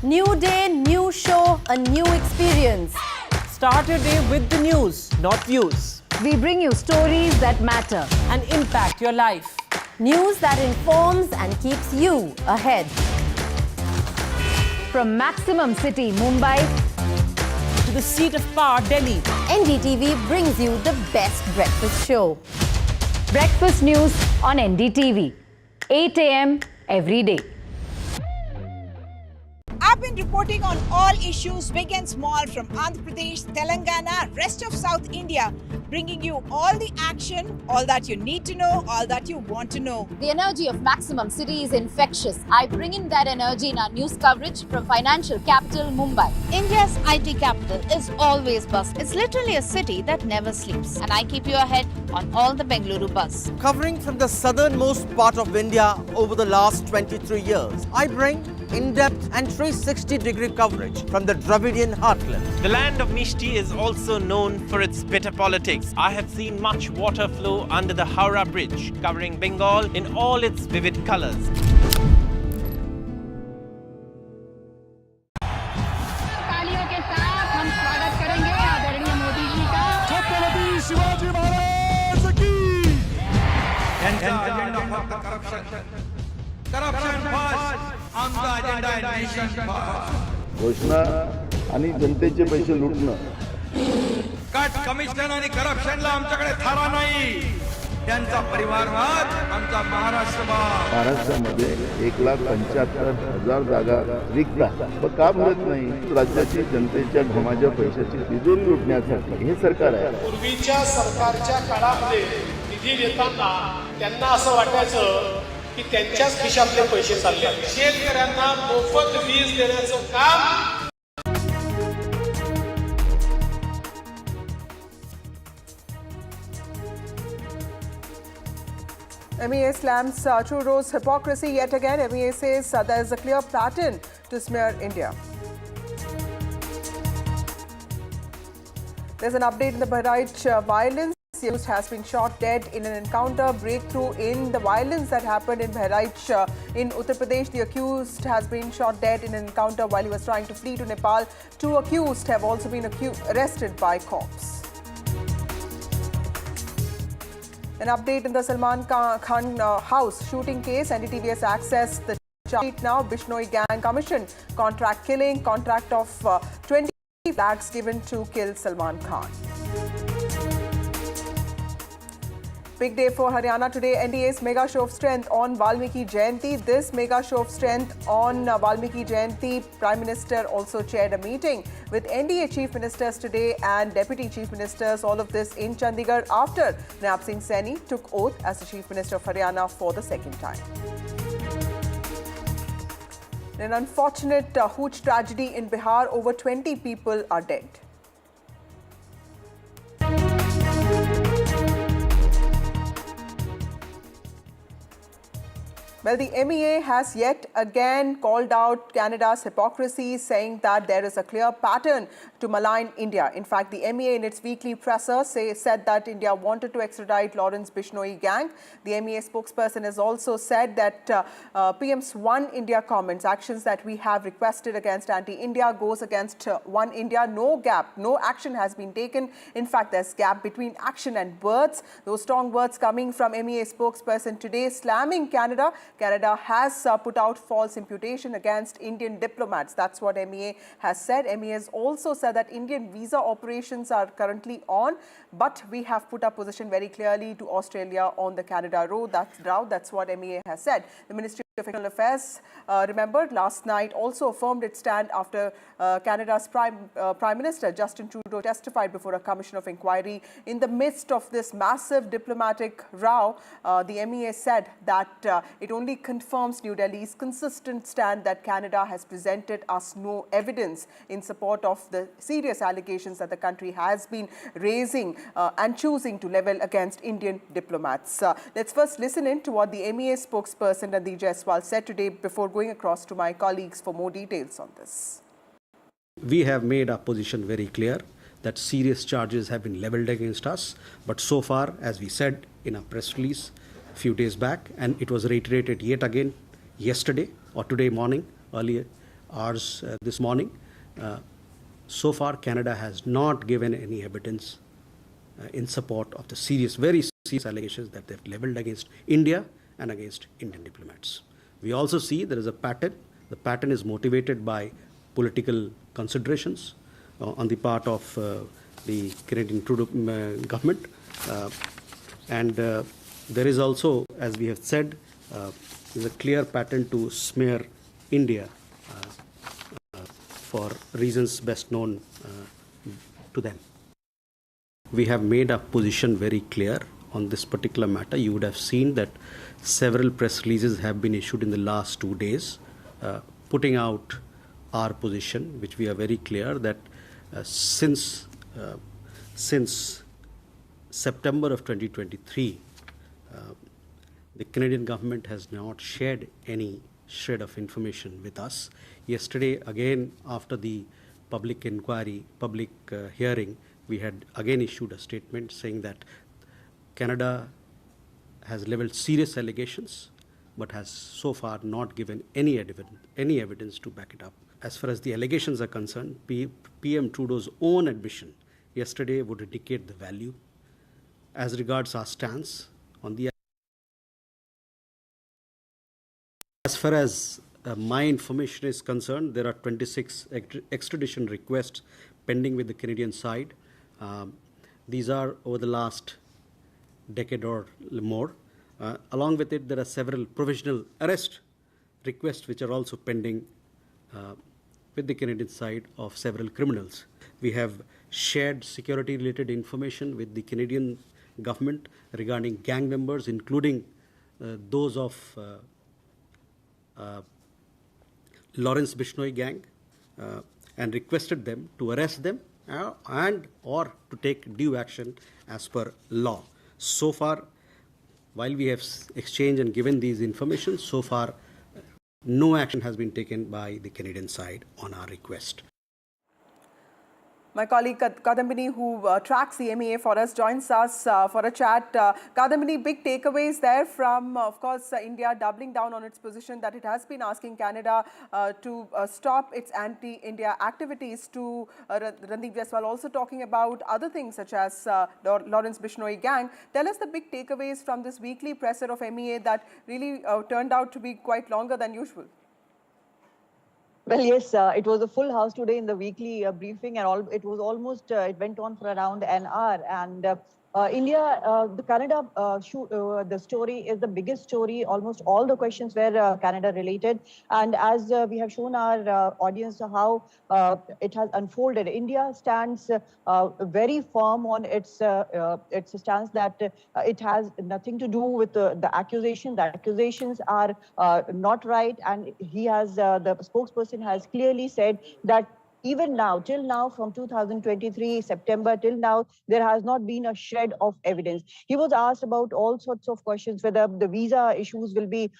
New day, new show, a new experience. Start your day with the news, not views. We bring you stories that matter and impact your life. News that informs and keeps you ahead. From maximum city, Mumbai, to the seat of power, Delhi, NDTV brings you the best breakfast show. breakfast news on NDTV, 8 a.m. every day. I've been reporting on all issues, big and small, from Andhra Pradesh, Telangana, rest of South India, bringing you all the action, all that you need to know, all that you want to know. The energy of Maximum City is infectious. I bring in that energy in our news coverage from financial capital, Mumbai. India's IT capital is always buzz. It's literally a city that never sleeps. And I keep you ahead on all the Bengaluru buzz. Covering from the southernmost part of India over the last 23 years, I bring in-depth and 360-degree coverage from the Dravidian heartland. The land of Mishti is also known for its bitter politics. I have seen much water flow under the Howrah Bridge, covering Bengal in all its vivid colors. तालियों के साथ हम स्वागत करेंगे आदरणीय मोदी जी का। छत्रपति शिवाजी महाराज की। घोषणा आणि जनतेचे पैसे लुटणं. कट कमिशन आणि करप्शनला आमच्याकडे थारा नाही. त्यांचा परिवारवाद आमचा महाराष्ट्रामध्ये 1,75,000 जागा रिक्त आहेत. मग का भरत नाही? राज्याची जनतेच्या घमाच्या पैशाची तिजोरी लुटण्यासाठी हे सरकार आहे. पूर्वीच्या सरकारच्या काळामध्ये निधी देताना त्यांना असं वाटायचं की त्यांच्याच खिशातले पैसे चालले. शेतकऱ्यांना मोफत वीज देण्याचं काम MEA slams Trudeau's hypocrisy yet again. MEA says there is a clear pattern to smear India. There's an update in the Bahraich violence. The accused has been shot dead in an encounter. Breakthrough in the violence that happened in Bahraich in Uttar Pradesh. The accused has been shot dead in an encounter while he was trying to flee to Nepal. 2 accused have also been arrested by cops. An update in the Salman Khan house shooting case. NDTV has accessed the Chargesheet now. Bishnoi gang commission contract killing. Contract of 20 lakhs given to kill Salman Khan. Big day for Haryana today. NDA's mega show of strength on Valmiki Jayanti. This mega show of strength on Valmiki Jayanti, Prime Minister also chaired a meeting with NDA Chief Ministers today and Deputy Chief Ministers. All of this in Chandigarh after Naab Singh Saini took oath as the Chief Minister of Haryana for the second time. In an unfortunate Hooch tragedy in Bihar, over 20 people are dead. Well, the MEA has yet again called out Canada's hypocrisy, saying that there is a clear pattern to malign India. In fact, the MEA in its weekly presser said that India wanted to extradite Bishnoi gang. The MEA spokesperson has also said that PM's One India comments, actions that we have requested against anti-India, goes against One India. No gap, no action has been taken. In fact, there's gap between action and words. Those strong words coming from MEA spokesperson today, slamming Canada. Canada has put out false imputation against Indian diplomats. That's what MEA has said. MEA has also said that Indian visa operations are currently on, but we have put our position very clearly to Australia on the Canada route. That's what MEA has said. The Ministry of External Affairs, remembered last night, also affirmed its stand after Canada's Prime Minister Justin Trudeau testified before a commission of inquiry. In the midst of this massive diplomatic row, the MEA said that it only confirms New Delhi's consistent stand that Canada has presented us no evidence in support of the serious allegations that the country has been raising and choosing to level against Indian diplomats. Let's first listen in to what the MEA spokesperson Randeep Jaiswal said today before going across to my colleagues for more details on this. We have made our position very clear that serious charges have been leveled against us. But so far, as we said in a press release a few days back, and it was reiterated yet again yesterday or today morning, earlier, hours this morning. So far, Canada has not given any evidence in support of the very serious allegations that they've leveled against India and against Indian diplomats. We also see there is a pattern. The pattern is motivated by political considerations on the part of the Canadian Trudeau government. And there is also, as we have said, there's a clear pattern to smear India for reasons best known to them. We have made our position very clear on this particular matter. You would have seen that several press releases have been issued in the last 2 days, putting out our position, which we are very clear that since September of 2023, the Canadian government has not shared any shred of information with us. Yesterday, again, after the public inquiry, public hearing, we had again issued a statement saying that Canada has leveled serious allegations, but has so far not given any evidence to back it up. As far as the allegations are concerned, PM Trudeau's own admission yesterday would indicate the value. As regards our stance on the as far as my information is concerned, there are 26 extradition requests pending with the Canadian side. These are over the last decade or more. Along with it, there are several provisional arrest requests which are also pending with the Canadian side of several criminals. We have shared security-related information with the Canadian government regarding gang members, including those of Lawrence Bishnoi gang, and requested them to arrest them and or to take due action as per law. So far, while we have exchanged and given these information, so far no action has been taken by the Canadian side on our request. My colleague Kadambini, who tracks the MEA for us, joins us for a chat. Kadambini, big takeaways there from, of course, India doubling down on its position that it has been asking Canada to stop its anti-India activities. To Randeep Jaiswal also talking about other things such as Lawrence Bishnoi gang. Tell us the big takeaways from this weekly presser of MEA that really turned out to be quite longer than usual. Well, yes, it was a full house today in the weekly briefing, and it was almost, it went on for around an hour. And India, the Canada, the story is the biggest story. Almost all the questions were Canada related. And as we have shown our audience how it has unfolded, India stands very firm on its stance that it has nothing to do with the accusation. The accusations are not right. And he has, the spokesperson has clearly said that even now, till now, from 2023, September till now, there has not been a shred of evidence. He was asked about all sorts of questions, whether the visa issues will be,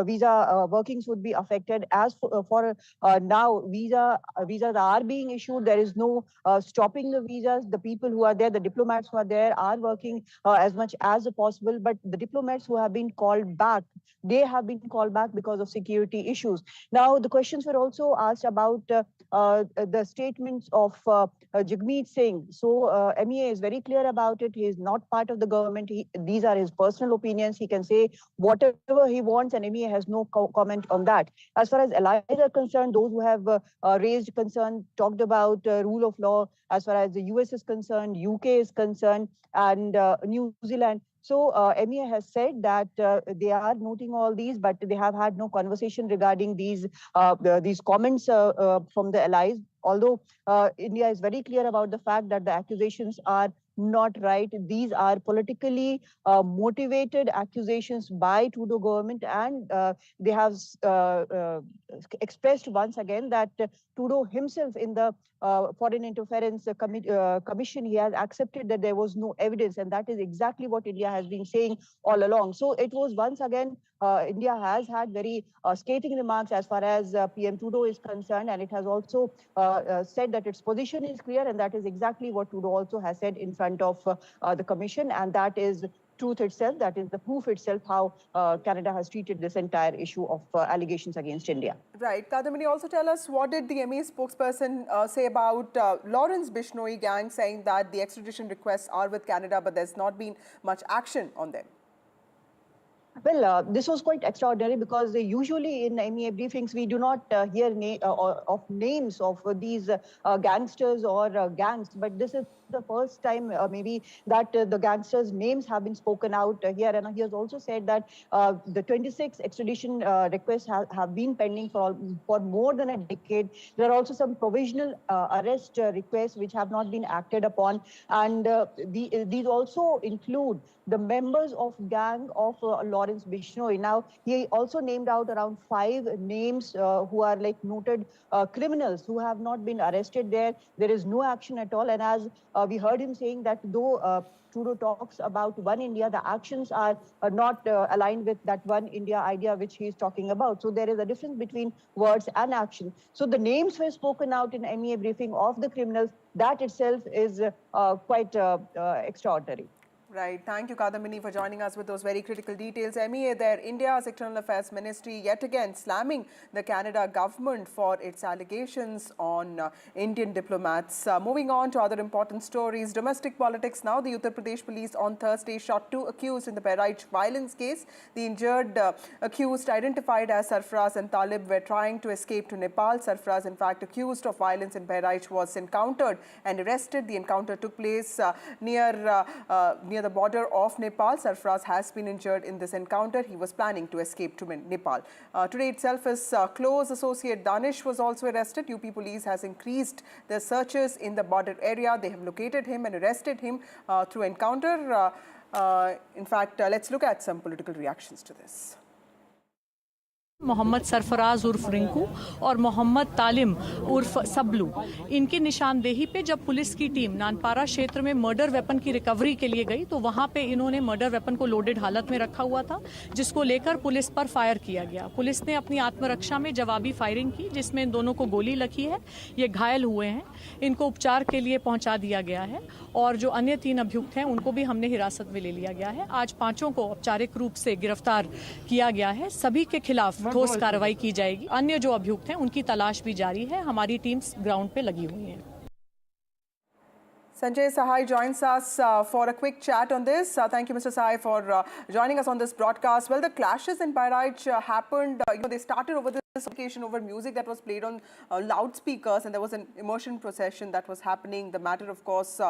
visa workings would be affected. As for now, visas are being issued. There is no stopping the visas. The people who are there, the diplomats who are there, are working as much as possible. But the diplomats who have been called back, they have been called back because of security issues. Now, the questions were also asked about the statements of Jagmeet Singh. So MEA is very clear about it. He is not part of the government. These are his personal opinions. He can say whatever he wants, and MEA has no comment on that. As far as allies are concerned, those who have raised concern, talked about rule of law. As far as the US is concerned, UK is concerned, and New Zealand. So MEA has said that they are noting all these, but they have had no conversation regarding these comments from the allies. Although India is very clear about the fact that the accusations are not right. These are politically motivated accusations by Trudeau government, and they have expressed once again that Trudeau himself in the Foreign Interference Commission, he has accepted that there was no evidence, and that is exactly what India has been saying all along. So it was once again, India has had very scathing remarks as far as PM Trudeau is concerned, and it has also said that its position is clear, and that is exactly what Trudeau also has said in front of the commission, and that is truth itself, that is the proof itself, how Canada has treated this entire issue of allegations against India. Right. Kadamini, also tell us, what did the MEA spokesperson say about Lawrence Bishnoi gang, saying that the extradition requests are with Canada, but there's not been much action on them? Well, this was quite extraordinary because usually in MEA briefings, we do not hear of names of these gangsters or gangs, but this is the first time maybe that the gangsters' names have been spoken out here. And he has also said that the 26 extradition requests have been pending for more than a decade. There are also some provisional arrest requests which have not been acted upon. And these also include the members of gang of Lawrence Bishnoi. Now, he also named out around 5 names who are like noted criminals who have not been arrested there. There is no action at all. And as we heard him saying that though Trudeau talks about One India, the actions are not aligned with that One India idea which he is talking about. So there is a difference between words and action. So the names were spoken out in MEA briefing of the criminals. That itself is quite extraordinary. Right. Thank you, Kadamini, for joining us with those very critical details. MEA there, India's External Affairs Ministry yet again slamming the Canada government for its allegations on Indian diplomats. Moving on to other important stories, domestic politics now. The Uttar Pradesh police on Thursday shot 2 accused in the Bahraich violence case. The injured accused, identified as Sarfraz and Talib, were trying to escape to Nepal. Sarfraz, in fact, accused of violence in Bahraich, was encountered and arrested. The encounter took place near the border of Nepal. Sarfraz has been injured in this encounter. He was planning to escape to Nepal. Today itself, his close associate Danish was also arrested. UP police has increased their searches in the border area. They have located him and arrested him through encounter. In fact, let's look at some political reactions to this. Mohammad Sarfaraz उर्फ रिंकू और मोहम्मद तालिम उर्फ सबलू, इनकी निशानदेही पे जब police की team Nanpara क्षेत्र में मर्डर वेपन की रिकवरी के लिए गई तो वहां पे इन्होंने मर्डर वेपन को लोडेड हालत में रखा हुआ था, जिसको लेकर पुलिस पर फायर किया गया। पुलिस ने अपनी आत्मरक्षा में जवाबी फायरिंग की, जिसमें इन दोनों को गोली लगी है। ये घायल हुए हैं, इनको उपचार के लिए पहुंचा दिया गया है और जो अन्य 3 अभियुक्त हैं उनको भी हमने हिरासत में ले लिया गया है। आज 5 को औपचारिक रूप से गिरफ्तार किया गया है। सभी के खिलाफ ठोस कार्रवाई की जाएगी। अन्य जो अभियुक्त हैं उनकी तलाश भी जारी है। हमारी टीम्स ग्राउंड पे लगी हुई हैं। Sanjay Sahai joins us for a quick chat on this. Thank you, Mr. Sahai, for joining us on this broadcast. Well, the clashes in Bahraich happened, they started over this occasion over music that was played on loudspeakers, and there was an immersion procession that was happening. The matter, of course,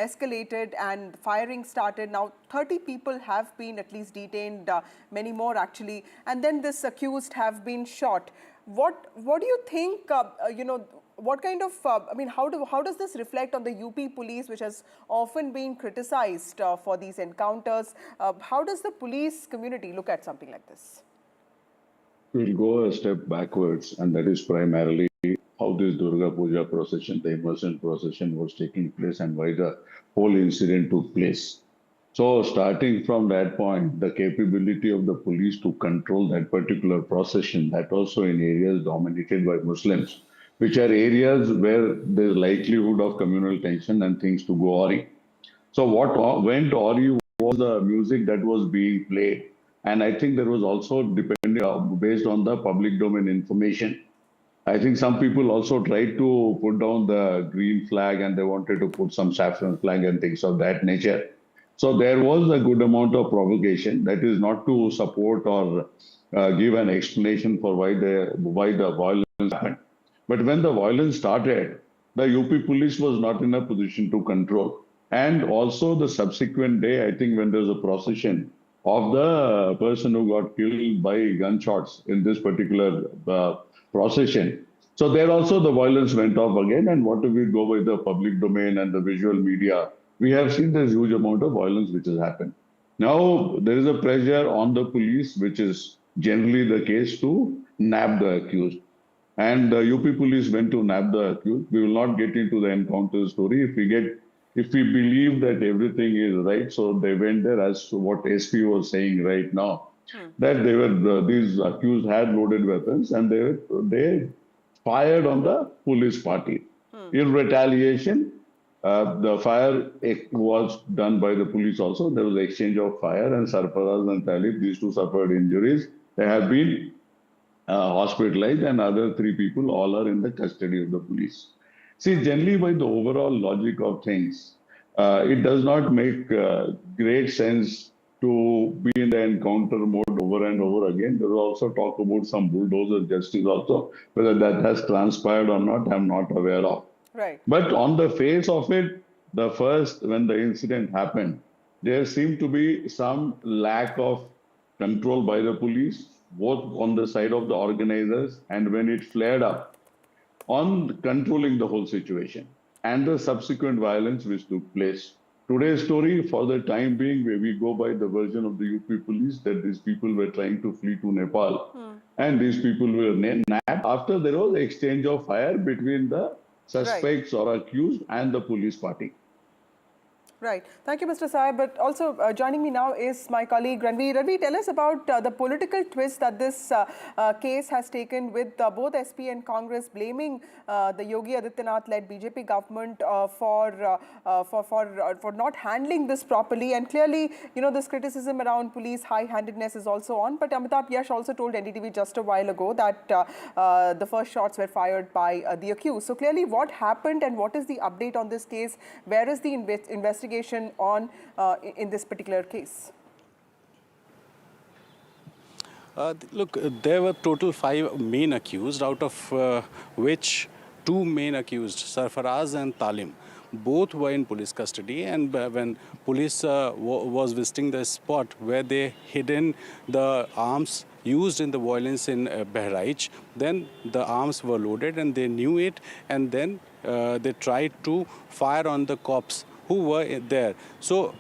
escalated and firing started. Now, 30 people have been at least detained, many more actually, and then this accused have been shot. What do you think, what kind of, how does this reflect on the UP police, which has often been criticized for these encounters? How does the police community look at something like this? We'll go a step backwards, and that is primarily how this Durga Puja procession, the immersion procession, was taking place and why the whole incident took place. So starting from that point, the capability of the police to control that particular procession, that also in areas dominated by Muslims, which are areas where there's likelihood of communal tension and things to go awry. So what went awry was the music that was being played. And I think there was also based on the public domain information. I think some people also tried to put down the green flag and they wanted to put some saffron flag and things of that nature. So there was a good amount of provocation. That is not to support or give an explanation for why the violence happened. But when the violence started, the UP police was not in a position to control. And also the subsequent day, I think when there was a procession of the person who got killed by gunshots in this particular procession. So there also the violence went off again. And what do we go by the public domain and the visual media? We have seen this huge amount of violence which has happened. Now there is a pressure on the police, which is generally the case, to nab the accused. And the UP police went to nab the accused. We will not get into the encounter story. If we believe that everything is right, so they went there, as what SP was saying right now, that they were these accused had loaded weapons and they fired on the police party. In retaliation, The fire was done by the police also. There was exchange of fire, and Sarfaraz and Talib, these two suffered injuries. They have been hospitalized, and other 3 people all are in the custody of the police. See, generally by the overall logic of things, it does not make great sense to be in the encounter mode over and over again. There was also talk about some bulldozer justice also. Whether that has transpired or not, I'm not aware of. Right. But on the face of it, when the incident happened, there seemed to be some lack of control by the police, both on the side of the organizers and when it flared up, on controlling the whole situation and the subsequent violence which took place. Today's story, for the time being, where we go by the version of the UP police, that these people were trying to flee to Nepal, and these people were nabbed after there was exchange of fire between the suspects or accused and the police party. Right. Thank you, Mr. Sai. But also joining me now is my colleague Ranveer. Ranveer, tell us about the political twist that this case has taken, with both SP and Congress blaming the Yogi Adityanath-led BJP government for not handling this properly. And clearly, you know, this criticism around police high-handedness is also on. But Amitabh Yash also told NDTV just a while ago that the first shots were fired by the accused. So clearly, what happened and what is the update on this case? Where is the investigation on in this particular case? Look, there were total 5 main accused, out of which 2 main accused, Sarfaraz and Talim, both were in police custody. And when police was visiting the spot where they hidden the arms used in the violence in Bahraich, then the arms were loaded and they knew it, and then they tried to fire on the cops who were there. So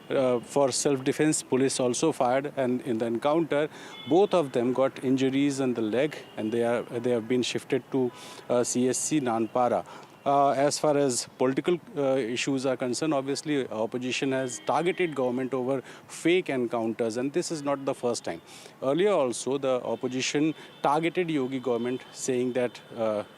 for self-defense, police also fired, and in the encounter, both of them got injuries on the leg, and they have been shifted to CSC Nanpara. As far as political issues are concerned, obviously opposition has targeted government over fake encounters, and this is not the first time. Earlier also, the opposition targeted Yogi government, saying that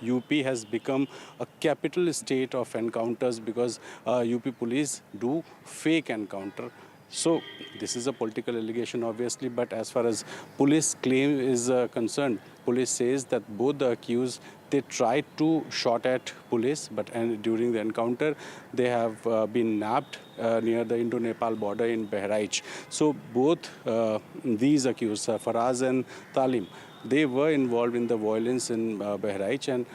UP has become a capital state of encounters because UP police do fake encounter. So this is a political allegation, obviously, but as far as police claim is concerned, police says that both the accused, they tried to shot at police, but during the encounter, they have been nabbed near the Indo-Nepal border in Bahraich. So both these accused, Faraz and Talim, they were involved in the violence in Bahraich, and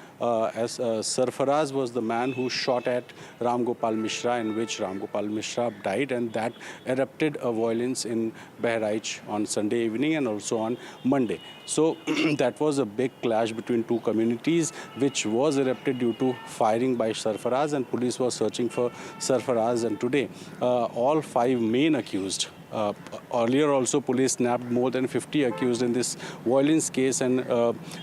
as Sarfaraz was the man who shot at Ram Gopal Mishra, in which Ram Gopal Mishra died, and that erupted a violence in Bahraich on Sunday evening and also on Monday. So that was a big clash between 2 communities, which was erupted due to firing by Sarfaraz, and police was searching for Sarfaraz. And today, all 5 main accused, earlier also police nabbed more than 50 accused in this violence case and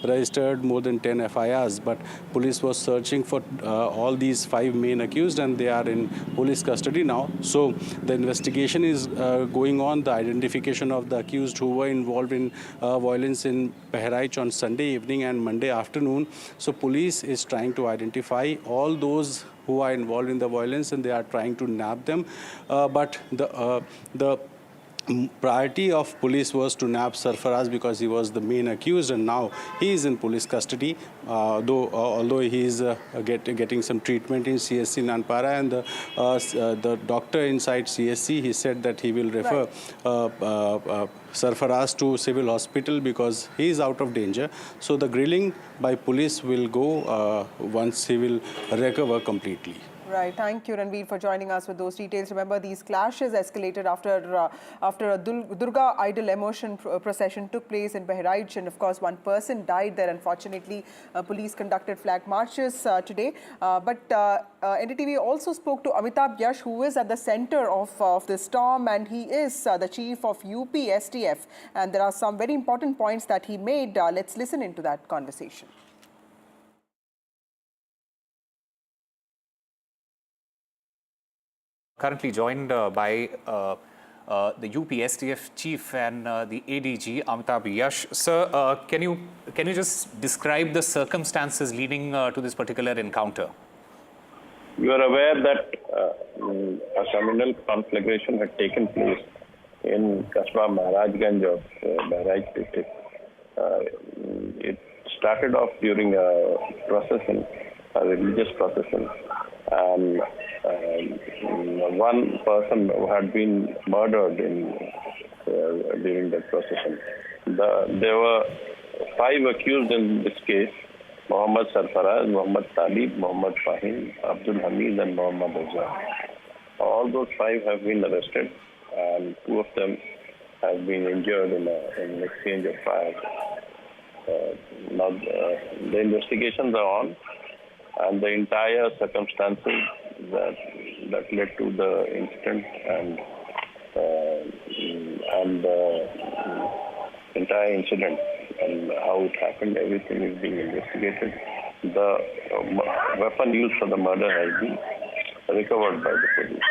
registered more than 10 FIRs. But police was searching for all these 5 main accused, and they are in police custody now. So the investigation is going on, the identification of the accused who were involved in violence in Bahraich on Sunday evening and Monday afternoon. So police is trying to identify all those who are involved in the violence, and they are trying to nab them. But the priority of police was to nab Sarfaraz because he was the main accused, and now he is in police custody, although he is getting some treatment in CSC Nanpara, and the doctor inside CSC, he said that he will refer Sarfaraz to civil hospital because he is out of danger. So the grilling by police will go once he will recover completely. Right. Thank you, Ranveer, for joining us with those details. Remember, these clashes escalated after a Durga idol emotion procession took place in Bahraich, and of course, 1 person died there. Unfortunately, police conducted flag marches today. But NDTV also spoke to Amitabh Yash, who is at the center of this storm, and he is the chief of UP STF. And there are some very important points that he made. Let's listen into that conversation. Currently joined by the UP STF chief and the ADG Amitabh Yash. Sir, can you just describe the circumstances leading to this particular encounter? You are aware that a communal conflagration had taken place in Kasbah Maharajganj of Bahraich district. It started off during a procession, a religious procession, and one person who had been murdered during that procession. There were 5 accused in this case: Mohammad Sarfaraz, Mohammad Talib, Mohammad Fahim, Abdul Hamid, and Mohammad Azhar. All those 5 have been arrested, and 2 of them have been injured in an exchange of fire. Now the investigations are on, and the entire circumstances that led to the incident and the entire incident and how it happened, everything is being investigated. The weapon used for the murder has been recovered by the police.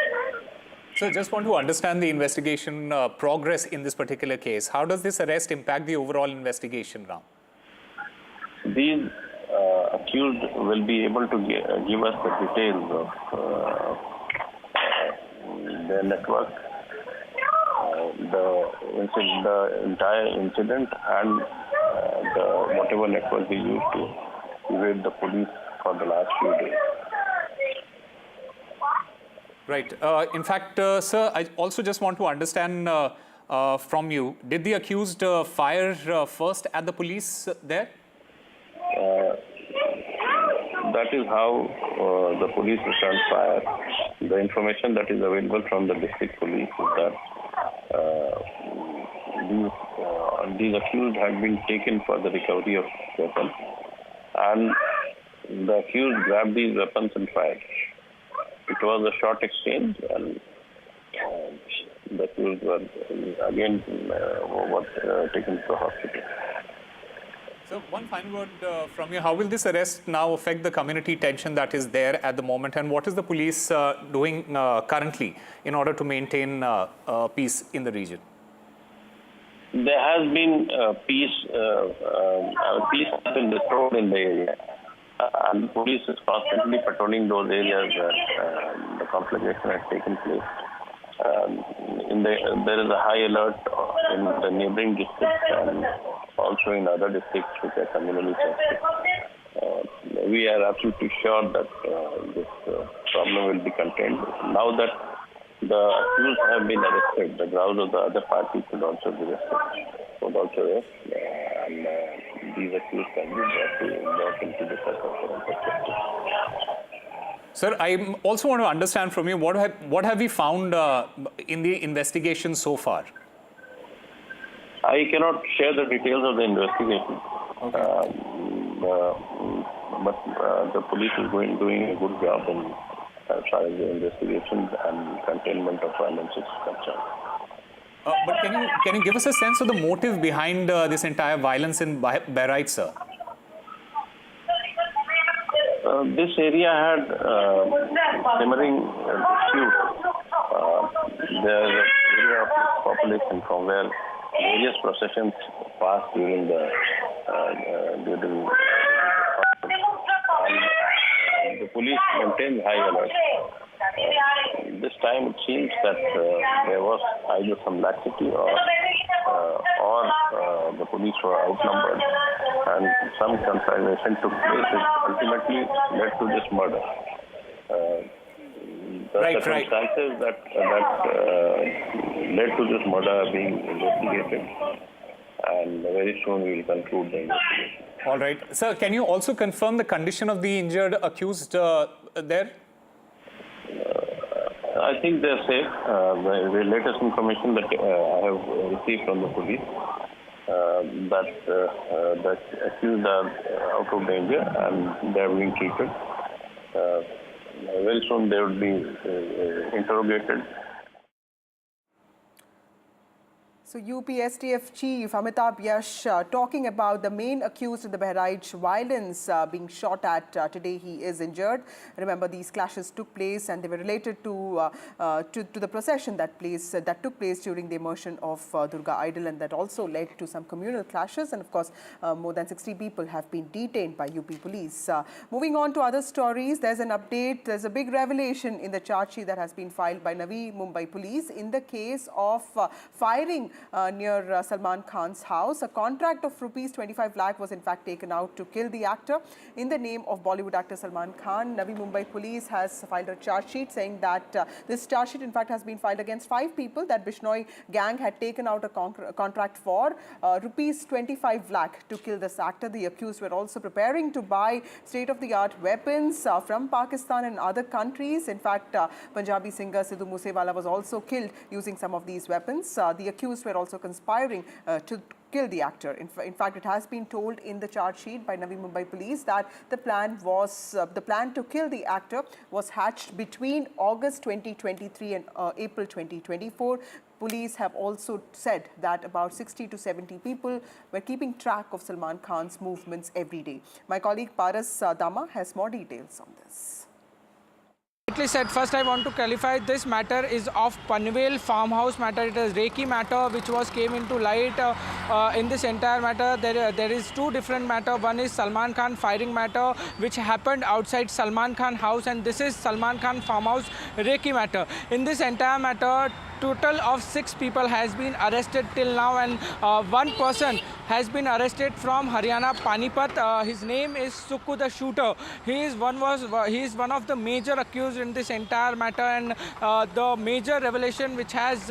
So just want to understand the investigation progress in this particular case. How does this arrest impact the overall investigation now? These accused will be able to give us the details of their network, the entire incident, and whatever network they used to evade the police for the last few days. Right. In fact, sir, I also just want to understand from you, did the accused fire first at the police there? That is how the police returned fire. The information that is available from the district police is that these accused had been taken for the recovery of weapons, and the accused grabbed these weapons and fired. It was a short exchange, and the accused were again taken to the hospital. So one final word from you. How will this arrest now affect the community tension that is there at the moment, and what is the police doing currently in order to maintain peace in the region? There has been peace has been restored in the area, and the police is constantly patrolling those areas where the conflagration has taken place. There is a high alert in the neighboring districts and also in other districts which are communally sensitive. We are absolutely sure that this problem will be contained. Now that the accused have been arrested, the grounds of the other parties would also be arrested. And these accused can be brought into the circle. Sir, I also want to understand from you, what have you found in the investigation so far? I cannot share the details of the investigation. Okay. But the police is doing a good job as far as the investigation and containment of violence is concerned. But can you give us a sense of the motive behind this entire violence in Bahraich, sir? This area had simmering dispute. There is an area of population from where various processions passed during the police maintained high alert. This time it seems that there was either some laxity or the police were outnumbered, and some conflagration took place which ultimately led to this murder. The circumstances that led to this murder are being investigated, and very soon we will conclude the investigation. All right. Sir, can you also confirm the condition of the injured accused there? I think they're safe. The latest information that I have received from the police that the accused are out of danger and they are being treated. Very soon they will be interrogated. So UP STF Chief Amitabh Yash talking about the main accused in the Bahraich violence being shot at. Today he is injured. Remember, these clashes took place and they were related to the procession that took place during the immersion of Durga idol, and that also led to some communal clashes, and of course more than 60 people have been detained by UP police. Moving on to other stories, there's an update. There's a big revelation in the charge sheet that has been filed by Navi Mumbai Police in the case of firing near Salman Khan's house. A contract of rupees 25 lakh was in fact taken out to kill the actor in the name of Bollywood actor Salman Khan. Navi Mumbai Police has filed a charge sheet saying that this charge sheet in fact has been filed against 5 people that Bishnoi gang had taken out a contract for rupees 25 lakh to kill this actor. The accused were also preparing to buy state-of-the-art weapons from Pakistan and other countries. In fact, Punjabi singer Sidhu Moosewala was also killed using some of these weapons. The accused were also conspiring to kill the actor. In fact, it has been told in the charge sheet by Navi Mumbai Police that the plan to kill the actor was hatched between August 2023 and April 2024. Police have also said that about 60 to 70 people were keeping track of Salman Khan's movements every day. My colleague Paras Dama has more details on this. Said first, I want to clarify this matter is of Panvel farmhouse matter. It is Reiki matter which came into light in this entire matter. There is 2 different matter. One is Salman Khan firing matter which happened outside Salman Khan house, and this is Salman Khan farmhouse Reiki matter. In this entire matter, total of 6 people has been arrested till now, and 1 person has been arrested from Haryana, Panipat. His name is Sukku the shooter. He is one of the major accused in this entire matter, and the major revelation which has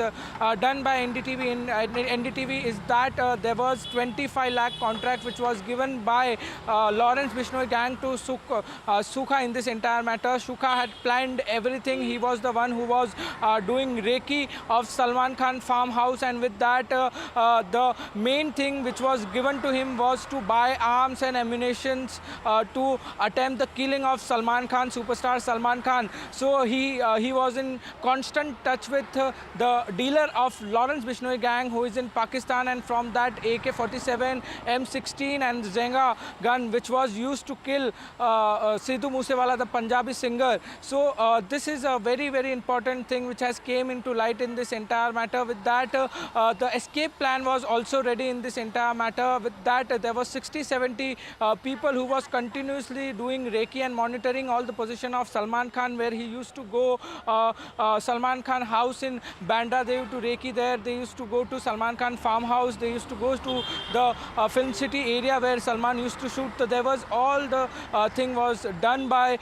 done by NDTV is that there was 25 lakh contract which was given by Lawrence Bishnoi gang to Sukha in this entire matter. Sukha had planned everything. He was the one who was doing Reiki of Salman Khan farmhouse, and with that the main thing which was given to him was to buy arms and ammunitions to attempt the killing of Salman Khan, superstar Salman Khan. So he was in constant touch with the dealer of Lawrence Bishnoi gang who is in Pakistan, and from that AK-47, M16 and Zenga gun which was used to kill Sidhu Moosewala, the Punjabi singer. So this is a very, very important thing which has came into light in this entire matter. With that, the escape plan was also ready in this entire matter. With that, there was 60-70 people who was continuously doing Reiki and monitoring all the position of Salman Khan, where he used to go. Salman Khan house in Bandra, they used to Reiki there. They used to go to Salman Khan farmhouse. They used to go to the film city area where Salman used to shoot. So there was all the thing was done by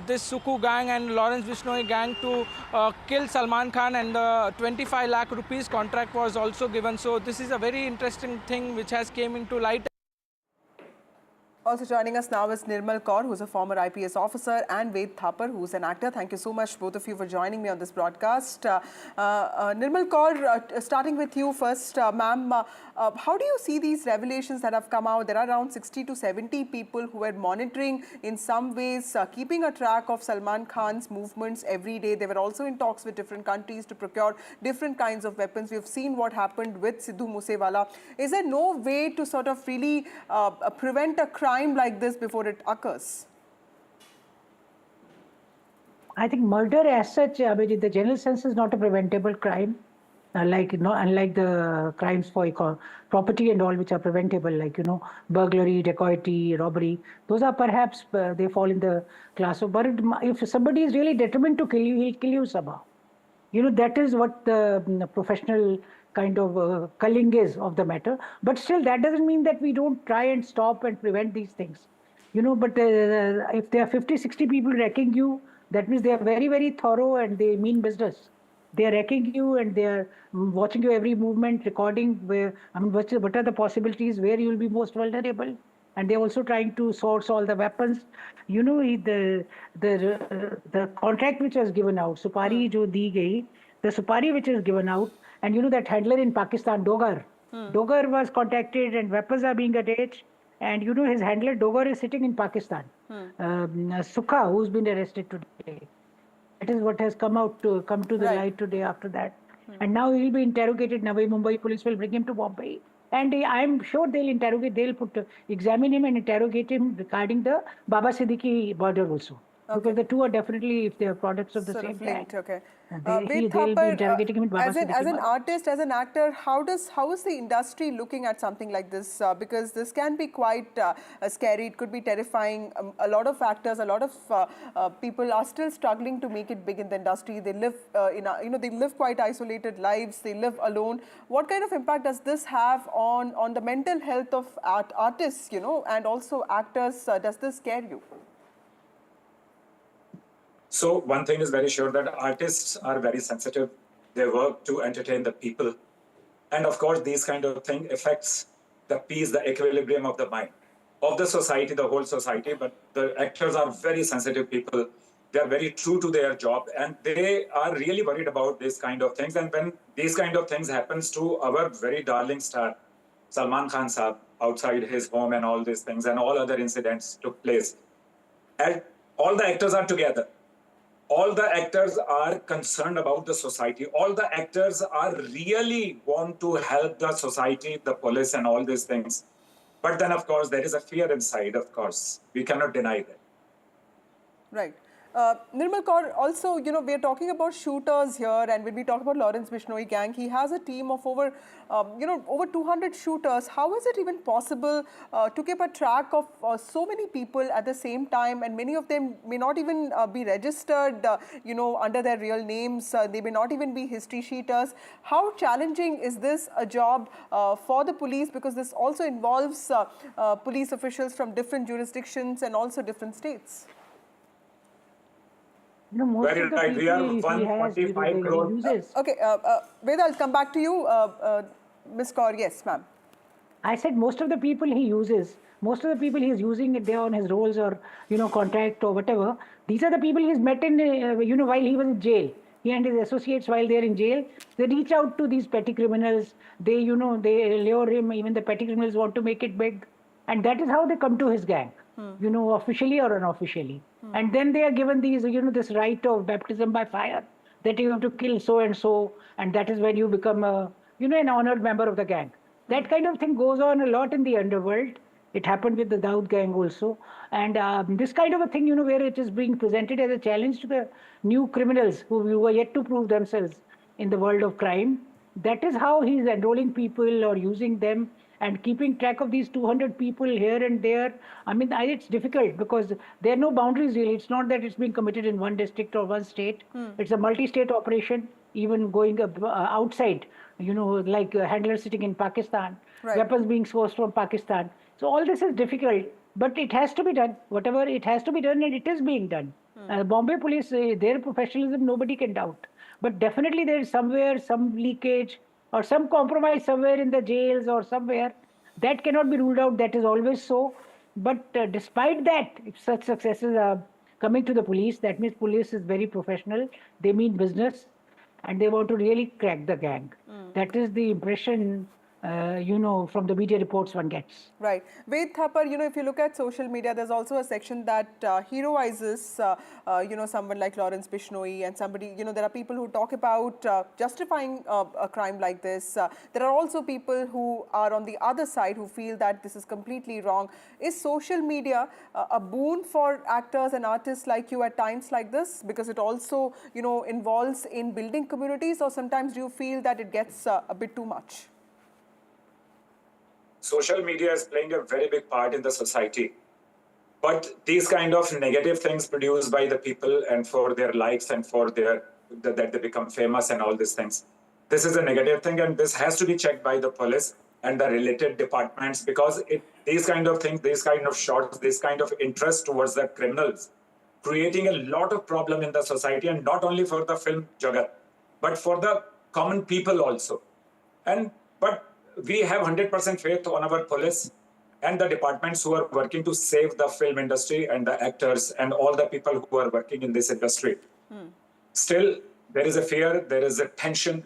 this Sukhu gang and Lawrence Bishnoi gang to kill Salman Khan, and the 25 lakh rupees contract was also given. So this is a very interesting thing which has came into light. Also joining us now is Nirmal Kaur, who's a former IPS officer, and Ved Thapar, who's an actor. Thank you so much, both of you, for joining me on this broadcast. Nirmal Kaur, starting with you first, ma'am, how do you see these revelations that have come out? There are around 60 to 70 people who were monitoring in some ways, keeping a track of Salman Khan's movements every day. They were also in talks with different countries to procure different kinds of weapons. We've seen what happened with Sidhu Moosewala. Is there no way to sort of really prevent a crime like this before it occurs? I think murder as such, I mean, in the general sense, is not a preventable crime. Unlike the crimes for property and all, which are preventable, like, burglary, dacoity, robbery. Those are perhaps, they fall in the class of, but if somebody is really determined to kill you, he'll kill you somehow. That is what the professional kind of culling is of the matter. But still, that doesn't mean that we don't try and stop and prevent these things. But if there are 50, 60 people wrecking you, that means they are very, very thorough and they mean business. They are wrecking you and they are watching your every movement, recording what are the possibilities where you will be most vulnerable. And they're also trying to source all the weapons. The contract which was given out, Supari jo di gayi, the Supari which is given out, and that handler in Pakistan, Dogar. Dogar was contacted and weapons are being attached. And his handler, Dogar, is sitting in Pakistan. Sukha, who's been arrested today. That is what has come to the light today after that. And now he will be interrogated. Navi Mumbai Police will bring him to Bombay. And I am sure they'll examine him and interrogate him regarding the Baba Siddiqui murder also. Because the two are definitely, if they are products of the Sort same of linked, gang, okay. they'll be interrogating him in Baba as an Siddiqui artist, as an actor, how is the industry looking at something like this? Because this can be quite scary. It could be terrifying. A lot of actors, a lot of people are still struggling to make it big in the industry. They live they live quite isolated lives. They live alone. What kind of impact does this have on the mental health of artists, and also actors? Does this scare you? So one thing is very sure, that artists are very sensitive. They work to entertain the people. And of course, these kind of thing affects the peace, the equilibrium of the mind, of the society, the whole society. But the actors are very sensitive people. They are very true to their job, and they are really worried about these kind of things. And when these kind of things happens to our very darling star, Salman Khan Saab, outside his home and all these things, and all other incidents took place, and all the actors are together. All the actors are concerned about the society. All the actors are really want to help the society, the police and all these things. But then, of course, there is a fear inside, of course. We cannot deny that. Right. Nirmal Kaur, also, we are talking about shooters here, and when we talk about Lawrence Bishnoi gang, he has a team of over 200 shooters. How is it even possible to keep a track of so many people at the same time, and many of them may not even be registered, under their real names. They may not even be history sheeters. How challenging is this a job for the police? Because this also involves police officials from different jurisdictions and also different states. Most Very of the right. We are people he 145 crore. Okay, Veda, I'll come back to you. Ms. Kaur, yes, ma'am. I said most of the people he uses, most of the people he's using it there on his roles or, contract or whatever, these are the people he's met in, while he was in jail. He and his associates, while they're in jail, they reach out to these petty criminals. They, they lure him. Even the petty criminals want to make it big. And that is how they come to his gang, officially or unofficially. And then they are given these, this right of baptism by fire, that you have to kill so-and-so, and that is when you become an honored member of the gang. That kind of thing goes on a lot in the underworld. It happened with the Dawood gang also. And this kind of a thing, where it is being presented as a challenge to the new criminals who are yet to prove themselves in the world of crime. That is how he's enrolling people or using them and keeping track of these 200 people here and there. I mean, it's difficult because there are no boundaries really. It's not that it's being committed in one district or one state. It's a multi-state operation, even going outside, like handlers sitting in Pakistan, weapons being sourced from Pakistan. So all this is difficult, but it has to be done. Whatever, it has to be done, and it is being done. Bombay Police, their professionalism, nobody can doubt. But definitely there is somewhere some leakage or some compromise somewhere in the jails or somewhere. That cannot be ruled out. That is always so. But despite that, if such successes are coming to the police, that means police is very professional. They mean business and they want to really crack the gang. That is the impression, from the media reports one gets. Right. Ved Thapar, if you look at social media, there's also a section that heroizes, someone like Lawrence Bishnoi and somebody, there are people who talk about justifying a crime like this. There are also people who are on the other side who feel that this is completely wrong. Is social media a boon for actors and artists like you at times like this? Because it also, involves in building communities, or sometimes do you feel that it gets a bit too much? Social media is playing a very big part in the society. But these kind of negative things produced by the people and for their likes and for that they become famous and all these things. This is a negative thing, and this has to be checked by the police and the related departments, because these kind of things, these kind of shots, this kind of interest towards the criminals, creating a lot of problem in the society, and not only for the film jagat, but for the common people also. But we have 100% faith on our police and the departments who are working to save the film industry and the actors and all the people who are working in this industry. Still, there is a fear, there is a tension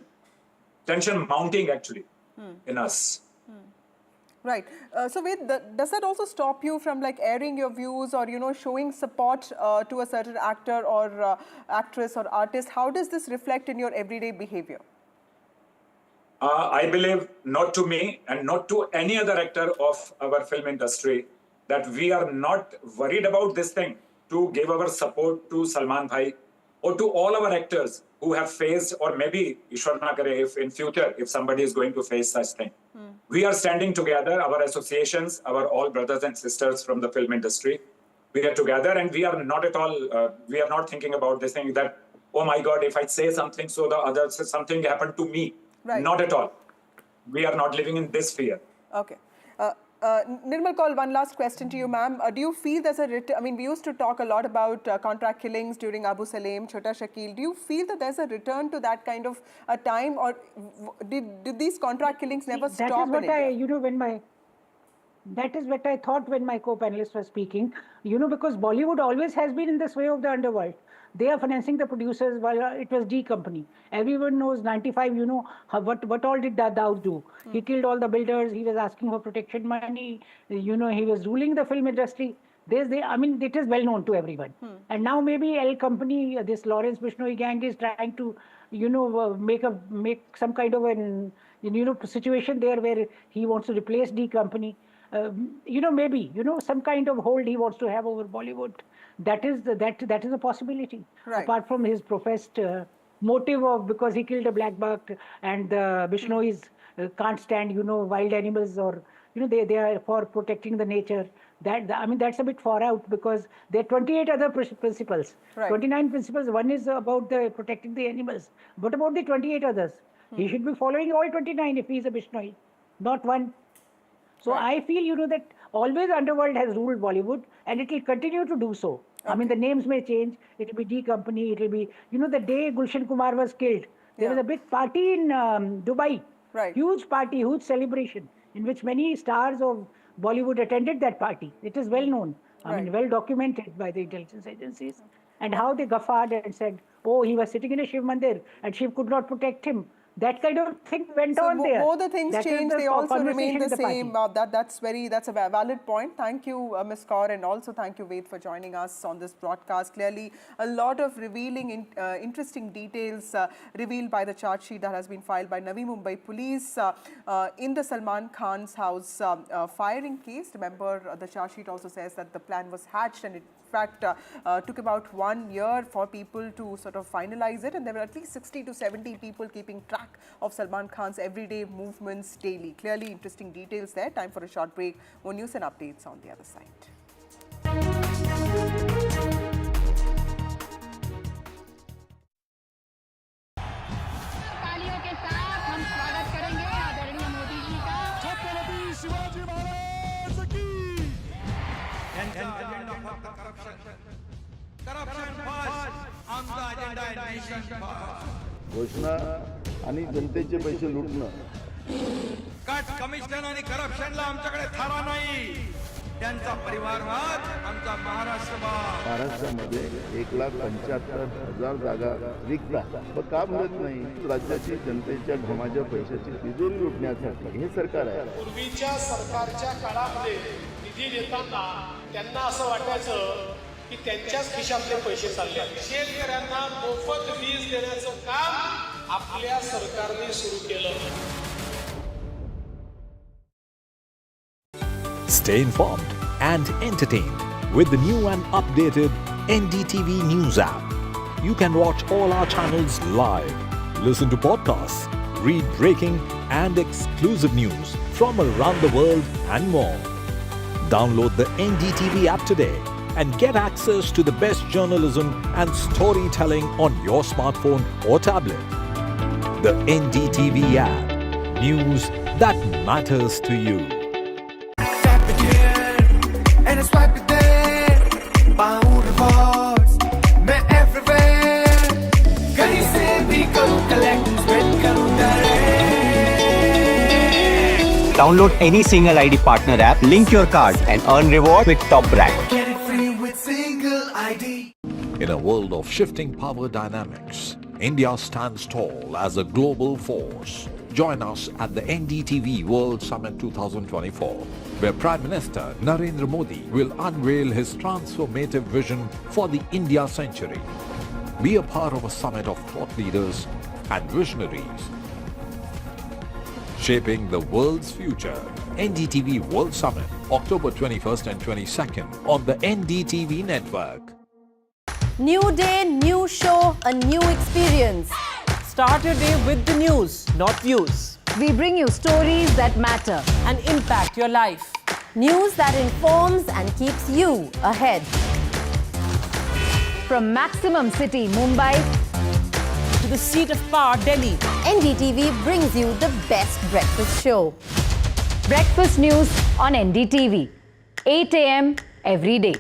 mounting actually in us. Right. So Ved, does that also stop you from airing your views or, showing support to a certain actor or actress or artist? How does this reflect in your everyday behavior? I believe, not to me and not to any other actor of our film industry, that we are not worried about this thing to give our support to Salman Bhai or to all our actors who have faced, or maybe, Ishwar na kare, if in future, if somebody is going to face such thing. We are standing together, our associations, our all brothers and sisters from the film industry. We are together and we are not at all, we are not thinking about this thing that, oh my God, if I say something, so the others, something happened to me. Right. Not at all. We are not living in this fear. Okay. Nirmal Kaul, one last question to you, ma'am. Do you feel there's a I mean, we used to talk a lot about contract killings during Abu Salem, Chota Shakil. Do you feel that there's a return to that kind of a time, or did these contract killings never stop? That is what in India? That is what I thought when my co-panelists were speaking. Because Bollywood always has been in this way of the underworld. They are financing the producers while it was D company. Everyone knows 95, what all did Daud do? He killed all the builders. He was asking for protection money. He was ruling the film industry. I mean, it is well known to everyone. And now maybe L company, this Lawrence Bishnoi gang is trying to, make some kind of an, situation there where he wants to replace D company. Maybe, some kind of hold he wants to have over Bollywood. That is a possibility. Right. Apart from his professed motive of because he killed a black buck and the Bishnois can't stand, wild animals, or, they are for protecting the nature. That's a bit far out because there are 28 other principles. Right. 29 principles. One is about protecting the animals. What about the 28 others? He should be following all 29 if he is a Bishnoi, not one. So I feel, that always underworld has ruled Bollywood and it will continue to do so. Okay. I mean, the names may change. It will be D company. It will be, the day Gulshan Kumar was killed, there was a big party in Dubai. Right. Huge party, huge celebration in which many stars of Bollywood attended that party. It is well known. I mean, well documented by the intelligence agencies. And how they guffawed and said, oh, he was sitting in a Shiv Mandir and Shiv could not protect him. That kind of thing went on there. More the things change, they also remain the same. That's a valid point. Thank you, Ms. Kaur, and also thank you, Ved, for joining us on this broadcast. Clearly, a lot of revealing, interesting details revealed by the charge sheet that has been filed by Navi Mumbai Police in the Salman Khan's house firing case. Remember, the charge sheet also says that the plan was hatched and it fact took about 1 year for people to sort of finalize it, and there were at least 60 to 70 people keeping track of Salman Khan's everyday movements daily. Clearly interesting details there. Time for a short break. More news and updates on the other side. तालियों के साथ हम स्वागत करेंगे आदरणीय मोदी जी का। छत्रपति शिवाजी महाराज की। घोषणा आणि जनतेचे पैसे लुटणं. कट कमिशन आणि करप्शनला आमच्याकडे थारा नाही. त्यांचा परिवारवाद आमचा महाराष्ट्रामध्ये 1,75,000 जागा रिक्त आहेत. मग का भरत नाही? राज्याची जनतेच्या घमाच्या पैशाची तिजोरी लुटण्यासाठी हे सरकार आहे. पूर्वीच्या सरकारच्या काळामध्ये निधी देताना त्यांना असं वाटायचं की त्यांच्याच खिशातले पैसे चालले. शेतकऱ्यांना मोफत वीज देण्याचं काम आपल्या सरकारने सुरू केलं. Stay informed and entertained with the new and updated NDTV News app. You can watch all our channels live, listen to podcasts, read breaking and exclusive news from around the world and more. Download the NDTV app today and get access to the best journalism and storytelling on your smartphone or tablet. The NDTV app. News that matters to you. Download any single ID partner app, link your card and earn reward with top brand. Get it free with single ID. In a world of shifting power dynamics, India stands tall as a global force. Join us at the NDTV World Summit 2024, where Prime Minister Narendra Modi will unveil his transformative vision for the India century. Be a part of a summit of thought leaders and visionaries. Shaping the world's future. NDTV World Summit, October 21st and 22nd on the NDTV network. New day, new show, a new experience. Start your day with the news, not views. We bring you stories that matter and impact your life. News that informs and keeps you ahead. From Maximum City, Mumbai, to the seat of power, Delhi, NDTV brings you the best breakfast show. Breakfast news on NDTV, 8 a.m. every day.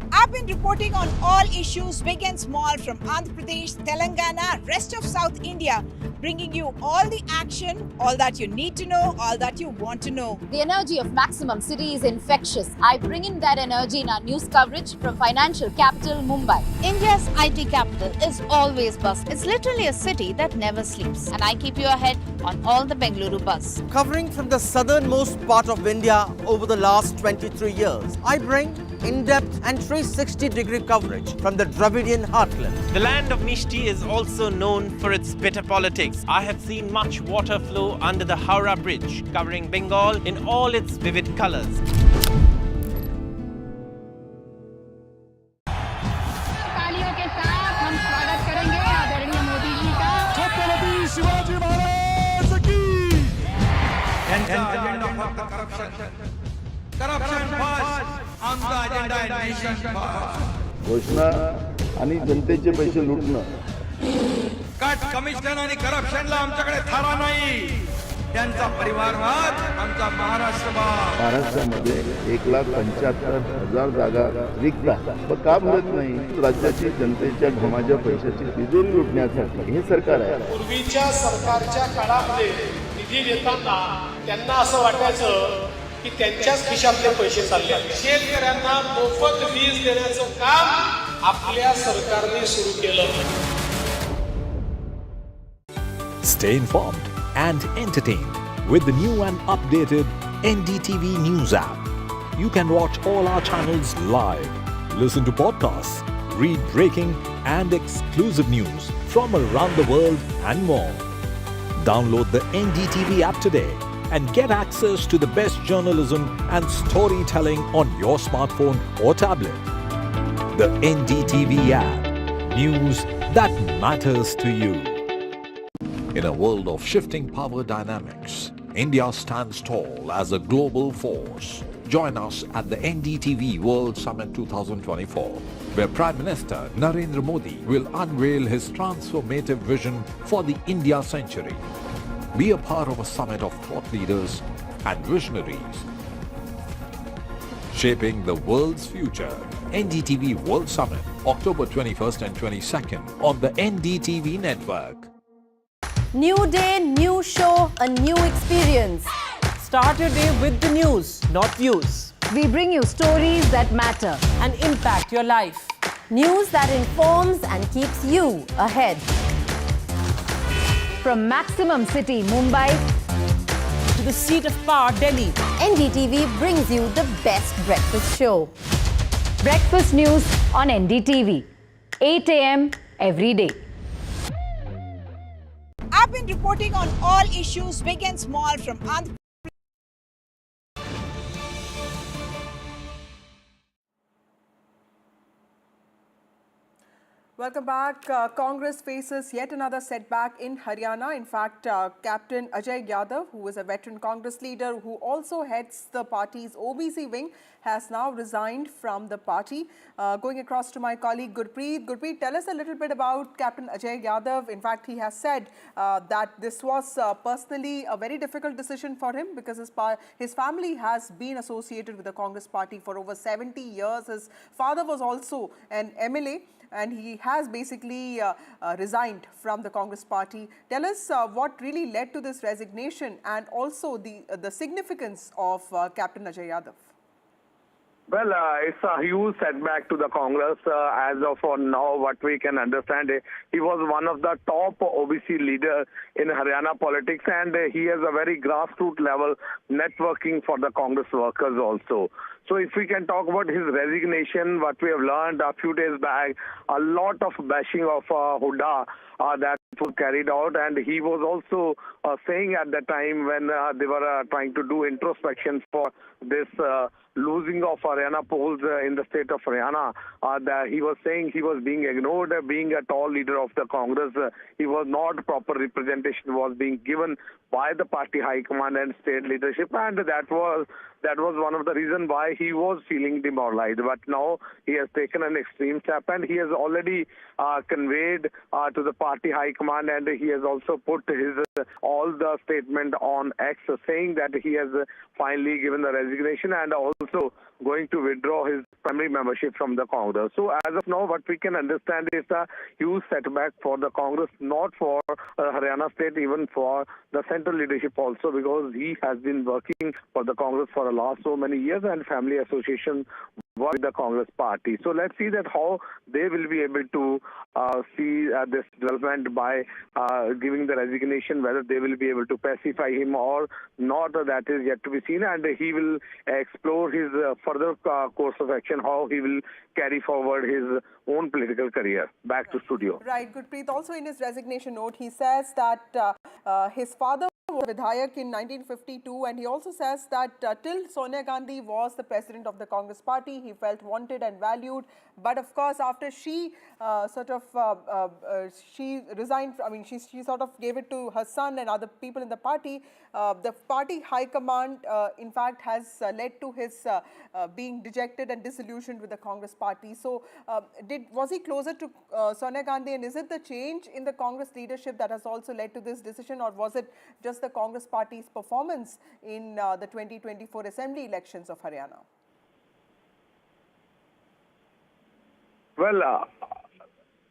I've been reporting on all issues, big and small, from Andhra Pradesh, Telangana, rest of South India, bringing you all the action, all that you need to know, all that you want to know. The energy of Maximum City is infectious. I bring in that energy in our news coverage from financial capital Mumbai. India's IT capital is always buzz. It's literally a city that never sleeps. And I keep you ahead on all the Bengaluru buzz. Covering from the southernmost part of India over the last 23 years, I bring in-depth and 360-degree coverage from the Dravidian heartland. The land of Mishti is also known for its bitter politics. I have seen much water flow under the Howrah Bridge, covering Bengal in all its vivid colors. तालियों के साथ हम स्वागत करेंगे आदरणीय मोदी जी का। छत्रपति शिवाजी महाराज की। त्यांचा अजेंडा फक्त करप्शन फर्स्ट, आमचा अजेंडा आहे नेशन फर्स्ट. घोषणा आणि जनतेचे पैसे लुटणं. कट कमिशन आणि करप्शनला आमच्याकडे थारा नाही. त्यांचा परिवारवाद आमचा महाराष्ट्रवाद. महाराष्ट्रामध्ये 1,75,000 जागा रिक्त आहेत. मग का भरत नाही? राज्याची जनतेच्या घमाच्या पैशाची तिजोरी लुटण्यासाठी हे सरकार आहे. पूर्वीच्या सरकारच्या काळामध्ये निधी देताना त्यांना असं वाटायचं की त्यांच्याच खिशातले पैसे चालले. शेतकऱ्यांना मोफत वीज देण्याचं काम आपल्या सरकारने सुरू केलं. Stay informed and entertained with the new and updated NDTV News app. You can watch all our channels live, listen to podcasts, read breaking and exclusive news from around the world and more. Download the NDTV app today and get access to the best journalism and storytelling on your smartphone or tablet. The NDTV app. News that matters to you. In a world of shifting power dynamics, India stands tall as a global force. Join us at the NDTV World Summit 2024, where Prime Minister Narendra Modi will unveil his transformative vision for the India century. Be a part of a summit of thought leaders and visionaries. Shaping the world's future. NDTV World Summit, October 21st and 22nd on the NDTV network. New day, new show, a new experience. Start your day with the news, not views. We bring you stories that matter and impact your life. News that informs and keeps you ahead. From Maximum City, Mumbai, to the seat of power, Delhi, NDTV brings you the best breakfast show. Breakfast news on NDTV, 8 a.m. every day. I've been reporting on all issues, big and small, from Andhra. Welcome back. Congress faces yet another setback in Haryana. In fact, Captain Ajay Yadav, who is a veteran Congress leader who also heads the party's OBC wing, has now resigned from the party. Going across to my colleague Gurpreet. Gurpreet, tell us a little bit about Captain Ajay Yadav. In fact, he has said that this was personally a very difficult decision for him because his family has been associated with the Congress party for over 70 years. His father was also an MLA. And he has basically resigned from the Congress party. Tell us what really led to this resignation and also the significance of Captain Ajay Yadav. Well, it's a huge setback to the Congress. As of now, what we can understand, he was one of the top OBC leaders in Haryana politics, and he has a very grassroots level networking for the Congress workers also. So if we can talk about his resignation, what we have learned a few days back, a lot of bashing of Huda that was carried out, and he was also saying at the time when they were trying to do introspection for this losing of Haryana polls in the state of Haryana, that he was saying he was being ignored, being a tall leader of the Congress. He was not proper representation was being given by the party high command and state leadership, and that was one of the reasons why he was feeling demoralized. But now he has taken an extreme step, and he has already conveyed to the party high command, and he has also put his all the statement on X, saying that he has finally given the resignation and also going to withdraw his primary membership from the Congress. So as of now, what we can understand is a huge setback for the Congress, not for Haryana state, even for the central leadership also, because he has been working for the Congress for the last so many years, and family association with the Congress party. So let's see that how they will be able to see this development by giving the resignation, whether they will be able to pacify him or not, that is yet to be seen, and he will explore his further course of action, how he will carry forward his own political career. Back to studio. Right, Gurpreet. Also in his resignation note, he says that his father was a Vidhayak in 1952, and he also says that till Sonia Gandhi was the president of the Congress party, he felt wanted and valued. But of course, after she she resigned, I mean, she sort of gave it to her son and other people in the party. The party high command, in fact, has led to his being dejected and disillusioned with the Congress party. So, was he closer to Sonia Gandhi, and is it the change in the Congress leadership that has also led to this decision, or was it just the Congress party's performance in the 2024 assembly elections of Haryana? Well,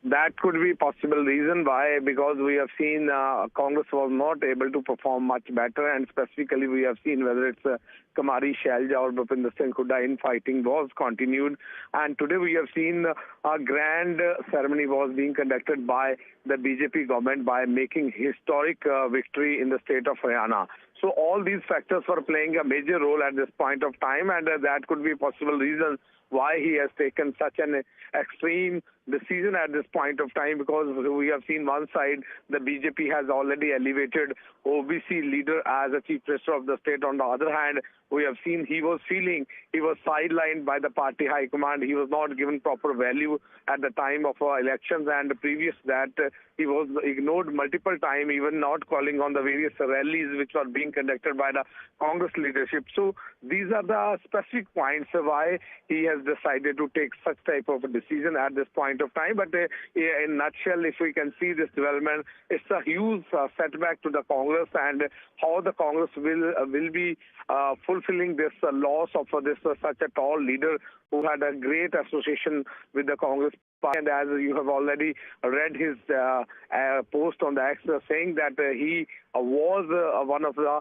that could be possible reason why, because we have seen Congress was not able to perform much better, and specifically we have seen whether it's Kamari Shailja or Bhupinder Singh Hooda infighting was continued, and today we have seen a grand ceremony was being conducted by the BJP government by making historic victory in the state of Haryana. So all these factors were playing a major role at this point of time, and that could be possible reason why he has taken such an extreme decision at this point of time, because we have seen one side, the BJP has already elevated OBC leader as a chief minister of the state. On the other hand, we have seen he was sidelined by the party high command. He was not given proper value at the time of elections, and previous that he was ignored multiple times, even not calling on the various rallies which were being conducted by the Congress leadership. So these are the specific points why he has decided to take such type of a decision at this point of time. But in a nutshell, if we can see this development, it's a huge setback to the Congress, and how the Congress will be fulfilling this loss of this such a tall leader who had a great association with the Congress party. And as you have already read his post on the X, saying that he was one of the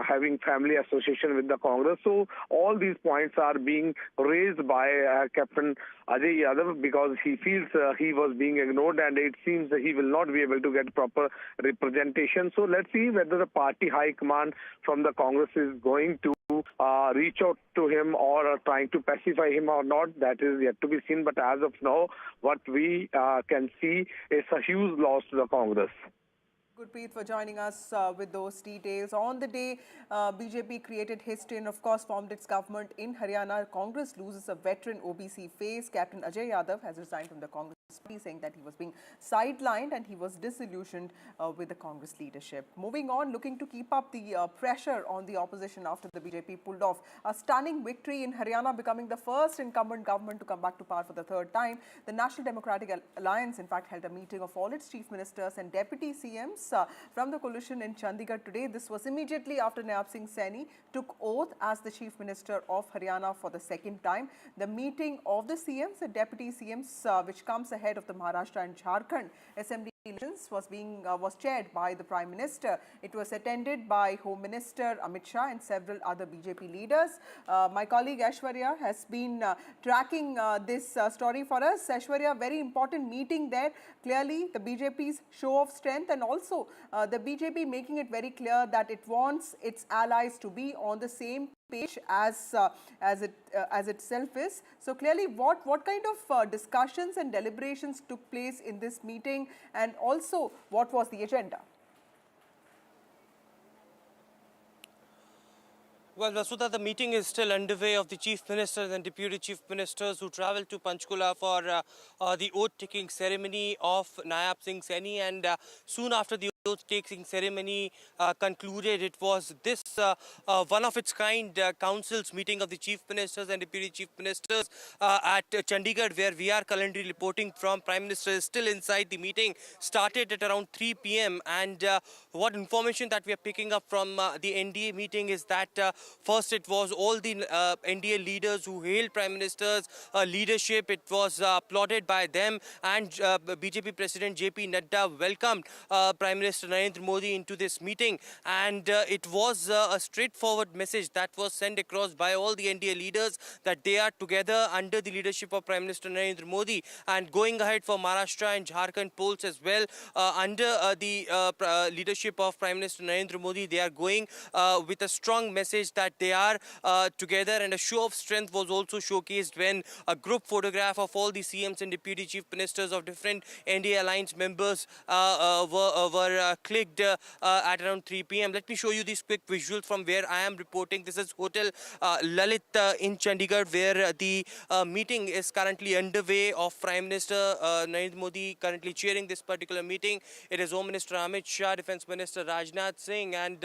having family association with the Congress. So all these points are being raised by Captain Ajay Yadav, because he feels he was being ignored, and it seems that he will not be able to get proper representation. So let's see whether the party high command from the Congress is going to reach out to him or trying to pacify him or not. That is yet to be seen. But as of now, what we can see is a huge loss to the Congress. Gurpreet, for joining us with those details. On the day, BJP created history and, of course, formed its government in Haryana. Congress loses a veteran OBC face. Captain Ajay Yadav has resigned from the Congress party, saying that he was being sidelined and he was disillusioned with the Congress leadership. Moving on, looking to keep up the pressure on the opposition after the BJP pulled off a stunning victory in Haryana, becoming the first incumbent government to come back to power for the third time. The National Democratic Alliance, in fact, held a meeting of all its chief ministers and deputy CMs from the coalition in Chandigarh today. This was immediately after Nayaab Singh Saini took oath as the Chief Minister of Haryana for the second time. The meeting of the CMs and deputy CMs, which comes ahead of the Maharashtra and Jharkhand Assembly elections, was chaired by the Prime Minister. It was attended by Home Minister Amit Shah and several other BJP leaders. My colleague Aishwarya has been tracking this story for us. Aishwarya, very important meeting there. Clearly, the BJP's show of strength, and also the BJP making it very clear that it wants its allies to be on the same page as itself is. So clearly, what kind of discussions and deliberations took place in this meeting, and also what was the agenda? Well, Vasudha, the meeting is still underway of the Chief Ministers and Deputy Chief Ministers who travelled to Panchkula for the oath-taking ceremony of Nayab Singh Saini, and soon after the oath-taking ceremony concluded, it was this one of its kind council's meeting of the Chief Ministers and Deputy Chief Ministers at Chandigarh, where we are currently reporting from. Prime Minister is still inside. The meeting started at around 3 p.m. and what information that we are picking up from the NDA meeting is that first it was all the NDA leaders who hailed Prime Minister's leadership. It was applauded by them, and BJP President JP Nadda welcomed Prime Minister Narendra Modi into this meeting, and it was a straightforward message that was sent across by all the NDA leaders that they are together under the leadership of Prime Minister Narendra Modi, and going ahead for Maharashtra and Jharkhand polls as well under the leadership of Prime Minister Narendra Modi. They are going with a strong message that they are together, and a show of strength was also showcased when a group photograph of all the CMs and Deputy Chief Ministers of different NDA alliance members were clicked at around 3 p.m. Let me show you these quick visuals from where I am reporting. This is Hotel Lalit in Chandigarh, where the meeting is currently underway of Prime Minister Narendra Modi currently chairing this particular meeting. It is Home Minister Amit Shah, Defence Minister Rajnath Singh, and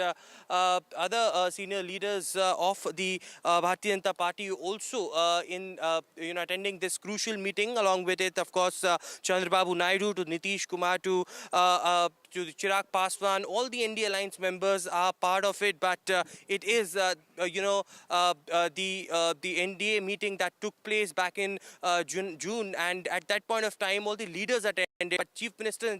other senior leaders of the Bharatiya Janata Party also in attending this crucial meeting. Along with it, of course, Chandrababu Naidu to Nitish Kumar to Chirag Paswan, all the NDA alliance members are part of it. But it is the NDA meeting that took place back in June, and at that point of time, all the leaders attended. But Chief Minister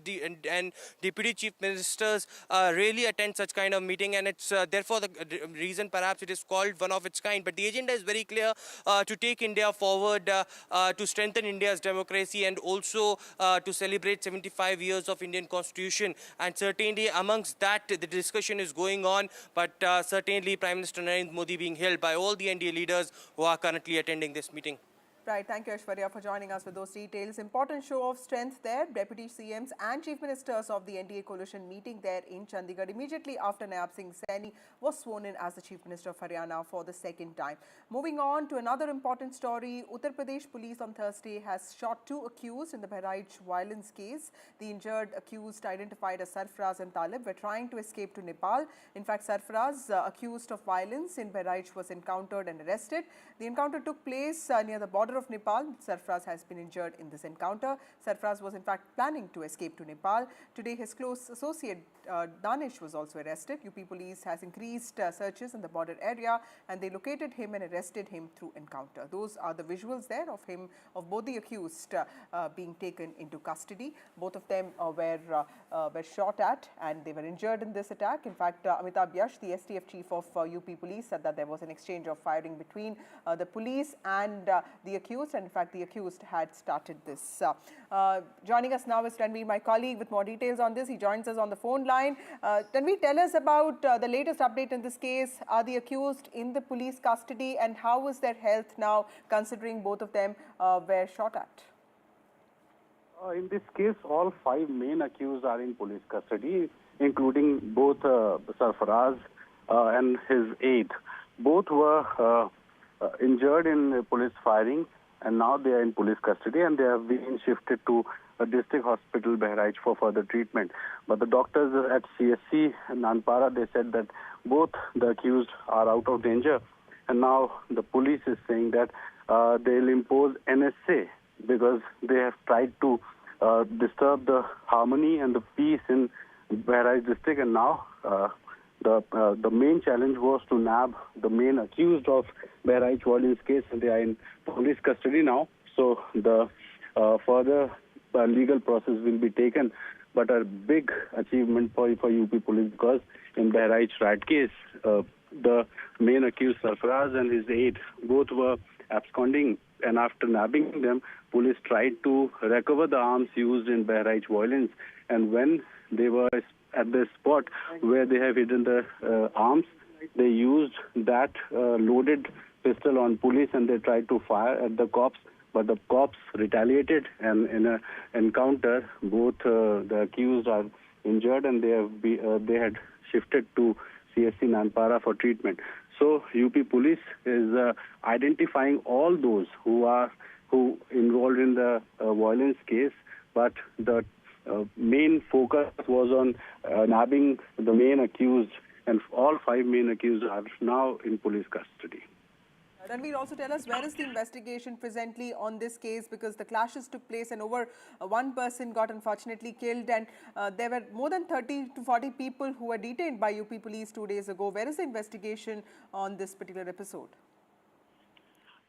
and Deputy Chief Ministers rarely attend such kind of meeting, and it's therefore the reason perhaps it is called one of its kind. But the agenda is very clear: to take India forward, to strengthen India's democracy, and also to celebrate 75 years of Indian Constitution. And certainly amongst that, the discussion is going on, but certainly Prime Minister Narendra Modi being held by all the NDA leaders who are currently attending this meeting. Right. Thank you, Aishwarya, for joining us with those details. Important show of strength there. Deputy CMs and Chief Ministers of the NDA coalition meeting there in Chandigarh immediately after Nayab Singh Saini was sworn in as the Chief Minister of Haryana for the second time. Moving on to another important story, Uttar Pradesh Police on Thursday has shot 2 accused in the Bahraich violence case. The injured accused, identified as Sarfaraz and Talib, were trying to escape to Nepal. In fact, Sarfaraz, accused of violence in Bahraich, was encountered and arrested. The encounter took place near the border of Nepal. Sarfaraz has been injured in this encounter. Sarfaraz was in fact planning to escape to Nepal. Today, his close associate Danish was also arrested. UP Police has increased searches in the border area, and they located him and arrested him through encounter. Those are the visuals there of both the accused being taken into custody. Both of them were shot at, and they were injured in this attack. In fact, Amitabh Yash, the STF chief of UP Police, said that there was an exchange of firing between the police and the accused, and in fact the accused had started this. Joining us now is Tanveer, my colleague, with more details on this. He joins us on the phone line. Tanveer, tell us about the latest update in this case. Are the accused in the police custody, and how is their health now, considering both of them were shot at? In this case, all 5 main accused are in police custody, including both Sarfaraz and his aide. Both were injured in police firing, and now they are in police custody, and they have been shifted to a district hospital, Bahraich, for further treatment. But the doctors at CSC Nanpara, they said that both the accused are out of danger, and now the police is saying that they'll impose NSA because they have tried to disturb the harmony and the peace in Bahraich district, and now the main challenge was to nab the main accused of Bahraich violence case, and they are in police custody now. So the further legal process will be taken, but a big achievement for UP Police, because in Bahraich riot case, the main accused Sarfaraz and his aide both were absconding, and after nabbing them, police tried to recover the arms used in Bahraich violence, and when they were at the spot where they have hidden the arms, they used that loaded pistol on police and they tried to fire at the cops. But the cops retaliated, and in an encounter, both the accused are injured and they had shifted to CSC Nanpara for treatment. So UP Police is identifying all those who involved in the violence case, but the main focus was on nabbing the main accused, and all 5 main accused are now in police custody. Ranveer, also tell us, where is the investigation presently on this case, because the clashes took place and over one person got unfortunately killed, and there were more than 30 to 40 people who were detained by UP Police 2 days ago. Where is the investigation on this particular episode?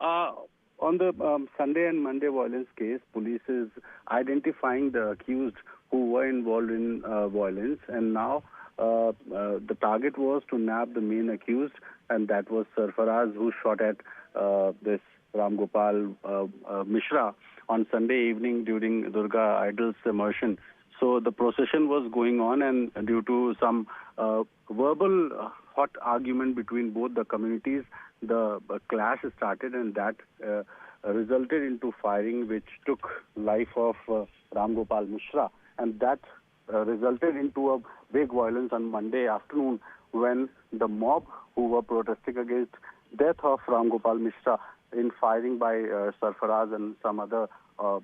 On the Sunday and Monday violence case, police is identifying the accused who were involved in violence, and now the target was to nab the main accused, and that was Sarfaraz, who shot at this Ram Gopal Mishra on Sunday evening during Durga Idol's immersion. So the procession was going on, and due to some verbal hot argument between both the communities, the clash started, and that resulted into firing, which took life of Ram Gopal Mishra, and that resulted into a big violence on Monday afternoon when the mob who were protesting against death of Ram Gopal Mishra in firing by Sarfaraz and some other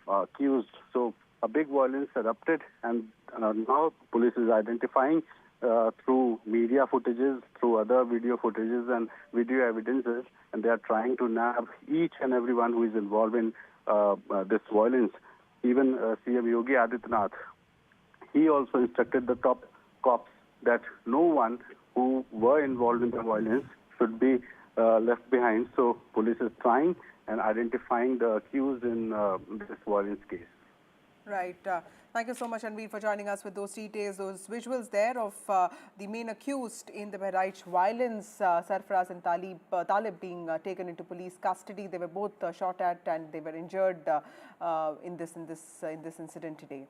accused. So a big violence erupted, and now police is identifying through media footages, through other video footages and video evidences, and they are trying to nab each and everyone who is involved in this violence. Even CM Yogi Adityanath, he also instructed the top cops that no one who were involved in the violence should be left behind. So police is trying and identifying the accused in this violence case. Right. Thank you so much, Ranveer, for joining us with those details, those visuals there of the main accused in the Bahraich violence, Sarfaraz and Talib being taken into police custody. They were both shot at and they were injured in this incident today.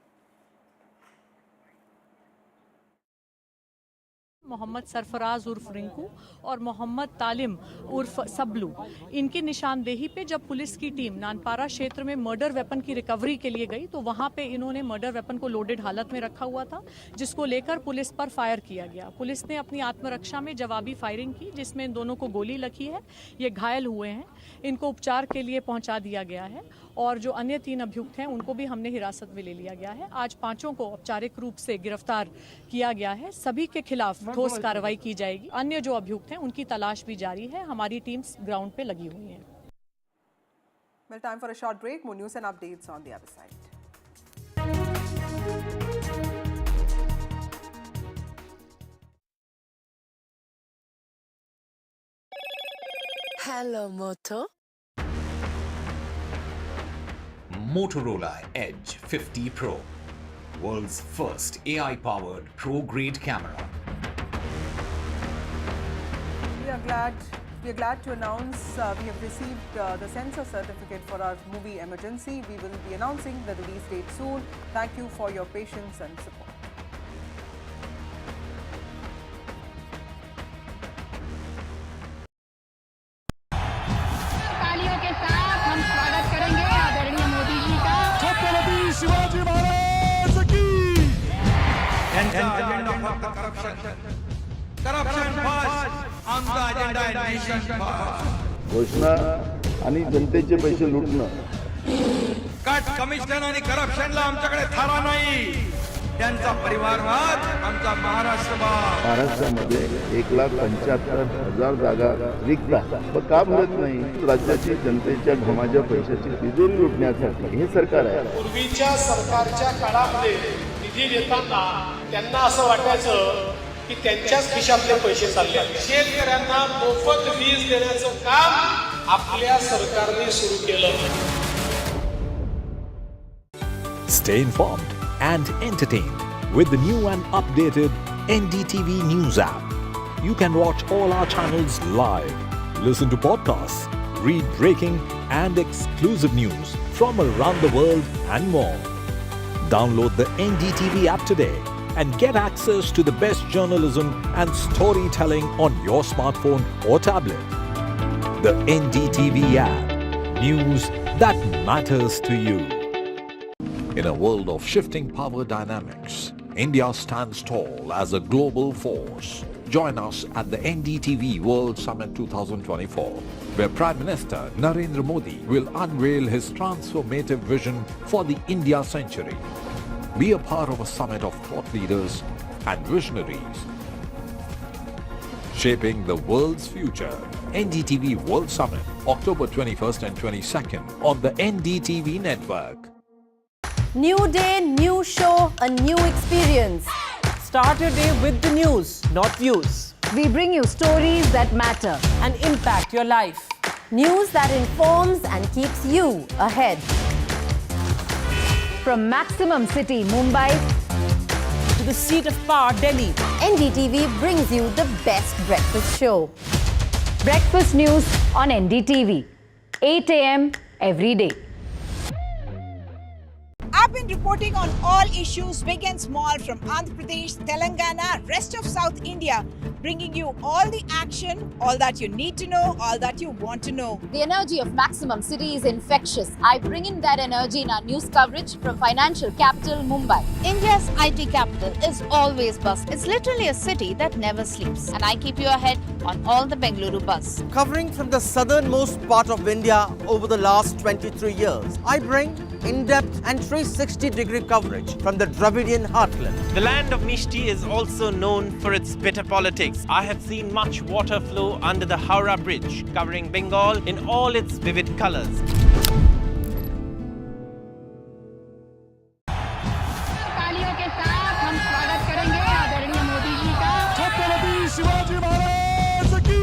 Mohammad Sarfaraz उर्फ रिंकू और मोहम्मद तालिम उर्फ सबलू, इनकी निशानदेही पे जब police की team Nanpara क्षेत्र में मर्डर वेपन की रिकवरी के लिए गई तो वहां पे इन्होंने मर्डर वेपन को लोडेड हालत में रखा हुआ था, जिसको लेकर पुलिस पर फायर किया गया। पुलिस ने अपनी आत्मरक्षा में जवाबी फायरिंग की, जिसमें इन दोनों को गोली लगी है। ये घायल हुए हैं, इनको उपचार के लिए पहुंचा दिया गया है और जो अन्य 3 अभियुक्त हैं उनको भी हमने हिरासत में ले लिया गया है। आज 5 को औपचारिक रूप से गिरफ्तार किया गया है। सभी के खिलाफ ठोस कार्रवाई की जाएगी। अन्य जो अभियुक्त हैं उनकी तलाश भी जारी है। हमारी टीम्स ग्राउंड पे लगी हुई हैं। Well, time for a short break. More news and updates on the other side. Hello, Moto. Motorola Edge 50 Pro, world's first AI-powered pro-grade camera. We are glad to announce we have received the censor certificate for our movie Emergency. We will be announcing the release date soon. Thank you for your patience and support. तालियों के साथ हम स्वागत करेंगे आदरणीय मोदी जी का। छत्रपति शिवाजी महाराज की। त्यांचा अजेंडा फक्त करप्शन फर्स्ट, आमचा अजेंडा आहे नेशन फर्स्ट। घोषणा आणि जनतेचे पैसे लुटणं, कट कमिशन आणि करप्शनला आमच्याकडे थारा नाही, त्यांचा परिवारवाद आमचा महाराष्ट्रवाद। महाराष्ट्रामध्ये 1,75,000 जागा रिक्त आहेत, मग का भरत नाही? राज्याची जनतेच्या घमाच्या पैशाची तिजोरी लुटण्यासाठी हे सरकार आहे। पूर्वीच्या सरकारच्या काळामध्ये निधी देताना त्यांना असं वाटायचं की त्यांच्याच खिशातले पैसे चालले। शेतकऱ्यांना मोफत वीज देण्याचं काम आपल्या सरकारने सुरू केलं। Stay informed and entertained with the new and updated NDTV News app. You can watch all our channels live, listen to podcasts, read breaking and exclusive news from around the world and more. Download the NDTV app today and get access to the best journalism and storytelling on your smartphone or tablet. The NDTV app. News that matters to you. In a world of shifting power dynamics, India stands tall as a global force. Join us at the NDTV World Summit 2024, where Prime Minister Narendra Modi will unveil his transformative vision for the India century. Be a part of a summit of thought leaders and visionaries, shaping the world's future. NDTV World Summit, October 21st and 22nd on the NDTV network. New day, new show, a new experience. Start your day with the news, not views. We bring you stories that matter and impact your life. News that informs and keeps you ahead. From Maximum City, Mumbai, to the seat of power, Delhi, NDTV brings you the best breakfast show. Breakfast news on NDTV, 8 a.m. every day. I've been reporting on all issues big and small from Andhra Pradesh, Telangana, rest of South India, bringing you all the action, all that you need to know, all that you want to know. The energy of Maximum City is infectious. I bring in that energy in our news coverage from financial capital Mumbai. India's IT capital is always buzz. It's literally a city that never sleeps. And I keep you ahead on all the Bengaluru buzz. Covering from the southernmost part of India over the last 23 years, I bring in-depth and 360-degree coverage from the Dravidian heartland. The land of Mishti is also known for its bitter politics. I have seen much water flow under the Howrah Bridge, covering Bengal in all its vivid colors. तालियों के साथ हम स्वागत करेंगे आदरणीय मोदी जी का। छत्रपति शिवाजी महाराज की।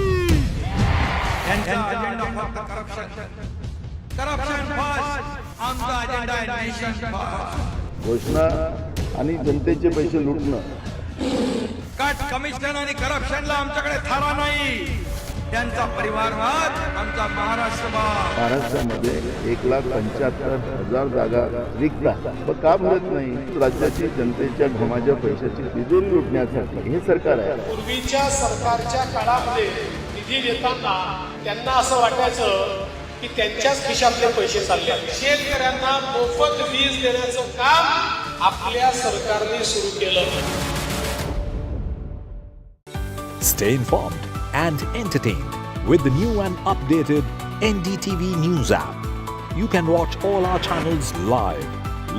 Corruption first, आमचा अजेंडा आहे नेशन फर्स्ट. घोषणा आणि जनतेचे पैसे लुटणं. कट कमिशन आणि करप्शनला आमच्याकडे थारा नाही. त्यांचा परिवारवाद आमचा महाराष्ट्रामध्ये 1,75,000 जागा रिक्त आहेत. पण का भरत नाही? राज्याची जनतेच्या घमाच्या पैशाची तिजोरी लुटण्यासाठी हे सरकार आहे. पूर्वीच्या सरकारच्या काळामध्ये निधी देताना त्यांना असं वाटायचं की त्यांच्याच खिशातले पैसे चालले. शेतकऱ्यांना मोफत वीज देण्याचं काम आपल्या सरकारने सुरू केलं. Stay informed and entertained with the new and updated NDTV News app. You can watch all our channels live,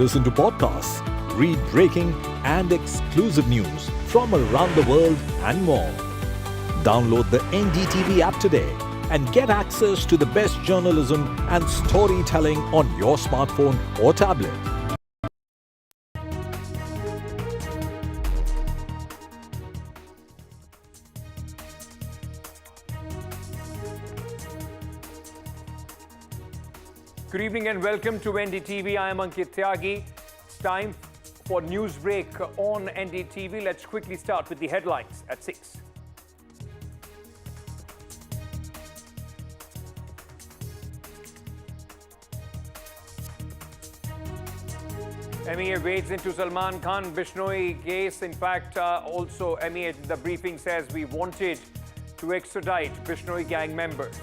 listen to podcasts, read breaking and exclusive news from around the world and more. Download the NDTV app today and get access to the best journalism and storytelling on your smartphone or tablet. Good evening and welcome to NDTV. I am Ankit Tyagi. It's time for news break on NDTV. Let's quickly start with the headlines at 6. MEA wades into Salman Khan Bishnoi case. In fact, also MEA, the briefing says we wanted to extradite Bishnoi gang members.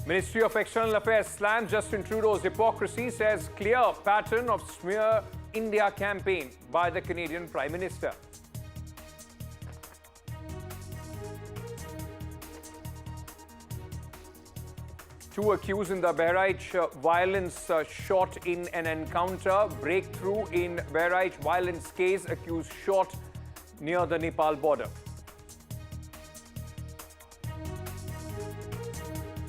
Ministry of External Affairs slams Justin Trudeau's hypocrisy, says clear pattern of smear India campaign by the Canadian Prime Minister. Two accused in the Bahraich violence shot in an encounter. Breakthrough in Bahraich violence case. Accused shot near the Nepal border.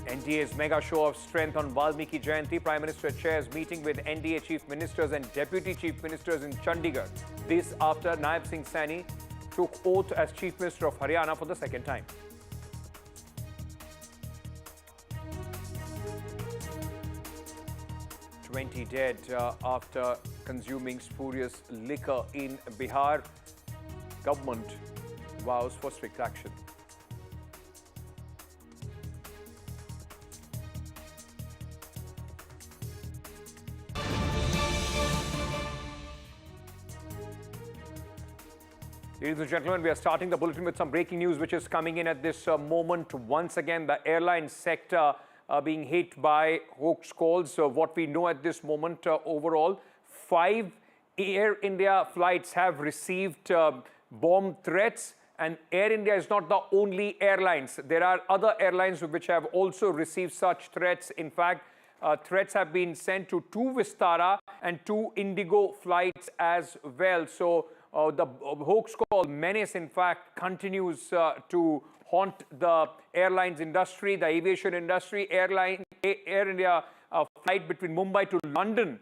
NDA's mega show of strength on Valmiki Jayanti. Prime Minister chairs meeting with NDA Chief Ministers and Deputy Chief Ministers in Chandigarh. This after Naib Singh Saini took oath as Chief Minister of Haryana for the second time. "20 dead after consuming spurious liquor in Bihar. Government vows for strict action." Ladies and gentlemen, we are starting the bulletin with some breaking news which is coming in at this moment. Once again, the airline sector being hit by hoax calls. What we know at this moment, overall, 5 Air India flights have received bomb threats. And Air India is not the only airlines. There are other airlines which have also received such threats. In fact, threats have been sent to 2 Vistara and 2 Indigo flights as well. So the hoax call menace, in fact, continues to haunt the airlines industry, the aviation industry. Air India flight between Mumbai to London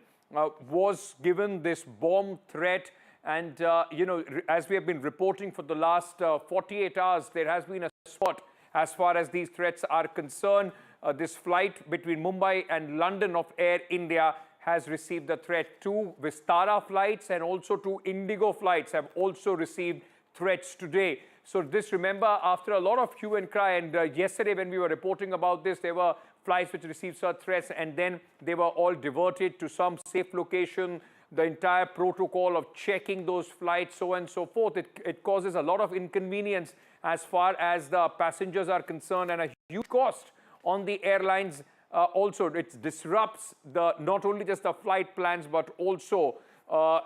was given this bomb threat. And, you know, as we have been reporting for the last 48 hours, there has been a spot as far as these threats are concerned. This flight between Mumbai and London of Air India has received the threat. 2 Vistara flights and also 2 Indigo flights have also received threats today. So this, remember, after a lot of hue and cry, and yesterday when we were reporting about this, there were flights which received such threats, and then they were all diverted to some safe location. The entire protocol of checking those flights, so on and so forth, it causes a lot of inconvenience as far as the passengers are concerned, and a huge cost on the airlines. Also, it disrupts not only just the flight plans, but also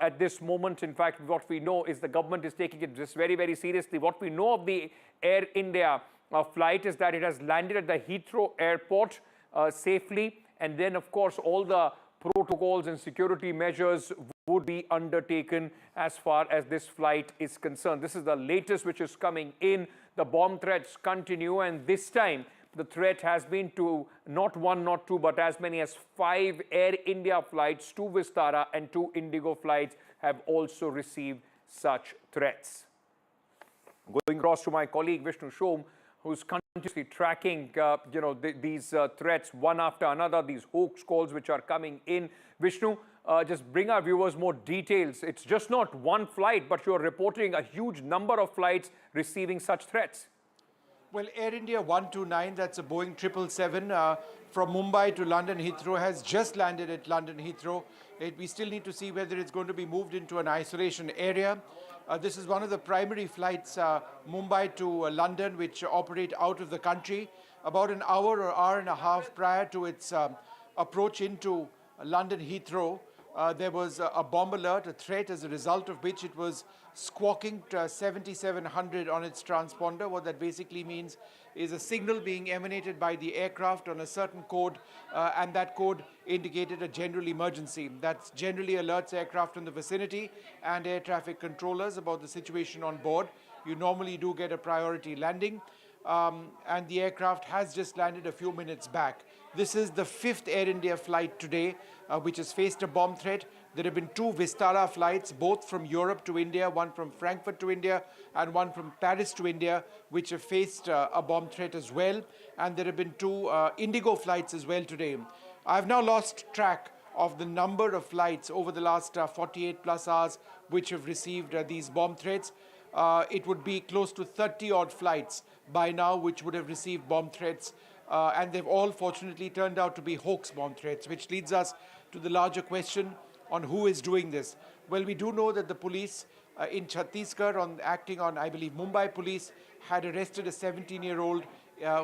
at this moment, in fact, what we know is the government is taking it just very, very seriously. What we know of the Air India flight is that it has landed at the Heathrow airport safely, and then, of course, all the protocols and security measures would be undertaken as far as this flight is concerned. This is the latest which is coming in. The bomb threats continue, and this time the threat has been to not 1, not 2, but as many as 5 Air India flights, 2 Vistara and 2 Indigo flights have also received such threats. Going across to my colleague Vishnu Shom, who's continuously tracking, these threats one after another, these hoax calls which are coming in. Vishnu, just bring our viewers more details. It's just not one flight, but you're reporting a huge number of flights receiving such threats. Well, Air India 129, that's a Boeing 777 from Mumbai to London Heathrow, has just landed at London Heathrow. We still need to see whether it's going to be moved into an isolation area. This is one of the primary flights, Mumbai to London, which operate out of the country. About an hour or hour and a half prior to its approach into London Heathrow, there was a bomb alert, a threat, as a result of which it was squawking to 7700 on its transponder. What that basically means is a signal being emanated by the aircraft on a certain code, and that code indicated a general emergency. That generally alerts aircraft in the vicinity and air traffic controllers about the situation on board. You normally do get a priority landing, and the aircraft has just landed a few minutes back. This is the 5th Air India flight today which has faced a bomb threat. There have been 2 Vistara flights, both from Europe to India, one from Frankfurt to India and one from Paris to India, which have faced a bomb threat as well. And there have been 2 Indigo flights as well today. I've now lost track of the number of flights over the last 48 plus hours which have received these bomb threats. It would be close to 30-odd flights by now which would have received bomb threats. And they've all fortunately turned out to be hoax bomb threats, which leads us to the larger question on who is doing this. Well, we do know that the police in Chhattisgarh, acting on, I believe, Mumbai Police, had arrested a 17-year-old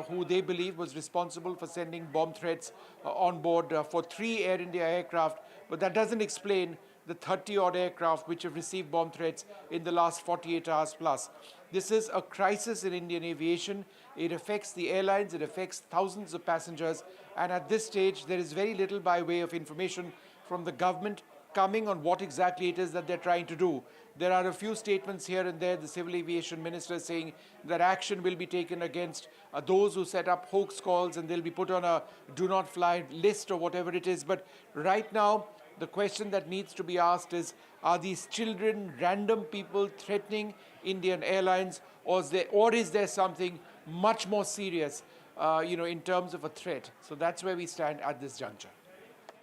who they believe was responsible for sending bomb threats on board for 3 Air India aircraft. But that doesn't explain the 30-odd aircraft which have received bomb threats in the last 48 hours plus. This is a crisis in Indian aviation. It affects the airlines, it affects thousands of passengers, and at this stage there is very little by way of information from the government coming on what exactly it is that they're trying to do. There are a few statements here and there, the Civil Aviation Minister saying that action will be taken against those who set up hoax calls and they'll be put on a do not fly list or whatever it is. But right now, the question that needs to be asked is, are these children, random people threatening Indian airlines, or is there something much more serious, in terms of a threat? So that's where we stand at this juncture.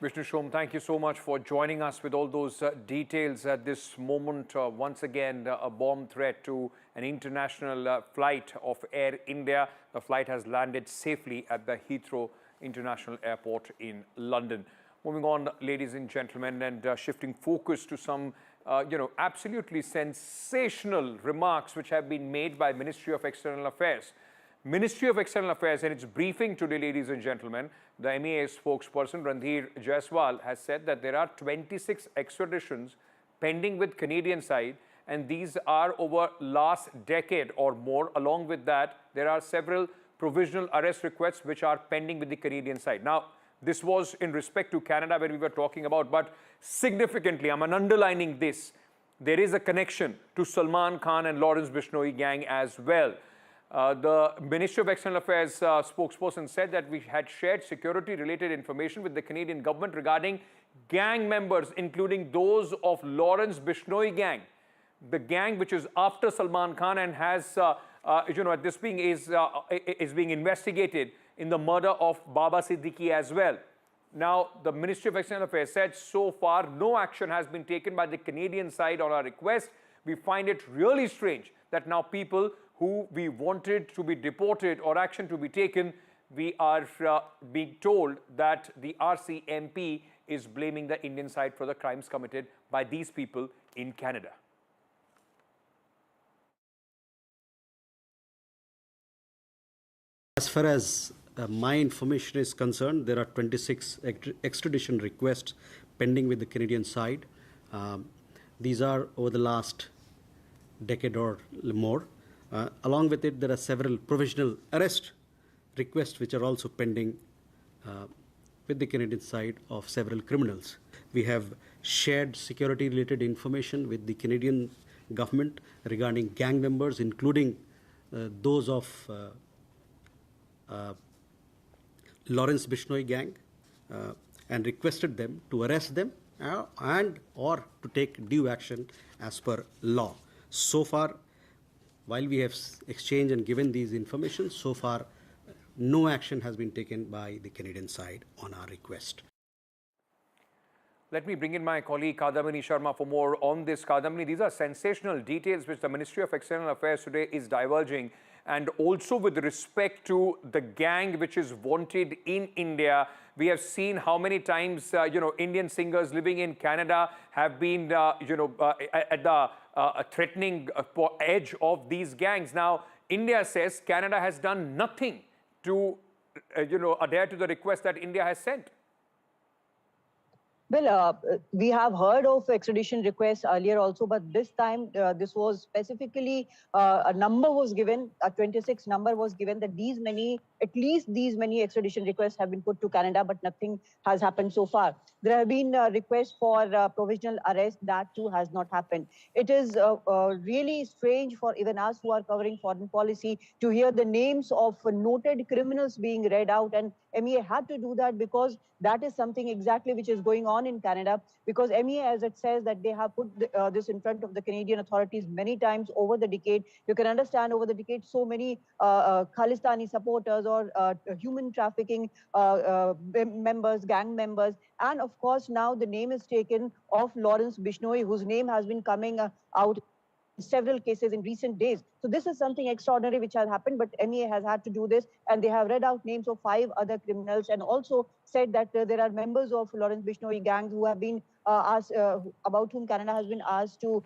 Vishnu Shom, thank you so much for joining us with all those details at this moment. Once again, a bomb threat to an international flight of Air India. The flight has landed safely at the Heathrow International Airport in London. Moving on, ladies and gentlemen, and shifting focus to some absolutely sensational remarks which have been made by Ministry of External Affairs. Ministry of External Affairs, in its briefing today, ladies and gentlemen, the MEA spokesperson Randhir Jaiswal has said that there are 26 extraditions pending with Canadian side, and these are over last decade or more. Along with that, there are several provisional arrest requests which are pending with the Canadian side. Now, this was in respect to Canada when we were talking about, but significantly, I'm underlining this, there is a connection to Salman Khan and Lawrence Bishnoi gang as well. The Ministry of External Affairs spokesperson said that we had shared security-related information with the Canadian government regarding gang members, including those of Lawrence Bishnoi gang, the gang which is after Salman Khan and has, this being is being investigated in the murder of Baba Siddiqui as well. Now, the Ministry of External Affairs said so far no action has been taken by the Canadian side on our request. We find it really strange that now people who we wanted to be deported or action to be taken, we are being told that the RCMP is blaming the Indian side for the crimes committed by these people in Canada. As far as my information is concerned, there are 26 extradition requests pending with the Canadian side. These are over the last decade or more. Along with it, there are several provisional arrest requests which are also pending with the Canadian side of several criminals. We have shared security-related information with the Canadian government regarding gang members, including those of Lawrence Bishnoi gang, and requested them to arrest them and or to take due action as per law. So far, while we have exchanged and given these information, so far no action has been taken by the Canadian side on our request. Let me bring in my colleague Kadamini Sharma for more on this. Kadamini, these are sensational details which the Ministry of External Affairs today is divulging, and also with respect to the gang which is wanted in India. We have seen how many times, Indian singers living in Canada have been, at the threatening edge of these gangs. Now, India says Canada has done nothing to, adhere to the request that India has sent. Well, we have heard of extradition requests earlier also, but this time this was specifically a number was given, a 26 number was given that at least these many extradition requests have been put to Canada, but nothing has happened so far. There have been requests for provisional arrest, that too has not happened. It is really strange for even us who are covering foreign policy to hear the names of noted criminals being read out, and MEA had to do that because that is something exactly which is going on in Canada, because MEA, as it says, that they have put this in front of the Canadian authorities many times over the decade. You can understand over the decade so many Khalistani supporters or human trafficking members, gang members, and of course now the name is taken of Lawrence Bishnoi, whose name has been coming out several cases in recent days. So this is something extraordinary which has happened, but MEA has had to do this, and they have read out names of 5 other criminals and also said that there are members of Lawrence Bishnoi gangs who have been asked, about whom Canada has been asked to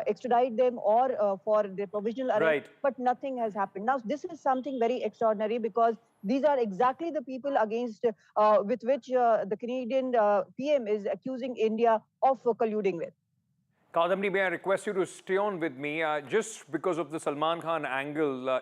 extradite them or for their provisional arrest, right, but nothing has happened. Now, this is something very extraordinary because these are exactly the people against with which the Canadian PM is accusing India of colluding with. Kadamini, may I request you to stay on with me just because of the Salman Khan angle,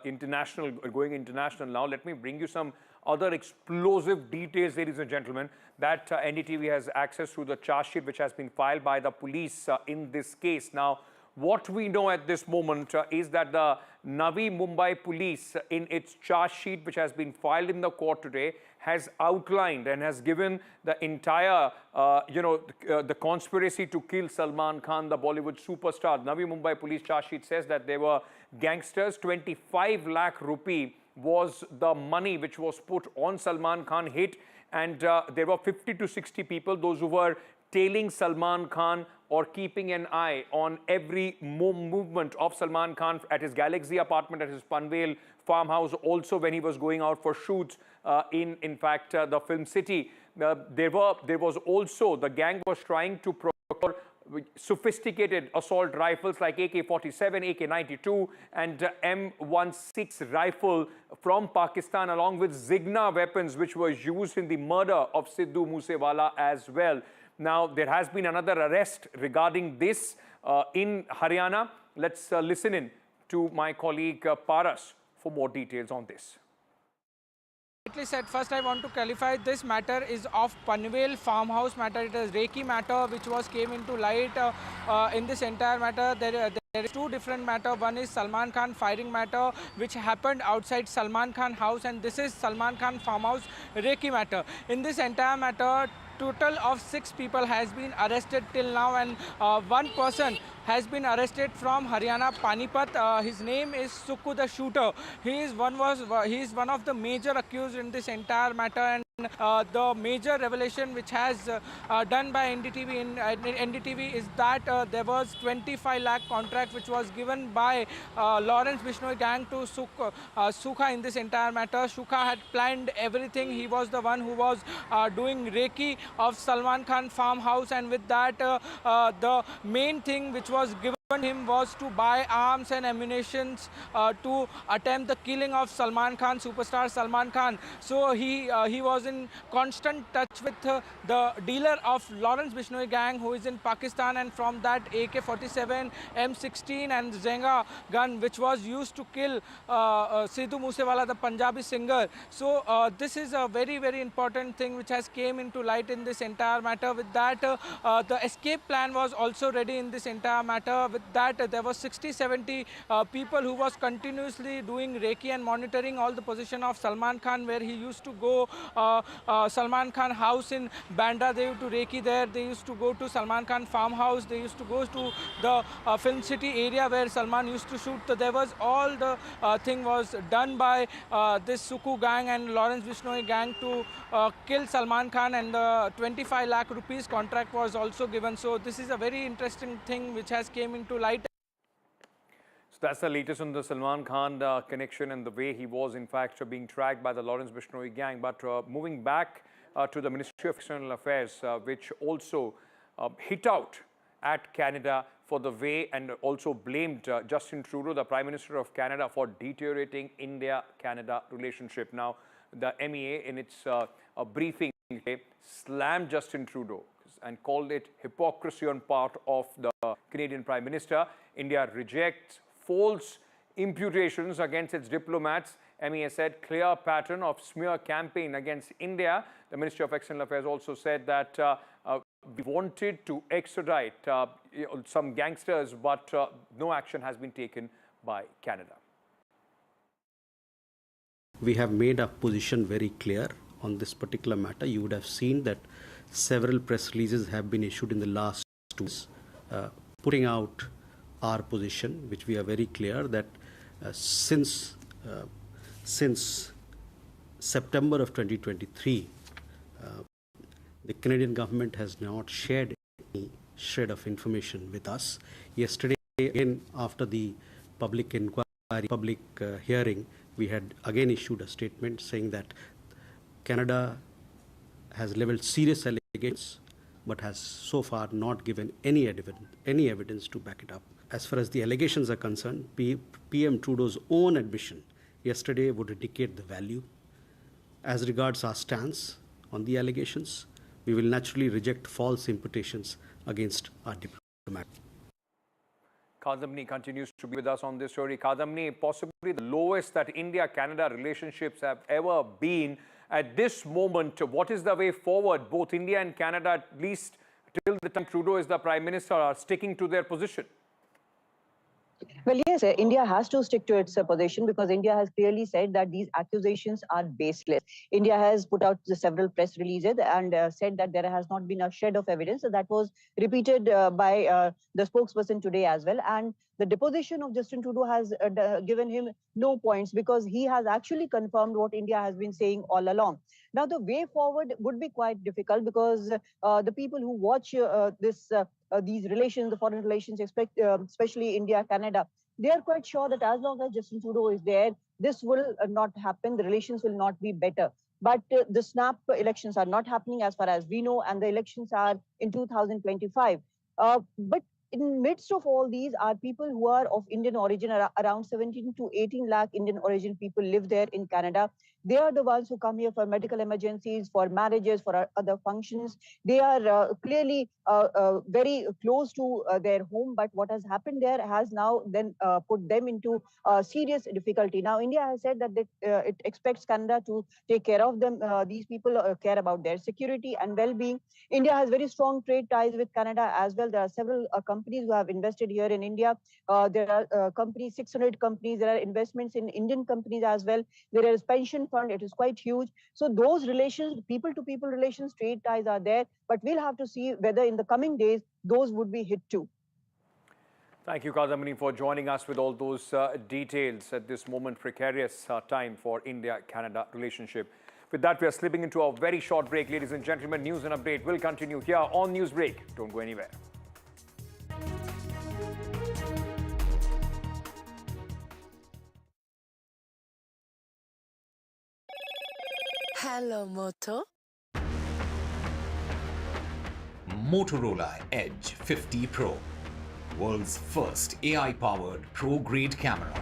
going international now. Let me bring you some other explosive details, ladies and gentlemen, that NDTV has access to the charge sheet which has been filed by the police in this case. Now, what we know at this moment is that the Navi Mumbai Police, in its charge sheet which has been filed in the court today, has outlined and has given the entire, the conspiracy to kill Salman Khan, the Bollywood superstar. Navi Mumbai Police charge sheet says that they were gangsters. 25 lakh rupee was the money which was put on Salman Khan hit, and there were 50 to 60 people, those who were tailing Salman Khan or keeping an eye on every movement of Salman Khan at his Galaxy apartment, at his Panvel farmhouse, also when he was going out for shoots in fact, the film city. There was also, the gang was trying to procure sophisticated assault rifles like AK-47, AK-92 and M16 rifle from Pakistan, along with Zigna weapons which were used in the murder of Sidhu Moosewala as well. Now, there has been another arrest regarding this in Haryana. Let's listen in to my colleague Paras for more details on this. Said first, I want to clarify this matter is of Panvel farmhouse matter. It is Reiki matter which was came into light in this entire matter. There is two different matter. One is Salman Khan firing matter which happened outside Salman Khan house, and this is Salman Khan farmhouse Reiki matter. In this entire matter, total of 6 people has been arrested till now, and one person has been arrested from Haryana, Panipat. His name is Sukhu the shooter. He is one of the major accused in this entire matter, and the major revelation which has done by NDTV is that there was 25 lakh contract which was given by Lawrence Bishnoi gang to Sukha in this entire matter. Sukha had planned everything. He was the one who was doing Reiki of Salman Khan farmhouse, and with that the main thing which was given him was to buy arms and ammunitions to attempt the killing of Salman Khan, superstar Salman Khan. So he was in constant touch with the dealer of Lawrence Bishnoi gang, who is in Pakistan, and from that AK-47, M16 and Zenga gun which was used to kill Sidhu Moosewala, the Punjabi singer. So this is a very, very important thing which has came into light in this entire matter. With that, the escape plan was also ready in this entire matter. With that, there was 60-70 people who was continuously doing Reiki and monitoring all the position of Salman Khan, where he used to go Salman Khan house in Bandra. They used to Reiki there. They used to go to Salman Khan farmhouse. They used to go to the film city area where Salman used to shoot. So there was all the thing was done by this Sukhu gang and Lawrence Bishnoi gang to kill Salman Khan, and the 25 lakh rupees contract was also given. So this is a very interesting thing which has came into light. So that's the latest on the Salman Khan connection and the way he was in fact being tracked by the Lawrence Bishnoi gang. But moving back to the Ministry of External Affairs, which also hit out at Canada for the way, and also blamed Justin Trudeau, the Prime Minister of Canada, for deteriorating India-Canada relationship. Now, the MEA in its briefing slammed Justin Trudeau and called it hypocrisy on part of the Canadian Prime Minister. India rejects false imputations against its diplomats. MEA said clear pattern of smear campaign against India. The Ministry of External Affairs also said that we wanted to extradite some gangsters, but no action has been taken by Canada. We have made our position very clear on this particular matter. You would have seen that several press releases have been issued in the last 2 weeks, putting out our position, which we are very clear that since September of 2023, the Canadian government has not shared any shred of information with us. Yesterday, again, after the public inquiry, public hearing, we had again issued a statement saying that Canada has leveled serious allegations, but has so far not given any evidence to back it up. As far as the allegations are concerned, PM Trudeau's own admission yesterday would indicate the value. As regards our stance on the allegations, we will naturally reject false imputations against our diplomat. Kadamni continues to be with us on this story. Kadamni, possibly the lowest that India-Canada relationships have ever been. At this moment, what is the way forward? Both India and Canada, at least till the time Trudeau is the Prime Minister, are sticking to their position. Well, yes, India has to stick to its position, because India has clearly said that these accusations are baseless. India has put out several press releases and said that there has not been a shred of evidence. That was repeated by the spokesperson today as well. And the deposition of Justin Trudeau has given him no points, because he has actually confirmed what India has been saying all along. Now, the way forward would be quite difficult, because the people who watch these relations, the foreign relations, especially India-Canada, they are quite sure that as long as Justin Trudeau is there, this will not happen, the relations will not be better. But the snap elections are not happening as far as we know, and the elections are in 2025. But in midst of all these are people who are of Indian origin. Around 17 to 18 lakh Indian origin people live there in Canada. They are the ones who come here for medical emergencies, for marriages, for other functions. They are clearly very close to their home, but what has happened there has now then put them into serious difficulty. Now, India has said that it expects Canada to take care of them. These people care about their security and well-being. India has very strong trade ties with Canada as well. There are several companies who have invested here in India. There are companies, 600 companies. There are investments in Indian companies as well. There is pension fund. It is quite huge. So those relations, people-to-people relations, trade ties are there. But we'll have to see whether in the coming days, those would be hit too. Thank you, Kadamini, for joining us with all those details at this moment, precarious time for India-Canada relationship. With that, we are slipping into a very short break. Ladies and gentlemen, news and update will continue here on Newsbreak. Don't go anywhere. Hello, Moto. Motorola Edge 50 Pro, world's first AI-powered pro-grade camera.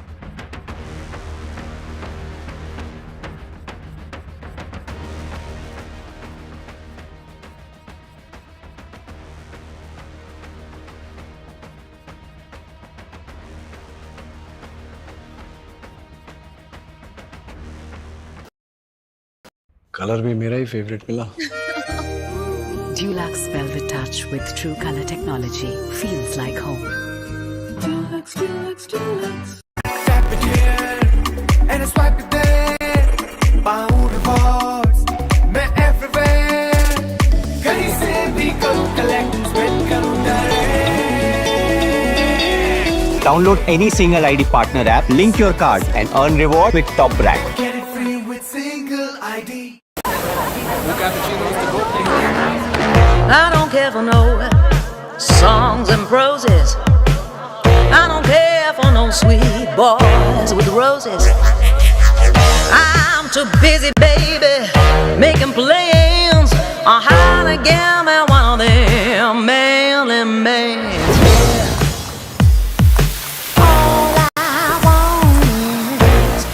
Colour भी मेरा ही favourite मिला। Dulux Velvet Touch with true color technology feels like home. Dulux, Dulux, Dulux. Tap it here and swipe it there. Power rewards, मैं everywhere. कहीं से भी करूँ collect, spend करूँ direct. Download any single ID partner app, link your card and earn reward with top brand. Get it free with single ID. I don't care for no songs and proses. I don't care for no sweet boys with roses. I'm too busy, baby, making plans on how to get me one of them manly mans. All I want is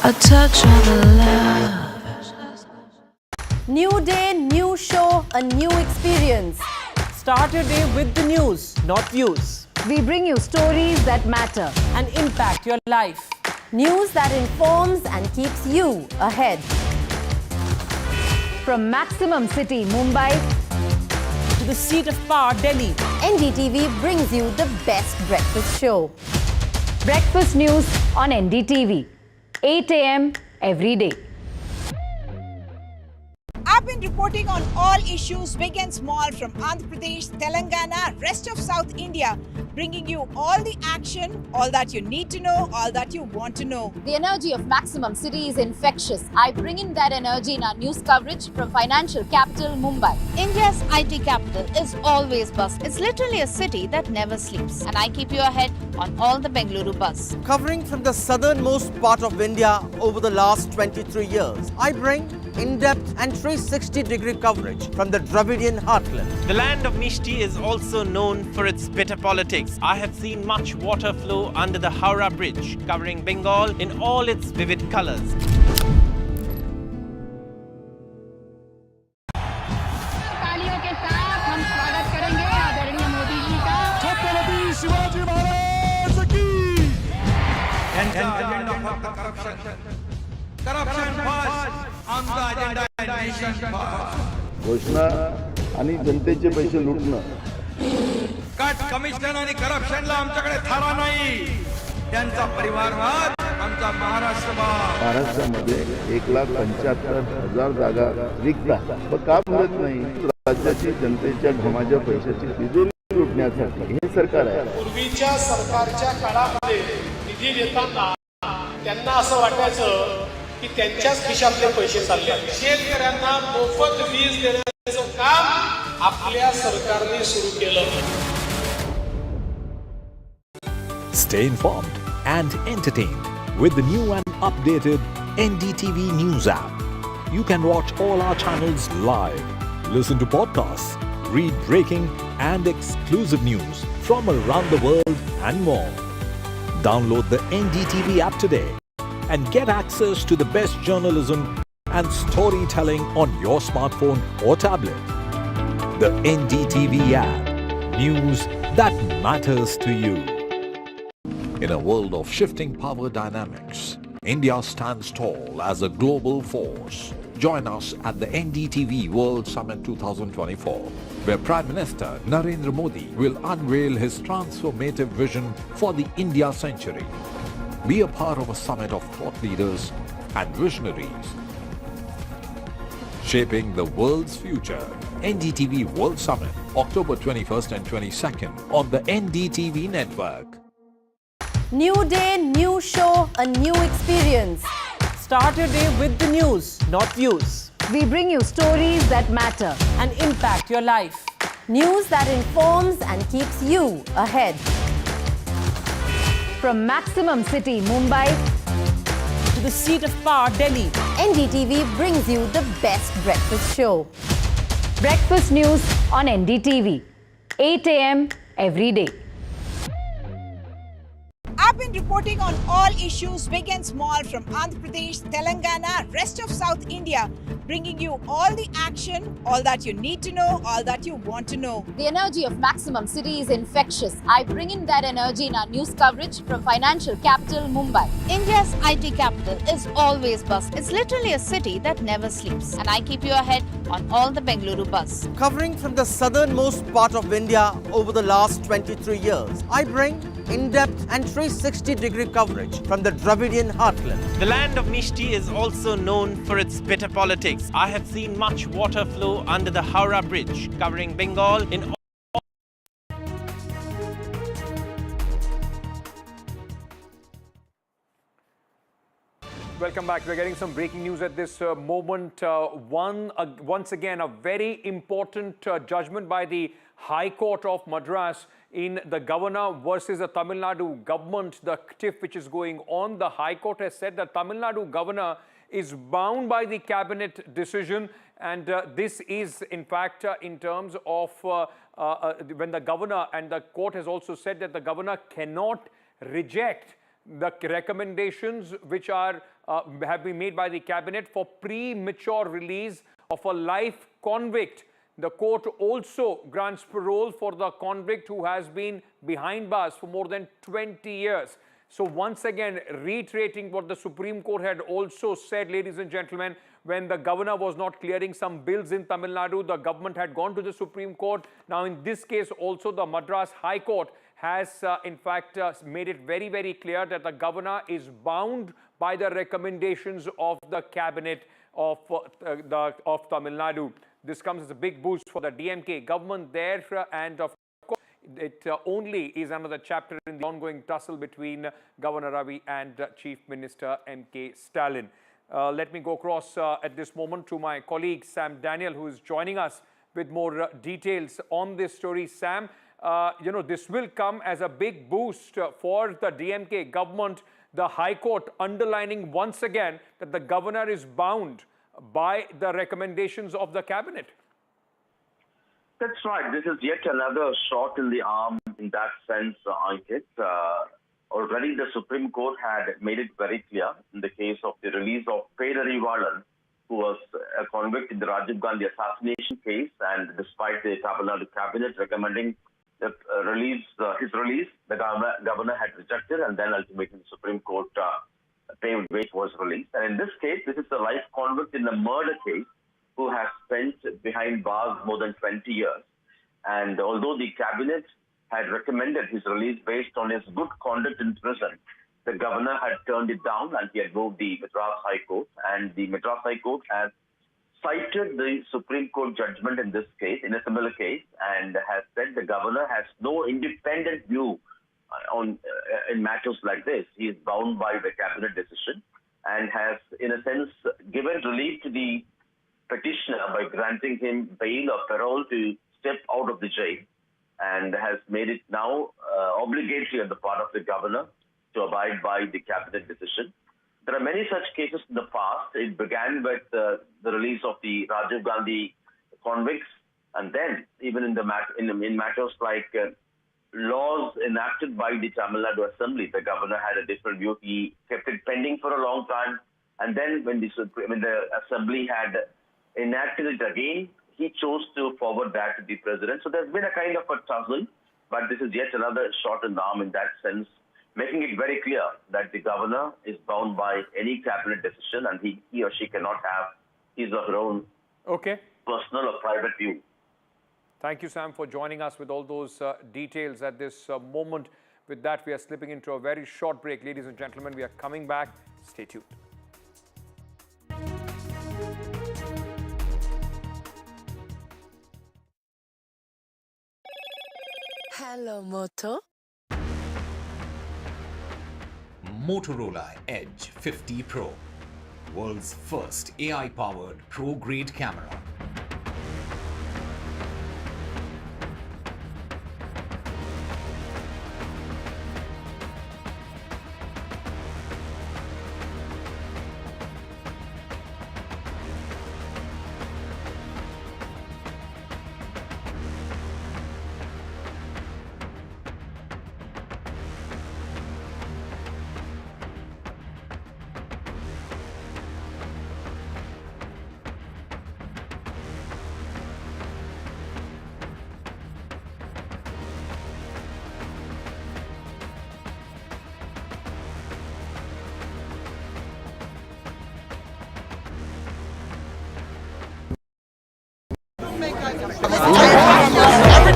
a touch of love. New day, new show, a new experience. Start your day with the news, not views. We bring you stories that matter and impact your life. News that informs and keeps you ahead. From Maximum City, Mumbai, to the seat of power, Delhi, NDTV brings you the best breakfast show. Breakfast news on NDTV, 8 a.m. every day. I've been reporting on all issues, big and small, from Andhra Pradesh, Telangana, rest of South India, bringing you all the action, all that you need to know, all that you want to know. The energy of Maximum City is infectious. I bring in that energy in our news coverage from financial capital Mumbai. India's IT capital is always buzz. It's literally a city that never sleeps. And I keep you ahead on all the Bengaluru buzz. Covering from the southernmost part of India over the last 23 years, I bring in-depth and 360-degree coverage from the Dravidian heartland. The land of Mishti is also known for its bitter politics. I have seen much water flow under the Howrah Bridge, covering Bengal in all its vivid colors. तालियों के साथ हम स्वागत करेंगे आदरणीय मोदी जी का। छत्रपति शिवाजी महाराज की। Corruption first, आमचा अजेंडा आहे nation first. घोषणा आणि जनतेचे पैसे लुटणं. कट कमिशन आणि करप्शनला आमच्याकडे थारा नाही. त्यांचा परिवारवाद आमचा महाराष्ट्रामध्ये 1,75,000 जागा रिक्त आहेत. मग का भरत नाही? राज्याची जनतेच्या घमाच्या पैशाची तिजोरी लुटण्यासाठी हे सरकार आहे. पूर्वीच्या सरकारच्या काळामध्ये निधी देताना त्यांना असं वाटायचं की त्यांच्याच खिशातले पैसे चालले. शेतकऱ्यांना मोफत वीज देण्याचं काम आपल्या सरकारने सुरू केलं. Stay informed and entertained with the new and updated NDTV News app. You can watch all our channels live, listen to podcasts, read breaking and exclusive news from around the world and more. Download the NDTV app today and get access to the best journalism and storytelling on your smartphone or tablet. The NDTV app. News that matters to you. In a world of shifting power dynamics, India stands tall as a global force. Join us at the NDTV World Summit 2024, where Prime Minister Narendra Modi will unveil his transformative vision for the India century. Be a part of a summit of thought leaders and visionaries, shaping the world's future. NDTV World Summit, October 21st and 22nd on the NDTV network. New day, new show, a new experience. Start your day with the news, not views. We bring you stories that matter and impact your life. News that informs and keeps you ahead. From Maximum City, Mumbai, to the seat of power, Delhi, NDTV brings you the best breakfast show. Breakfast news on NDTV, 8 a.m. every day. I've been reporting on all issues big and small from Andhra Pradesh, Telangana, rest of South India, bringing you all the action, all that you need to know, all that you want to know. The energy of Maximum City is infectious. I bring in that energy in our news coverage from financial capital Mumbai. India's IT capital is always buzz. It's literally a city that never sleeps. And I keep you ahead on all the Bengaluru buzz. Covering from the southernmost part of India over the last 23 years, I bring in-depth and 360-degree coverage from the Dravidian heartland. The land of Mishti is also known for its bitter politics. I have seen much water flow under the Howrah Bridge, covering Bengal in Welcome back. We're getting some breaking news at this moment. Once again, a very important judgment by the High Court of Madras in the governor versus the Tamil Nadu government, the tiff which is going on. The High Court has said that Tamil Nadu governor is bound by the cabinet decision, and this is in fact in terms of when the governor, and the court has also said that the governor cannot reject the recommendations which are have been made by the cabinet for premature release of a life convict. The court also grants parole for the convict who has been behind bars for more than 20 years. So once again, reiterating what the Supreme Court had also said, ladies and gentlemen, when the governor was not clearing some bills in Tamil Nadu, the government had gone to the Supreme Court. Now in this case also, the Madras High Court has in fact made it very, very clear that the governor is bound by the recommendations of the cabinet of Tamil Nadu. This comes as a big boost for the DMK government there, and of course, it only is another chapter in the ongoing tussle between Governor Ravi and Chief Minister M.K. Stalin. Let me go across at this moment to my colleague Sam Daniel, who is joining us with more details on this story. Sam, you know, this will come as a big boost for the DMK government. The High Court underlining once again that the governor is bound by the recommendations of the cabinet. That's right. This is yet another shot in the arm in that sense, Ankit. Already the Supreme Court had made it very clear in the case of the release of Pedarivalan, who was a convict in the Rajiv Gandhi assassination case, and despite the Tamil Nadu cabinet recommending the his release, the governor had rejected, and then ultimately the Supreme Court paved way for his release. And in this case, this is a life convict in a murder case who has spent behind bars more than 20 years. And although the cabinet had recommended his release based on his good conduct in prison, the governor had turned it down and he had moved the Madras High Court. And the Madras High Court has cited the Supreme Court judgment in this case, in a similar case, and has said the governor has no independent view in matters like this. He is bound by the cabinet decision and has, in a sense, given relief to the petitioner by granting him bail or parole to step out of the jail, and has made it now obligatory on the part of the governor to abide by the cabinet decision. There are many such cases in the past. It began with the release of the Rajiv Gandhi convicts, And then, even in matters like laws enacted by the Tamil Nadu Assembly, the governor had a different view. He kept it pending for a long time. And then when the Assembly had enacted it again, he chose to forward that to the president. So there's been a kind of a tussle, but this is yet another shot in the arm in that sense, making it very clear that the governor is bound by any cabinet decision and he or she cannot have his or her own personal or private view. Thank you, Sam, for joining us with all those details at this moment. With that, we are slipping into a very short break. Ladies and gentlemen, we are coming back. Stay tuned. Hello, Moto. Motorola Edge 50 Pro, world's first AI-powered pro-grade camera.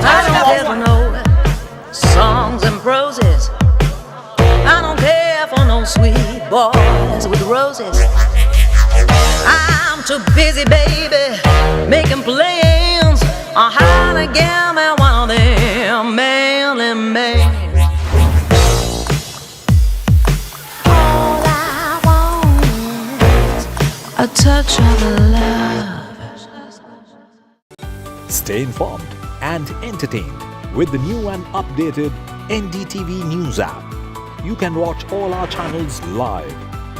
I don't ever know songs and proses. I don't care for no sweet boys with roses. I'm too busy, baby, making plans on how to get me one of them man. All I want is a touch of love. Stay informed and entertained with the new and updated NDTV News app. You can watch all our channels live,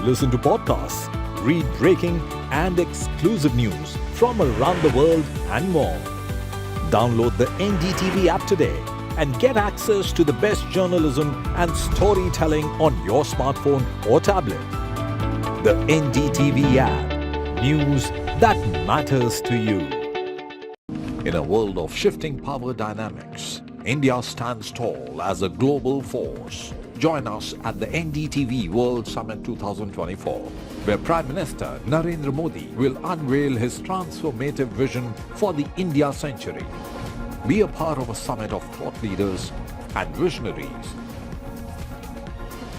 listen to podcasts, read breaking and exclusive news from around the world and more. Download the NDTV app today and get access to the best journalism and storytelling on your smartphone or tablet. The NDTV app. News that matters to you. In a world of shifting power dynamics, India stands tall as a global force. Join us at the NDTV World Summit 2024, where Prime Minister Narendra Modi will unveil his transformative vision for the India century. Be a part of a summit of thought leaders and visionaries,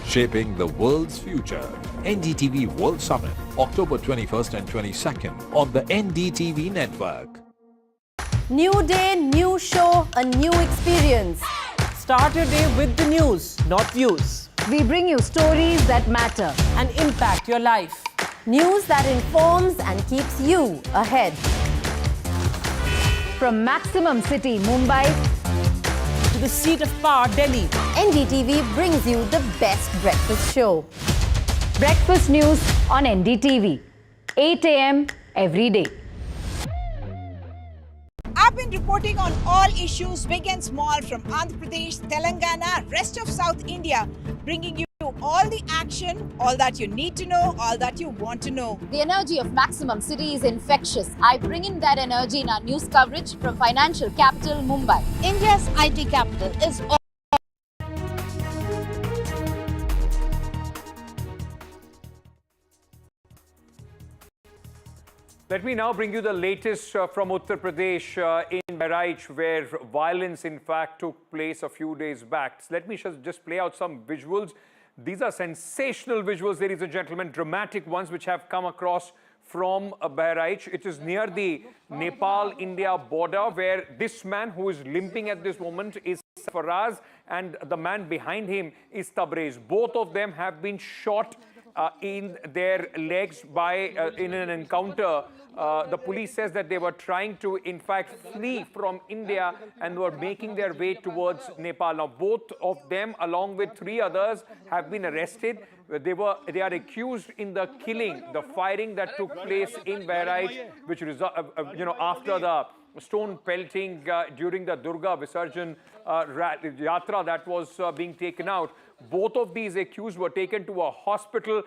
shaping the world's future. NDTV World Summit, October 21st and 22nd on the NDTV network. New day, new show, a new experience. Start your day with the news, not views. We bring you stories that matter and impact your life. News that informs and keeps you ahead. From Maximum City, Mumbai, to the seat of power, Delhi, NDTV brings you the best breakfast show. Breakfast news on NDTV, 8 a.m. every day. I've been reporting on all issues big and small from Andhra Pradesh, Telangana, rest of South India, bringing you all the action, all that you need to know, all that you want to know. The energy of Maximum City is infectious. I bring in that energy in our news coverage from financial capital Mumbai. India's IT capital is all. Let me now bring you the latest from Uttar Pradesh in Bahraich, where violence in fact took place a few days back. Let me just play out some visuals. These are sensational visuals, ladies and gentlemen, dramatic ones which have come across from Bahraich. It is near the Nepal-India border, where this man who is limping at this moment is Faraz and the man behind him is Tabriz. Both of them have been shot in their legs in an encounter. The police says that they were trying to, in fact, flee from India and were making their way towards Nepal. Now, both of them, along with 3 others, have been arrested. They are accused in the killing, the firing that took place in Bahraich, which after the stone pelting during the Durga Visarjan Yatra that was being taken out. Both of these accused were taken to a hospital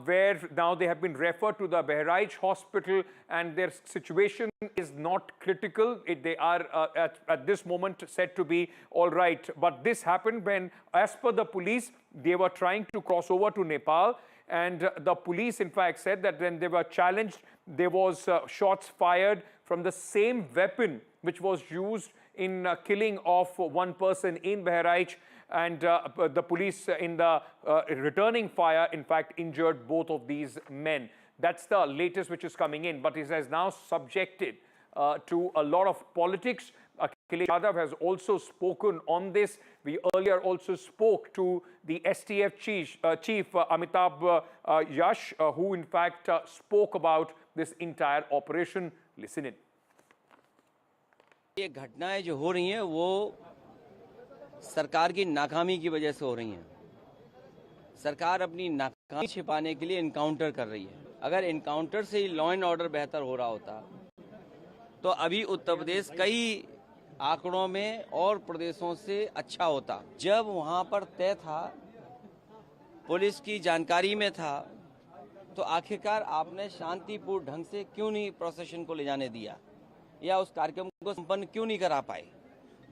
where now they have been referred to the Bahraich hospital, and their situation is not critical. They are at this moment said to be all right. But this happened when, as per the police, they were trying to cross over to Nepal. And the police, in fact, said that when they were challenged, there was shots fired from the same weapon which was used in killing of one person in Bahraich. And the police in the returning fire, in fact, injured both of these men. That's the latest which is coming in, but it has now subjected to a lot of politics. Ajay Yadav has also spoken on this. We earlier also spoke to the STF chief Amitabh Yash, who in fact spoke about this entire operation. Listen in. ये घटनाएं जो हो रही हैं वो सरकार की नाकामी की वजह से हो रही हैं। सरकार अपनी नाकामी छिपाने के लिए इनकाउंटर कर रही है। अगर इनकाउंटर से ही लॉ एंड ऑर्डर बेहतर हो रहा होता तो अभी उत्तर प्रदेश कई आंकड़ों में और प्रदेशों से अच्छा होता। जब वहां पर तय था, पुलिस की जानकारी में था, तो आखिरकार आपने शांतिपूर्ण ढंग से क्यों नहीं प्रोसेशन को ले जाने दिया या उस कार्यक्रम को संपन्न क्यों नहीं करा पाए?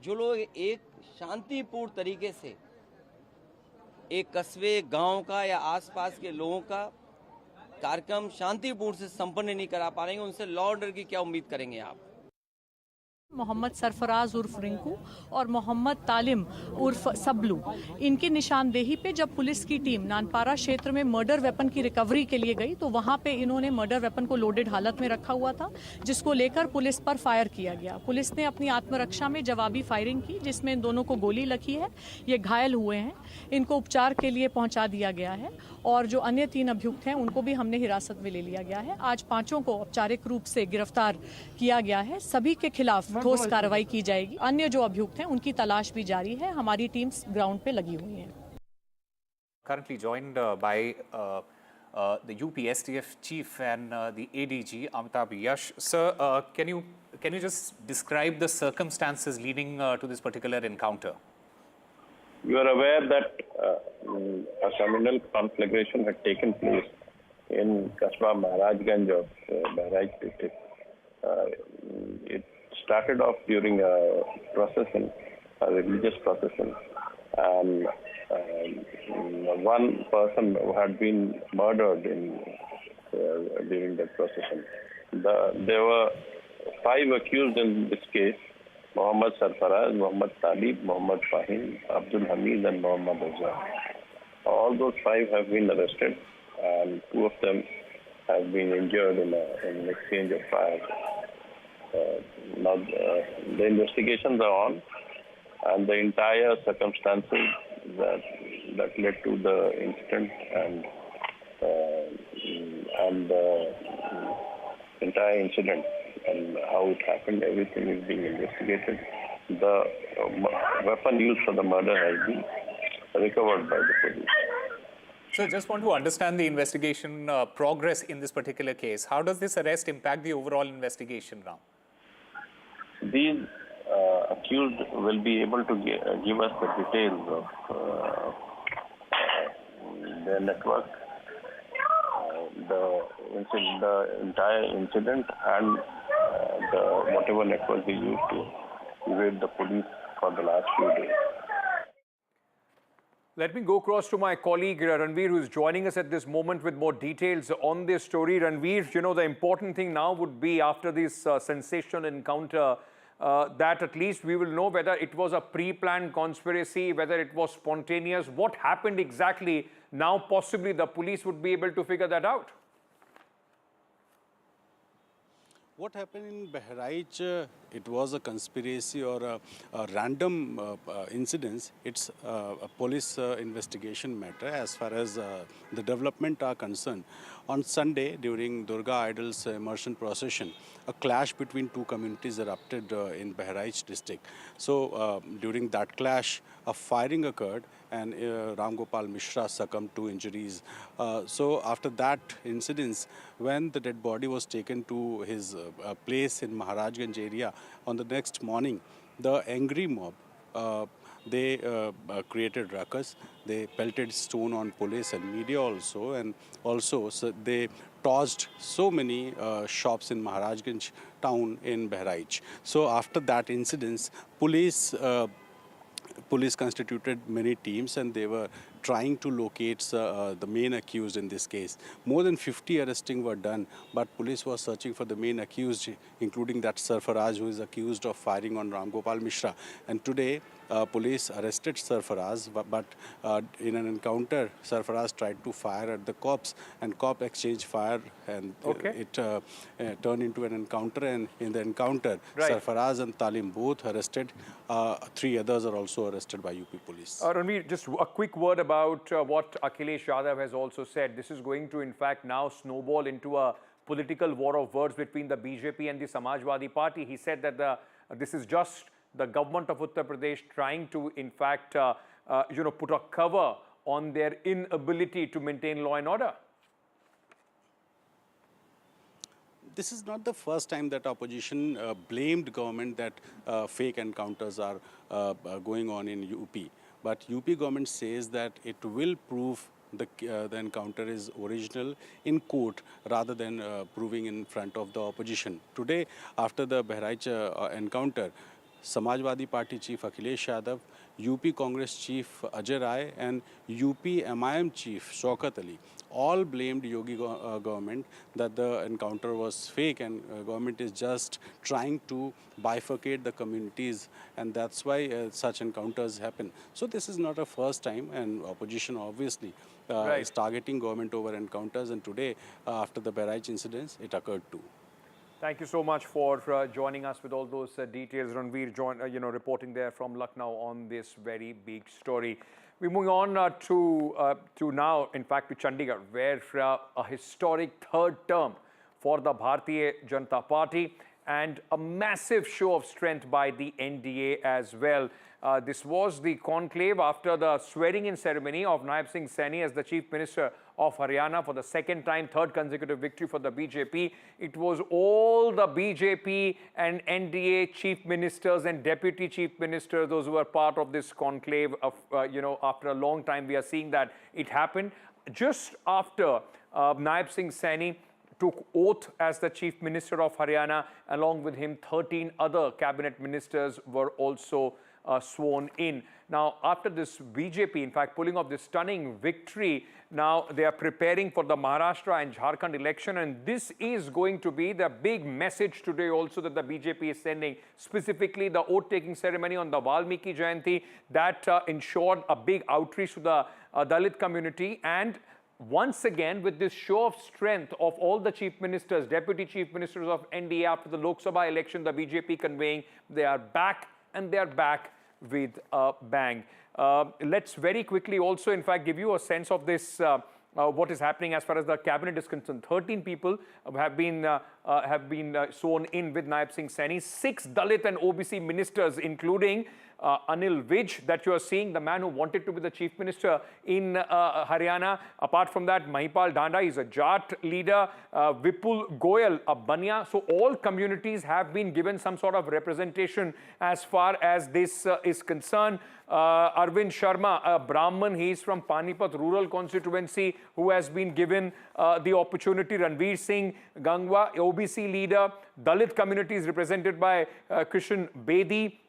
जो लोग एक शांतिपूर्ण तरीके से एक कस्बे, गांव का या आसपास के लोगों का कार्यक्रम शांतिपूर्ण से संपन्न नहीं करा पाएंगे, उनसे लॉ ऑर्डर की क्या उम्मीद करेंगे आप? मोहम्मद सरफराज उर्फ रिंकू और मोहम्मद तालिम उर्फ सबलू, इनकी निशानदेही पे जब पुलिस की टीम नानपारा क्षेत्र में मर्डर वेपन की रिकवरी के लिए गई तो वहां पे इन्होंने मर्डर वेपन को लोडेड हालत में रखा हुआ था, जिसको लेकर पुलिस पर फायर किया गया। पुलिस ने अपनी आत्मरक्षा में जवाबी फायरिंग की, जिसमें इन दोनों को गोली लगी है। ये घायल हुए हैं, इनको उपचार के लिए पहुंचा दिया गया है और जो अन्य 3 अभियुक्त हैं उनको भी हमने हिरासत में ले लिया गया है। आज 5 को औपचारिक रूप से गिरफ्तार किया गया है। सभी के खिलाफ ठोस कार्रवाई की जाएगी। अन्य जो अभियुक्त हैं उनकी तलाश भी जारी है। हमारी टीम्स ग्राउंड पे लगी हुई हैं। Currently joined by the UP STF chief and the ADG Amitabh Yash. Sir, can you just describe the circumstances leading to this particular encounter? You are aware that a communal conflagration had taken place in Kasba Maharajganj of Bahraich district. It started off during a procession, a religious procession, and one person had been murdered during that procession. There were 5 accused in this case: Mohammad Sarfaraz, Mohammad Talib, Mohammad Fahim, Abdul Hamid, and Mohammad Azhar. All those 5 have been arrested, and 2 of them have been injured in an exchange of fire. Now the investigations are on, and the entire circumstances that led to the incident and the entire incident and how it happened, everything is being investigated. The weapon used for the murder has been recovered by the police. So, just want to understand the investigation progress in this particular case. How does this arrest impact the overall investigation now? These accused will be able to give us the details of their network, the entire incident, and whatever network they used to evade the police for the last few days. Let me go across to my colleague Ranveer, who is joining us at this moment with more details on this story. Ranveer, you know, the important thing now would be, after this sensational encounter, that at least we will know whether it was a pre-planned conspiracy, whether it was spontaneous, what happened exactly. Now possibly the police would be able to figure that out. What happened in Bahraich, it was a conspiracy or a random incident. It's a police investigation matter as far as the development are concerned. On Sunday, during Durga Idol's immersion procession, a clash between 2 communities erupted in Bahraich district. So during that clash, a firing occurred and Ram Gopal Mishra succumbed to injuries. So after that incident, when the dead body was taken to his place in Maharajganj area. On the next morning, the angry mob, they created ruckus. They pelted stone on police and media also, and also they tossed so many shops in Maharajganj town in Bahraich. So after that incident, police constituted many teams and they were trying to locate the main accused in this case. More than 50 arresting were done, but police was searching for the main accused, including that Sarfaraz who is accused of firing on Ram Gopal Mishra. And today, police arrested Sarfaraz, but in an encounter, Sarfaraz tried to fire at the cops, and cop exchanged fire, and it turned into an encounter. And in the encounter, Sarfaraz and Talim both arrested. 3 others are also arrested by UP police. Ranveer, just a quick word about what Akhilesh Yadav has also said. This is going to, in fact, now snowball into a political war of words between the BJP and the Samajwadi Party. He said that this is just the government of Uttar Pradesh trying to, in fact, put a cover on their inability to maintain law and order. This is not the first time that opposition blamed government that fake encounters are going on in UP. But UP government says that it will prove the encounter is original in court rather than proving in front of the opposition. Today, after the Bahraich encounter, Samajwadi Party Chief Akhilesh Yadav, UP Congress Chief Ajay Rai and UP MIM Chief Shaukat Ali all blamed Yogi government that the encounter was fake, and government is just trying to bifurcate the communities, and that's why such encounters happen. So this is not a first time, and opposition obviously is targeting government over encounters, and today after the Bahraich incidents it occurred too. Thank you so much for joining us with all those details. Ranveer, reporting there from Lucknow on this very big story. We're moving on to now, in fact, to Chandigarh, where a historic third term for the Bharatiya Janata Party and a massive show of strength by the NDA as well. This was the conclave after the swearing-in ceremony of Naib Singh Saini as the Chief Minister of Haryana for the second time, third consecutive victory for the BJP. It was all the BJP and NDA Chief Ministers and Deputy Chief Ministers, those who were part of this conclave. After a long time, we are seeing that it happened just after Naib Singh Saini took oath as the Chief Minister of Haryana. Along with him, 13 other cabinet ministers were also sworn in. Now, after this BJP, in fact, pulling off this stunning victory, now they are preparing for the Maharashtra and Jharkhand election, and this is going to be the big message today also that the BJP is sending, specifically the oath-taking ceremony on the Valmiki Jayanti that ensured a big outreach to the Dalit community. And once again, with this show of strength of all the chief ministers, deputy chief ministers of NDA after the Lok Sabha election, the BJP conveying they are back, and they are back with a bang. Let's very quickly also, in fact, give you a sense of this, what is happening as far as the cabinet is concerned. 13 people have been sworn in with Naib Singh Saini. 6 Dalit and OBC ministers, including Anil Vij, that you are seeing, the man who wanted to be the chief minister in Haryana. Apart from that, Mahipal Dhanda is a Jat leader, Vipul Goyal, a Bania. So all communities have been given some sort of representation as far as this is concerned. Arvind Sharma, a Brahman, he is from Panipat rural constituency, who has been given the opportunity. Ranveer Singh Gangwa, OBC leader. Dalit community is represented by Krishan Bedi,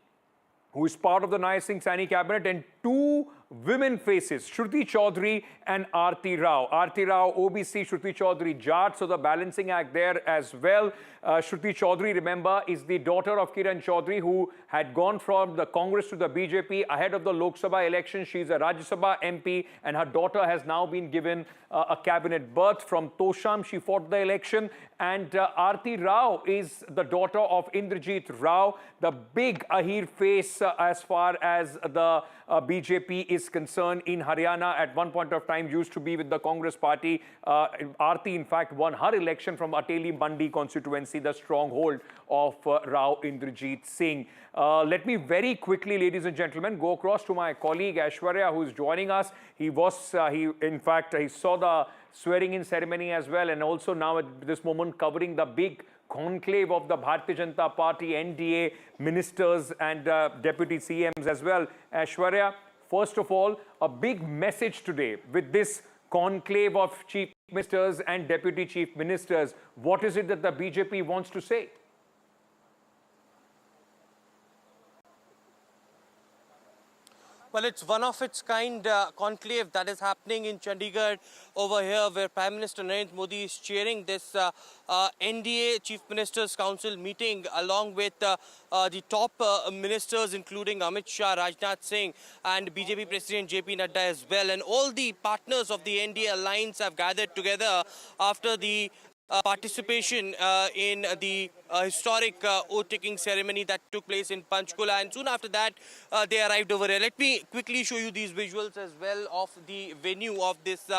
who is part of the Naib Singh Saini cabinet, and 2 women faces, Shruti Chaudhary and Aarti Rao. Aarti Rao, OBC, Shruti Chaudhary, Jat, so the balancing act there as well. Shruti Chaudhary, remember, is the daughter of Kiran Chaudhary, who had gone from the Congress to the BJP ahead of the Lok Sabha election. She's a Rajya Sabha MP, and her daughter has now been given a cabinet berth. From Tosham, she fought the election. And Aarti Rao is the daughter of Indrajit Rao, the big Ahir face as far as the BJP is concerned in Haryana. At one point of time used to be with the Congress party. Aarti, in fact, won her election from Ateli Mandi constituency, the stronghold of Rao Indrajit Singh. Let me very quickly, ladies and gentlemen, go across to my colleague Aishwarya, who is joining us. He saw the swearing-in ceremony as well, and also now at this moment covering the big conclave of the Bharatiya Janata Party, NDA ministers and deputy CMs as well. Aishwarya, first of all, a big message today with this conclave of chief ministers and deputy chief ministers. What is it that the BJP wants to say? Well, it's one of its kind conclave that is happening in Chandigarh over here, where Prime Minister Narendra Modi is chairing this NDA Chief Ministers Council meeting along with the top ministers, including Amit Shah, Rajnath Singh and BJP President JP Nadda as well. And all the partners of the NDA alliance have gathered together after the participation in the historic oath-taking ceremony that took place in Panchkula, and soon after that they arrived over here. Let me quickly show you these visuals as well of the venue of this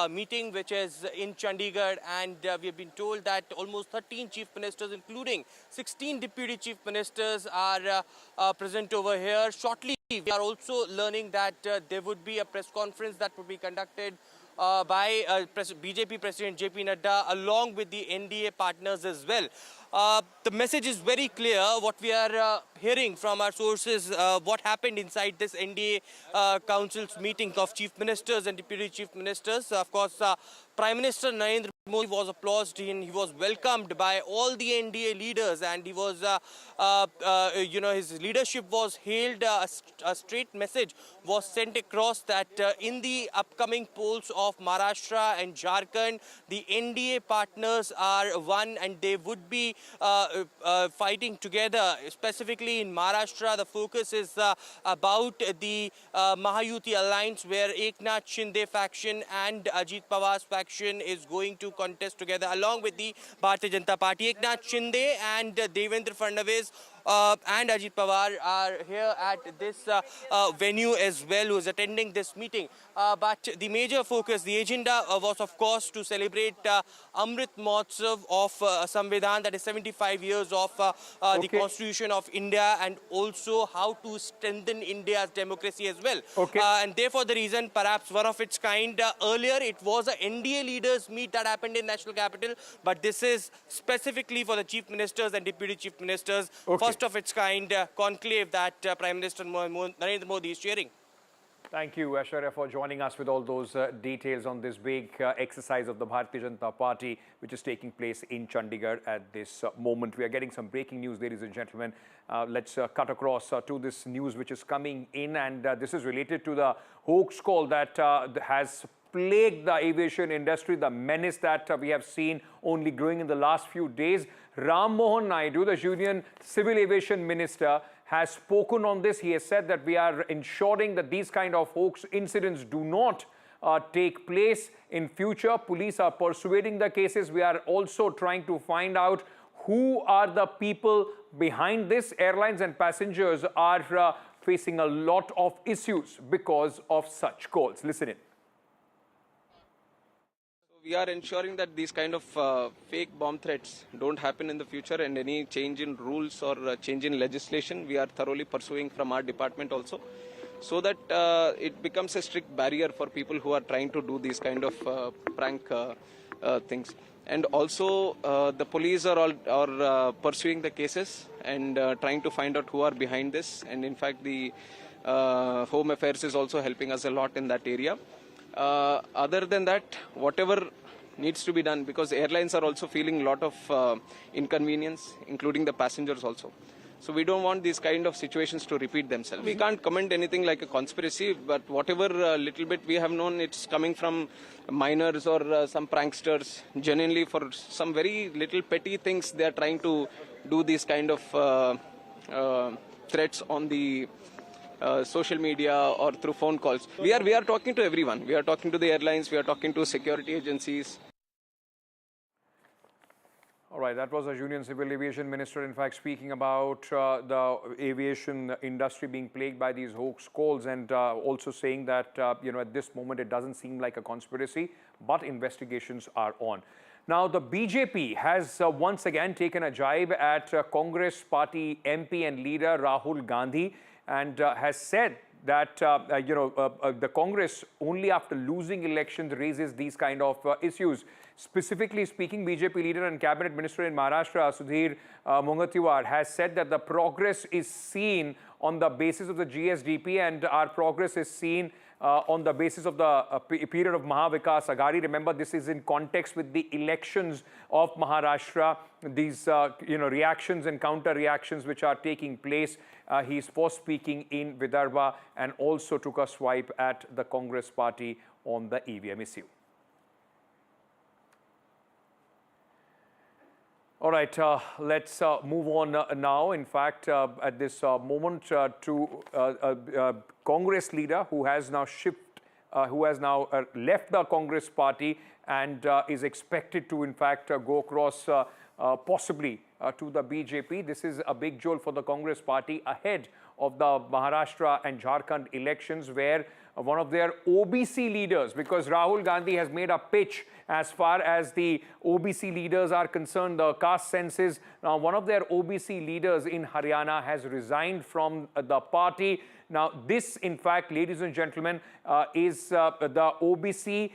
meeting, which is in Chandigarh, and we have been told that almost 13 chief ministers, including 16 deputy chief ministers, are present over here. Shortly, we are also learning that there would be a press conference that would be conducted by BJP President JP Nadda along with the NDA partners as well. The message is very clear. What we are hearing from our sources, what happened inside this NDA Council's meeting of chief ministers and deputy chief ministers. Of course, Prime Minister Narendra Modi was applauded and he was welcomed by all the NDA leaders, and he was, his leadership was hailed. A straight message was sent across that in the upcoming polls of Maharashtra and Jharkhand, the NDA partners are one, and they would be fighting together. Specifically in Maharashtra, the focus is about the Mahayuti alliance, where Eknath Shinde faction and Ajit Pawar's faction is going to contest together along with the Bharatiya Janata Party. Eknath Shinde and Devendra Fadnavis and Ajit Pawar are here at this venue as well, who is attending this meeting. But the major focus, the agenda was of course to celebrate Amrit Mahotsav of Samvidhan, that is 75 years of the Constitution of India, and also how to strengthen India's democracy as well. And therefore the reason, perhaps one of its kind, earlier it was a NDA leaders meet that happened in National Capital, but this is specifically for the chief ministers and deputy chief ministers. First of its kind conclave that Prime Minister Narendra Modi is chairing. Thank you, Aishwarya, for joining us with all those details on this big exercise of the Bharatiya Janata Party, which is taking place in Chandigarh at this moment. We are getting some breaking news, ladies and gentlemen. Let's cut across to this news which is coming in, and this is related to the hoax call that has plagued the aviation industry, the menace that we have seen only growing in the last few days. Ram Mohan Naidu, the Union Civil Aviation Minister, has spoken on this. He has said that we are ensuring that these kind of hoax incidents do not take place in future. Police are pursuing the cases. We are also trying to find out who are the people behind this. Airlines and passengers are facing a lot of issues because of such calls. Listen in. We are ensuring that these kind of fake bomb threats don't happen in the future, and any change in rules or change in legislation we are thoroughly pursuing from our department also, so that it becomes a strict barrier for people who are trying to do these kind of prank things. And also the police are all pursuing the cases and trying to find out who are behind this, and in fact the Home Affairs is also helping us a lot in that area. Other than that, whatever needs to be done, because airlines are also feeling a lot of inconvenience, including the passengers also. So we don't want these kind of situations to repeat themselves. We can't comment anything like a conspiracy, but whatever little bit we have known, it's coming from minors or some pranksters. Genuinely, for some very little petty things, they are trying to do these kind of threats on the social media or through phone calls. We are talking to everyone. We are talking to the airlines. We are talking to security agencies. All right, that was a Union Civil Aviation Minister, in fact, speaking about the aviation industry being plagued by these hoax calls, and also saying that, at this moment it doesn't seem like a conspiracy, but investigations are on. Now, the BJP has once again taken a jibe at Congress party MP and leader Rahul Gandhi, and has said that the Congress only after losing elections raises these kind of issues. Specifically speaking, BJP leader and cabinet minister in Maharashtra, Sudhir Mungatiwar, has said that the progress is seen on the basis of the GSDP, and our progress is seen on the basis of the period of Mahavikas Aghadi. Remember, this is in context with the elections of Maharashtra. These reactions and counter reactions which are taking place. He's first speaking in Vidarbha and also took a swipe at the Congress party on the EVM issue. All right, let's move on now. In fact, at this moment, to Congress leader who has now left the Congress party and is expected to, in fact, go across possibly to the BJP. This is a big jolt for the Congress party ahead of the Maharashtra and Jharkhand elections, where one of their OBC leaders, because Rahul Gandhi has made a pitch as far as the OBC leaders are concerned, the caste census. Now, one of their OBC leaders in Haryana has resigned from the party. Now, this, in fact, ladies and gentlemen, is the OBC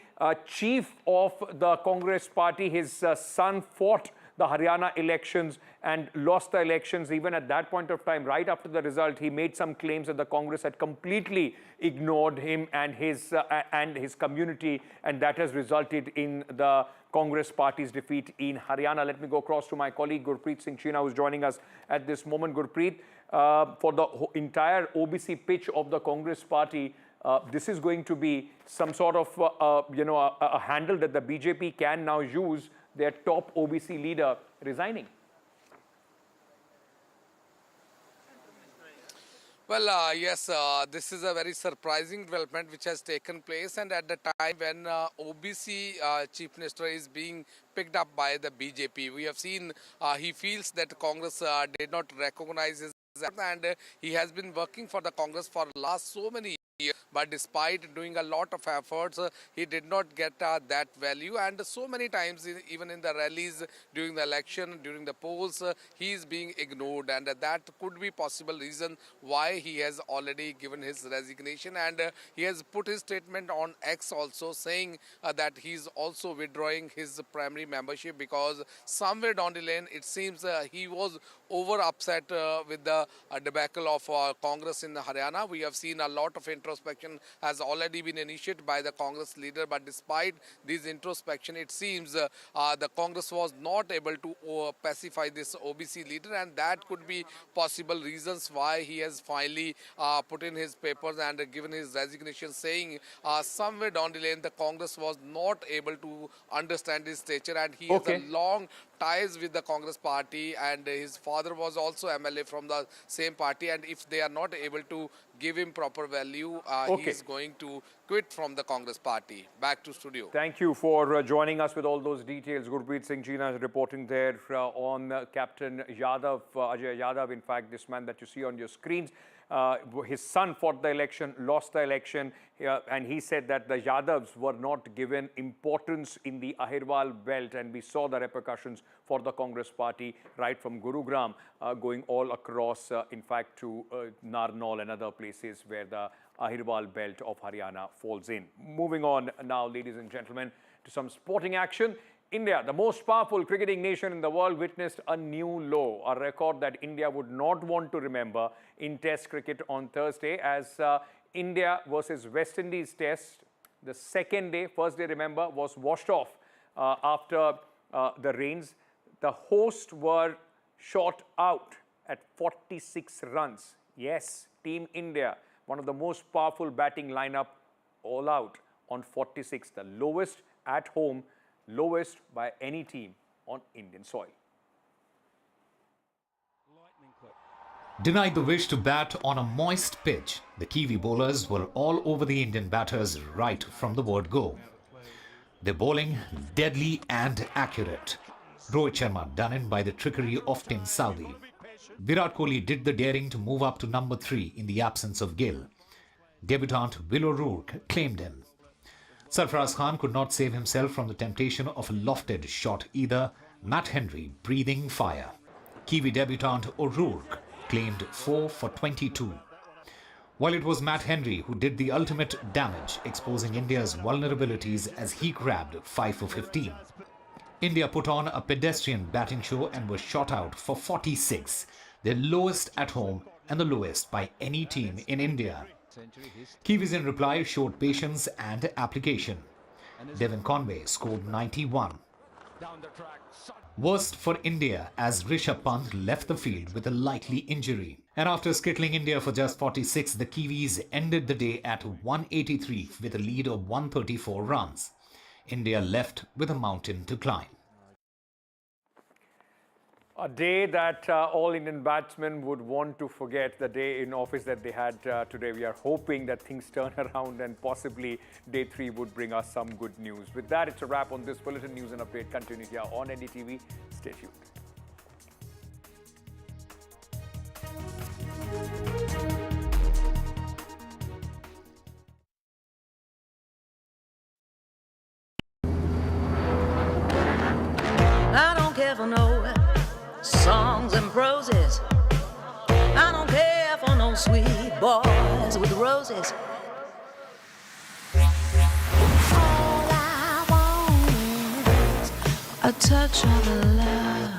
chief of the Congress party. His son fought the Haryana elections and lost the elections. Even at that point of time, right after the result, he made some claims that the Congress had completely ignored him and his community, and that has resulted in the Congress party's defeat in Haryana. Let me go across to my colleague Gurpreet Singh China, who is joining us at this moment. Gurpreet, for the entire OBC pitch of the Congress party, this is going to be some sort of a handle that the BJP can now use, their top OBC leader resigning. Well, yes, this is a very surprising development which has taken place, and at the time when OBC Chief Minister is being picked up by the BJP, we have seen he feels that Congress did not recognize his effort, and he has been working for the Congress for last so many years. But despite doing a lot of efforts, he did not get that value, and so many times, even in the rallies during the election, during the polls, he is being ignored, and that could be possible reason why he has already given his resignation. And he has put his statement on X also, saying that he is also withdrawing his primary membership, because somewhere down the lane it seems he was over upset with the debacle of Congress in Haryana. We have seen a lot of introspection has already been initiated by the Congress leader, but despite this introspection, it seems the Congress was not able to pacify this OBC leader, and that could be possible reasons why he has finally put in his papers and given his resignation, saying somewhere down the lane the Congress was not able to understand his stature, and he has a long ties with the Congress party, and his father was also MLA from the same party, and if they are not able to give him proper value, he is going to quit from the Congress party. Back to studio. Thank you for joining us with all those details. Gurpreet Singh China is reporting there on Captain Yadav, Ajay Yadav. In fact, this man that you see on your screens, his son fought the election, lost the election, and he said that the Yadavs were not given importance in the Ahirwal belt, and we saw the repercussions for the Congress party right from Gurugram going all across, in fact, to Narnaul and other places where the Ahirwal belt of Haryana falls in. Moving on now, ladies and gentlemen, to some sporting action. India, the most powerful cricketing nation in the world, witnessed a new low, a record that India would not want to remember in Test cricket on Thursday, as India versus West Indies Test, the second day, first day, remember, was washed off after the rains. The hosts were shot out at 46 runs. Yes, Team India, one of the most powerful batting lineup, all out on 46, the lowest at home, lowest by any team on Indian soil. Denied the wish to bat on a moist pitch, the Kiwi bowlers were all over the Indian batters right from the word go. Their bowling deadly and accurate. Rohit Sharma done in by the trickery of Tim Southee. Virat Kohli did the daring to move up to number 3 in the absence of Gill. Debutant Will O'Rourke claimed him. Sarfaraz Khan could not save himself from the temptation of a lofted shot either. Matt Henry breathing fire. Kiwi debutant O'Rourke claimed 4 for 22. While it was Matt Henry who did the ultimate damage, exposing India's vulnerabilities as he grabbed 5 for 15. India put on a pedestrian batting show and was shot out for 46, their lowest at home and the lowest by any team in India. Kiwis in reply showed patience and application. Devon Conway scored 91. Worst for India as Rishabh Pant left the field with a likely injury. And after skittling India for just 46, the Kiwis ended the day at 183 with a lead of 134 runs. India left with a mountain to climb. A day that all Indian batsmen would want to forget, the day in office that they had today. We are hoping that things turn around and possibly day 3 would bring us some good news. With that, it's a wrap on this Bulletin News and Update. Continue here on NDTV. Stay tuned. I don't care for no songs and proses. I don't care for no sweet boys with roses. All I want is a touch of love.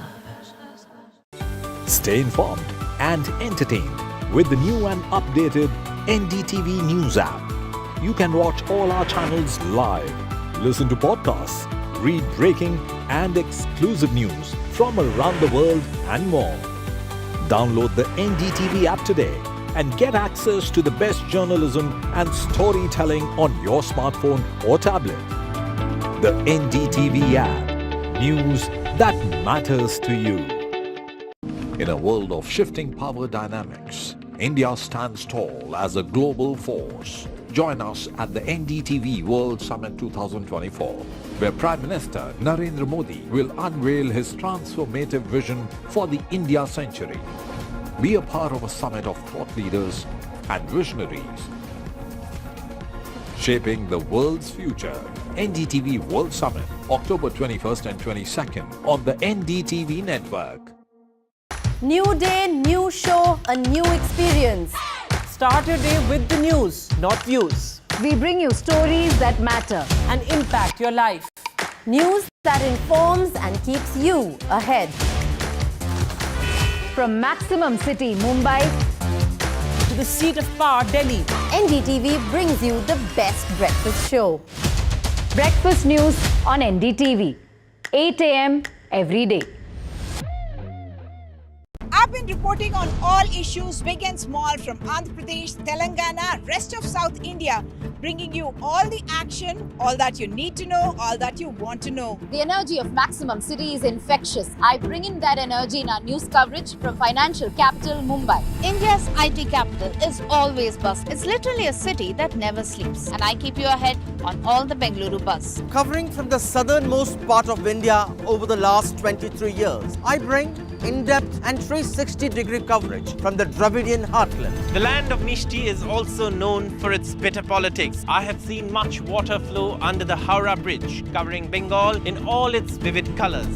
Stay informed and entertained with the new and updated NDTV News app. You can watch all our channels live, listen to podcasts, read breaking and exclusive news from around the world and more. Download the NDTV app today and get access to the best journalism and storytelling on your smartphone or tablet. The NDTV app. News that matters to you. In a world of shifting power dynamics, India stands tall as a global force. Join us at the NDTV World Summit 2024, where Prime Minister Narendra Modi will unveil his transformative vision for the India century. Be a part of a summit of thought leaders and visionaries, shaping the world's future. NDTV World Summit, October 21st and 22nd on the NDTV network. New day, new show, a new experience. Start your day with the news, not views. We bring you stories that matter and impact your life. News that informs and keeps you ahead. From Maximum City, Mumbai, to the seat of power, Delhi, NDTV brings you the best breakfast show. Breakfast news on NDTV, 8 a.m. every day. I've been reporting on all issues big and small from Andhra Pradesh, Telangana, rest of South India, bringing you all the action, all that you need to know, all that you want to know. The energy of Maximum City is infectious. I bring in that energy in our news coverage from financial capital Mumbai. India's IT capital is always buzz. It's literally a city that never sleeps. And I keep you ahead on all the Bengaluru buzz. Covering from the southernmost part of India over the last 23 years, I bring in-depth and 360-degree coverage from the Dravidian heartland. The land of Mishti is also known for its bitter politics. I have seen much water flow under the Howrah Bridge, covering Bengal in all its vivid colors.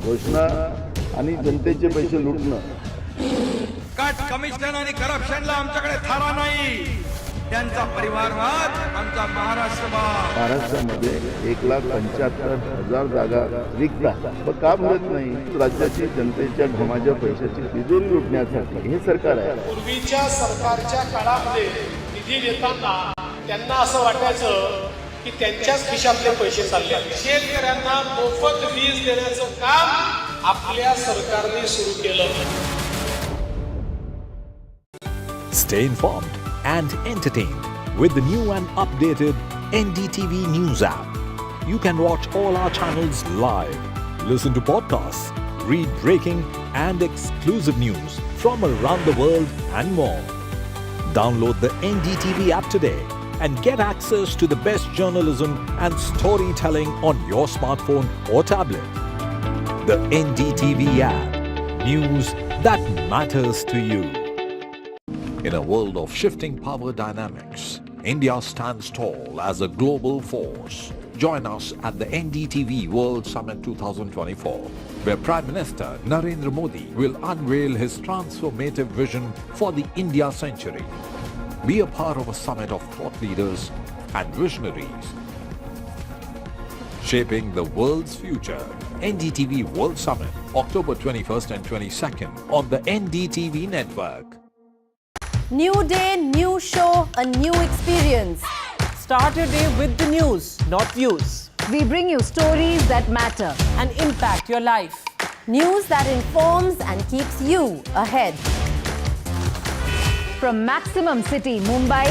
घोषणा आणि जनतेचे पैसे लुटणं. Cut commission आणि करप्शनला आमच्याकडे थारा नाही. त्यांचा परिवारवाद आमचा महाराष्ट्रवाद. महाराष्ट्रामध्ये 1,75,000 जागा रिक्त आहेत. मग का भरत नाही? राज्याची जनतेच्या घमाच्या पैशाची तिजोरी लुटण्यासाठी हे सरकार आहे. पूर्वीच्या सरकारच्या काळामध्ये निधी देताना त्यांना असं वाटायचं की त्यांच्याच खिशातले पैसे चालले. शेतकऱ्यांना मोफत वीज देण्याचं काम आपल्या सरकारने सुरू केलं. Stay informed and entertained with the new and updated NDTV News app. You can watch all our channels live, listen to podcasts, read breaking and exclusive news from around the world and more. Download the NDTV app today and get access to the best journalism and storytelling on your smartphone or tablet. The NDTV app. News that matters to you. In a world of shifting power dynamics, India stands tall as a global force. Join us at the NDTV World Summit 2024, where Prime Minister Narendra Modi will unveil his transformative vision for the India century. Be a part of a summit of thought leaders and visionaries, shaping the world's future. NDTV World Summit, October 21st and 22nd on the NDTV network. New day, new show, a new experience. Start your day with the news, not views. We bring you stories that matter and impact your life. News that informs and keeps you ahead. From Maximum City, Mumbai,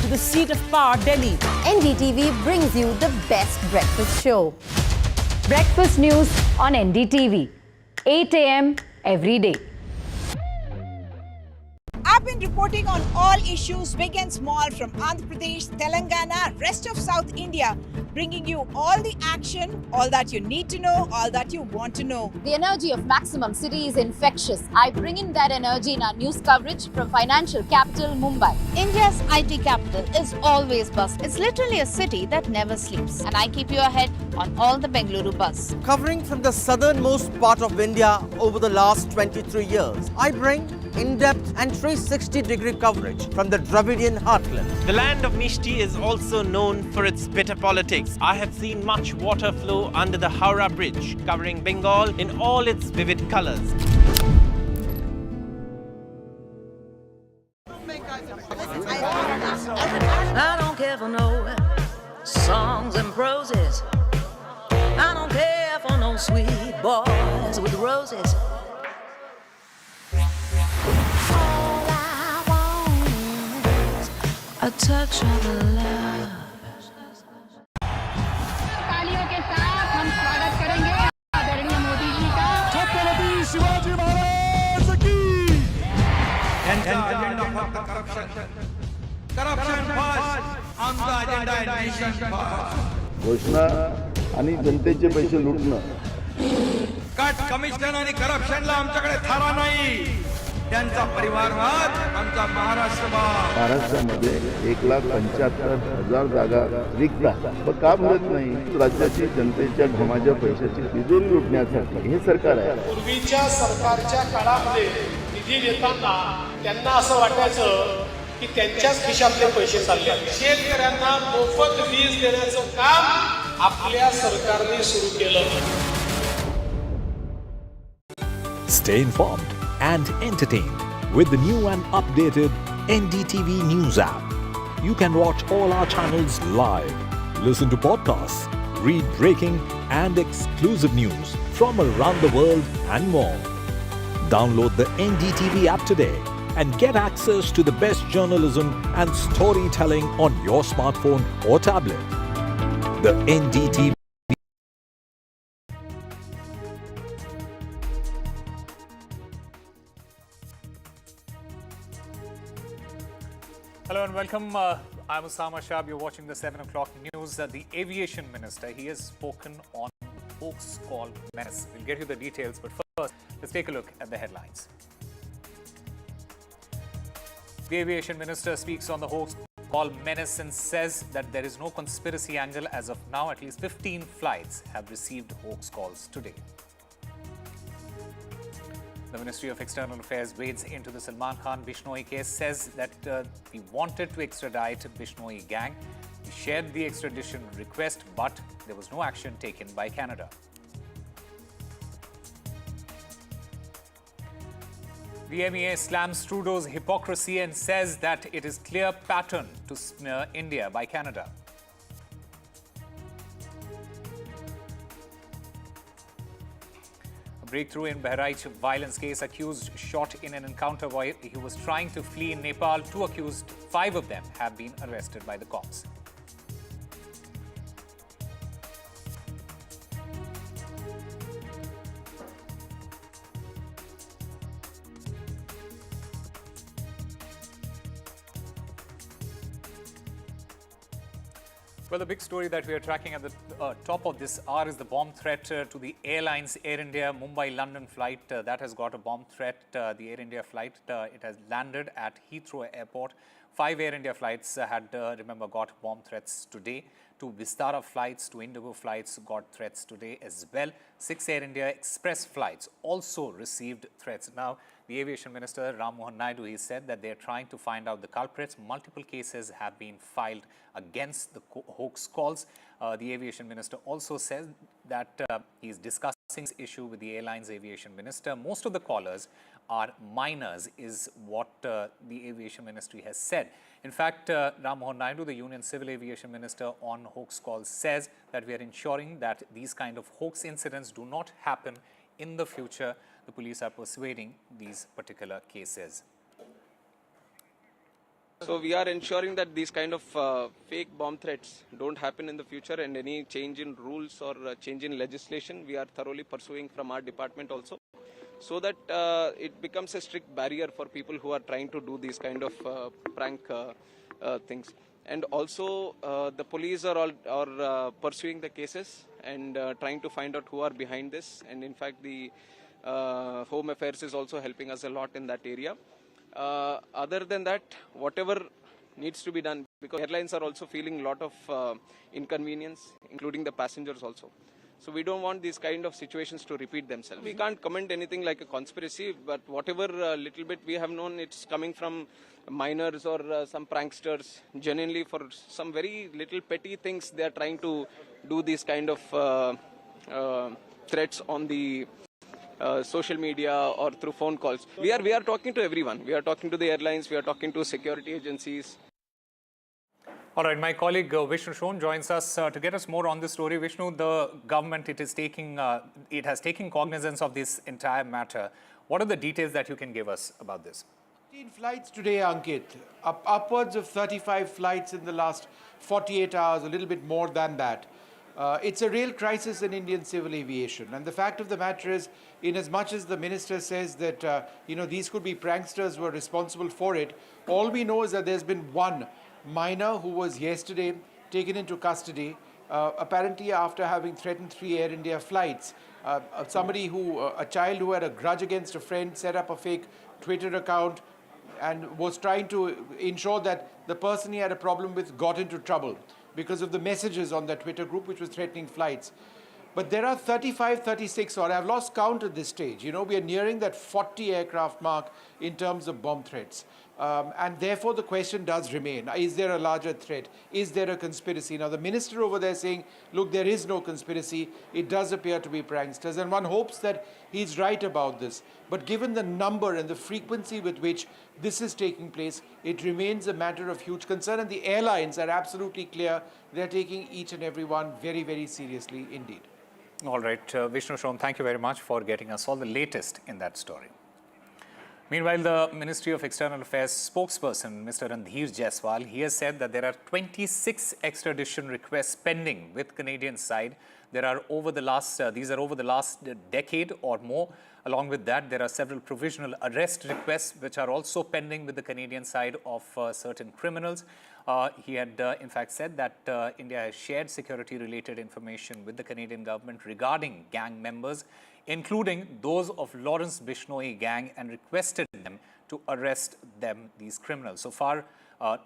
to the seat of power, Delhi, NDTV brings you the best breakfast show. Breakfast news on NDTV, 8 a.m. every day. I've been reporting on all issues big and small from Andhra Pradesh, Telangana, rest of South India, bringing you all the action, all that you need to know, all that you want to know. The energy of Maximum City is infectious. I bring in that energy in our news coverage from financial capital Mumbai. India's IT capital is always buzz. It's literally a city that never sleeps. And I keep you ahead on all the Bengaluru buzz. Covering from the southernmost part of India over the last 23 years, I bring in-depth and 360-degree coverage from the Dravidian heartland. The land of Mishti is also known for its bitter politics. I have seen much water flow under the Howrah Bridge, covering Bengal in all its vivid colors. I don't care for no songs and proses. I don't care for no sweet boys with roses. All I want is a touch of love. तालियों के साथ हम स्वागत करेंगे आदरणीय मोदी जी का। छत्रपति शिवाजी महाराज की। Corruption first, आमचा अजेंडा आहे नेशन फर्स्ट. घोषणा आणि जनतेचे पैसे लुटणं. कट कमिशन आणि करप्शनला आमच्याकडे थारा नाही. त्यांचा परिवारवाद आमचा महाराष्ट्रवाद. महाराष्ट्रामध्ये 1,75,000 जागा रिक्त आहेत. मग का भरत नाही? राज्याची जनतेच्या घमाच्या पैशाची तिजोरी लुटण्यासाठी हे सरकार आहे. पूर्वीच्या सरकारच्या काळामध्ये निधी देताना त्यांना असं वाटायचं की त्यांच्याच खिशातले पैसे चालले. शेतकऱ्यांना मोफत वीज देण्याचं काम आपल्या सरकारने सुरू केलं. Stay informed and entertained with the new and updated NDTV News app. You can watch all our channels live, listen to podcasts, read breaking and exclusive news from around the world and more. Download the NDTV app today and get access to the best journalism and storytelling on your smartphone or tablet. The NDTV. Hello and welcome. I'm Osama Shab. You're watching the 7 o'clock news. The Aviation Minister, he has spoken on hoax called menace. We'll get you the details, but first, let's take a look at the headlines. The Aviation Minister speaks on the hoax called menace and says that there is no conspiracy angle. As of now, at least 15 flights have received hoax calls today. The Ministry of External Affairs wades into the Salman Khan Bishnoi case, says that he wanted to extradite Bishnoi gang. He shared the extradition request, but there was no action taken by Canada. The MEA slams Trudeau's hypocrisy and says that it is clear pattern to smear India by Canada. Breakthrough in Bahraich violence case. Accused shot in an encounter while he was trying to flee in Nepal. 2 accused, 5 of them have been arrested by the cops. Well, the big story that we are tracking at the top of this hour is the bomb threat to the airlines Air India Mumbai-London flight. That has got a bomb threat. The Air India flight, it has landed at Heathrow Airport. 5 Air India flights had, remember, got bomb threats today. 2 Vistara flights, 2 Indigo flights got threats today as well. 6 Air India Express flights also received threats. Now, the Aviation Minister, Ram Mohan Naidu, he said that they are trying to find out the culprits. Multiple cases have been filed against the hoax calls. The Aviation Minister also says that he is discussing this issue with the airline's Aviation Minister. Most of the callers are minors, is what the Aviation Ministry has said. In fact, Ram Mohan Naidu, the Union Civil Aviation Minister on hoax calls, says that we are ensuring that these kind of hoax incidents do not happen in the future. The police are persuading these particular cases. So we are ensuring that these kind of fake bomb threats don't happen in the future, and any change in rules or change in legislation we are thoroughly pursuing from our department also, so that it becomes a strict barrier for people who are trying to do these kind of prank things. And also the police are pursuing the cases and trying to find out who are behind this. And in fact, the Home Affairs is also helping us a lot in that area. Other than that, whatever needs to be done, because airlines are also feeling a lot of inconvenience, including the passengers also. So we don't want these kind of situations to repeat themselves. We can't comment anything like a conspiracy, but whatever little bit we have known, it's coming from minors or some pranksters. Genuinely, for some very little petty things, they are trying to do these kind of threats on the social media or through phone calls. We are talking to everyone. We are talking to the airlines. We are talking to security agencies. All right, my colleague Vishnu Shon joins us to get us more on this story. Vishnu, the government, it has taken cognizance of this entire matter. What are the details that you can give us about this? 15 flights today, Ankit. Upwards of 35 flights in the last 48 hours, a little bit more than that. It's a real crisis in Indian civil aviation. And the fact of the matter is, in as much as the minister says that, these could be pranksters who are responsible for it, all we know is that there's been one minor who was yesterday taken into custody, apparently after having threatened 3 Air India flights. A child who had a grudge against a friend set up a fake Twitter account and was trying to ensure that the person he had a problem with got into trouble because of the messages on that Twitter group which was threatening flights. But there are 35, 36, or I've lost count at this stage. We are nearing that 40 aircraft mark in terms of bomb threats. And therefore, the question does remain. Is there a larger threat? Is there a conspiracy? Now, the minister over there saying, look, there is no conspiracy. It does appear to be pranksters. And one hopes that he's right about this. But given the number and the frequency with which this is taking place, it remains a matter of huge concern. And the airlines are absolutely clear. They're taking each and every one very, very seriously indeed. All right, Vishnu Shon, thank you very much for getting us all the latest in that story. Meanwhile, the Ministry of External Affairs spokesperson, Mr. Randhir Jaiswal, he has said that there are 26 extradition requests pending with Canadian side. These are over the last decade or more. Along with that, there are several provisional arrest requests which are also pending with the Canadian side of certain criminals. He had, in fact, said that India has shared security-related information with the Canadian government regarding gang members, including those of Lawrence-Bishnoi gang, and requested them to arrest these criminals. So far,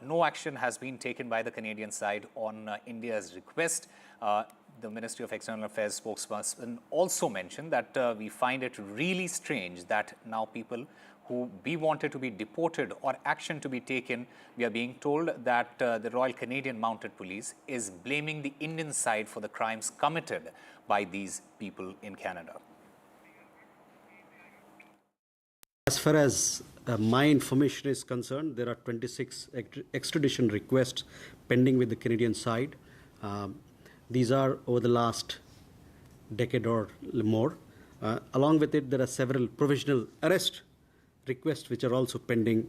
no action has been taken by the Canadian side on India's request. The Ministry of External Affairs spokesperson also mentioned that we find it really strange that now people who we wanted to be deported or action to be taken, we are being told that the Royal Canadian Mounted Police is blaming the Indian side for the crimes committed by these people in Canada. As far as my information is concerned, there are 26 extradition requests pending with the Canadian side. These are over the last decade or more. Along with it, there are several provisional arrest requests which are also pending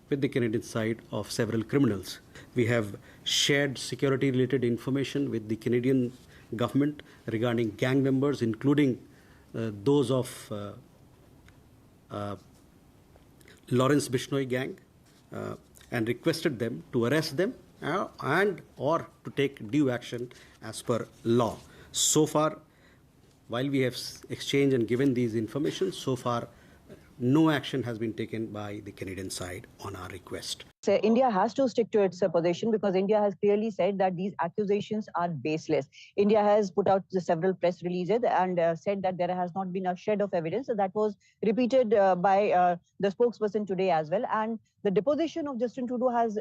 with the Canadian side of several criminals. We have shared security-related information with the Canadian government regarding gang members, including those of Lawrence-Bishnoi gang, and requested them to arrest them and or to take due action as per law. So far, while we have exchanged and given these information, so far no action has been taken by the Canadian side on our request. So India has to stick to its position because India has clearly said that these accusations are baseless. India has put out several press releases and said that there has not been a shred of evidence. So that was repeated by the spokesperson today as well. And the deposition of Justin Trudeau has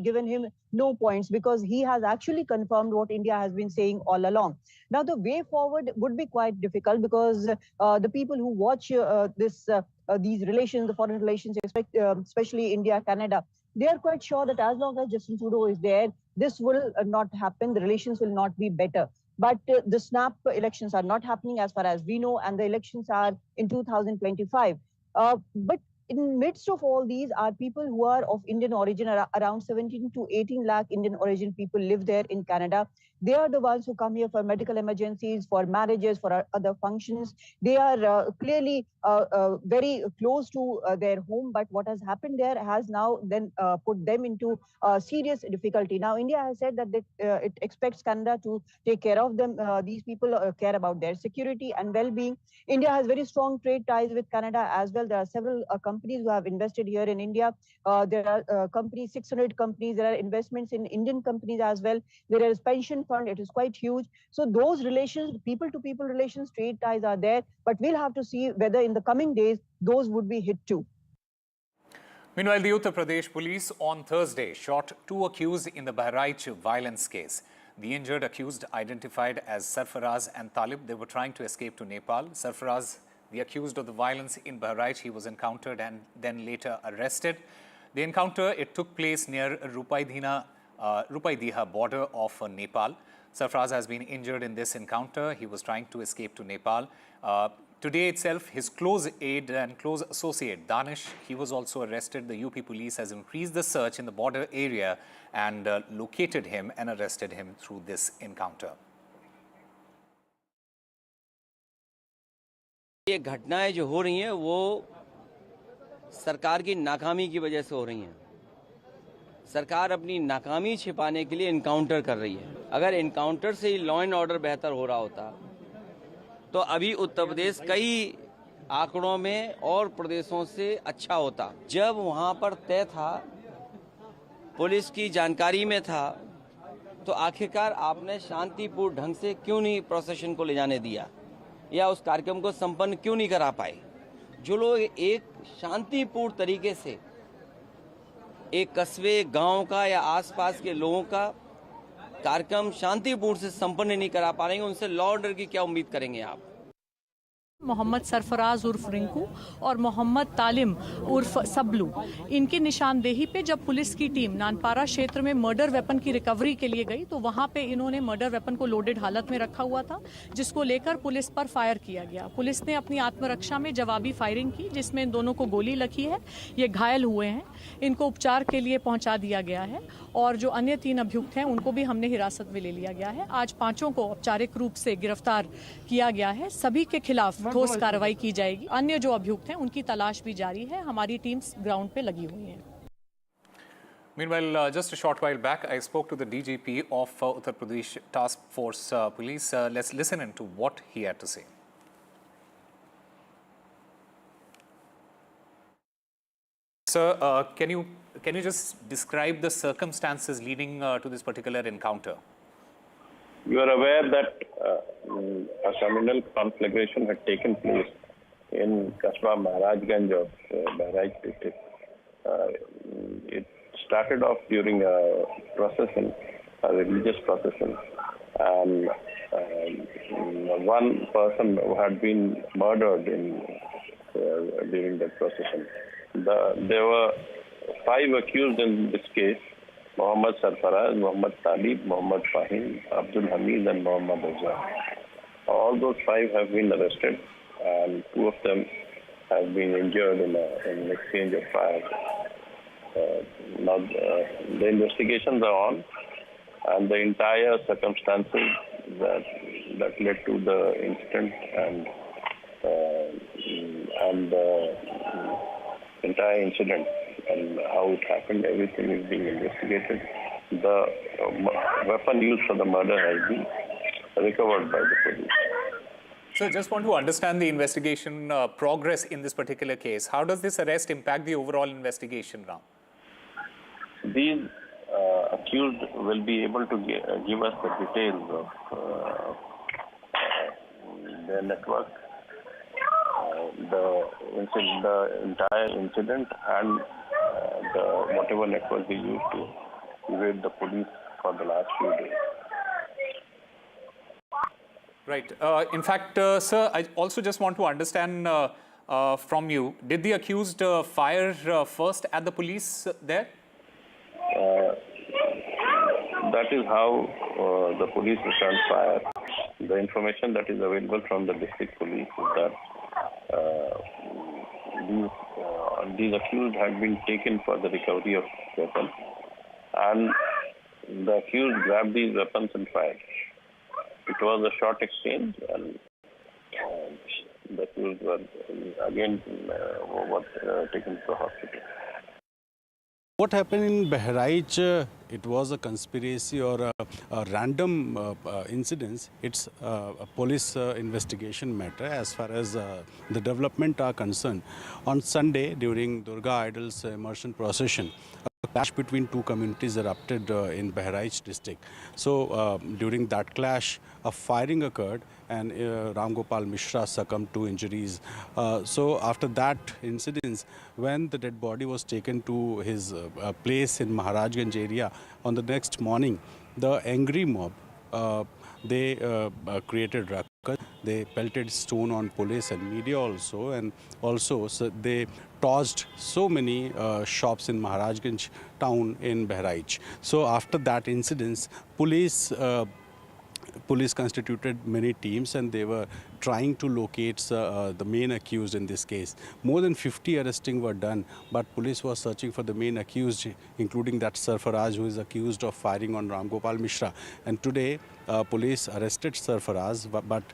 given him no points because he has actually confirmed what India has been saying all along. Now, the way forward would be quite difficult because the people who watch these relations, the foreign relations, especially India, Canada, they are quite sure that as long as Justin Trudeau is there, this will not happen. The relations will not be better. But the snap elections are not happening as far as we know, and the elections are in 2025. But in midst of all these are people who are of Indian origin. Around 17 to 18 lakh Indian origin people live there in Canada. They are the ones who come here for medical emergencies, for marriages, for other functions. They are clearly very close to their home, but what has happened there has now then put them into serious difficulty. Now, India has said that it expects Canada to take care of them. These people care about their security and well-being. India has very strong trade ties with Canada as well. There are several companies who have invested here in India. There are companies, 600 companies. There are investments in Indian companies as well. There is pension fund. It is quite huge. So those relations, people-to-people relations, trade ties are there. But we'll have to see whether in the coming days, those would be hit too. Meanwhile, the Uttar Pradesh police on Thursday shot 2 accused in the Bahraich violence case. The injured accused, identified as Sarfaraz and Talib, they were trying to escape to Nepal. Sarfaraz, the accused of the violence in Bahraich, he was encountered and then later arrested. The encounter, it took place near Rupaidiha border of Nepal. Sarfaraz has been injured in this encounter. He was trying to escape to Nepal. Today itself, his close aide and close associate, Danish, he was also arrested. The UP police has increased the search in the border area and located him and arrested him through this encounter. ये घटनाएं जो हो रही हैं वो सरकार की नाकामी की वजह से हो रही हैं। सरकार अपनी नाकामी छिपाने के लिए इनकाउंटर कर रही है। अगर इनकाउंटर से ही लॉ एंड ऑर्डर बेहतर हो रहा होता तो अभी उत्तर प्रदेश कई आंकड़ों में और प्रदेशों से अच्छा होता। जब वहां पर तय था, पुलिस की जानकारी में था, तो आखिरकार आपने शांतिपूर्ण ढंग से क्यों नहीं प्रोसेशन को ले जाने दिया या उस कार्यक्रम को संपन्न क्यों नहीं करा पाए? जो लोग एक शांतिपूर्ण तरीके से एक कस्बे, गांव का या आसपास के लोगों का कार्यक्रम शांतिपूर्ण से संपन्न नहीं करा पा रहे हैं, उनसे लॉ ऑर्डर की क्या उम्मीद करेंगे आप? मोहम्मद सरफराज उर्फ रिंकू और मोहम्मद तालिम उर्फ सबलू, इनकी निशानदेही पे जब पुलिस की टीम नानपारा क्षेत्र में मर्डर वेपन की रिकवरी के लिए गई तो वहां पे इन्होंने मर्डर वेपन को लोडेड हालत में रखा हुआ था, जिसको लेकर पुलिस पर फायर किया गया। पुलिस ने अपनी आत्मरक्षा में जवाबी फायरिंग की, जिसमें इन दोनों को गोली लगी है। ये घायल हुए हैं, इनको उपचार के लिए पहुंचा दिया गया है और जो अन्य 3 अभियुक्त हैं उनको भी हमने हिरासत में ले लिया गया है। आज 5 को औपचारिक रूप से गिरफ्तार किया गया है। सभी के खिलाफ ठोस कार्रवाई की जाएगी। अन्य जो अभियुक्त हैं उनकी तलाश भी जारी है। हमारी टीम्स ग्राउंड पे लगी हुई हैं। Meanwhile, just a short while back, I spoke to the DGP of Uttar Pradesh Task Force Police. Let's listen into what he had to say. Sir, can you just describe the circumstances leading to this particular encounter? You are aware that a communal conflagration had taken place in Kasba Maharajganj of Bahraich district. It started off during a procession, a religious procession, and one person who had been murdered during that procession. There were 5 accused in this case: Mohammad Sarfaraz, Mohammad Talib, Mohammad Fahim, Abdul Hamid, and Mohammad Azhar. All those 5 have been arrested, and 2 of them have been injured in an exchange of fire. Now the investigations are on, and the entire circumstances that led to the incident and the entire incident and how it happened, everything is being investigated. the weapon used for the murder has been recovered by the police. So I just want to understand the investigation progress in this particular case. How does this arrest impact the overall investigation now? These accused will be able to give us the details of their network, the entire incident, and whatever network they used to evade the police for the last few days. Right. In fact, sir, I also just want to understand from you, did the accused fire first at the police there? That is how the police returned fire. The information that is available from the district police is that these accused had been taken for the recovery of weapons, and the accused grabbed these weapons and fired. It was a short exchange, and the accused were again taken to the hospital. What happened in Bahraich, it was a conspiracy or a random incident. It's a police investigation matter as far as the development are concerned. On Sunday, during Durga Idol's immersion procession, a clash between two communities erupted in Bahraich district. So during that clash, a firing occurred and Ram Gopal Mishra succumbed to injuries. So after that incident, when the dead body was taken to his place in Maharajganj area, on the next morning, the angry mob, they created ruckus. They pelted stone on police and media also, and also so they torched so many shops in Maharajganj town in Bahraich. So after that incident, police constituted many teams and they were trying to locate the main accused in this case. More than 50 arresting were done, but police was searching for the main accused, including that Sarfaraz who is accused of firing on Ram Gopal Mishra. And today, police arrested Sarfaraz, but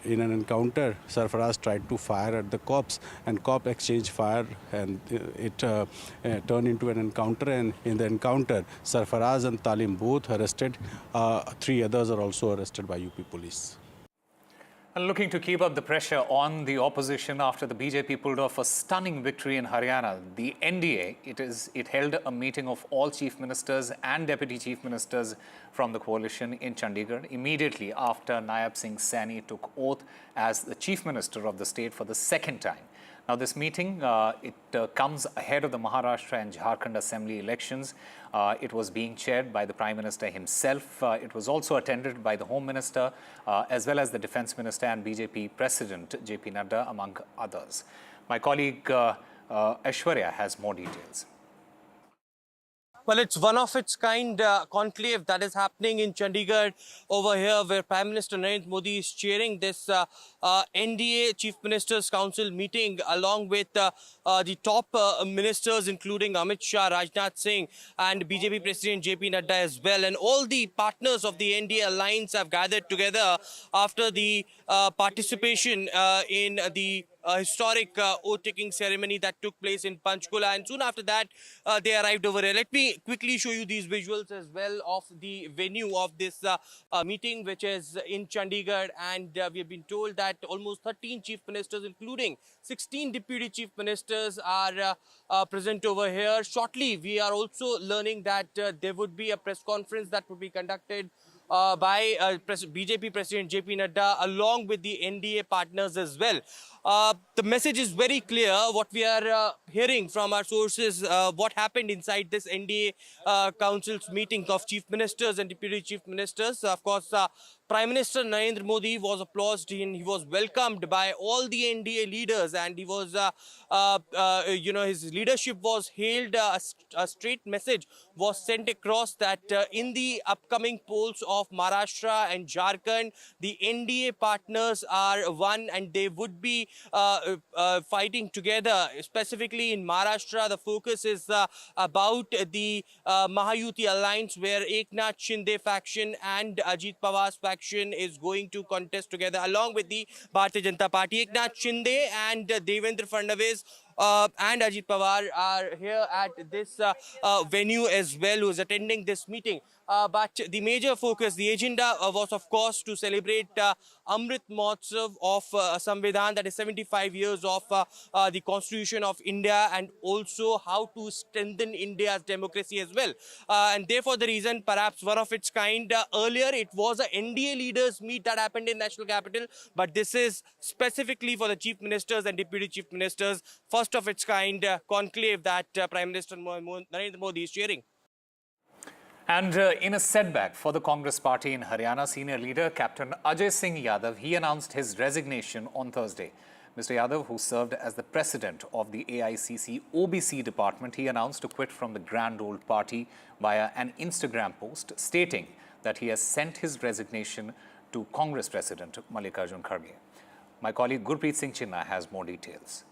in an encounter, Sarfaraz tried to fire at the cops, and cop exchanged fire, and it turned into an encounter. And in the encounter, Sarfaraz and Talim both arrested. 3 others are also arrested by UP police. And looking to keep up the pressure on the opposition after the BJP pulled off a stunning victory in Haryana, the NDA, it held a meeting of all chief ministers and deputy chief ministers from the coalition in Chandigarh immediately after Nayab Singh Saini took oath as the chief minister of the state for the second time. Now, this meeting, comes ahead of the Maharashtra and Jharkhand assembly elections. It was being chaired by the Prime Minister himself. It was also attended by the Home Minister, as well as the Defence Minister and BJP President JP Nadda, among others. My colleague Aishwarya has more details. Well, it's one of its kind conclave that is happening in Chandigarh over here, where Prime Minister Narendra Modi is chairing this NDA Chief Ministers Council meeting along with the top ministers, including Amit Shah, Rajnath Singh and BJP President JP Nadda as well. And all the partners of the NDA alliance have gathered together after the participation in the historic oath-taking ceremony that took place in Panchkula, and soon after that they arrived over here. Let me quickly show you these visuals as well of the venue of this meeting, which is in Chandigarh, and we have been told that almost 13 chief ministers, including 16 deputy chief ministers, are present over here. Shortly, we are also learning that there would be a press conference that would be conducted by BJP President JP Nadda along with the NDA partners as well. The message is very clear. What we are hearing from our sources, what happened inside this NDA Council's meeting of chief ministers and deputy chief ministers. Of course, Prime Minister Narendra Modi was applauded and he was welcomed by all the NDA leaders, and he was, his leadership was hailed. A straight message was sent across that in the upcoming polls of Maharashtra and Jharkhand, the NDA partners are one and they would be fighting together. Specifically in Maharashtra, the focus is about the Mahayuti alliance, where Eknath Shinde faction and Ajit Pawar's faction is going to contest together along with the Bharatiya Janata Party. Eknath Shinde and Devendra Fadnavis and Ajit Pawar are here at this venue as well, who's attending this meeting. But the major focus, the agenda was, of course, to celebrate Amrit Mahotsav of Samvidhan, that is 75 years of the Constitution of India, and also how to strengthen India's democracy as well. And therefore, the reason, perhaps one of its kind, earlier it was a NDA leaders meet that happened in National Capital, but this is specifically for the Chief Ministers and Deputy Chief Ministers, first of its kind conclave that Prime Minister Narendra Modi is chairing. And in a setback for the Congress party in Haryana, senior leader Captain Ajay Yadav, he announced his resignation on Thursday. Mr. Yadav, who served as the president of the AICC OBC department, he announced to quit from the grand old party via an Instagram post stating that he has sent his resignation to Congress President Mallikarjun Kharge. My colleague Gurpreet Singh Chinna has more details.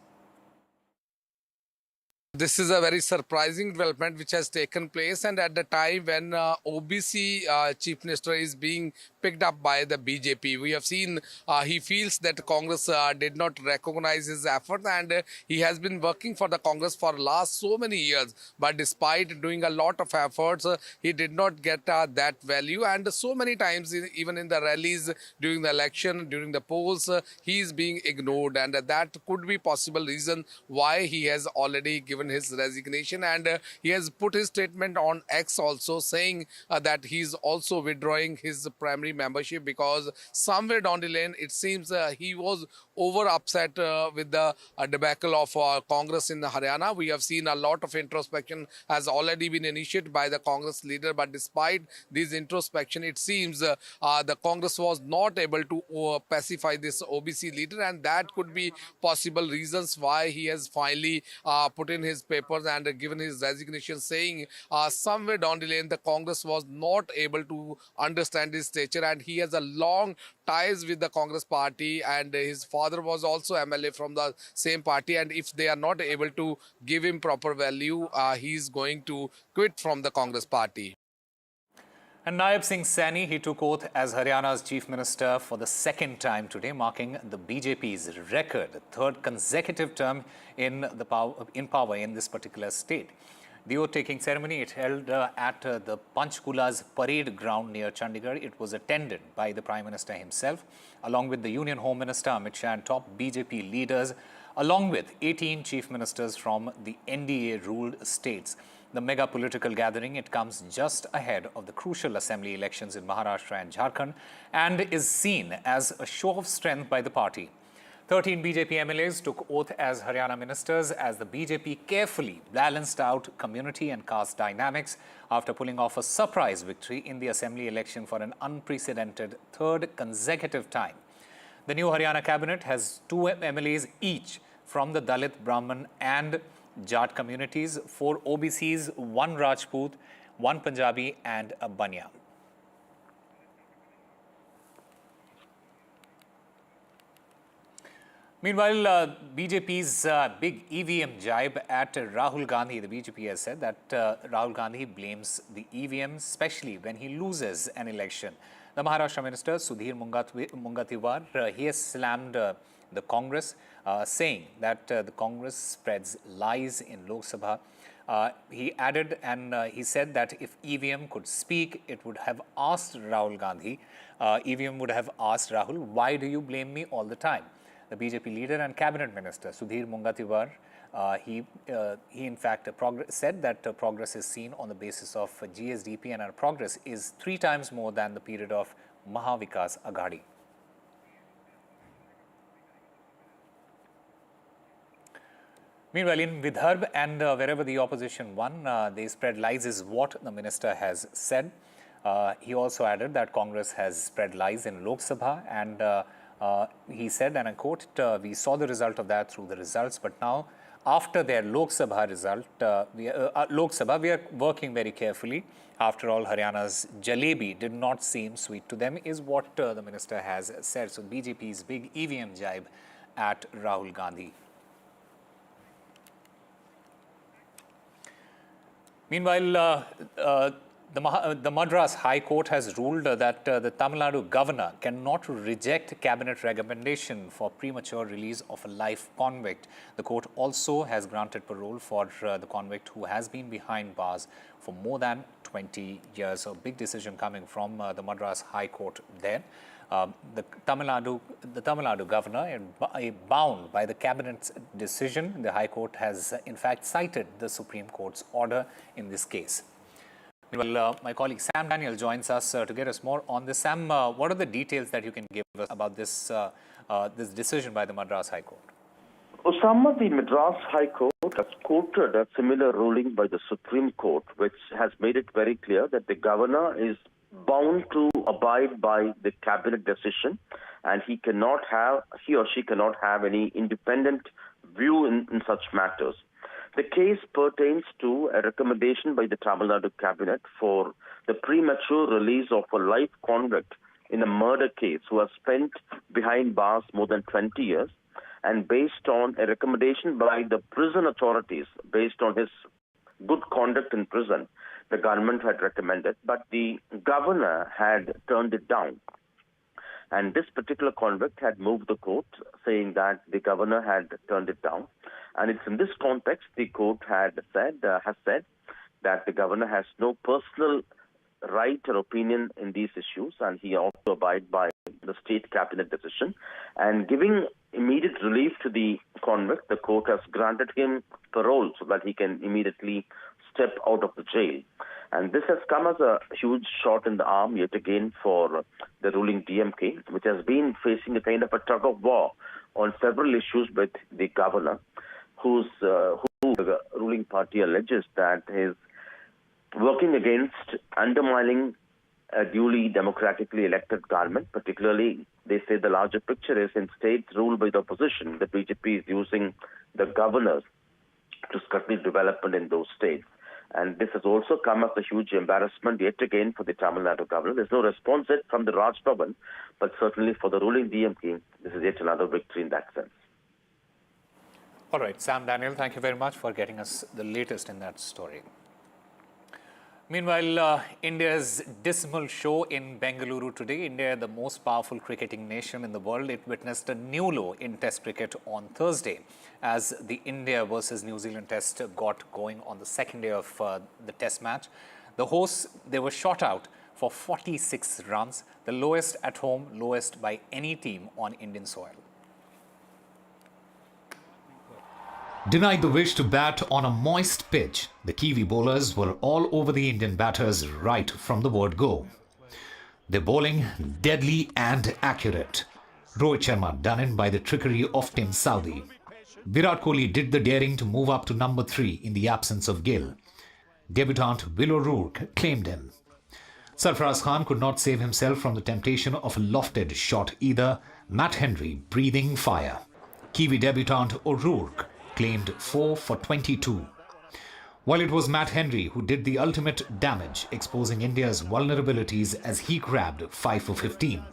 This is a very surprising development which has taken place, and at the time when OBC Chief Minister is being picked up by the BJP. We have seen he feels that Congress did not recognize his effort, and he has been working for the Congress for last so many years. But despite doing a lot of efforts, he did not get that value, and so many times, even in the rallies during the election, during the polls, he is being ignored, and that could be possible reason why he has already given his resignation. And he has put his statement on X also, saying that he is also withdrawing his primary membership because somewhere down the lane it seems he was over upset with the debacle of Congress in Haryana. We have seen a lot of introspection has already been initiated by the Congress leader, but despite this introspection, it seems the Congress was not able to pacify this OBC leader, and that could be possible reasons why he has finally put in his papers and given his resignation, saying somewhere down the lane the Congress was not able to understand his stature, and he has a long ties with the Congress party, and his father was also MLA from the same party, and if they are not able to give him proper value, he is going to quit from the Congress party. And Naib Singh Saini, he took oath as Haryana's Chief Minister for the second time today, marking the BJP's record, third consecutive term in power in this particular state. The oath-taking ceremony, it held at the Panchkula's parade ground near Chandigarh. It was attended by the Prime Minister himself, along with the Union Home Minister Amit Shah and top BJP leaders, along with 18 Chief Ministers from the NDA-ruled states. The mega political gathering, it comes just ahead of the crucial assembly elections in Maharashtra and Jharkhand, and is seen as a show of strength by the party. 13 BJP MLAs took oath as Haryana ministers as the BJP carefully balanced out community and caste dynamics after pulling off a surprise victory in the assembly election for an unprecedented third consecutive time. The new Haryana cabinet has 2 MLAs each from the Dalit, Brahman and Jat communities, 4 OBCs, 1 Rajput, 1 Punjabi and a Banya. Meanwhile, BJP's big EVM jibe at Rahul Gandhi, the BJP has said that Rahul Gandhi blames the EVM, especially when he loses an election. The Maharashtra Minister, Sudhir Mungatiwar, he has slammed the Congress, saying that the Congress spreads lies in Lok Sabha. He added and he said that if EVM could speak, it would have asked Rahul Gandhi, EVM would have asked Rahul, why do you blame me all the time? The BJP leader and cabinet minister, Sudhir Mungatiwar, he in fact said that progress is seen on the basis of GSDP, and our progress is 3 times more than the period of Mahavikas Aghadi. Meanwhile, in Vidarbha and wherever the opposition won, they spread lies is what the minister has said. He also added that Congress has spread lies in Lok Sabha, and he said, and I quote, we saw the result of that through the results, but now after their Lok Sabha result, we are working very carefully. After all, Haryana's jalebi did not seem sweet to them, is what the minister has said. So BJP's big EVM jibe at Rahul Gandhi. Meanwhile, The Madras High Court has ruled that the Tamil Nadu governor cannot reject cabinet recommendation for premature release of a life convict. The court also has granted parole for the convict who has been behind bars for more than 20 years. A big decision coming from the Madras High Court there. The Tamil Nadu governor, bound by the cabinet's decision, the High Court has in fact cited the Supreme Court's order in this case. Well, my colleague Sam Daniel joins us to get us more on this. Sam, what are the details that you can give us about this this decision by the Madras High Court? Osama, the Madras High Court has quoted a similar ruling by the Supreme Court, which has made it very clear that the governor is bound to abide by the cabinet decision, and he or she cannot have any independent view in such matters. The case pertains to a recommendation by the Tamil Nadu cabinet for the premature release of a life convict in a murder case who has spent behind bars more than 20 years, and based on a recommendation by the prison authorities, based on his good conduct in prison, the government had recommended, but the governor had turned it down. And this particular convict had moved the court, saying that the governor had turned it down. And it's in this context the court has said that the governor has no personal right or opinion in these issues, and he ought to abide by the state cabinet decision. And giving immediate relief to the convict, the court has granted him parole so that he can immediately step out of the jail. And this has come as a huge shot in the arm yet again for the ruling DMK, which has been facing a kind of a tug of war on several issues with the governor, who the ruling party alleges that is working against undermining a duly democratically elected government. Particularly, they say the larger picture is in states ruled by the opposition, the BJP is using the governors to scuttle development in those states. And this has also come as a huge embarrassment yet again for the Tamil Nadu governor. There's no response yet from the Raj Bhavan, but certainly for the ruling DMK, this is yet another victory in that sense. All right, Sam Daniel, thank you very much for getting us the latest in that story. Meanwhile, India's dismal show in Bengaluru today. India, the most powerful cricketing nation in the world, it witnessed a new low in Test cricket on Thursday as the India versus New Zealand Test got going on the second day of the Test match. The hosts, they were shot out for 46 runs, the lowest at home, lowest by any team on Indian soil. Denied the wish to bat on a moist pitch, the Kiwi bowlers were all over the Indian batters right from the word go. Their bowling deadly and accurate. Rohit Sharma done in by the trickery of Tim Southee. Virat Kohli did the daring to move up to number 3 in the absence of Gill. Debutant Will O'Rourke claimed him. Sarfaraz Khan could not save himself from the temptation of a lofted shot either. Matt Henry breathing fire. Kiwi debutant O'Rourke claimed 4 for 22. While it was Matt Henry who did the ultimate damage, exposing India's vulnerabilities as he grabbed 5 for 15.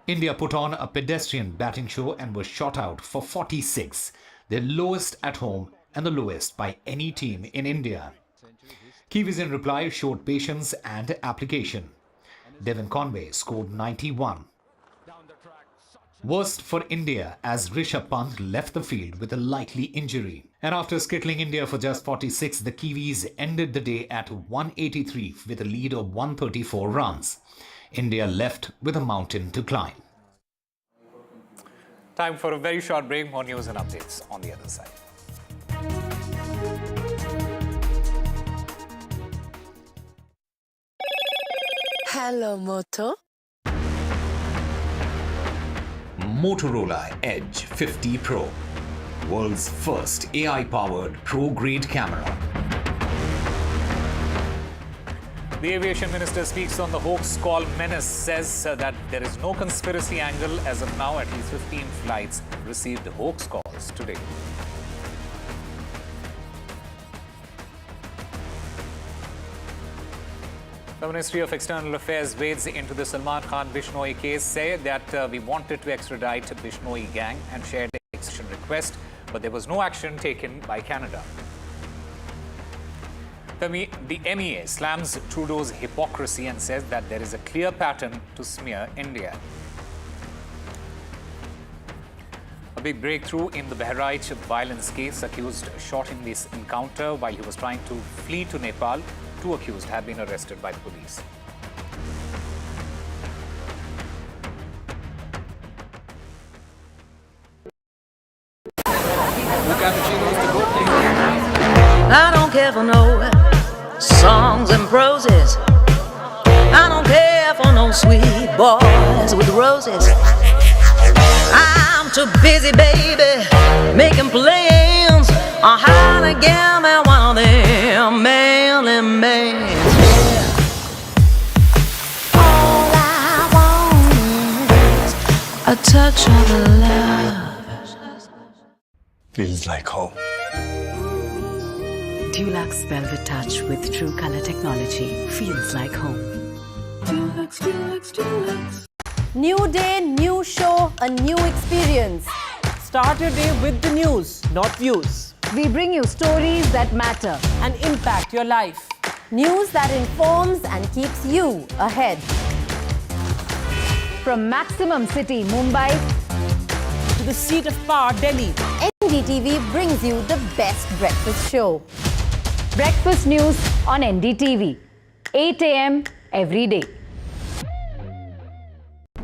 India put on a pedestrian batting show and was shot out for 46, their lowest at home and the lowest by any team in India. Kiwis in reply showed patience and application. Devon Conway scored 91. Worst for India as Rishabh Pant left the field with a likely injury. And after skittling India for just 46, the Kiwis ended the day at 183 with a lead of 134 runs. India left with a mountain to climb. Time for a very short break. More news and updates on the other side. Hello, Moto. Motorola Edge 50 Pro, world's first AI-powered pro-grade camera. The aviation minister speaks on the hoax call menace, says that there is no conspiracy angle. As of now, at least 15 flights received hoax calls today. The Ministry of External Affairs wades into the Salman Khan Bishnoi case, said that we wanted to extradite Bishnoi gang and shared the extradition request, but there was no action taken by Canada. The MEA slams Trudeau's hypocrisy and says that there is a clear pattern to smear India. A big breakthrough in the Bahraich violence case. Accused shot in this encounter while he was trying to flee to Nepal. 2 accused have been arrested by the police. I don't care for no songs and proses. I don't care for no sweet boys with roses. I'm too busy, baby, making plans on how to get me one of them manly men. All I want is a touch of love. Feels like home. Dulux Velvet Touch with True Color Technology feels like home. Dulux, Dulux, Dulux. New day, new show, a new experience. Start your day with the news, not views. We bring you stories that matter and impact your life. News that informs and keeps you ahead. From Maximum City, Mumbai, to the seat of power, Delhi, NDTV brings you the best breakfast show. Breakfast news on NDTV, 8 a.m. every day.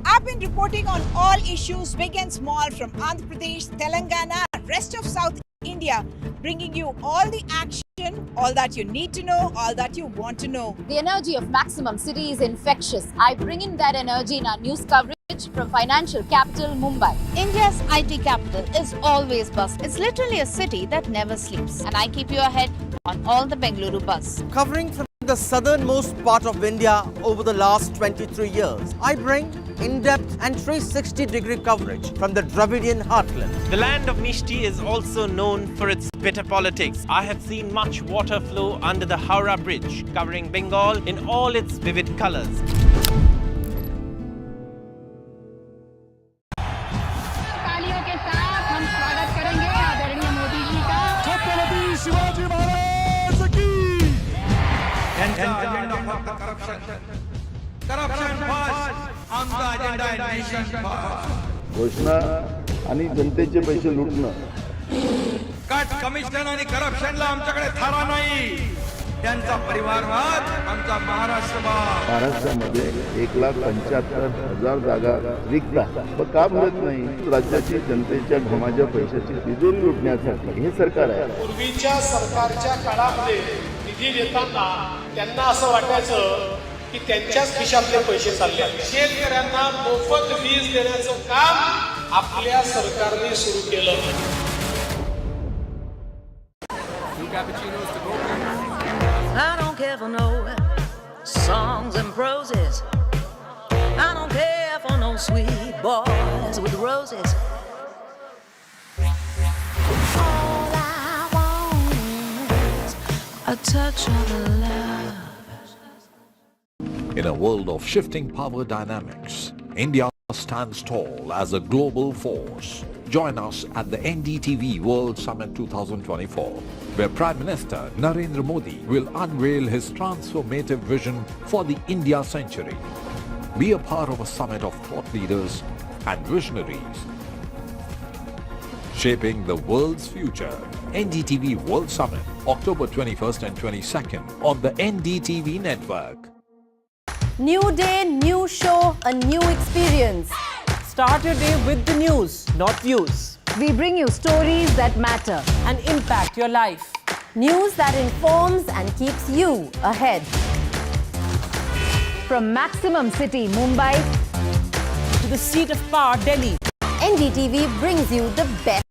I've been reporting on all issues, big and small, from Andhra Pradesh, Telangana, rest of South India, bringing you all the action, all that you need to know, all that you want to know. The energy of Maximum City is infectious. I bring in that energy in our news coverage from financial capital Mumbai. India's IT capital is always buzz. It's literally a city that never sleeps. And I keep you ahead on all the Bengaluru buzz. Covering from the southernmost part of India over the last 23 years, I bring in-depth and 360-degree coverage from the Dravidian heartland. The land of Mishti is also known for its bitter politics. I have seen much water flow under the Howrah Bridge, covering Bengal in all its vivid colors. तालियों के साथ हम स्वागत करेंगे आदरणीय मोदी जी का। छत्रपति शिवाजी महाराज की। Corruption first, आमचा अजेंडा आहे नेशन फर्स्ट. घोषणा आणि जनतेचे पैसे लुटणं. कट कमिशन आणि करप्शनला आमच्याकडे थारा नाही. त्यांचा परिवारवाद आमचा महाराष्ट्रवाद. महाराष्ट्रामध्ये 1,75,000 जागा रिक्त आहेत. मग का भरत नाही? राज्याची जनतेच्या घमाच्या पैशाची तिजोरी लुटण्यासाठी हे सरकार आहे. पूर्वीच्या सरकारच्या काळामध्ये निधी देताना त्यांना असं वाटायचं की त्यांच्याच खिशातले पैसे चालले. शेतकऱ्यांना मोफत वीज देण्याचं काम आपल्या सरकारने सुरू केलं. I don't care for no songs and proses. I don't care for no sweet boys with roses. All I want is a touch of love. In a world of shifting power dynamics, India stands tall as a global force. Join us at the NDTV World Summit 2024, where Prime Minister Narendra Modi will unveil his transformative vision for the India century. Be a part of a summit of thought leaders and visionaries, shaping the world's future. NDTV World Summit, October 21st and 22nd on the NDTV network. New day, new show, a new experience. Start your day with the news, not views. We bring you stories that matter and impact your life. News that informs and keeps you ahead. From Maximum City, Mumbai, to the seat of power, Delhi, NDTV brings you the best.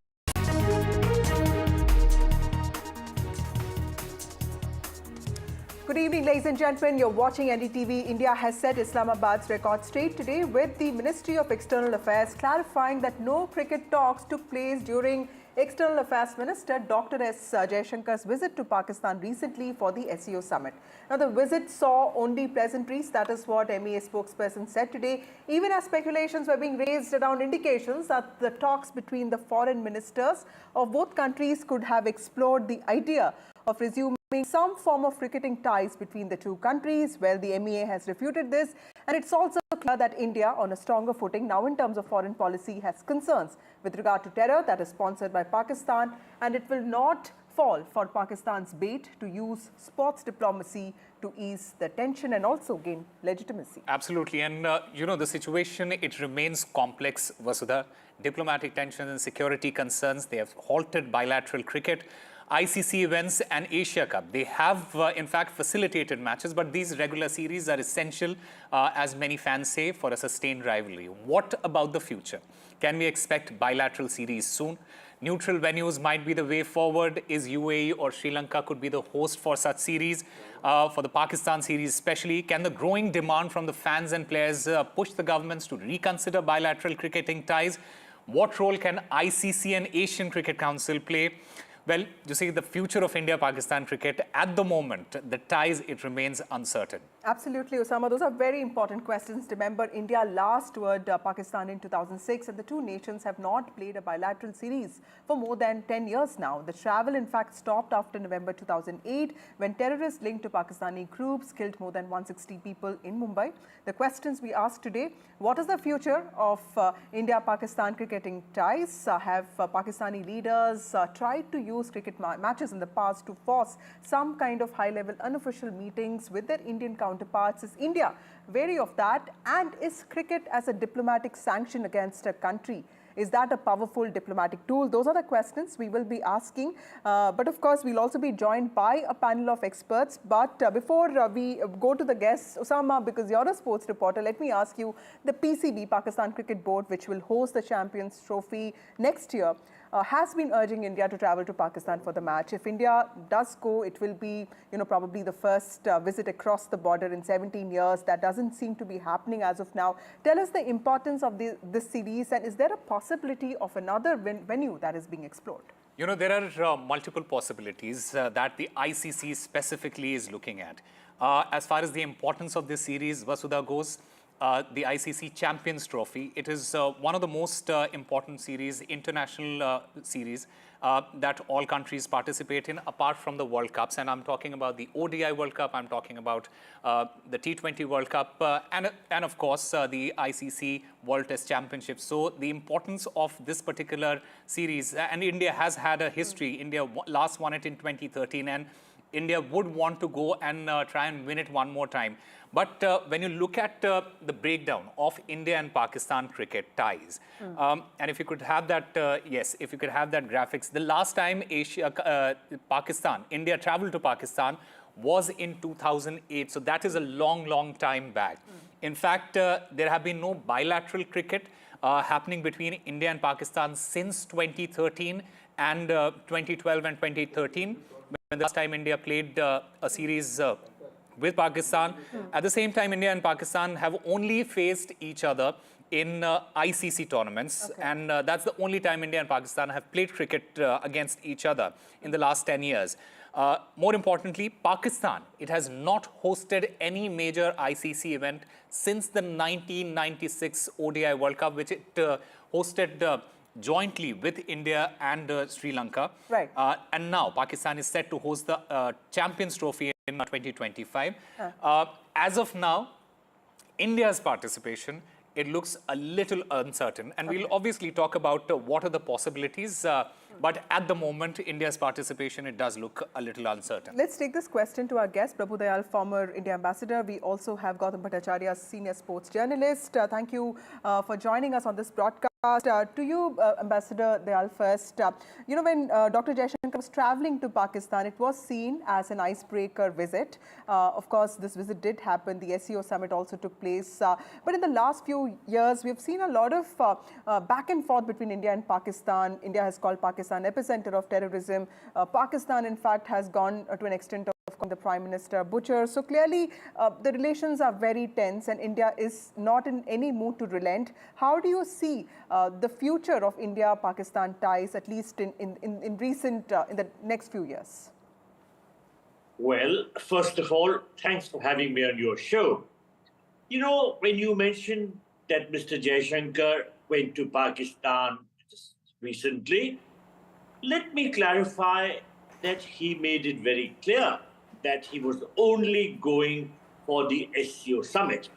Good evening, ladies and gentlemen. You're watching NDTV. India has set Islamabad's record straight today with the Ministry of External Affairs clarifying that no cricket talks took place during External Affairs Minister Dr. S. Jaishankar's visit to Pakistan recently for the SEO summit. Now, the visit saw only pleasantries. That is what MEA spokesperson said today, even as speculations were being raised around indications that the talks between the foreign ministers of both countries could have explored the idea of resuming some form of cricketing ties between the two countries. Well, the MEA has refuted this, and it's also clear that India, on a stronger footing now in terms of foreign policy, has concerns with regard to terror that is sponsored by Pakistan, and it will not fall for Pakistan's bait to use sports diplomacy to ease the tension and also gain legitimacy. Absolutely. And, the situation, it remains complex, Vasudha. Diplomatic tensions and security concerns, they have halted bilateral cricket. ICC events and Asia Cup, they have in fact facilitated matches, but these regular series are essential, as many fans say, for a sustained rivalry. What about the future? Can we expect bilateral series soon? Neutral venues might be the way forward. Is UAE or Sri Lanka could be the host for such series? For the Pakistan series especially, can the growing demand from the fans and players push the governments to reconsider bilateral cricketing ties? What role can ICC and Asian Cricket Council play? Well, you see, the future of India-Pakistan cricket, at the moment, the ties, it remains uncertain. Absolutely, Osama. Those are very important questions. Remember, India last toured Pakistan in 2006, and the two nations have not played a bilateral series for more than 10 years now. The travel, in fact, stopped after November 2008, when terrorists linked to Pakistani groups killed more than 160 people in Mumbai. The questions we asked today: what is the future of India-Pakistan cricketing ties? Have Pakistani leaders tried to use cricket matches in the past to force some kind of high-level unofficial meetings with their Indian counterparts? Is India wary of that? And is cricket as a diplomatic sanction against a country, is that a powerful diplomatic tool? Those are the questions we will be asking. But of course, we'll also be joined by a panel of experts. But before we go to the guests, Osama, because you're a sports reporter, let me ask you, the PCB, Pakistan Cricket Board, which will host the Champions Trophy next year, has been urging India to travel to Pakistan for the match. If India does go, it will be, probably the first visit across the border in 17 years. That doesn't seem to be happening as of now. Tell us the importance of this series, and is there a possibility of another venue that is being explored? There are multiple possibilities that the ICC specifically is looking at. As far as the importance of this series, Vasudha, goes, the ICC Champions Trophy, it is one of the most important series, international series, that all countries participate in, apart from the World Cups. And I'm talking about the ODI World Cup, I'm talking about the T20 World Cup, and of course, the ICC World Test Championship. So the importance of this particular series, and India has had a history. India last won it in 2013, and India would want to go and try and win it one more time. But when you look at the breakdown of India and Pakistan cricket ties, and if you could have that, if you could have that graphics, the last time India traveled to Pakistan was in 2008. So that is a long, long time back. In fact, there have been no bilateral cricket happening between India and Pakistan since 2013 and 2012 and 2013. When the last time India played a series with Pakistan. At the same time, India and Pakistan have only faced each other in ICC tournaments. Okay. And that's the only time India and Pakistan have played cricket against each other in the last 10 years. More importantly, Pakistan, it has not hosted any major ICC event since the 1996 ODI World Cup, which it hosted jointly with India and Sri Lanka. Right. And now Pakistan is set to host the Champions Trophy in 2025. As of now, India's participation, it looks a little uncertain. And we'll obviously talk about what are the possibilities. But at the moment, India's participation, it does look a little uncertain. Let's take this question to our guest, Prabhu Dayal, former India ambassador. We also have Gautam Bhattacharya, senior sports journalist. Thank you for joining us on this broadcast. To you, Ambassador Dayal, first, when Dr. Jaishankar was traveling to Pakistan, it was seen as an icebreaker visit. Of course, this visit did happen. The SEO summit also took place. But in the last few years, we've seen a lot of back and forth between India and Pakistan. India has called Pakistan epicenter of terrorism. Pakistan, in fact, has gone to an extent of the Prime Minister butcher. So clearly, the relations are very tense and India is not in any mood to relent. How do you see the future of India-Pakistan ties, at least in the next few years? Well, first of all, thanks for having me on your show. You know, when you mentioned that Mr. Jaishankar went to Pakistan just recently, let me clarify that he made it very clear that he was only going for the SCO summit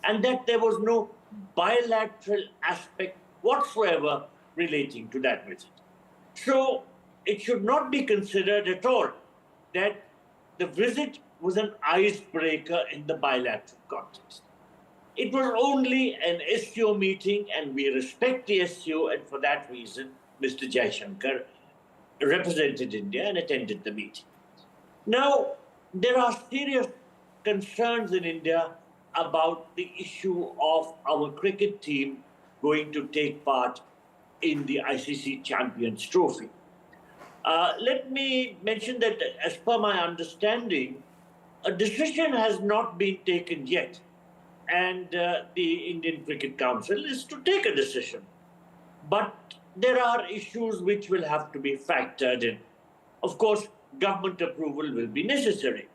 and that there was no bilateral aspect whatsoever relating to that visit. So it should not be considered at all that the visit was an icebreaker in the bilateral context. It was only an SCO meeting, and we respect the SCO, and for that reason, Mr. Jaishankar represented India and attended the meeting. Now, there are serious concerns in India about the issue of our cricket team going to take part in the ICC Champions Trophy. Let me mention that as per my understanding, a decision has not been taken yet. And the Indian Cricket Council is to take a decision. But there are issues which will have to be factored in. Of course, government approval will be necessary.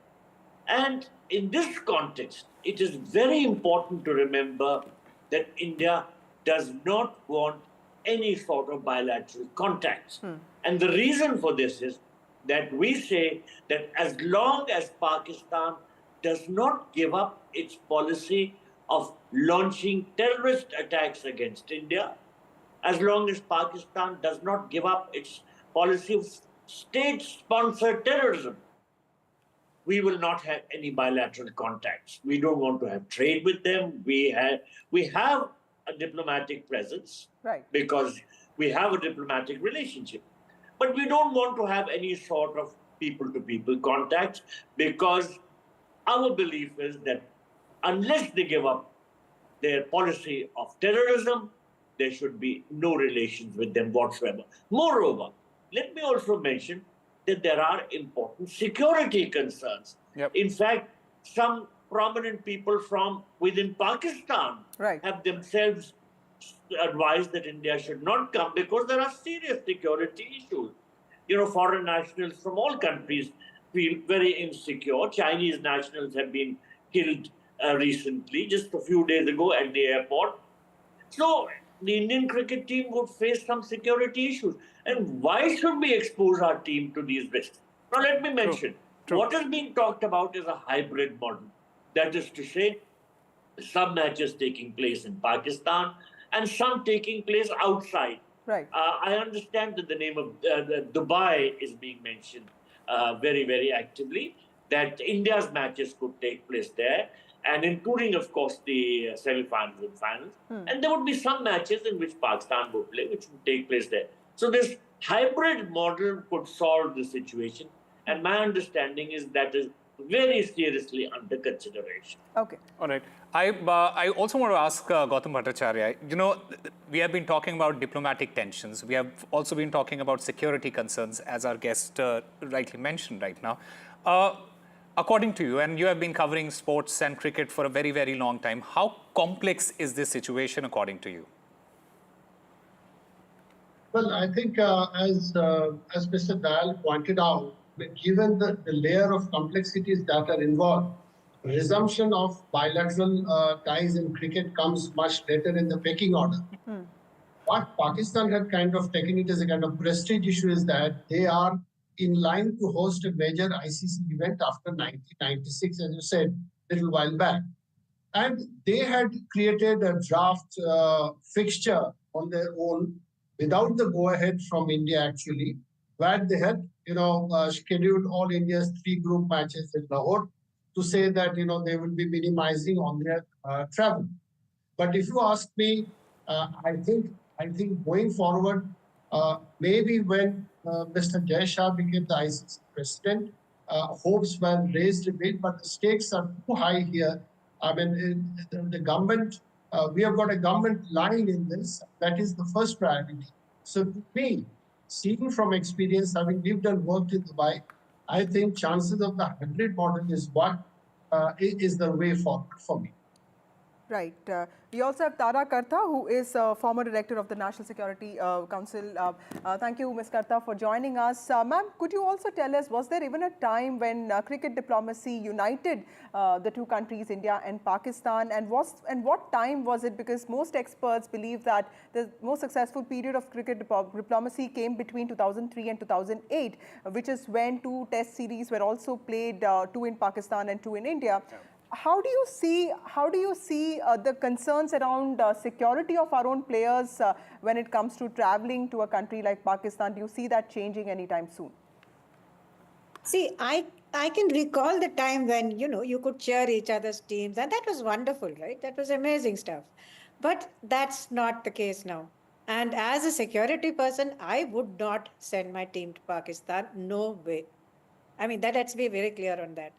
And in this context, it is very important to remember that India does not want any sort of bilateral contacts. And the reason for this is that we say that as long as Pakistan does not give up its policy of launching terrorist attacks against India, as long as Pakistan does not give up its policy of state-sponsored terrorism, we will not have any bilateral contacts. We don't want to have trade with them. We have a diplomatic presence, right, because we have a diplomatic relationship. But we don't want to have any sort of people-to-people contacts because our belief is that unless they give up their policy of terrorism, there should be no relations with them whatsoever. Moreover, let me also mention that there are important security concerns. In fact, some prominent people from within Pakistan have themselves advised that India should not come because there are serious security issues. You know, foreign nationals from all countries feel very insecure. Chinese nationals have been killed recently, just a few days ago at the airport. So the Indian cricket team would face some security issues. And why should we expose our team to these risks? Now, let me mention, what is being talked about is a hybrid model. That is to say, some matches taking place in Pakistan and some taking place outside. Right. I understand that the name of Dubai is being mentioned very, very actively, that India's matches could take place there, and including, of course, the semi-finals and finals. And there would be some matches in which Pakistan would play, which would take place there. So this hybrid model could solve the situation. And my understanding is that is very seriously under consideration. Okay. All right. I also want to ask Gautam Bhattacharya, you know, we have been talking about diplomatic tensions. We have also been talking about security concerns, as our guest rightly mentioned right now. According to you, and you have been covering sports and cricket for a very, very long time, how complex is this situation according to you? Well, I think as Mr. Dayal pointed out, given the layer of complexities that are involved, resumption of bilateral ties in cricket comes much later in the pecking order. What Pakistan had kind of taken it as a kind of prestige issue is that they are in line to host a major ICC event after 1996, as you said a little while back. And they had created a draft fixture on their own without the go-ahead from India, actually, where they had, scheduled all India's 3 group matches in Lahore to say that, they will be minimizing on their travel. But if you ask me, I think going forward, maybe when Mr. Jai Shah became the ICC president, hopes were raised a bit, but the stakes are too high here. I mean, the government, we have got a government line in this. That is the first priority. So to me, seeing from experience, having lived and worked in Dubai, I think chances of the hybrid model is what is the way forward for me. Right. We also have Tara Karta, who is former director of the National Security Council. Thank you, Ms. Karta, for joining us. Ma'am, could you also tell us, was there even a time when cricket diplomacy united the two countries, India and Pakistan? And what time was it? Because most experts believe that the most successful period of cricket diplomacy came between 2003 and 2008, which is when two test series were also played, two in Pakistan and two in India. Yeah. How do you see the concerns around security of our own players when it comes to traveling to a country like Pakistan? Do you see that changing anytime soon? See, I can recall the time when, you could cheer each other's teams, and that was wonderful, right? That was amazing stuff. But that's not the case now. And as a security person, I would not send my team to Pakistan. No way. I mean, let's be very clear on that.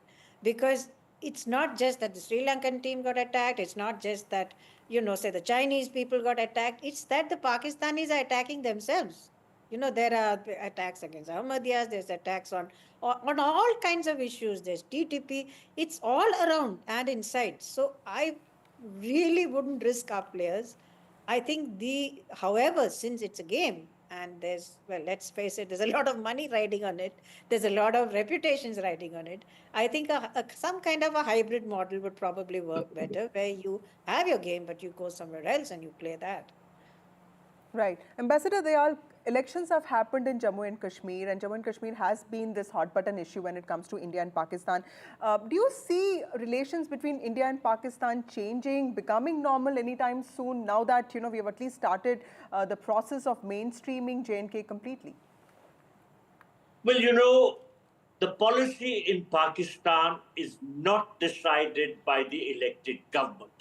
Because it's not just that the Sri Lankan team got attacked. It's not just that, say the Chinese people got attacked. It's that the Pakistanis are attacking themselves. There are attacks against Ahmadiyas. There's attacks on all kinds of issues. There's TTP. It's all around and inside. So I really wouldn't risk our players. I think however, since it's a game, and let's face it, there's a lot of money riding on it. There's a lot of reputations riding on it. I think some kind of a hybrid model would probably work better, where you have your game, but you go somewhere else and you play that. Right. Ambassador Dayal, elections have happened in Jammu and Kashmir, and Jammu and Kashmir has been this hot button issue when it comes to India and Pakistan. Do you see relations between India and Pakistan changing, becoming normal anytime soon, now that we have at least started the process of mainstreaming J&K completely? Well, the policy in Pakistan is not decided by the elected government.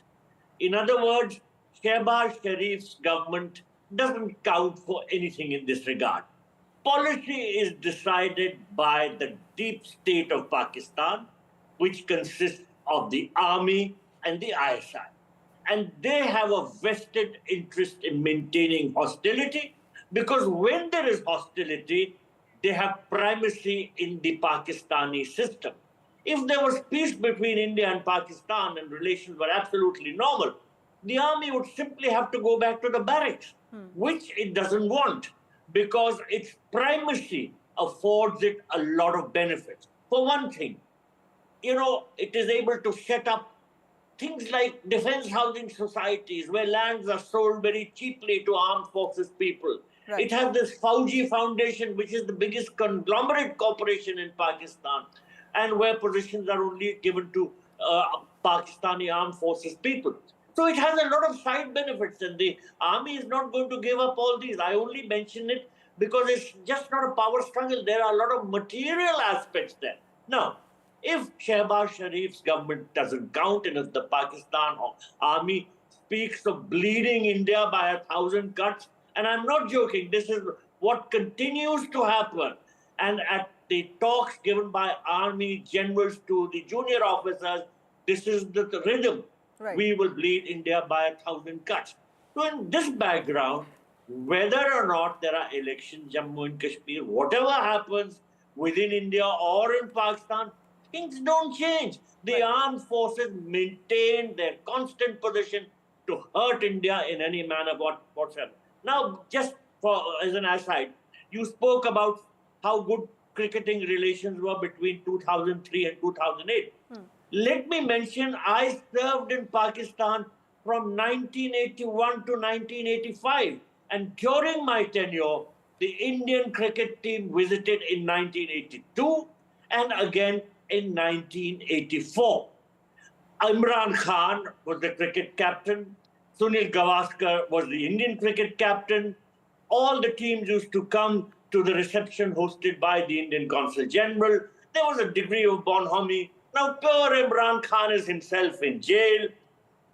In other words, Shehbaz Sharif's government doesn't count for anything in this regard. Policy is decided by the deep state of Pakistan, which consists of the army and the ISI. And they have a vested interest in maintaining hostility, because when there is hostility, they have primacy in the Pakistani system. If there was peace between India and Pakistan and relations were absolutely normal, the army would simply have to go back to the barracks, which it doesn't want, because its primacy affords it a lot of benefits. For one thing, it is able to set up things like defense housing societies where lands are sold very cheaply to armed forces people. Right. It has this Fauji Foundation, which is the biggest conglomerate corporation in Pakistan, and where positions are only given to Pakistani armed forces people. So it has a lot of side benefits, and the army is not going to give up all these. I only mention it because it's just not a power struggle. There are a lot of material aspects there. Now, if Shehbaz Sharif's government doesn't count, and if the Pakistan army speaks of bleeding India by 1,000 cuts, and I'm not joking, this is what continues to happen. And at the talks given by army generals to the junior officers, this is the rhythm. Right. We will bleed India by 1,000 cuts. So in this background, whether or not there are elections, Jammu and Kashmir, whatever happens within India or in Pakistan, things don't change. The armed forces maintain their constant position to hurt India in any manner whatsoever. Now, just as an aside, you spoke about how good cricketing relations were between 2003 and 2008. Let me mention, I served in Pakistan from 1981 to 1985. And during my tenure, the Indian cricket team visited in 1982 and again in 1984. Imran Khan was the cricket captain. Sunil Gavaskar was the Indian cricket captain. All the teams used to come to the reception hosted by the Indian Consul General. There was a degree of bonhomie. Now, poor Imran Khan is himself in jail.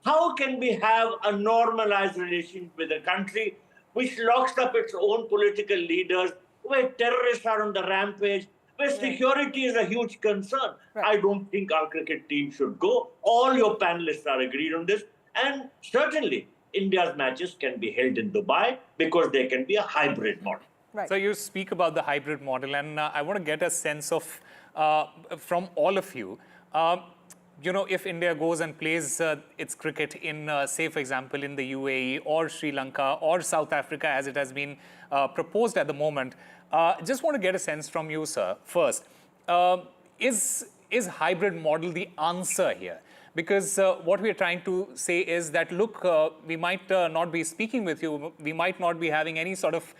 How can we have a normalized relation with a country which locks up its own political leaders, where terrorists are on the rampage, where security is a huge concern? I don't think our cricket team should go. All your panelists are agreed on this. And certainly, India's matches can be held in Dubai because there can be a hybrid model. Right. So you speak about the hybrid model, and I want to get a sense of, from all of you, if India goes and plays its cricket in, say, for example, in the UAE or Sri Lanka or South Africa, as it has been proposed at the moment, just want to get a sense from you, sir, first. Is hybrid model the answer here? Because what we are trying to say is that, look, we might not be speaking with you, we might not be having any sort of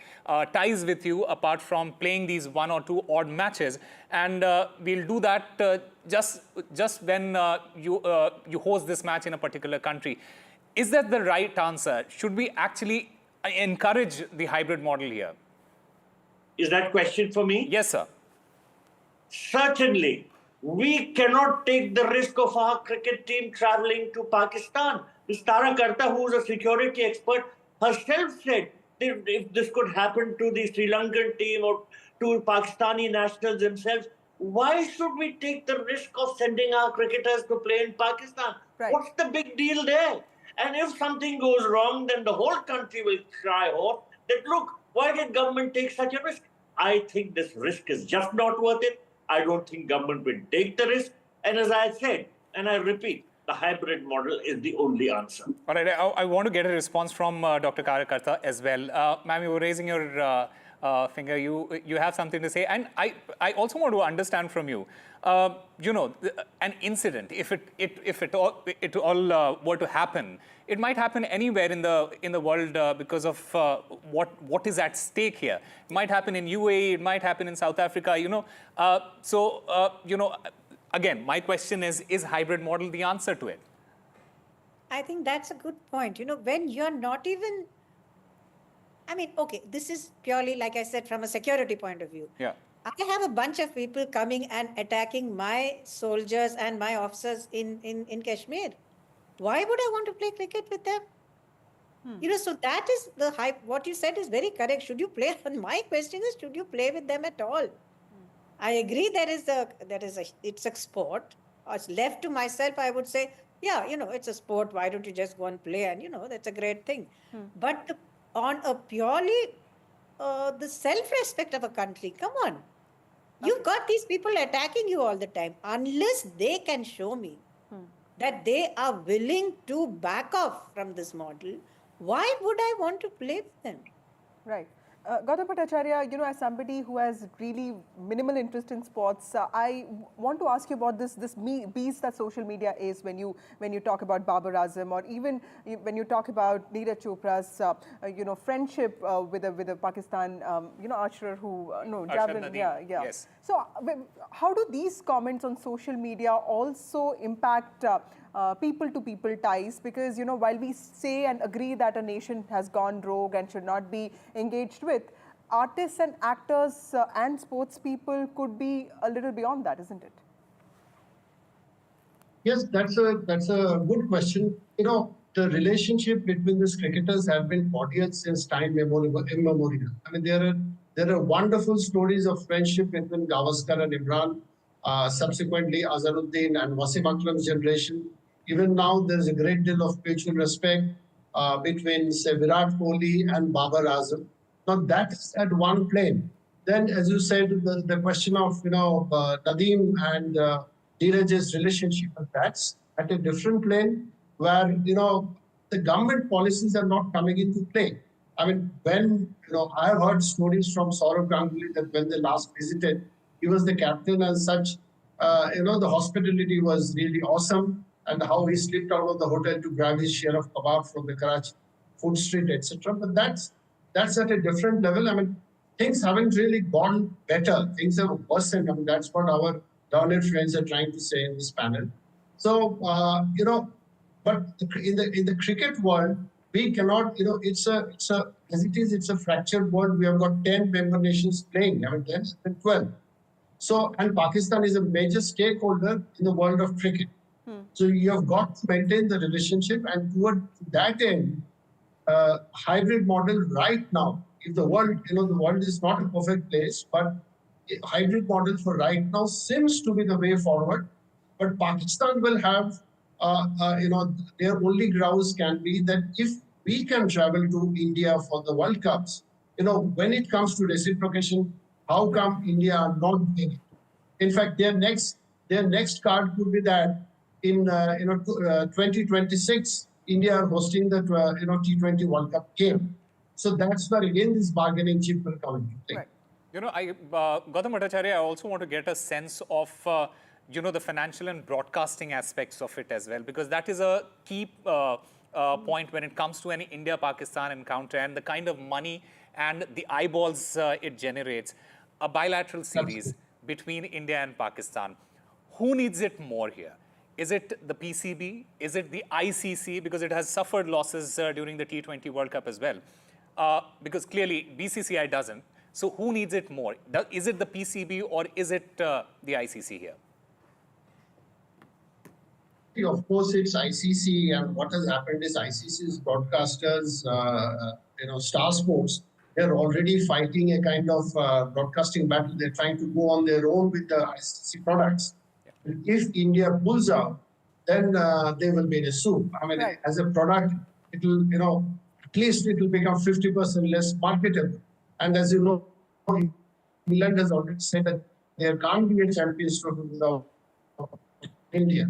ties with you apart from playing these 1 or 2 odd matches, and we'll do that just when you host this match in a particular country. Is that the right answer? Should we actually encourage the hybrid model here? Is that question for me? Yes, sir. Certainly. We cannot take the risk of our cricket team traveling to Pakistan. Ms. Tara Karta, who is a security expert, herself said if this could happen to the Sri Lankan team or to Pakistani nationals themselves, why should we take the risk of sending our cricketers to play in Pakistan? Right. What's the big deal there? And if something goes wrong, then the whole country will cry off that, look, why did government take such a risk? I think this risk is just not worth it. I don't think government will take the risk. And as I said, and I repeat, the hybrid model is the only answer. All right, I want to get a response from Dr. Karakarta as well. Ma'am, you were raising your finger. You have something to say. And I also want to understand from you, an incident, if it all were to happen, it might happen anywhere in the world because of what is at stake here. It might happen in UAE, it might happen in South Africa, again, my question is hybrid model the answer to it? I think that's a good point. When you're not even, okay, this is purely, like I said, from a security point of view. Yeah. I have a bunch of people coming and attacking my soldiers and my officers in Kashmir. Why would I want to play cricket with them? So that is the hype. What you said is very correct. Should you play? My question is, should you play with them at all? I agree it's a sport. It's left to myself, I would say, yeah, it's a sport. Why don't you just go and play? And, that's a great thing. But on a purely the self-respect of a country, come on. You've got these people attacking you all the time. Unless they can show me that they are willing to back off from this model, why would I want to play with them? Right. Gautam Bhattacharya, as somebody who has really minimal interest in sports, I want to ask you about this beast that social media is when you talk about Babar Azam, or even when you talk about Neeraj Chopra's friendship with a Pakistan archer who javelin, Yes. So how do these comments on social media also impact people-to-people ties? Because, while we say and agree that a nation has gone rogue and should not be engaged with, artists and actors and sports people could be a little beyond that, isn't it? Yes, that's a good question. The relationship between these cricketers have been cordial since time immemorial. There are wonderful stories of friendship between Gavaskar and Imran, subsequently Azharuddin and Wasim Akram's generation. Even now, there's a great deal of mutual respect between, say, Virat Kohli and Babar Azam. Now, that's at one plane. Then, as you said, the question of, Nadeem and Neeraj's relationship, that's at a different plane where, the government policies are not coming into play. When, I've heard stories from Saurav Ganguly that when they last visited, he was the captain and such, the hospitality was really awesome, and how he slipped out of the hotel to grab his share of kebab from the Karachi food street, etc. But that's at a different level. Things haven't really gone better. Things have worsened. That's what our learned friends are trying to say in this panel. So, but in the cricket world, we cannot, it's a fractured world. We have got 10 member nations playing, 10 and 12. So, and Pakistan is a major stakeholder in the world of cricket. So you have got to maintain the relationship, and toward that end, hybrid model right now, if the world, the world is not a perfect place, but hybrid model for right now seems to be the way forward. But Pakistan will have, their only grounds can be that if we can travel to India for the World Cups, when it comes to reciprocation, how come India are not doing it? In fact, their next card could be that in 2026, India are hosting the T20 World Cup game. So that's where again this bargaining chip will come into play. Right. Gautam Bhattacharya, I also want to get a sense of the financial and broadcasting aspects of it as well, because that is a key point when it comes to any India-Pakistan encounter and the kind of money and the eyeballs it generates. A bilateral series between India and Pakistan. Who needs it more here? Is it the PCB? Is it the ICC? Because it has suffered losses during the T20 World Cup as well. Because clearly BCCI doesn't. So who needs it more? Is it the PCB or is it the ICC here? Of course, it's ICC, and what has happened is ICC's broadcasters, Star Sports, they're already fighting a kind of broadcasting battle. They're trying to go on their own with the ICC products. And if India pulls out, then they will be in a soup. I mean, as a product, it will, at least it will become 50% less marketable. And as you know, England has already said that there can't be a Champions Trophy without India.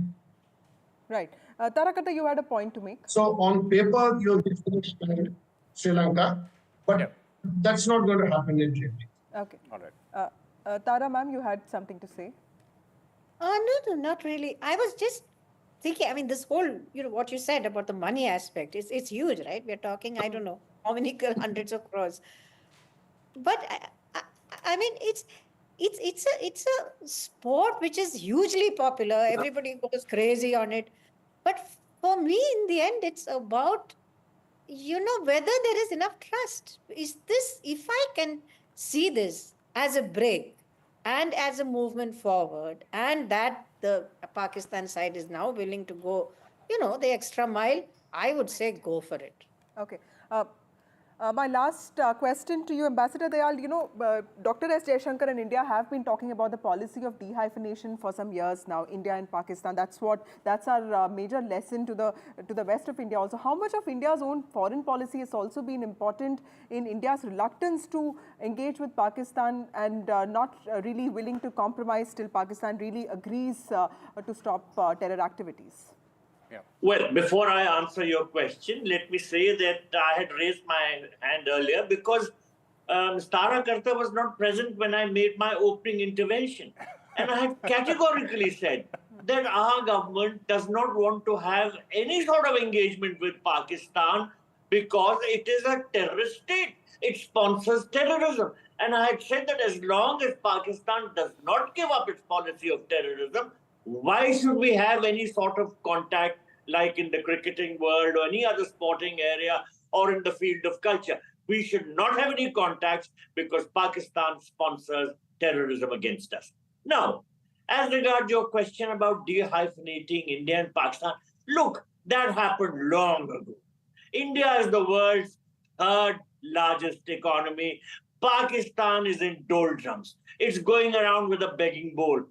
Right. Tarakata, you had a point to make. So on paper, you're finished Sri Lanka, but that's not going to happen in reality. Okay. All right. Tara, ma'am, you had something to say? No, not really. I was just thinking, I mean, this whole, what you said about the money aspect, it's huge, right? We're talking, I don't know, how many hundreds of crores. But I mean, it's a sport which is hugely popular. Everybody goes crazy on it. But for me, in the end, it's about, whether there is enough trust. Is this, if I can see this as a break and as a movement forward, and that the Pakistan side is now willing to go, the extra mile, I would say go for it. Okay. My last question to you, Ambassador Dayal, Dr. S. Jaishankar and India have been talking about the policy of dehyphenation for some years now, India and Pakistan. That's our major lesson to the west of India also. How much of India's own foreign policy has also been important in India's reluctance to engage with Pakistan and not really willing to compromise till Pakistan really agrees to stop terror activities? Well, before I answer your question, let me say that I had raised my hand earlier because Tara Karta was not present when I made my opening intervention. And I had categorically said that our government does not want to have any sort of engagement with Pakistan because it is a terrorist state. It sponsors terrorism. And I had said that as long as Pakistan does not give up its policy of terrorism, why should we have any sort of contact like in the cricketing world or any other sporting area or in the field of culture? We should not have any contacts because Pakistan sponsors terrorism against us. Now, as regards your question about dehyphenating India and Pakistan, look, that happened long ago. India is the world's third largest economy. Pakistan is in doldrums. It's going around with a begging bowl.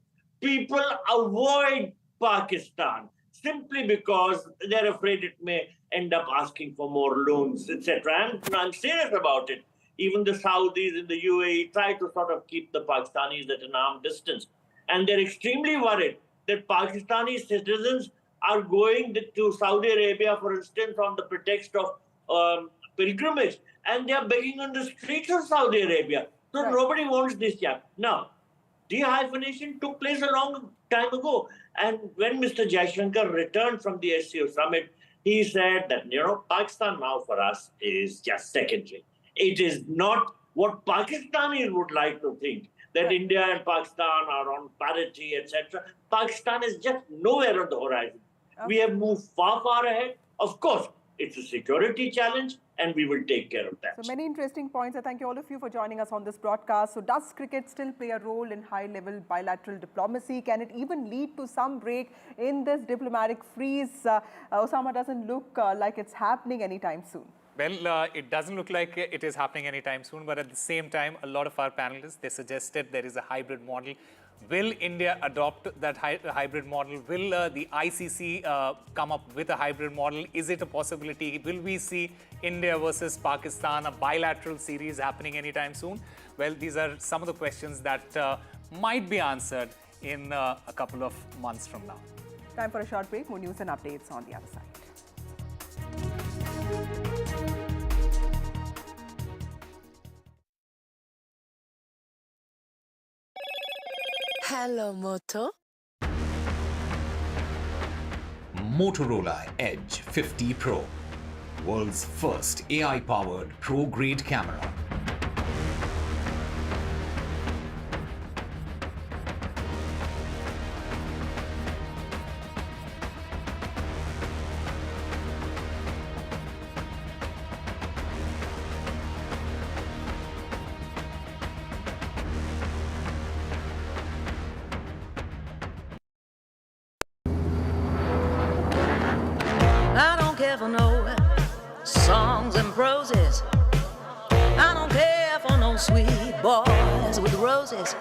People avoid Pakistan simply because they're afraid it may end up asking for more loans, etc. And I'm serious about it. Even the Saudis in the UAE try to sort of keep the Pakistanis at an arm distance. And they're extremely worried that Pakistani citizens are going to Saudi Arabia, for instance, on the pretext of pilgrimage. And they're begging on the streets of Saudi Arabia. So nobody wants this yet. Now, dehyphenation took place a long time ago. And when Mr. Jaishankar returned from the SCO summit, he said that, Pakistan now for us is just secondary. It is not what Pakistanis would like to think, that India and Pakistan are on parity, etc. Pakistan is just nowhere on the horizon. Okay. We have moved far, far ahead. Of course, it's a security challenge, and we will take care of that. So many interesting points. I thank you all of you for joining us on this broadcast. So does cricket still play a role in high-level bilateral diplomacy? Can it even lead to some break in this diplomatic freeze? Osama doesn't look like it's happening anytime soon. Well, it doesn't look like it is happening anytime soon, but at the same time, a lot of our panelists, they suggested there is a hybrid model. Will India adopt that hybrid model? Will the ICC come up with a hybrid model? Is it a possibility? Will we see India versus Pakistan, a bilateral series happening anytime soon? Well, these are some of the questions that might be answered in a couple of months from now. Time for a short break. More news and updates on the other side. Hello, Moto. Motorola Edge 50 Pro, world's first AI-powered pro-grade camera. I don't care for no songs and proses. I don't care for no sweet boys with roses.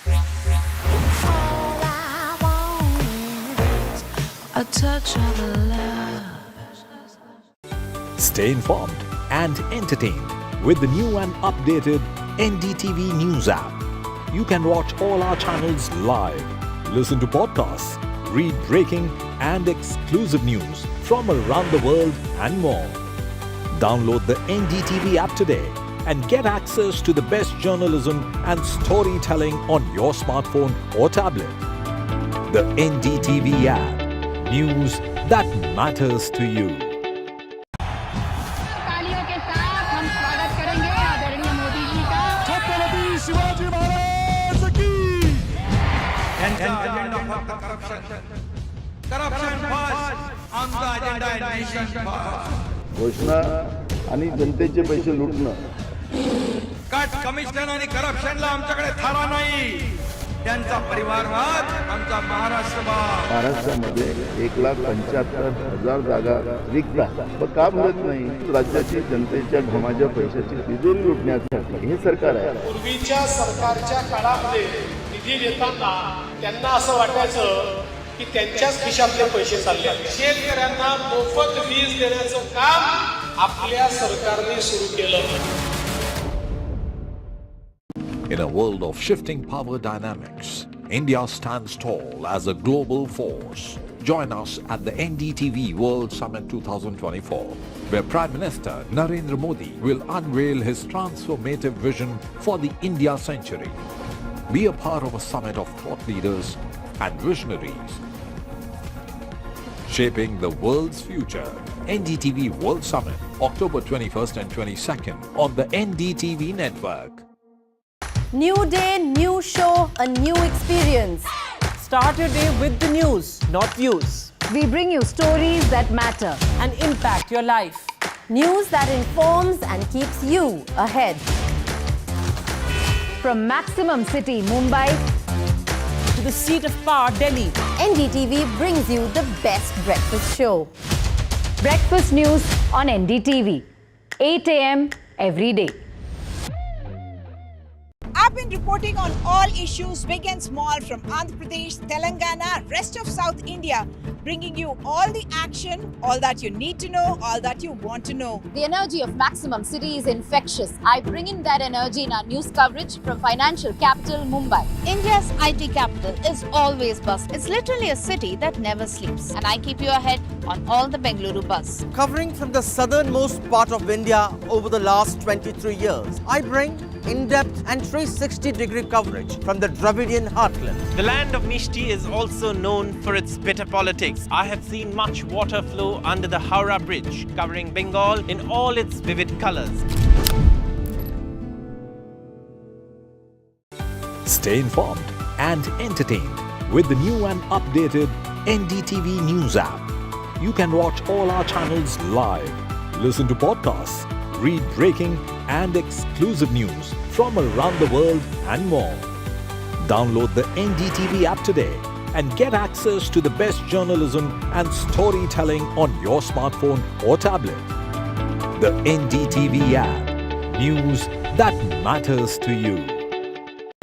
All I want is a touch of love. Stay informed and entertained with the new and updated NDTV News app. You can watch all our channels live, listen to podcasts, read breaking and exclusive news from around the world and more. Download the NDTV app today and get access to the best journalism and storytelling on your smartphone or tablet. The NDTV app. News that matters to you. तालियों के साथ हम स्वागत करेंगे आदरणीय मोदी जी का। छत्रपति शिवाजी महाराज की। त्यांचा अजेंडा फक्त करप्शन फर्स्ट, आमचा अजेंडा आहे नेशन फर्स्ट. घोषणा आणि जनतेचे पैसे लुटणं. कट कमिशन आणि करप्शनला आमच्याकडे थारा नाही. त्यांचा परिवारवाद आमचा महाराष्ट्रवाद. महाराष्ट्रामध्ये 1,75,000 जागा रिक्त आहेत. पण का भरत नाही? राज्याची जनतेच्या घमाच्या पैशाची तिजोरी लुटण्यासाठी हे सरकार आहे. पूर्वीच्या सरकारच्या काळामध्ये निधी देताना त्यांना असं वाटायचं की त्यांच्याच खिशातले पैसे चालले. शेतकऱ्यांना मोफत वीज देण्याचं काम आपल्या सरकारने सुरू केलं. In a world of shifting power dynamics, India stands tall as a global force. Join us at the NDTV World Summit 2024, where Prime Minister Narendra Modi will unveil his transformative vision for the India century. Be a part of a summit of thought leaders and visionaries, shaping the world's future. NDTV World Summit, October 21st and 22nd on the NDTV network. New day, new show, a new experience. Start your day with the news, not views. We bring you stories that matter and impact your life. News that informs and keeps you ahead. From Maximum City, Mumbai, to the seat of power, Delhi, NDTV brings you the best breakfast show. Breakfast news on NDTV, 8 a.m. every day. I've been reporting on all issues, big and small, from Andhra Pradesh, Telangana, rest of South India, bringing you all the action, all that you need to know, all that you want to know. The energy of Maximum City is infectious. I bring in that energy in our news coverage from financial capital Mumbai. India's IT capital is always buzz. It's literally a city that never sleeps. And I keep you ahead on all the Bengaluru buzz. Covering from the southernmost part of India over the last 23 years, I bring in-depth and 360-degree coverage from the Dravidian heartland. The land of Mishti is also known for its bitter politics. I have seen much water flow under the Howrah Bridge, covering Bengal in all its vivid colors. Stay informed and entertained with the new and updated NDTV News app. You can watch all our channels live, listen to podcasts, read breaking and exclusive news from around the world and more. Download the NDTV app today and get access to the best journalism and storytelling on your smartphone or tablet. The NDTV app. News that matters to you.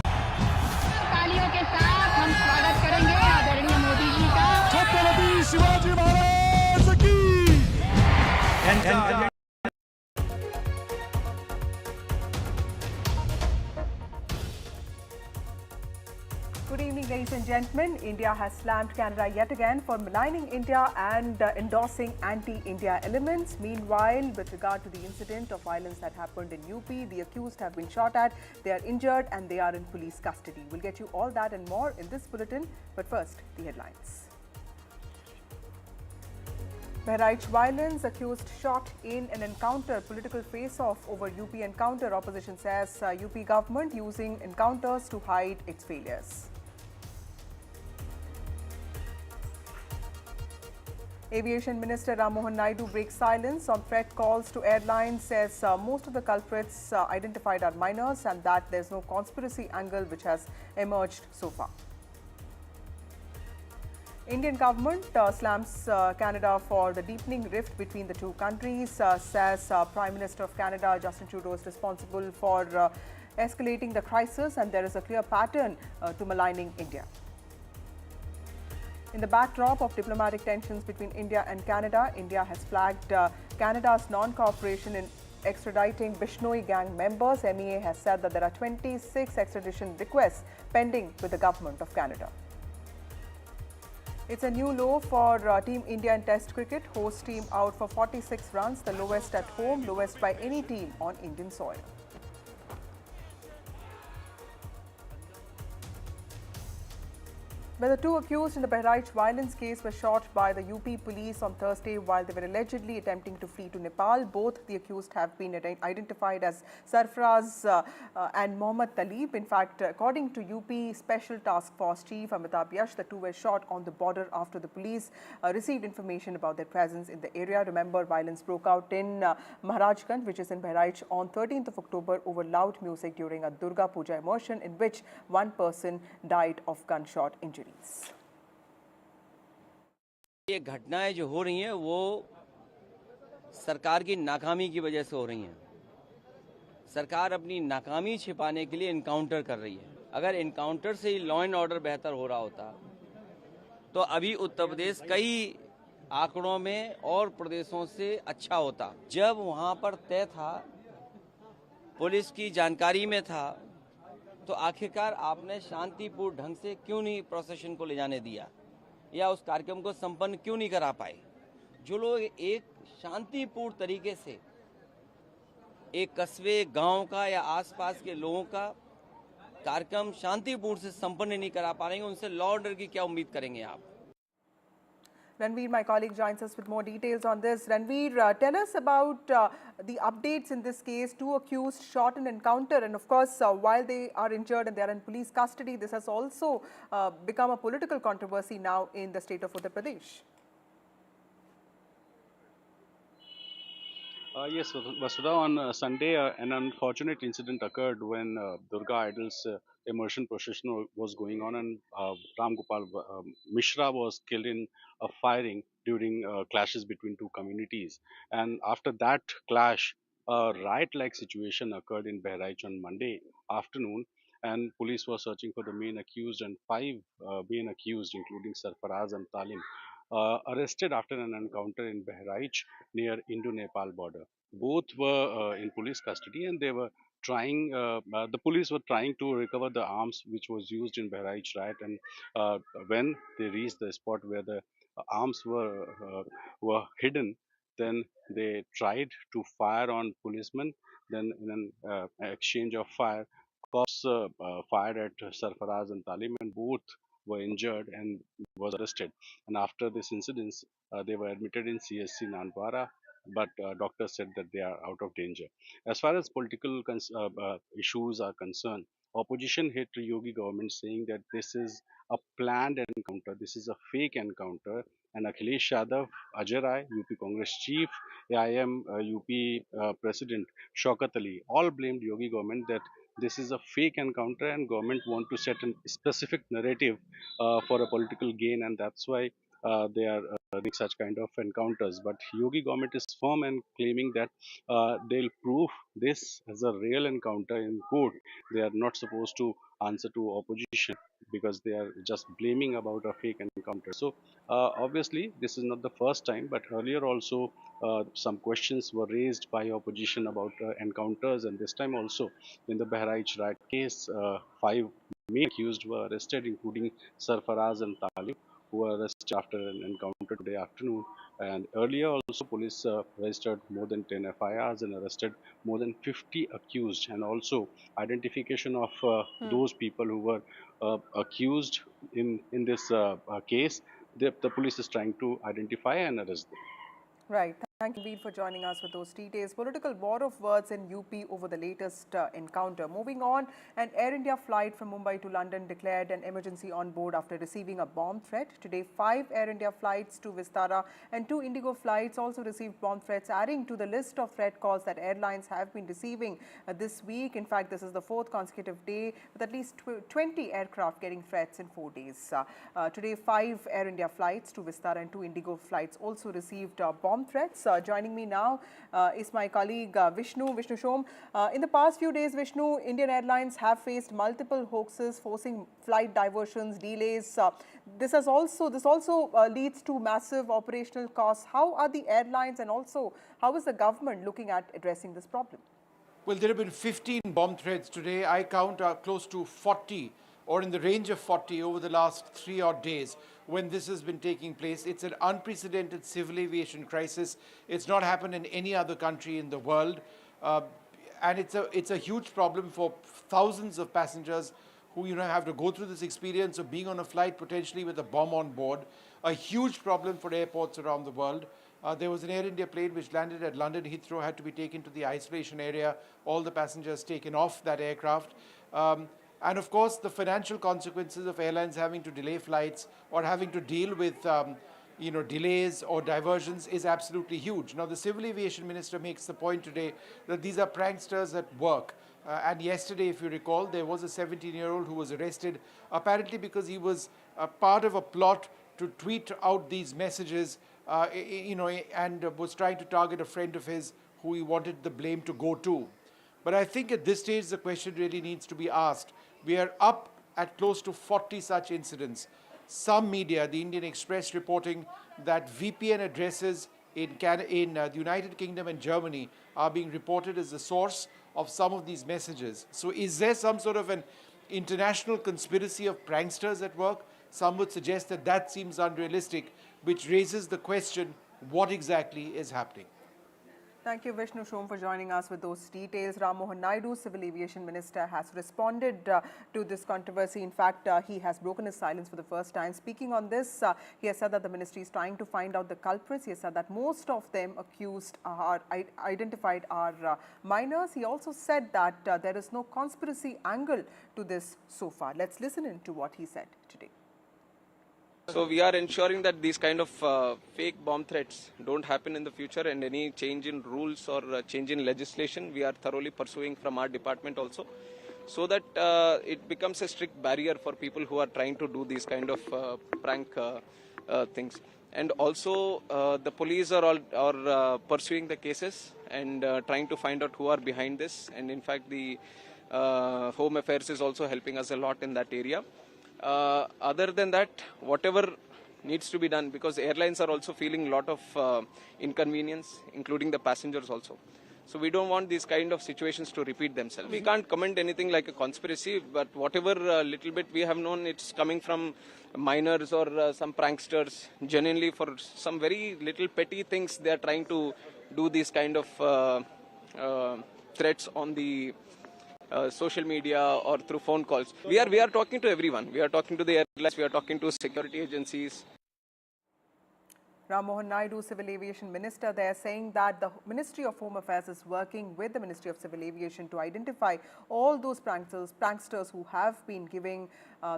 तालियों के साथ हम स्वागत करेंगे आदरणीय मोदी जी का। छत्रपति शिवाजी महाराज की। Good evening, ladies and gentlemen. India has slammed Canada yet again for maligning India and endorsing anti-India elements. Meanwhile, with regard to the incident of violence that happened in UP, the accused have been shot at, they are injured and they are in police custody. We'll get you all that and more in this bulletin. But first, the headlines. Bahraich violence, accused shot in an encounter, political face-off over UP encounter. Opposition says UP government using encounters to hide its failures. Aviation Minister Ram Mohan Naidu breaks silence on threat calls to airlines, says most of the culprits identified are minors and that there's no conspiracy angle which has emerged so far. Indian government slams Canada for the deepening rift between the two countries, says Prime Minister of Canada Justin Trudeau is responsible for escalating the crisis and there is a clear pattern to maligning India. In the backdrop of diplomatic tensions between India and Canada, India has flagged Canada's non-cooperation in extraditing Bishnoi gang members. MEA has said that there are 26 extradition requests pending with the government of Canada. It's a new low for Team India in Test cricket. Host team out for 46 runs, the lowest at home, lowest by any team on Indian soil. Well, the two accused in the Bahraich violence case were shot by the UP police on Thursday while they were allegedly attempting to flee to Nepal. Both the accused have been identified as Sarfaraz and Mohammad Talib. In fact, according to UP Special Task Force Chief Amitabh Yash, the two were shot on the border after the police received information about their presence in the area. Remember, violence broke out in Maharashtra, which is in Bahraich, on 13th of October over loud music during a Durga Puja immersion in which one person died of gunshot injury. ये घटनाएं जो हो रही हैं वो सरकार की नाकामी की वजह से हो रही हैं। सरकार अपनी नाकामी छिपाने के लिए इनकाउंटर कर रही है। अगर इनकाउंटर से ही लॉ एंड ऑर्डर बेहतर हो रहा होता तो अभी उत्तर प्रदेश कई आंकड़ों में और प्रदेशों से अच्छा होता। जब वहां पर तय था, पुलिस की जानकारी में था, तो आखिरकार आपने शांतिपूर्ण ढंग से क्यों नहीं प्रोसेशन को ले जाने दिया या उस कार्यक्रम को संपन्न क्यों नहीं करा पाए? जो लोग एक शांतिपूर्ण तरीके से एक कस्बे, गांव का या आसपास के लोगों का कार्यक्रम शांतिपूर्ण से संपन्न नहीं करा पा रहे हैं, उनसे लॉ ऑर्डर की क्या उम्मीद करेंगे आप? Ranveer, my colleague, joins us with more details on this. Ranveer, tell us about the updates in this case. Two accused shot in encounter, and of course, while they are injured and they are in police custody, this has also become a political controversy now in the state of Uttar Pradesh. Yes, Vasudha, on Sunday, an unfortunate incident occurred when Durga Idol's immersion procession was going on, and Ram Gopal Mishra was killed in a firing during clashes between two communities. And after that clash, a riot-like situation occurred in Bahraich on Monday afternoon, and police were searching for the main accused, and five main accused, including Sarfaraz and Talim, arrested after an encounter in Bahraich near Indo-Nepal border. Both were in police custody, and they were trying. The police were trying to recover the arms which was used in Bahraich riot, and when they reached the spot where the arms were hidden, then they tried to fire on policemen. Then, in an exchange of fire, cops fired at Sarfaraz and Talim, and both were injured and was arrested. And after this incident, they were admitted in CSC Nandwara, but doctors said that they are out of danger. As far as political issues are concerned, opposition hit Yogi government saying that this is a planned encounter, this is a fake encounter, and Akhilesh Yadav, Ajay Rai, UP Congress chief, AIM UP President Shaukat Ali, all blamed Yogi government that this is a fake encounter and government want to set a specific narrative for a political gain, and that's why they are doing such kind of encounters. But Yogi government is firm and claiming that they'll prove this as a real encounter in court. They are not supposed to answer to opposition because they are just blaming about a fake encounter. So obviously this is not the first time, but earlier also some questions were raised by opposition about encounters, and this time also in the Bahraich riot case, 5 main accused were arrested, including Sarfaraz and Talib, who were arrested after an encounter today afternoon. And earlier also police registered more than 10 FIRs and arrested more than 50 accused, and also identification of those people who were accused in this case. The police is trying to identify and arrest them. Right. Thank you, Veer, for joining us with those details. Political war of words in UP over the latest encounter. Moving on, an Air India flight from Mumbai to London declared an emergency on board after receiving a bomb threat. Today, 5 Air India flights to Vistara and 2 Indigo flights also received bomb threats, adding to the list of threat calls that airlines have been receiving this week. In fact, this is the 4th consecutive day with at least 20 aircraft getting threats in 4 days. Today, 5 Air India flights to Vistara and 2 Indigo flights also received bomb threats. Joining me now is my colleague Vishnu Shom. In the past few days, Vishnu, Indian Airlines have faced multiple hoaxes forcing flight diversions, delays. This also leads to massive operational costs. How are the airlines, and also how is the government looking at addressing this problem? Well, there have been 15 bomb threats today. I count close to 40 or in the range of 40 over the last 3 odd days when this has been taking place. It's an unprecedented civil aviation crisis. It's not happened in any other country in the world. And it's a huge problem for thousands of passengers who have to go through this experience of being on a flight potentially with a bomb on board. A huge problem for airports around the world. There was an Air India plane which landed at London Heathrow, had to be taken to the isolation area. All the passengers taken off that aircraft. And of course, the financial consequences of airlines having to delay flights or having to deal with delays or diversions is absolutely huge. Now, the Civil Aviation Minister makes the point today that these are pranksters at work. And yesterday, if you recall, there was a 17-year-old who was arrested, apparently because he was part of a plot to tweet out these messages, and was trying to target a friend of his who he wanted the blame to go to. But I think at this stage, the question really needs to be asked. We are up at close to 40 such incidents. Some media, the Indian Express, reporting that VPN addresses in the United Kingdom and Germany are being reported as the source of some of these messages. So is there some sort of an international conspiracy of pranksters at work? Some would suggest that that seems unrealistic, which raises the question, what exactly is happening? Thank you, Vishnu Shom, for joining us with those details. Ram Mohan Naidu, Civil Aviation Minister, has responded to this controversy. In fact, he has broken his silence for the first time. Speaking on this, he has said that the ministry is trying to find out the culprits. He has said that most of them accused are identified are minors. He also said that there is no conspiracy angle to this so far. Let's listen in to what he said today. So we are ensuring that these kind of fake bomb threats don't happen in the future, and any change in rules or change in legislation we are thoroughly pursuing from our department also, so that it becomes a strict barrier for people who are trying to do these kind of prank things. And also the police are all pursuing the cases and trying to find out who are behind this, and in fact the Home Affairs is also helping us a lot in that area. Other than that, whatever needs to be done, because airlines are also feeling a lot of inconvenience, including the passengers also. So we don't want these kind of situations to repeat themselves. We can't comment anything like a conspiracy, but whatever little bit we have known, it's coming from minors or some pranksters. Genuinely, for some very little petty things, they are trying to do these kind of threats on the social media or through phone calls. We are talking to everyone. We are talking to the airlines. We are talking to security agencies. Ram Mohan Naidu, Civil Aviation Minister there, saying that the Ministry of Home Affairs is working with the Ministry of Civil Aviation to identify all those pranksters who have been giving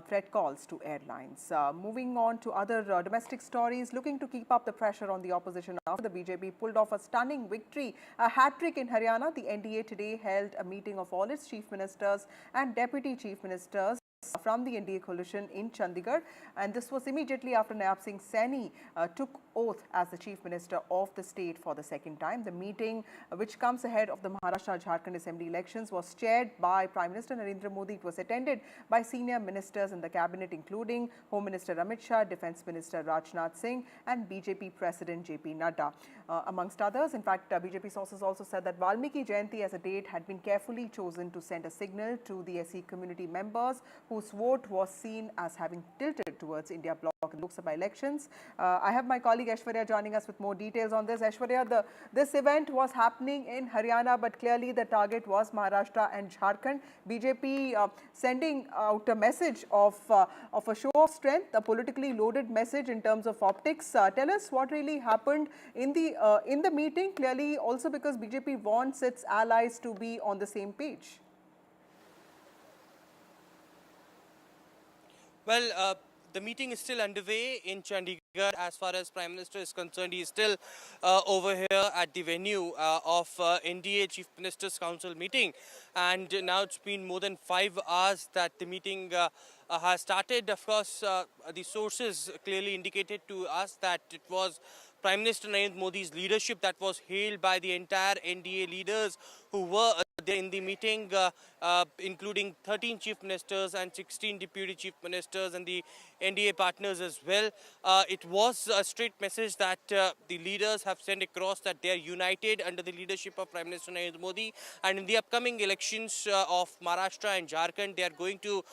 threat calls to airlines. Moving on to other domestic stories, looking to keep up the pressure on the opposition after the BJP pulled off a stunning victory, a hat-trick in Haryana. The NDA today held a meeting of all its chief ministers and deputy chief ministers from the NDA coalition in Chandigarh, and this was immediately after Nayaab Singh Saini took oath as the Chief Minister of the state for the second time. The meeting, which comes ahead of the Maharashtra-Jharkhand Assembly elections, was chaired by Prime Minister Narendra Modi. It was attended by senior ministers in the cabinet, including Home Minister Amit Shah, Defence Minister Rajnath Singh, and BJP President JP Nadda, amongst others. In fact, BJP sources also said that Valmiki Jayanti as a date had been carefully chosen to send a signal to the SC community members whose vote was seen as having tilted towards India bloc in Lok Sabha elections. I have my colleague Aishwarya joining us with more details on this. Aishwarya, this event was happening in Haryana, but clearly the target was Maharashtra and Jharkhand. BJP sending out a message of a show of strength, a politically loaded message in terms of optics. Tell us what really happened in the meeting, clearly also because BJP wants its allies to be on the same page. Well, the meeting is still underway in Chandigarh. As far as Prime Minister is concerned, he is still over here at the venue of NDA Chief Ministers Council meeting. And now it's been more than 5 hours that the meeting has started. Of course, the sources clearly indicated to us that it was Prime Minister Narendra Modi's leadership that was hailed by the entire NDA leaders who were there in the meeting, including 13 chief ministers and 16 deputy chief ministers and the NDA partners as well. It was a straight message that the leaders have sent across, that they are united under the leadership of Prime Minister Narendra Modi, and in the upcoming elections of Maharashtra and Jharkhand, they are going to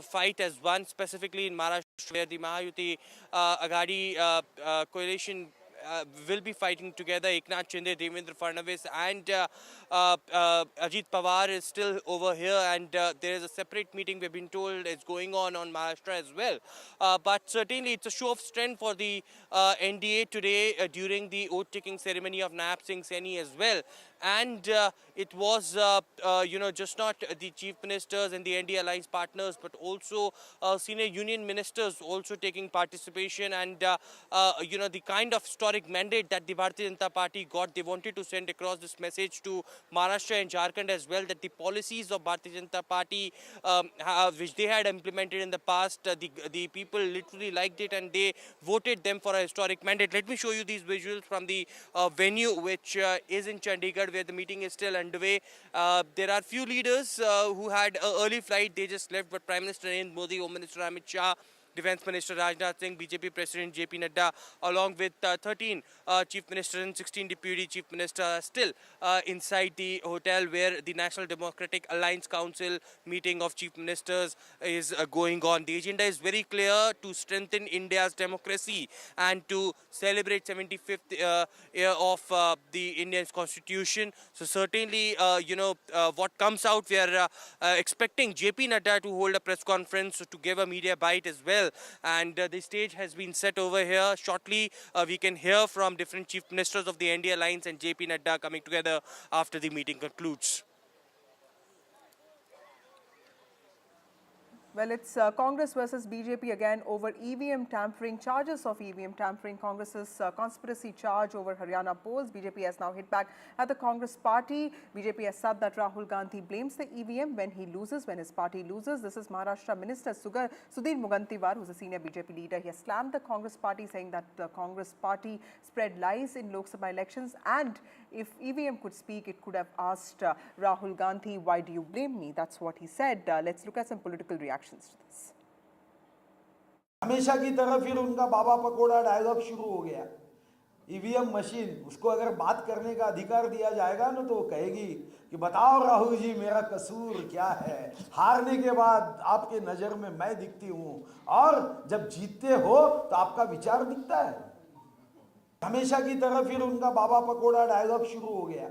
fight as one, specifically in Maharashtra, where the Mahayuti Agadi coalition will be fighting together. Eknath Shinde, Devendra Fadnavis and Ajit Pawar is still over here, and there is a separate meeting we've been told is going on Maharashtra as well. But certainly it's a show of strength for the NDA today during the oath-taking ceremony of Nayaab Singh Saini as well. And it was, just not the chief ministers and the NDA alliance partners, but also senior union ministers also taking participation. And, the kind of historic mandate that the Bharatiya Janata Party got, they wanted to send across this message to Maharashtra and Jharkhand as well, that the policies of Bharatiya Janata Party, which they had implemented in the past, the people literally liked it and they voted them for a historic mandate. Let me show you these visuals from the venue, which is in Chandigarh, where the meeting is still underway. There are few leaders who had an early flight. They just left, but Prime Minister Narendra Modi, Home Minister Amit Shah, Defence Minister Rajnath Singh, BJP President JP Nadda, along with 13 Chief Ministers and 16 Deputy Chief Ministers are still inside the hotel where the National Democratic Alliance Council meeting of Chief Ministers is going on. The agenda is very clear: to strengthen India's democracy and to celebrate 75th year of the Indian Constitution. So certainly, what comes out, we are expecting JP Nadda to hold a press conference to give a media bite as well. And the stage has been set over here. Shortly, we can hear from different chief ministers of the NDA Alliance and JP Nadda coming together after the meeting concludes. Well, it's Congress versus BJP again over EVM tampering, charges of EVM tampering. Congress's conspiracy charge over Haryana polls. BJP has now hit back at the Congress party. BJP has said that Rahul Gandhi blames the EVM when he loses, when his party loses. This is Maharashtra Minister Sudhir Mugantiwar, who's a senior BJP leader. He has slammed the Congress party, saying that the Congress party spread lies in Lok Sabha elections, and if EVM could speak, it could have asked Rahul Gandhi, why do you blame me? That's what he said. Let's look at some political reactions to this. हमेशा की तरह फिर उनका बाबा pakora dialogue शुरू हो गया। EVM machine, उसको अगर बात करने का अधिकार दिया जाएगा ना, तो कहेगी कि बताओ राहुल जी मेरा कसूर क्या है, हारने के बाद आपके नज़र में मैं दिखती हूँ और जब जीतते हो तो आपका विचार दिखता है। हमेशा की तरह फिर उनका बाबा पकोड़ा डायलॉग शुरू हो गया।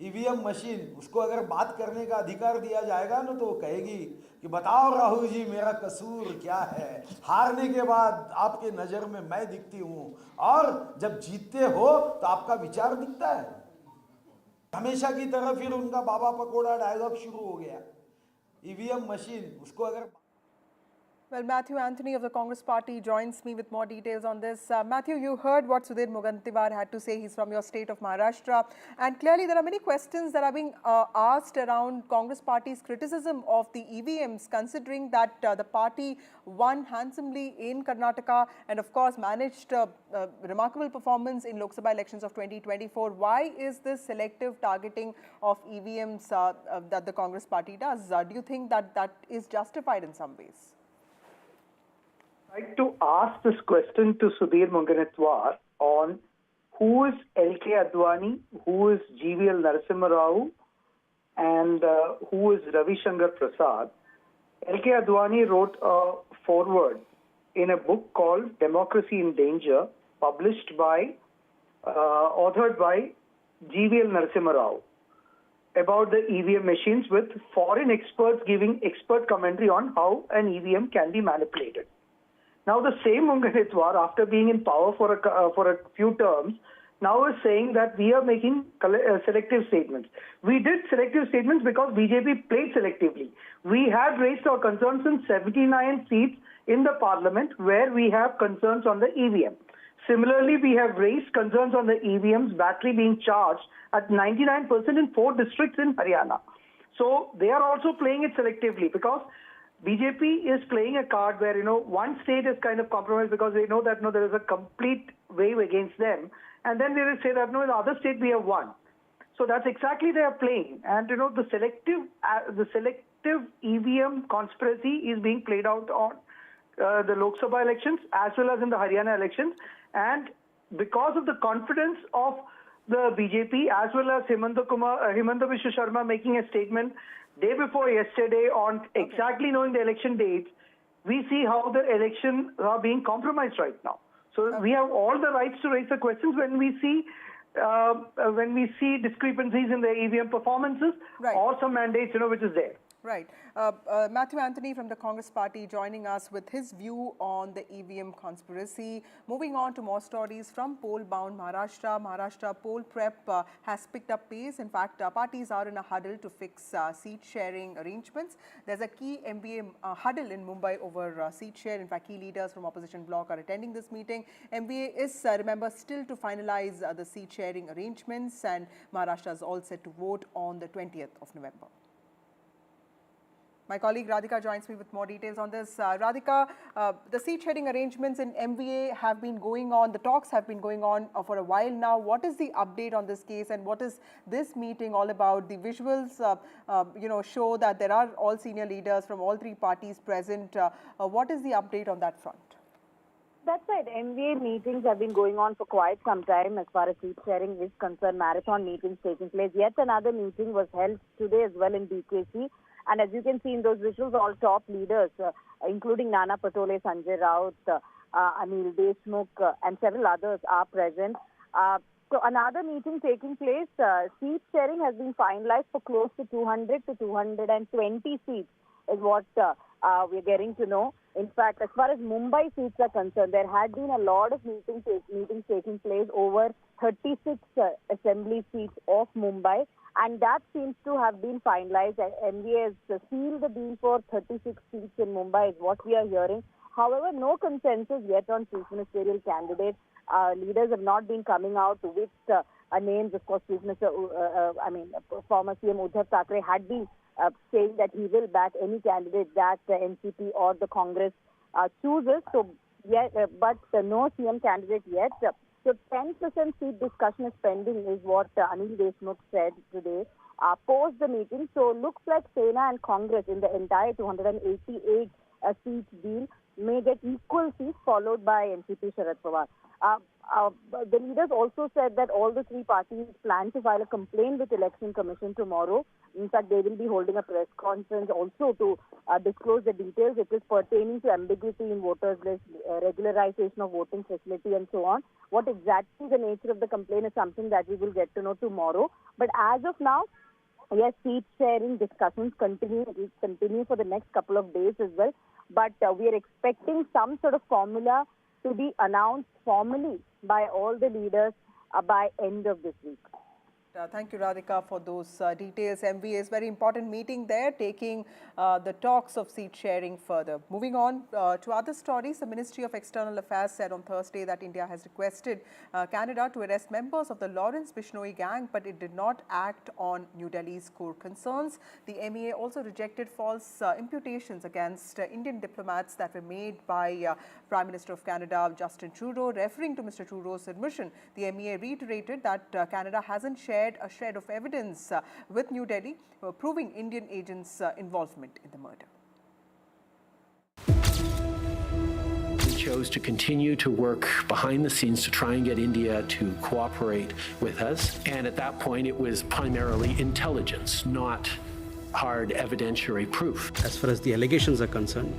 ईवीएम मशीन, उसको अगर बात करने का अधिकार दिया जाएगा ना, तो कहेगी कि बताओ राहुल जी मेरा कसूर क्या है, हारने के बाद आपके नज़र में मैं दिखती हूँ और जब जीतते हो तो आपका विचार दिखता है। हमेशा की तरह फिर उनका बाबा पकोड़ा डायलॉग शुरू हो गया। ईवीएम मशीन उसको अगर Well, Matthew Anthony of the Congress Party joins me with more details on this. Matthew, you heard what Sudhir Mugantiwar had to say. He's from your state of Maharashtra. And clearly there are many questions that are being asked around Congress Party's criticism of the EVMs, considering that the party won handsomely in Karnataka and of course managed remarkable performance in Lok Sabha elections of 2024. Why is this selective targeting of EVMs that the Congress Party does? Do you think that that is justified in some ways? I'd like to ask this question to Sudhir Mugantiwar on who is LK Advani, who is GVL Narasimha Rao, and who is Ravi Shankar Prasad. LK Advani wrote a foreword in a book called Democracy in Danger, authored by GVL Narasimha Rao, about the EVM machines, with foreign experts giving expert commentary on how an EVM can be manipulated. Now, the same Mugantiwar, after being in power for a few terms, now is saying that we are making selective statements. We did selective statements because BJP played selectively. We had raised our concerns in 79 seats in the parliament where we have concerns on the EVM. Similarly, we have raised concerns on the EVM's battery being charged at 99% in 4 districts in Haryana. So they are also playing it selectively because BJP is playing a card where, one state is kind of compromised because they know that there is a complete wave against them. And then they will say that, no, in the other state we have won. So that's exactly they are playing. And, the selective EVM conspiracy is being played out on the Lok Sabha elections as well as in the Haryana elections. And because of the confidence of the BJP as well as Himanta Biswa Sharma making a statement day before yesterday on exactly knowing the election dates, we see how the elections are being compromised right now. So we have all the rights to raise the questions when we see discrepancies in the EVM performances or some mandates, which is there. Right. Matthew Anthony from the Congress Party joining us with his view on the EVM conspiracy. Moving on to more stories from poll-bound Maharashtra. Maharashtra poll prep has picked up pace. In fact, parties are in a huddle to fix seat-sharing arrangements. There's a key MBA huddle in Mumbai over seat share. In fact, key leaders from opposition bloc are attending this meeting. MBA is, remember, still to finalize the seat-sharing arrangements, and Maharashtra is all set to vote on the 20th of November. My colleague Radhika joins me with more details on this. Radhika, the seat-sharing arrangements in MVA have been going on, the talks have been going on for a while now. What is the update on this case and what is this meeting all about? The visuals, show that there are all senior leaders from all 3 parties present. What is the update on that front? That's right. MVA meetings have been going on for quite some time as far as seat sharing is concerned. Marathon meetings taking place. Yet another meeting was held today as well in BKC. And as you can see in those visuals, all top leaders, including Nana Patole, Sanjay Raut, Anil Deshmukh, and several others are present. So another meeting taking place. Seat sharing has been finalized for close to 200 to 220 seats is what we're getting to know. In fact, as far as Mumbai seats are concerned, there had been a lot of meetings taking place over 36 assembly seats of Mumbai. And that seems to have been finalized. MVA has sealed the deal for 36 seats in Mumbai is what we are hearing. However, no consensus yet on chief ministerial candidates. Leaders have not been coming out with names. Of course, Chief Minister, former CM Uddhav Thackeray had been saying that he will back any candidate that the NCP or the Congress chooses. So, but no CM candidate yet. So 10% seat discussion is pending is what Anil Deshmukh said today post the meeting. So looks like Sena and Congress in the entire 288 seat deal may get equal seats, followed by NCP Sharad Pawar. The leaders also said that all the 3 parties plan to file a complaint with Election Commission tomorrow. In fact, they will be holding a press conference also to disclose the details. It is pertaining to ambiguity in voters list, regularization of voting facility and so on. What exactly the nature of the complaint is something that we will get to know tomorrow. But as of now, Yes, seat sharing discussions continue. It will continue for the next couple of days as well. But we are expecting some sort of formula to be announced formally by all the leaders by end of this week. Thank you, Radhika, for those details. MVA's very important meeting there, taking the talks of seat sharing further. Moving on to other stories, the Ministry of External Affairs said on Thursday that India has requested Canada to arrest members of the Lawrence-Bishnoi gang, but it did not act on New Delhi's core concerns. The MEA also rejected false imputations against Indian diplomats that were made by Prime Minister of Canada, Justin Trudeau. Referring to Mr. Trudeau's admission, the MEA reiterated that Canada hasn't shared a shred of evidence with New Delhi proving Indian agents' involvement in the murder. We chose to continue to work behind the scenes to try and get India to cooperate with us. And at that point, it was primarily intelligence, not hard evidentiary proof. As far as the allegations are concerned,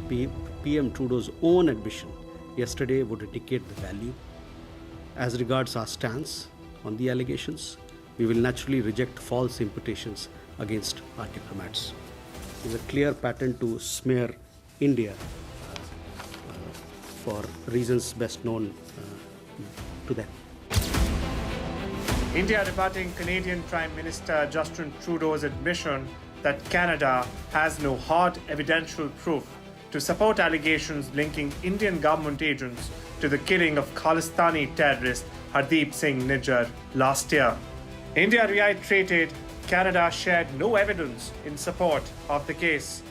PM Trudeau's own admission yesterday would indicate the value. As regards our stance on the allegations, we will naturally reject false imputations against our diplomats. There's a clear pattern to smear India for reasons best known to them. India rebutting Canadian Prime Minister Justin Trudeau's admission that Canada has no hard evidential proof to support allegations linking Indian government agents to the killing of Khalistani terrorist Hardeep Singh Nijjar last year. India reiterated Canada shared no evidence in support of the case,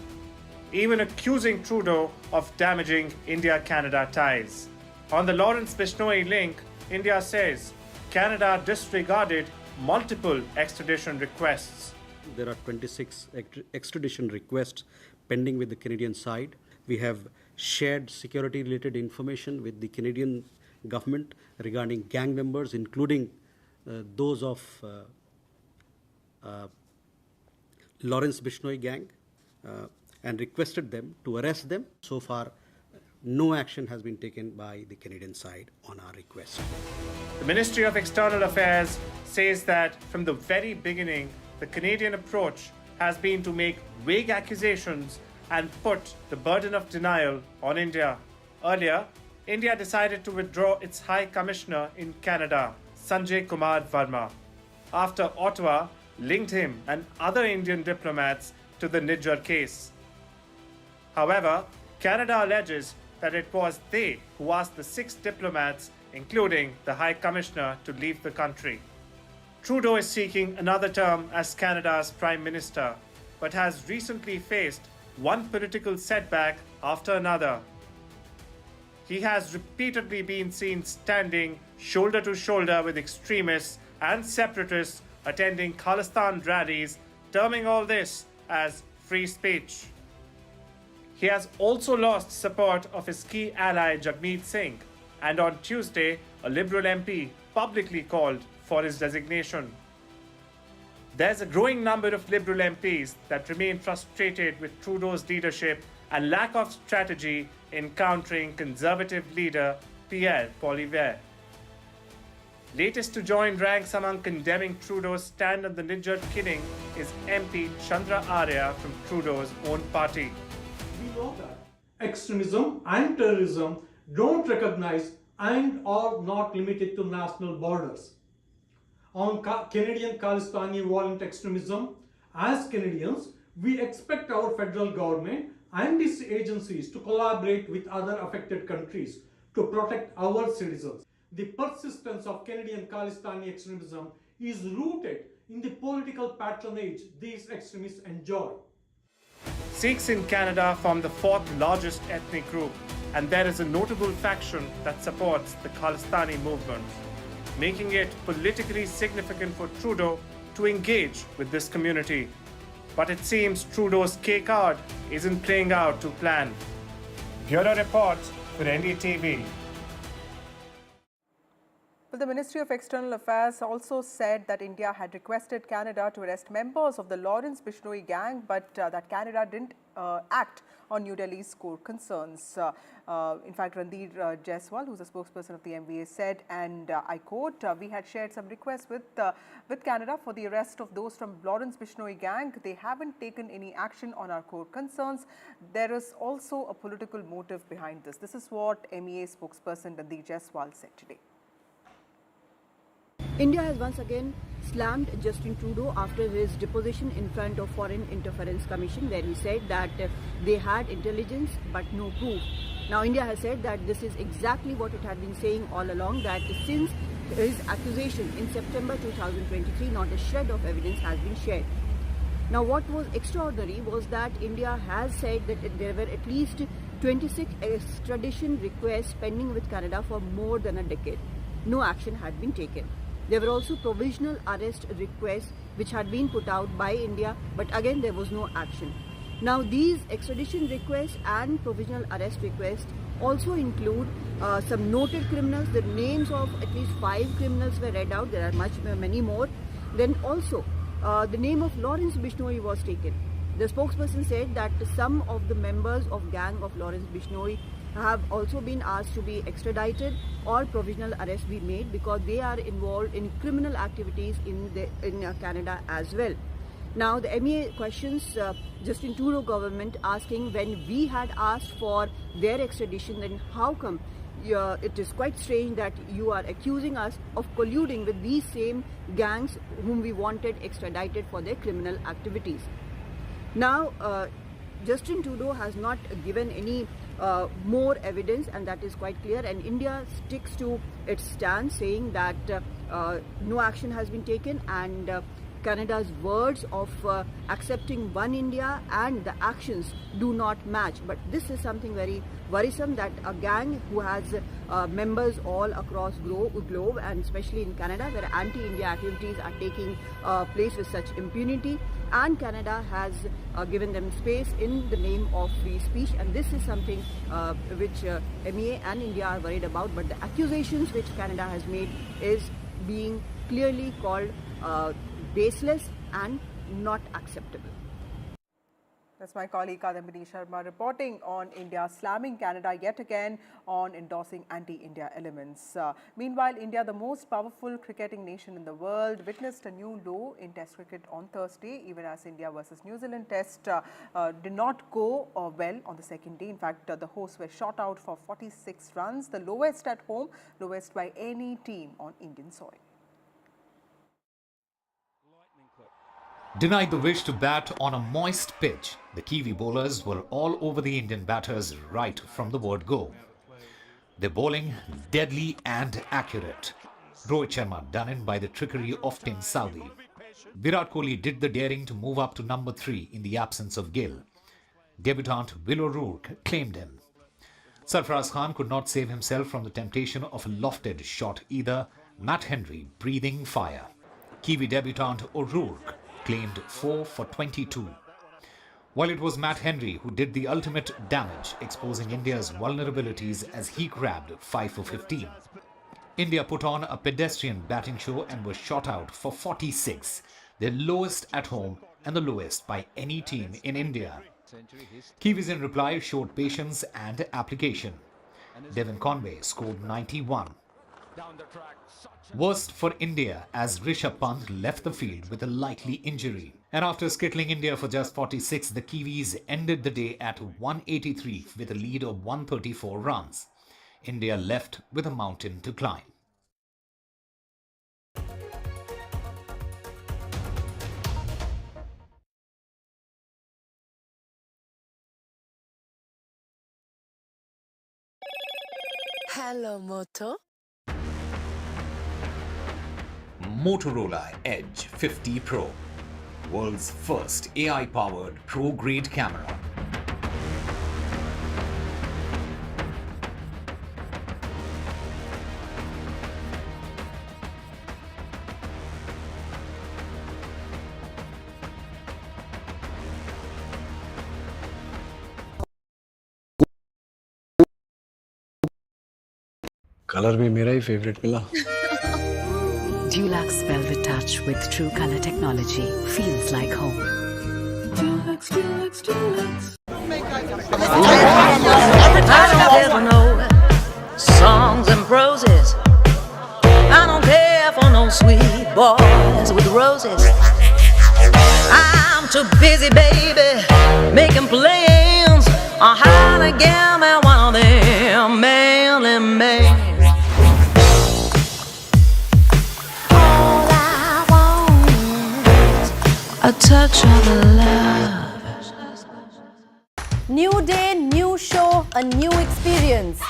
even accusing Trudeau of damaging India-Canada ties. On the Lawrence-Bishnoi link, India says Canada disregarded multiple extradition requests. There are 26 extradition requests pending with the Canadian side. We have shared security-related information with the Canadian government regarding gang members, including those of Lawrence-Bishnoi gang, and requested them to arrest them. So far, no action has been taken by the Canadian side on our request. The Ministry of External Affairs says that from the very beginning, the Canadian approach has been to make vague accusations and put the burden of denial on India. Earlier, India decided to withdraw its High Commissioner in Canada, Sanjay Kumar Verma, after Ottawa linked him and other Indian diplomats to the Nijjar case. However, Canada alleges that it was they who asked the 6 diplomats, including the High Commissioner, to leave the country. Trudeau is seeking another term as Canada's Prime Minister, but has recently faced one political setback after another. He has repeatedly been seen standing shoulder to shoulder with extremists and separatists attending Khalistan rallies, terming all this as free speech. He has also lost support of his key ally Jagmeet Singh, and on Tuesday, a Liberal MP publicly called for his resignation. There's a growing number of Liberal MPs that remain frustrated with Trudeau's leadership and lack of strategy in countering Conservative leader Pierre Poilievre. Latest to join ranks among condemning Trudeau's stand on the Nijjar killing is MP Chandra Arya from Trudeau's own party. We know that extremism and terrorism don't recognize and are not limited to national borders. On Canadian Khalistani violent extremism, as Canadians, we expect our federal government and its agencies to collaborate with other affected countries to protect our citizens. The persistence of Canadian Khalistani extremism is rooted in the political patronage these extremists enjoy. Sikhs in Canada form the 4th largest ethnic group, and there is a notable faction that supports the Khalistani movement, making it politically significant for Trudeau to engage with this community. But it seems Trudeau's K card isn't playing out to plan. Bureau report for NDTV. Well, the Ministry of External Affairs also said that India had requested Canada to arrest members of the Lawrence-Bishnoi gang, but that Canada didn't act on New Delhi's core concerns. In fact, Randir Jaiswal, who's a spokesperson of the MVA, said, and I quote, we had shared some requests with Canada for the arrest of those from Lawrence Bishnoi gang. They haven't taken any action on our core concerns. There is also a political motive behind this. This is what MEA spokesperson Randir Jaiswal said today. India has once again slammed Justin Trudeau after his deposition in front of Foreign Interference Commission, where he said that they had intelligence but no proof. Now India has said that this is exactly what it had been saying all along, that since his accusation in September 2023, not a shred of evidence has been shared. Now what was extraordinary was that India has said that there were at least 26 extradition requests pending with Canada for more than a decade. No action had been taken. There were also provisional arrest requests which had been put out by India, but again there was no action. Now these extradition requests and provisional arrest requests also include some noted criminals. The names of at least 5 criminals were read out. There are many more. Then also the name of Lawrence Bishnoi was taken. The spokesperson said that some of the members of gang of Lawrence Bishnoi have also been asked to be extradited or provisional arrest be made because they are involved in criminal activities in Canada as well. Now the MEA questions Justin Trudeau government, asking, when we had asked for their extradition, then how come it is quite strange that you are accusing us of colluding with these same gangs whom we wanted extradited for their criminal activities. Now Justin Trudeau has not given any more evidence, and that is quite clear, and India sticks to its stance saying that no action has been taken, and Canada's words of accepting one India and the actions do not match. But this is something very worrisome, that a gang who has members all across globe and especially in Canada, where anti-India activities are taking place with such impunity, and Canada has given them space in the name of free speech, and this is something which MEA and India are worried about. But the accusations which Canada has made is being clearly called baseless and not acceptable. That's my colleague Kadambini Sharma reporting on India slamming Canada yet again on endorsing anti-India elements. Meanwhile, India, the most powerful cricketing nation in the world, witnessed a new low in Test cricket on Thursday, even as India versus New Zealand Test did not go well on the second day. In fact, the hosts were shot out for 46 runs, the lowest at home, lowest by any team on Indian soil. Denied the wish to bat on a moist pitch, the Kiwi bowlers were all over the Indian batters right from the word go. Their bowling deadly and accurate. Rohit Sharma done in by the trickery of Tim Southee. Virat Kohli did the daring to move up to number 3 in the absence of Gill. Debutant Will O'Rourke claimed him. Sarfaraz Khan could not save himself from the temptation of a lofted shot either. Matt Henry breathing fire. Kiwi debutant O'Rourke claimed 4 for 22. While it was Matt Henry who did the ultimate damage, exposing India's vulnerabilities as he grabbed 5 for 15. India put on a pedestrian batting show and was shot out for 46, their lowest at home and the lowest by any team in India. Kiwis in reply showed patience and application. Devon Conway scored 91. Worst for India as Rishabh Pant left the field with a likely injury. And after skittling India for just 46, the Kiwis ended the day at 183 with a lead of 134 runs. India left with a mountain to climb. Hello, Moto. Motorola Edge 50 Pro, world's first AI-powered pro-grade camera. Colour भी मेरा ही favourite मिला. Dulux Velvet Touch with True Color Technology feels like home. Dulux. I don't care for no songs and proses. I don't care for no sweet boys with roses. I'm too busy, baby, making plans on how to get me one of them manly men. All I want is a touch of love. New day, new show, a new experience.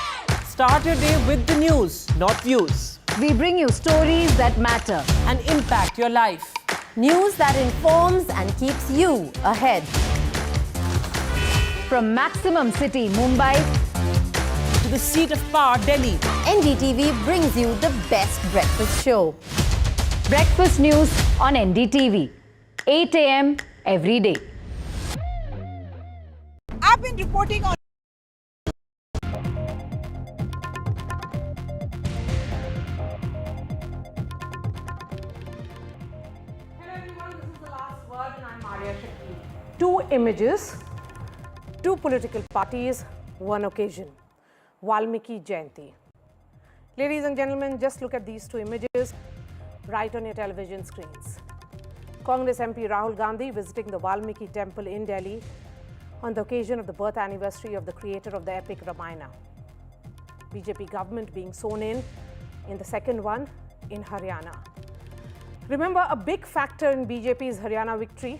Start your day with the news, not views. We bring you stories that matter and impact your life. News that informs and keeps you ahead. From Maximum City, Mumbai, to the seat of power, Delhi, NDTV brings you the best breakfast show. Breakfast news on NDTV, 8 a.m. every day. I've been reporting on Two images, two political parties, one occasion. Valmiki Jayanti. Ladies and gentlemen, just look at these two images right on your television screens. Congress MP Rahul Gandhi visiting the Valmiki temple in Delhi on the occasion of the birth anniversary of the creator of the epic Ramayana. BJP government being sworn in the second one in Haryana. Remember, a big factor in BJP's Haryana victory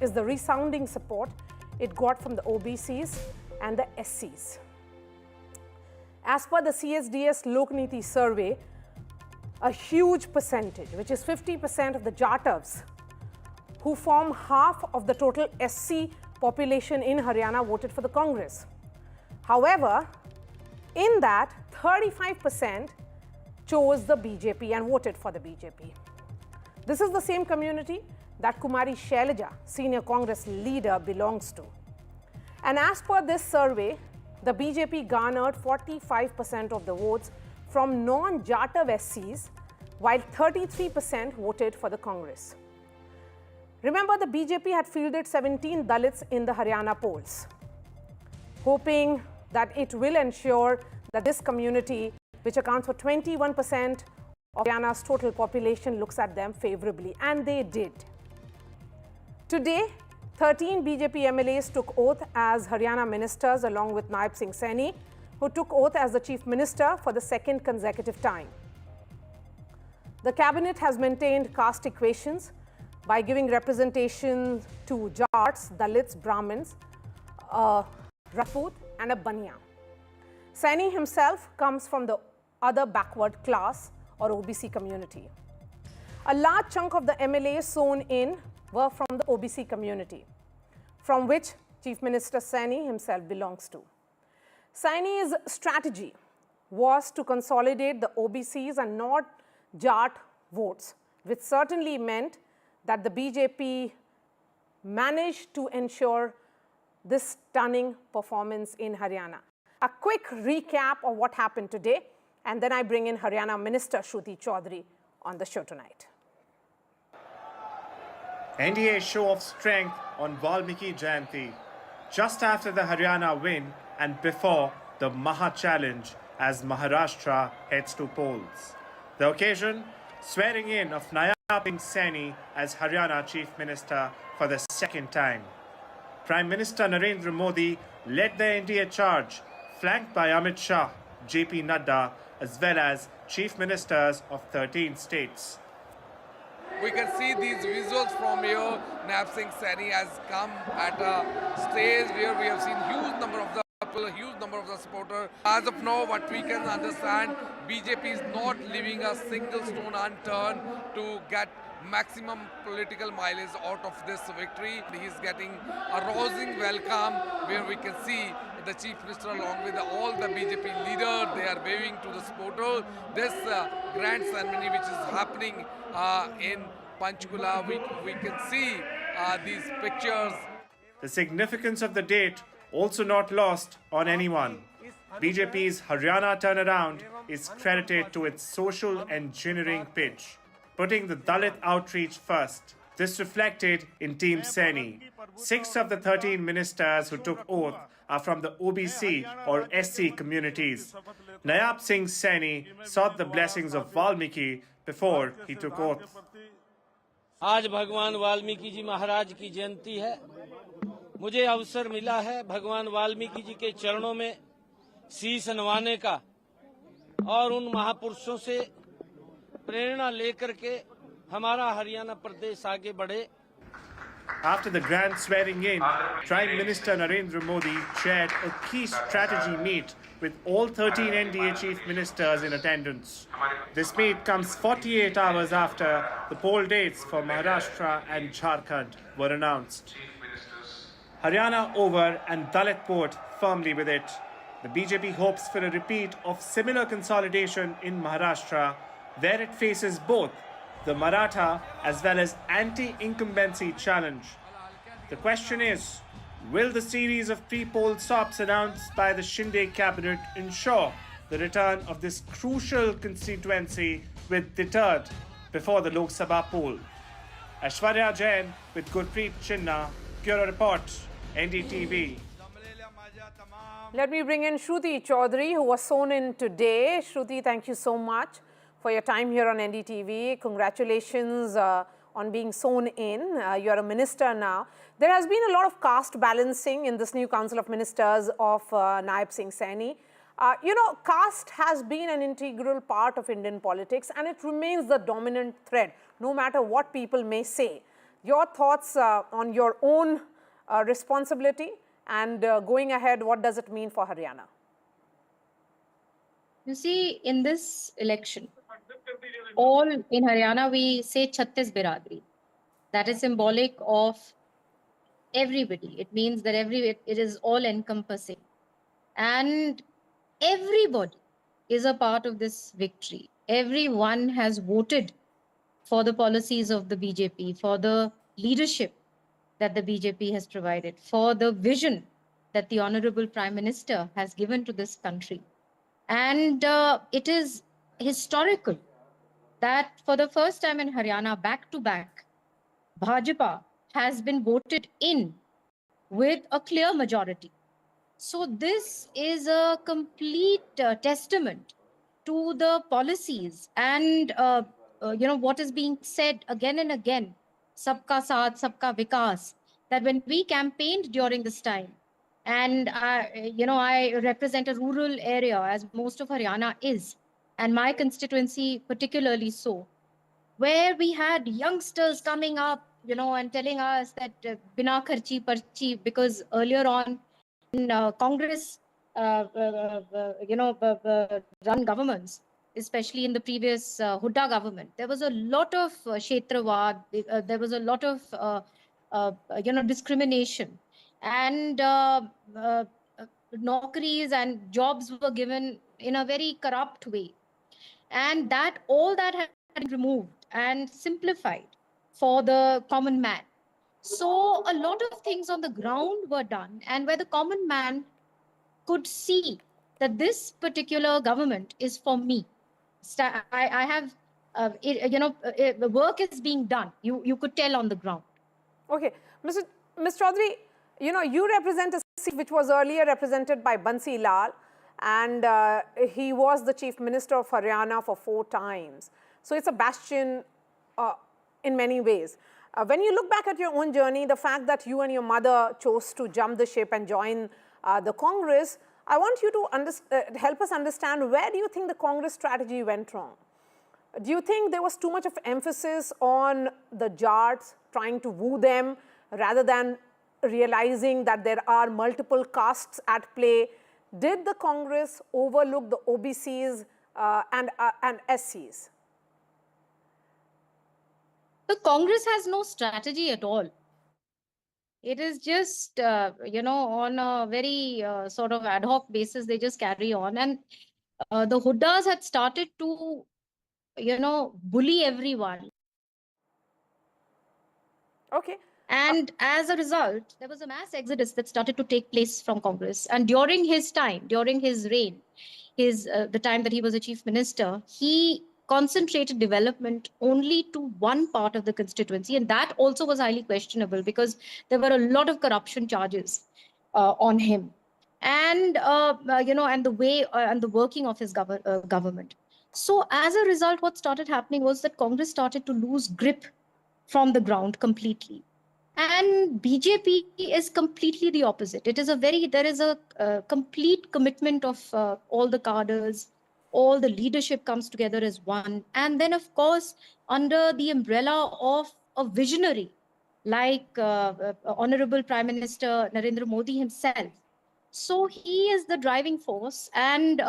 is the resounding support it got from the OBCs and the SCs. As per the CSDS Lokniti survey, a huge percentage, which is 50% of the Jatavs, who form half of the total SC population in Haryana, voted for the Congress. However, in that, 35% chose the BJP and voted for the BJP. This is the same community that Kumari Shailaja, senior Congress leader, belongs to. And as per this survey, the BJP garnered 45% of the votes from non-Jatav SCs, while 33% voted for the Congress. Remember, the BJP had fielded 17 Dalits in the Haryana polls, hoping that it will ensure that this community, which accounts for 21% of Haryana's total population, looks at them favorably, and they did. Today, 13 BJP MLAs took oath as Haryana ministers along with Naib Singh Saini, who took oath as the Chief Minister for the second consecutive time. The cabinet has maintained caste equations by giving representation to Jats, Dalits, Brahmins, Rajput and a Baniya. Saini himself comes from the other backward class or OBC community. A large chunk of the MLAs sworn in were from the OBC community, from which Chief Minister Saini himself belongs to. Saini's strategy was to consolidate the OBCs and not Jat votes, which certainly meant that the BJP managed to ensure this stunning performance in Haryana. A quick recap of what happened today, and then I bring in Haryana Minister Shruti Chaudhary on the show tonight. NDA show of strength on Valmiki Jayanti, just after the Haryana win and before the Maha Challenge as Maharashtra heads to polls. The occasion, swearing in of Naib Singh Saini as Haryana Chief Minister for the second time. Prime Minister Narendra Modi led the NDA charge, flanked by Amit Shah, JP Nadda, as well as Chief Ministers of 13 states. We can see these visuals from here. Naib Singh Saini has come at a stage where we have seen huge number of the people, a huge number of the supporters. As of now, what we can understand, BJP is not leaving a single stone unturned to get maximum political mileage out of this victory. He is getting a rousing welcome where we can see the Chief Minister along with all the BJP leaders, they are waving to the supporters. This grand ceremony which is happening in Panchkula, we can see these pictures. The significance of the date also not lost on anyone. BJP's Haryana turnaround is credited to its social engineering pitch, putting the Dalit outreach first. This reflected in Team Saini. 6 of the 13 ministers who took oath are from the OBC or SC communities. Nayab Singh Saini sought the blessings of Valmiki before he took oath. आज भगवान वाल्मीकि जी महाराज की जयंती है। मुझे अवसर मिला है भगवान वाल्मीकि जी के चरणों में शीश नवाने का और उन महापुरुषों से प्रेरणा लेकर के हमारा हरियाणा प्रदेश आगे बढ़े। After the grand swearing in, Prime Minister Narendra Modi chaired a key strategy meet with all 13 NDA chief ministers in attendance. This meet comes 48 hours after the poll dates for Maharashtra and Jharkhand were announced. Haryana over and Dalit port firmly with it. The BJP hopes for a repeat of similar consolidation in Maharashtra, where it faces both the Maratha as well as anti-incumbency challenge. The question is, will the series of pre-poll stops announced by the Shinde cabinet ensure the return of this crucial constituency with deterred before the Lok Sabha poll? Aishwarya Jain with Gurpreet Chinna, Bureau Report, NDTV. Let me bring in Shruti Chaudhary, who was sworn in today. Shruti, thank you so much for your time here on NDTV. Congratulations on being sworn in. You are a minister now. There has been a lot of caste balancing in this new Council of Ministers of Nayab Singh Saini. You know, caste has been an integral part of Indian politics and it remains the dominant thread, no matter what people may say. Your thoughts on your own responsibility and going ahead, what does it mean for Haryana? You see, in this election, all in Haryana, we say Chhattis Biradri. That is symbolic of everybody. It means that it is all encompassing. And everybody is a part of this victory. Everyone has voted for the policies of the BJP, for the leadership that the BJP has provided, for the vision that the Honorable Prime Minister has given to this country. And it is historical that for the first time in Haryana, back-to-back, Bhajpa has been voted in with a clear majority. So this is a complete testament to the policies and you know what is being said again and again, Sabka Saath, Sabka Vikas, that when we campaigned during this time, and you know, I represent a rural area as most of Haryana is, and my constituency particularly so, where we had youngsters coming up, you know, and telling us that bina kharchi parchi, because earlier on in Congress, you know, run governments, especially in the previous Hooda government, there was a lot of kshetravad, there was a lot of, you know, discrimination. And naukaris and jobs were given in a very corrupt way. And that all that had been removed and simplified for the common man. So a lot of things on the ground were done, and where the common man could see that this particular government is for me. I have, you know, the work is being done. You could tell on the ground. Okay, Ms. Chaudhary, you know, you represent a seat which was earlier represented by Bansi Lal, and he was the Chief Minister of Haryana for 4 times. So it's a bastion in many ways. When you look back at your own journey, the fact that you and your mother chose to jump the ship and join the Congress, I want you to help us understand, where do you think the Congress strategy went wrong? Do you think there was too much of emphasis on the Jats, trying to woo them, rather than realizing that there are multiple castes at play? Did the Congress overlook the OBCs and SCs? The Congress has no strategy at all. It is just, you know, on a very sort of ad hoc basis, they just carry on. And the Hoodas had started to, you know, bully everyone. Okay. And as a result, there was a mass exodus that started to take place from Congress. And during his time, during his reign, the time that he was a chief minister, he concentrated development only to one part of the constituency. And that also was highly questionable, because there were a lot of corruption charges on him. and and the way and the working of his government. So as a result, what started happening was that Congress started to lose grip from the ground completely. And BJP is completely the opposite. There is a complete commitment of all the cadres, all the leadership comes together as one. And then, of course, under the umbrella of a visionary like Honorable Prime Minister Narendra Modi himself. So he is the driving force. And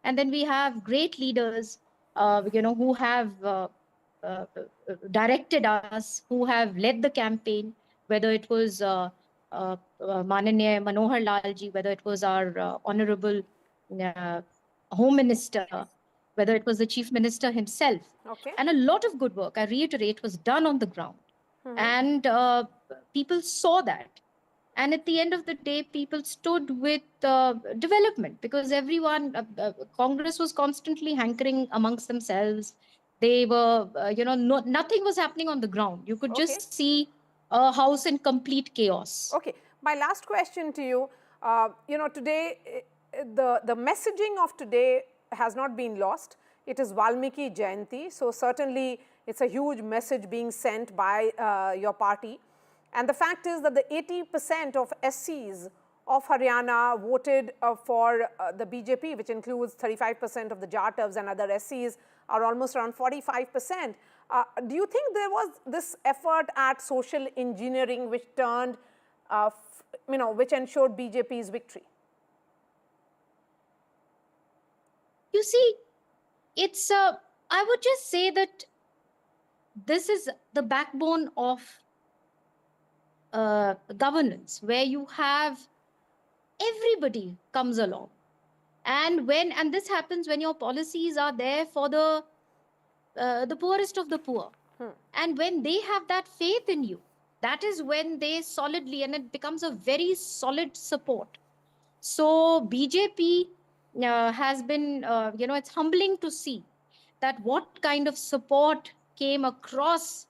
then we have great leaders, who have directed us, who have led the campaign, whether it was Mananiya Manohar Lalji, whether it was our Honorable Home Minister, whether it was the Chief Minister himself. Okay. And a lot of good work, I reiterate, was done on the ground. And people saw that. And at the end of the day, people stood with development, because everyone, Congress was constantly hankering amongst themselves. They were, nothing was happening on the ground. You could just see a house in complete chaos. Okay. My last question to you, today, the messaging of today has not been lost. It is Valmiki Jayanti. So certainly, it's a huge message being sent by your party. And the fact is that the 80% of SCs of Haryana voted for the BJP, which includes 35% of the Jatavs, and other SCs are almost around 45%. Do you think there was this effort at social engineering which turned, which ensured BJP's victory? You see, it's, I would just say that this is the backbone of governance, where you have everybody comes along. And this happens when your policies are there for the poorest of the poor. And when they have that faith in you, that is when they solidly, and it becomes a very solid support. So BJP has been, it's humbling to see that what kind of support came across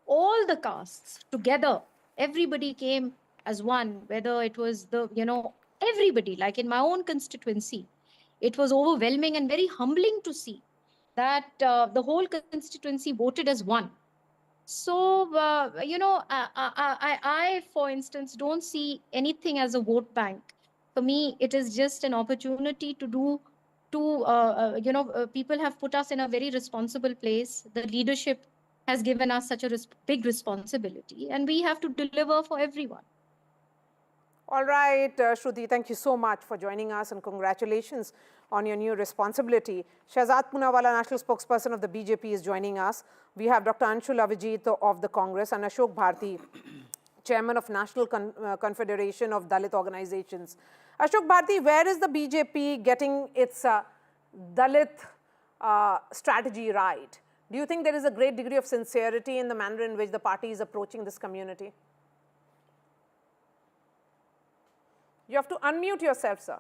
all the castes together. Everybody came as one, whether it was everybody, like in my own constituency. It was overwhelming and very humbling to see that the whole constituency voted as one. So, I, for instance, don't see anything as a vote bank. For me, it is just an opportunity to people have put us in a very responsible place. The leadership has given us such a big responsibility, and we have to deliver for everyone. All right, Shruti, thank you so much for joining us, and congratulations on your new responsibility. Shehzad Poonawalla, National Spokesperson of the BJP, is joining us. We have Dr. Anshul Avijit of the Congress and Ashok Bharti, Chairman of National Confederation of Dalit Organizations. Ashok Bharti, where is the BJP getting its Dalit strategy right? Do you think there is a great degree of sincerity in the manner in which the party is approaching this community? You have to unmute yourself, sir.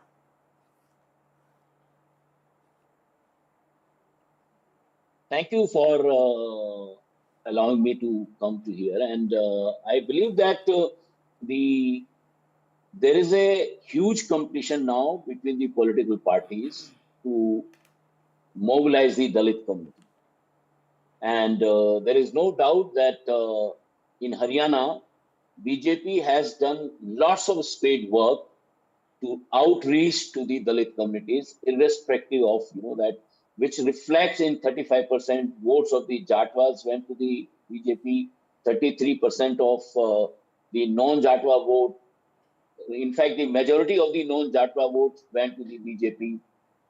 Thank you for allowing me to come to here. And I believe that there is a huge competition now between the political parties to mobilize the Dalit community. And there is no doubt that in Haryana, BJP has done lots of spade work to outreach to the Dalit communities, irrespective of that, which reflects in 35% votes of the Jatwas went to the BJP, 33% of the non-Jatwa vote. In fact, the majority of the non-Jatwa votes went to the BJP.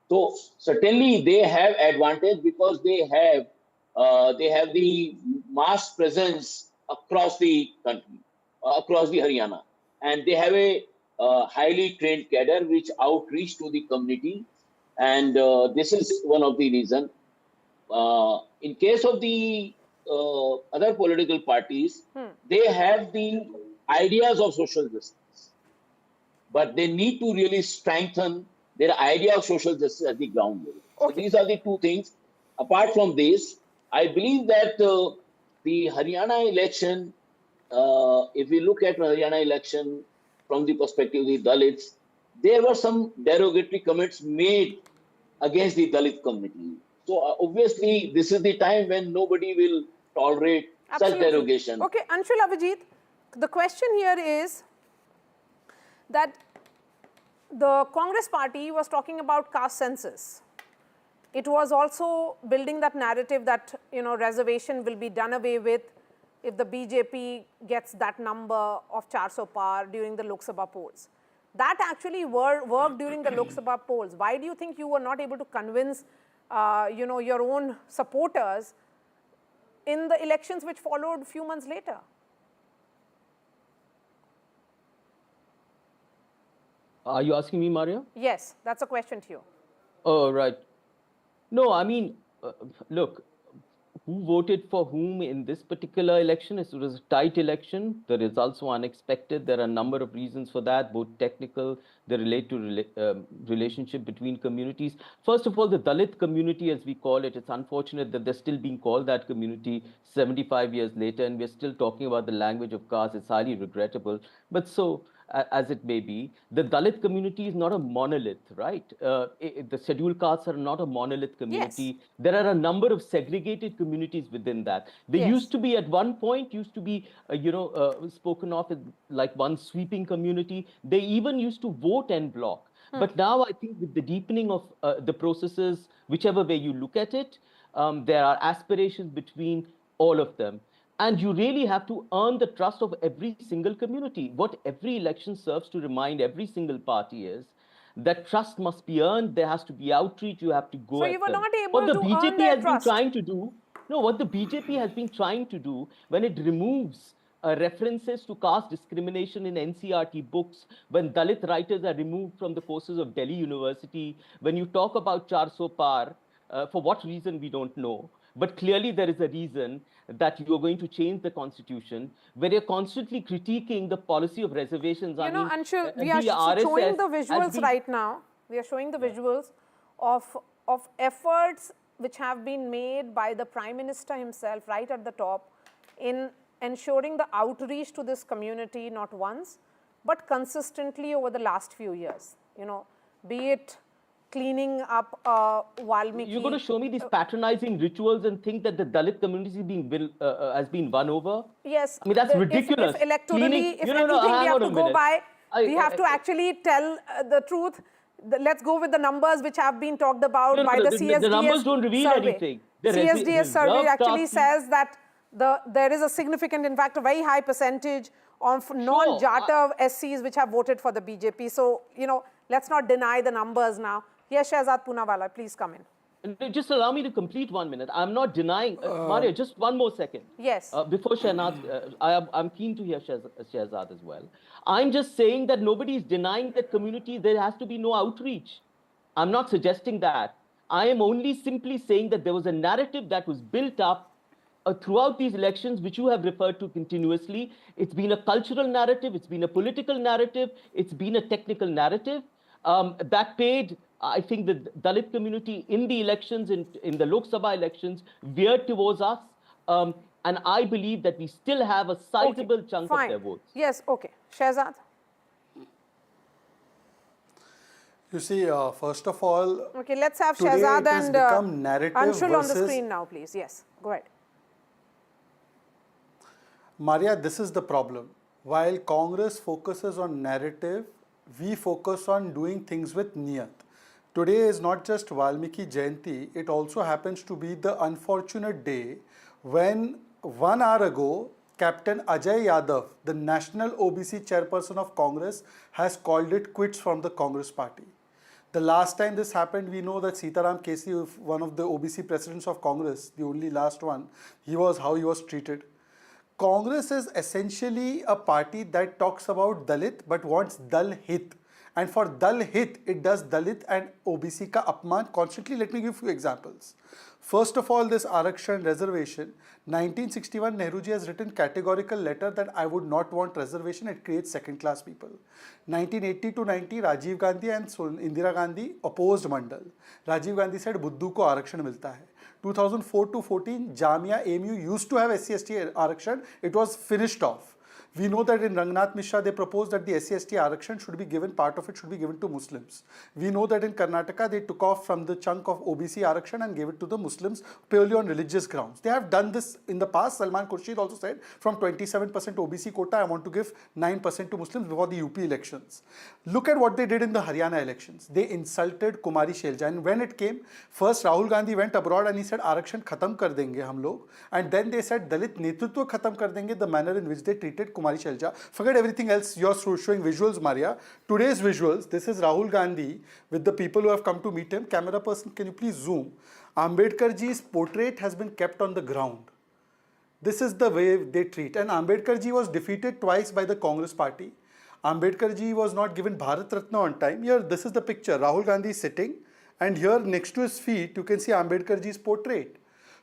So certainly they have advantage because they have the mass presence across the country, across the Haryana, and they have a highly trained cadre which outreach to the community, and this is one of the reasons. In case of the other political parties, they have the ideas of social justice, but they need to really strengthen their idea of social justice at the ground level. So these are the two things. Apart from this, I believe that the Haryana election, if we look at Haryana election from the perspective of the Dalits, there were some derogatory comments made against the Dalit community. So obviously, this is the time when nobody will tolerate such derogation. Okay, Anshul, Abhijit, the question here is that the Congress party was talking about caste census. It was also building that narrative that, you know, reservation will be done away with if the BJP gets that number of 400 par during the Lok Sabha polls. That actually worked during the Lok Sabha polls. Why do you think you were not able to convince, you know, your own supporters in the elections which followed a few months later? Are you asking me, Maria? Yes, that's a question to you. Oh, right. No, I mean, look, who voted for whom in this particular election? It was a tight election. The results were unexpected. There are a number of reasons for that, both technical, they relate to relationship between communities. First of all, the Dalit community, as we call it, it's unfortunate that they're still being called that community 75 years later, and we're still talking about the language of caste. It's highly regrettable. But so, as it may be, the Dalit community is not a monolith, right? The scheduled castes are not a monolith community. Yes. There are a number of segregated communities within that. They used to be, at one point, spoken of as like one sweeping community. They even used to vote en bloc. But now I think with the deepening of the processes, whichever way you look at it, there are aspirations between all of them. And you really have to earn the trust of every single community. What every election serves to remind every single party is that trust must be earned. There has to be outreach. You have to go. So you were not able to earn their trust. What the BJP has been trying to do when it removes references to caste discrimination in NCERT books, when Dalit writers are removed from the courses of Delhi University, when you talk about 400 par, for what reason we don't know. But clearly there is a reason that you're going to change the constitution, where you're constantly critiquing the policy of reservations. Anshul, we are showing the visuals right now. We are showing the visuals of efforts which have been made by the Prime Minister himself right at the top in ensuring the outreach to this community not once, but consistently over the last few years. You know, be it cleaning up Valmiki. You're going to show me these patronizing rituals and think that the Dalit community has been won over? Yes. I mean, that's ridiculous. If electorally, if anything we have to go by, we have to actually tell the truth. Let's go with the numbers which have been talked about by the CSDS. The numbers don't reveal anything. The CSDS survey actually says that there is a significant, in fact, a very high percentage of non-Jatav SCs which have voted for the BJP. So, you know, let's not deny the numbers now. Yes, Shehzad Poonawala, please come in. Just allow me to complete 1 minute. I'm not denying, Maria, just one more second. Yes. Before Shehnaz, I'm keen to hear Shehzad as well. I'm just saying that nobody is denying that community, there has to be no outreach. I'm not suggesting that. I am only simply saying that there was a narrative that was built up throughout these elections, which you have referred to continuously. It's been a cultural narrative, it's been a political narrative, it's been a technical narrative that paid, I think, the Dalit community in the elections, in the Lok Sabha elections, veered towards us. And I believe that we still have a sizable chunk of their votes. Yes, okay. Shehzad? You see, first of all, okay, let's have Shehzad and Anshul on the screen now, please. Yes, go ahead. Maria, this is the problem. While Congress focuses on narrative, we focus on doing things with niyat. Today is not just Valmiki Jayanti, it also happens to be the unfortunate day when 1 hour ago, Captain Ajay Yadav, the National OBC Chairperson of Congress, has called it quits from the Congress party. The last time this happened, we know that Sitaram Kesi, one of the OBC presidents of Congress, the only last one, how he was treated. Congress is essentially a party that talks about Dalit but wants Dal Hit. And for Dal Hit, it does Dalit and OBC ka apman constantly. Let me give you examples. First of all, this Arakshan reservation, 1961 Nehruji has written categorical letter that I would not want reservation, it creates second class people. 1980 to 90, Rajiv Gandhi and Indira Gandhi opposed Mandal. Rajiv Gandhi said Buddhu ko Arakshan milta hai. 2004 to 14, Jamia AMU used to have SC/ST Arakshan, it was finished off. We know that in Rangnath Mishra, they proposed that the SC/ST Arakshan should be given, part of it should be given to Muslims. We know that in Karnataka, they took off from the chunk of OBC Arakshan and gave it to the Muslims purely on religious grounds. They have done this in the past. Salman Khan also said, from 27% OBC quota, I want to give 9% to Muslims before the UP elections. Look at what they did in the Haryana elections. They insulted Kumari Shelja. And when it came, first Rahul Gandhi went abroad and he said, Arakshan khatam kar denge hum log. And then they said, Dalit Netrutva khatam kar denge, the manner in which they treated Kumari Shelja. Forget everything else. You're showing visuals, Maria. Today's visuals, this is Rahul Gandhi with the people who have come to meet him. Camera person, can you please zoom? Ambedkar ji's portrait has been kept on the ground. This is the way they treat. And Ambedkar ji was defeated twice by the Congress party. Ambedkar ji was not given Bharat Ratna on time. Here, this is the picture. Rahul Gandhi is sitting, and here next to his feet, you can see Ambedkar ji's portrait.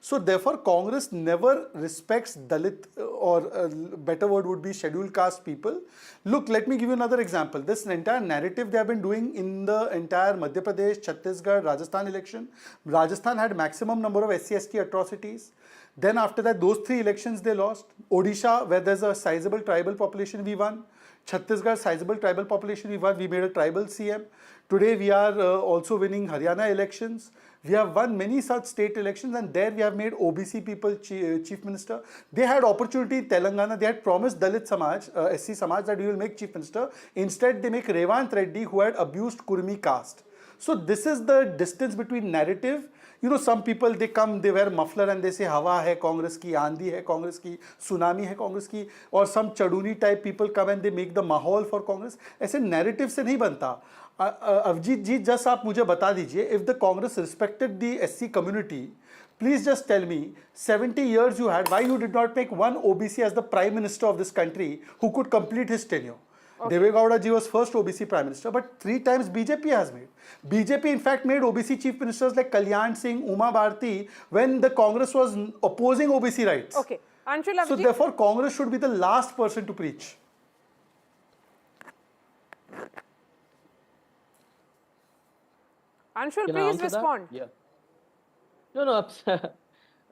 So therefore, Congress never respects Dalit, or a better word would be scheduled caste people. Look, let me give you another example. This entire narrative they have been doing in the entire Madhya Pradesh, Chhattisgarh, Rajasthan election. Rajasthan had maximum number of SC/ST atrocities. Then after that, those 3 elections they lost. Odisha, where there's a sizable tribal population, we won. Chhattisgarh, sizable tribal population, we won. We made a tribal CM. Today we are also winning Haryana elections. We have won many such state elections, and there we have made OBC people chief minister. They had opportunity in Telangana. They had promised Dalit Samaj, SC Samaj, that we will make chief minister. Instead, they make Revant Reddy, who had abused Kurmi caste. So this is the distance between narrative. You know, some people, they come, they wear muffler and they say, Hawa hai Congress ki, Aandhi hai Congress ki, Tsunami hai Congress ki. Or some Chaduni type people come and they make the mahal for Congress. ऐसे narrative से नहीं बनता. Avjit ji, just आप मुझे बता दीजिए, if the Congress respected the SC community, please just tell me, 70 years you had, why you did not make one OBC as the Prime Minister of this country who could complete his tenure? Okay. Deve Gowda ji was first OBC Prime Minister, but 3 times BJP has made. BJP in fact made OBC Chief Ministers like Kalyan Singh, Uma Bharti, when the Congress was opposing OBC rights. Okay. So therefore Congress should be the last person to preach. Anshul, please respond. Yeah. No.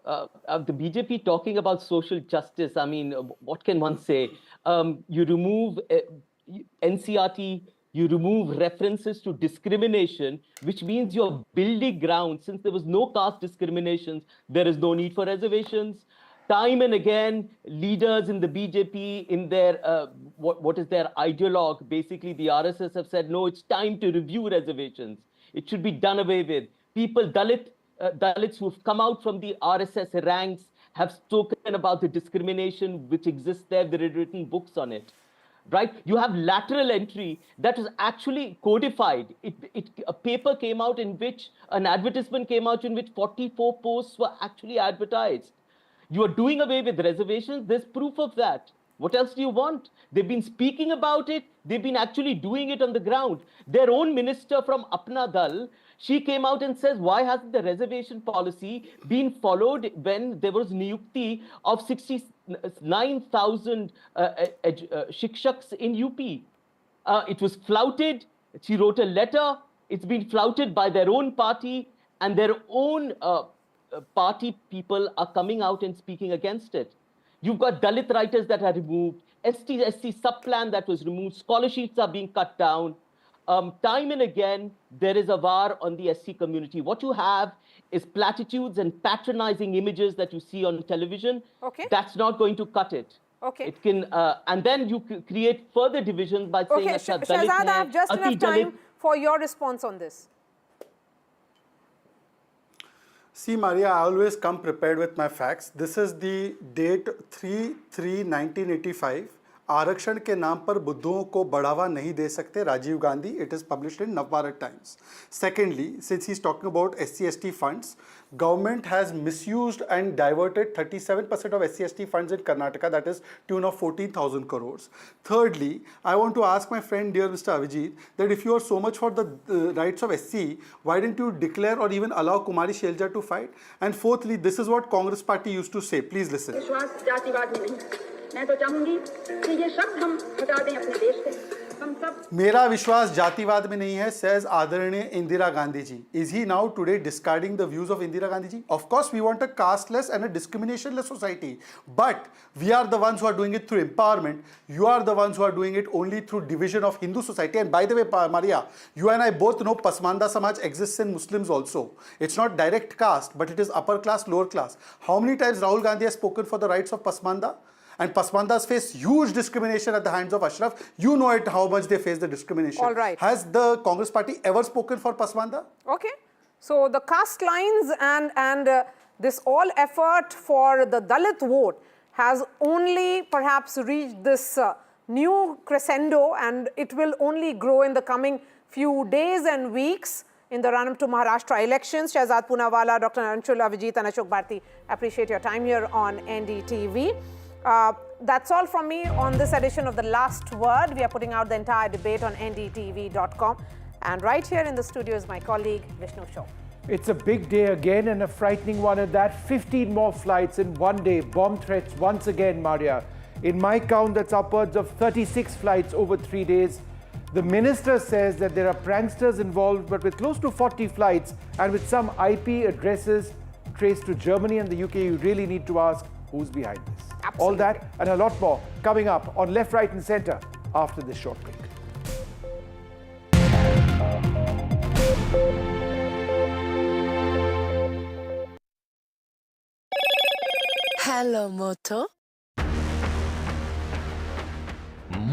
The BJP talking about social justice, I mean, what can one say? You remove NCRT, you remove references to discrimination, which means you're building ground. Since there was no caste discrimination, there is no need for reservations. Time and again, leaders in the BJP, in their, what is their ideologue, basically the RSS have said, no, it's time to review reservations. It should be done away with. People, Dalits who've come out from the RSS ranks have spoken about the discrimination which exists there. There are written books on it, right? You have lateral entry that was actually codified. A paper came out in which, an advertisement came out in which 44 posts were actually advertised. You are doing away with reservations. There's proof of that. What else do you want? They've been speaking about it. They've been actually doing it on the ground. Their own minister from Apna Dal, she came out and says, why hasn't the reservation policy been followed when there was niyukti of 69,000 shikshaks in UP? It was flouted. She wrote a letter. It's been flouted by their own party, and their own party people are coming out and speaking against it. You've got Dalit writers that are removed, ST sub-plan that was removed, scholarships are being cut down. Time and again, there is a war on the SC community. What you have is platitudes and patronizing images that you see on television. Okay. That's not going to cut it. Okay. It can, and then you create further divisions by saying, Shahzad, I have just enough time for your response on this. See, Maria, I always come prepared with my facts. This is the date 3/3/1985. आरक्षण के नाम पर बुद्धों को बढ़ावा नहीं दे सकते, Rajiv Gandhi. It is published in Navbharat Times. Secondly, since he's talking about SC/ST funds, government has misused and diverted 37% of SC/ST funds in Karnataka, that is tune of 14,000 crores. Thirdly, I want to ask my friend, dear Mr. Avijit, that if you are so much for the rights of SC, why didn't you declare or even allow Kumari Shelja to fight? And fourthly, this is what Congress party used to say. Please listen. मैं तो चाहूंगी कि ये शब्द हम हटा दें अपने देश से मेरा विश्वास जातिवाद में नहीं है, says आदरणीय Indira Gandhi ji. Is he now today discarding the views of Indira Gandhi ji? Of course, we want a casteless and a discriminationless society. But we are the ones who are doing it through empowerment. You are the ones who are doing it only through division of Hindu society. And by the way, Maria, you and I both know Pasmanda Samaj exists in Muslims also. It's not direct caste, but it is upper class, lower class. How many times Rahul Gandhi has spoken for the rights of Pasmanda? And Pasmandas face huge discrimination at the hands of Ashraf. You know it, how much they face the discrimination. All right. Has the Congress party ever spoken for Pasmanda? Okay. So the caste lines and this all effort for the Dalit vote has only perhaps reached this new crescendo, and it will only grow in the coming few days and weeks in the run-up to Maharashtra elections. Shahzad Poonawalla, Dr. Anshul Avijit and Ashok Bharti, appreciate your time here on NDTV. That's all from me on this edition of The Last Word. We are putting out the entire debate on ndtv.com. And right here in the studio is my colleague, Vishnu Shaw. It's a big day again, and a frightening one at that. 15 more flights in one day. Bomb threats once again, Maria. In my count, that's upwards of 36 flights over 3 days. The minister says that there are pranksters involved, but with close to 40 flights and with some IP addresses traced to Germany and the UK, you really need to ask, who's behind this? Absolutely. All that and a lot more coming up on Left, Right and Centre after this short break. Hello, Moto.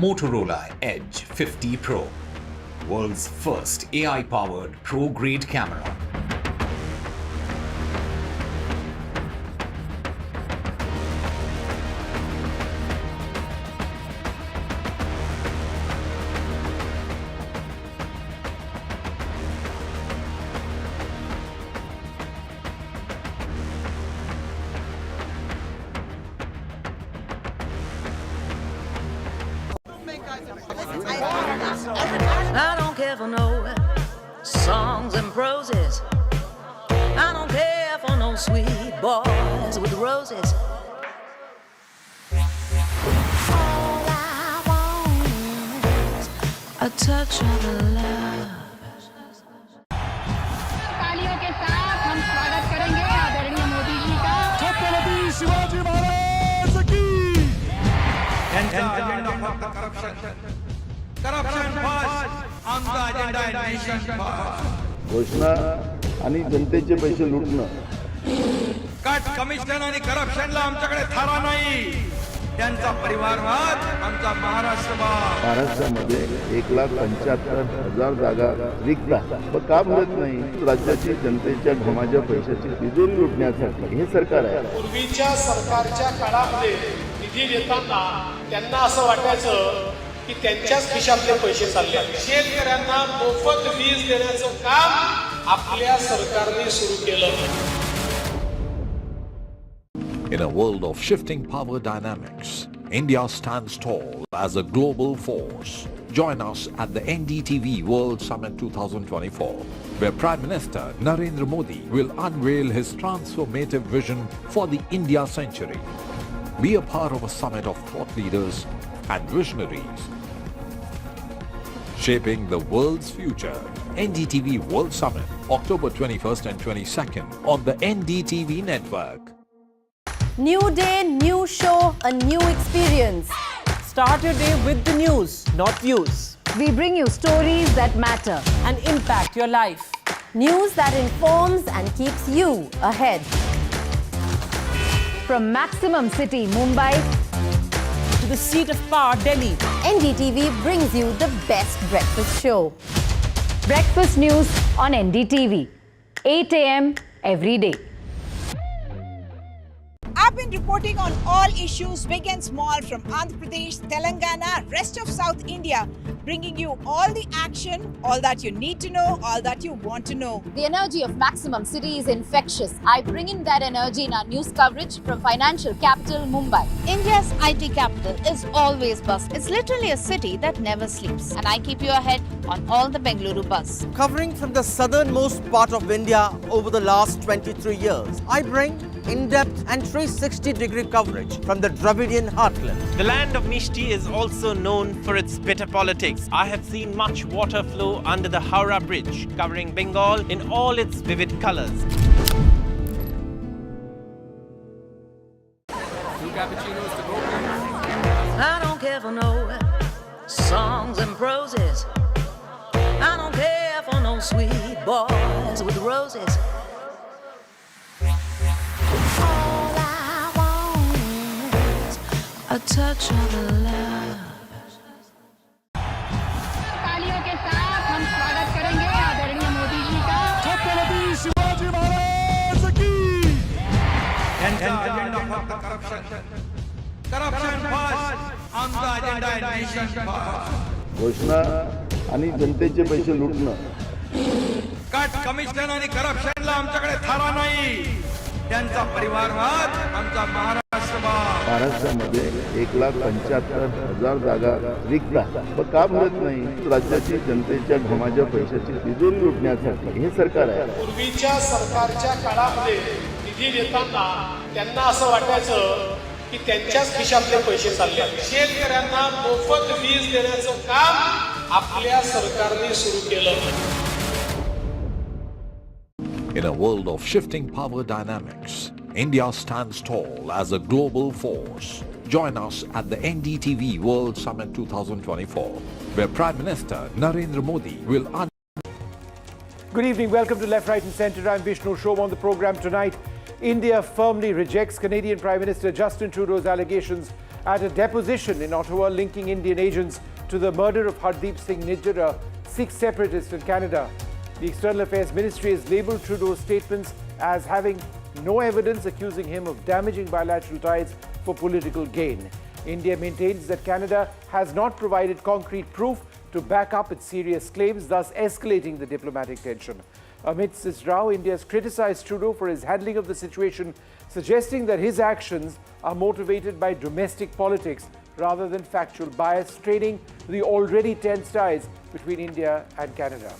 Motorola Edge 50 Pro, world's first AI-powered pro-grade camera. I don't care for no songs and proses. I don't care for no sweet boys with roses. All I want is a touch of love. तालियों के साथ हम स्वागत करेंगे आदरणीय मोदी जी का। छत्रपति शिवाजी महाराज की। घोषणा आणि जनतेचे पैसे लुटणं. कट कमिशन आणि करप्शनला आमच्याकडे थारा नाही. त्यांचा परिवारवाद आमचा महाराष्ट्रामध्ये 1,75,000 जागा रिक्त आहेत. मग का भरत नाही? राज्याची जनतेच्या घमाच्या पैशाची तिजोरी लुटण्यासाठी हे सरकार आहे. पूर्वीच्या सरकारच्या काळामध्ये निधी देताना त्यांना असं वाटायचं की त्यांच्याच खिशातले पैसे चालले. शेतकऱ्यांना मोफत वीज देण्याचं काम आपल्या सरकारने सुरू केलं. In a world of shifting power dynamics, India stands tall as a global force. Join us at the NDTV World Summit 2024, where Prime Minister Narendra Modi will unveil his transformative vision for the India century. Be a part of a summit of thought leaders and visionaries, shaping the world's future. NDTV World Summit, October 21st and 22nd on the NDTV network. New day, new show, a new experience. Start your day with the news, not views. We bring you stories that matter and impact your life. News that informs and keeps you ahead. From Maximum City, Mumbai, to the seat of power, Delhi, NDTV brings you the best breakfast show. Breakfast news on NDTV, 8 a.m. every day. I've been reporting on all issues, big and small, from Andhra Pradesh, Telangana, rest of South India, bringing you all the action, all that you need to know, all that you want to know. The energy of Maximum City is infectious. I bring in that energy in our news coverage from financial capital, Mumbai. India's IT capital is always buzz. It's literally a city that never sleeps. And I keep you ahead on all the Bengaluru buzz. Covering from the southernmost part of India over the last 23 years, I bring in-depth and 360-degree coverage from the Dravidian heartland. The land of Mishti is also known for its bitter politics. I have seen much water flow under the Howrah Bridge, covering Bengal in all its vivid colors. I don't care for no songs and proses. I don't care for no sweet boys with roses. All I want is a touch of love. तालियों के साथ हम स्वागत करेंगे आदरणीय मोदी जी का। छत्रपति शिवाजी महाराज की। Corruption first, आमचा अजेंडा आहे नेशन फर्स्ट. घोषणा आणि जनतेचे पैसे लुटणं. कट कमिशन आणि करप्शनला आमच्याकडे थारा नाही. त्यांचा परिवारवाद आमचा महाराष्ट्रवाद. महाराष्ट्रामध्ये 1,75,000 जागा रिक्त आहेत. मग का भरत नाही? राज्याची जनतेच्या घमाच्या पैशाची तिजोरी लुटण्यासाठी हे सरकार आहे. पूर्वीच्या सरकारच्या काळामध्ये निधी देताना त्यांना असं वाटायचं की त्यांच्याच खिशातले पैसे चालले. शेतकऱ्यांना मोफत वीज देण्याचं काम आपल्या सरकारने सुरू केलं. In a world of shifting power dynamics, India stands tall as a global force. Join us at the NDTV World Summit 2024, where Prime Minister Narendra Modi will Good evening. Welcome to Left, Right and Centre. I'm Vishnu. Show on the program tonight. India firmly rejects Canadian Prime Minister Justin Trudeau's allegations at a deposition in Ottawa linking Indian agents to the murder of Hardeep Singh Nijjar, a Sikh separatist in Canada. The External Affairs Ministry has labelled Trudeau's statements as having no evidence, accusing him of damaging bilateral ties for political gain. India maintains that Canada has not provided concrete proof to back up its serious claims, thus escalating the diplomatic tension. Amidst this row, India has criticised Trudeau for his handling of the situation, suggesting that his actions are motivated by domestic politics rather than factual bias, straining the already tense ties between India and Canada.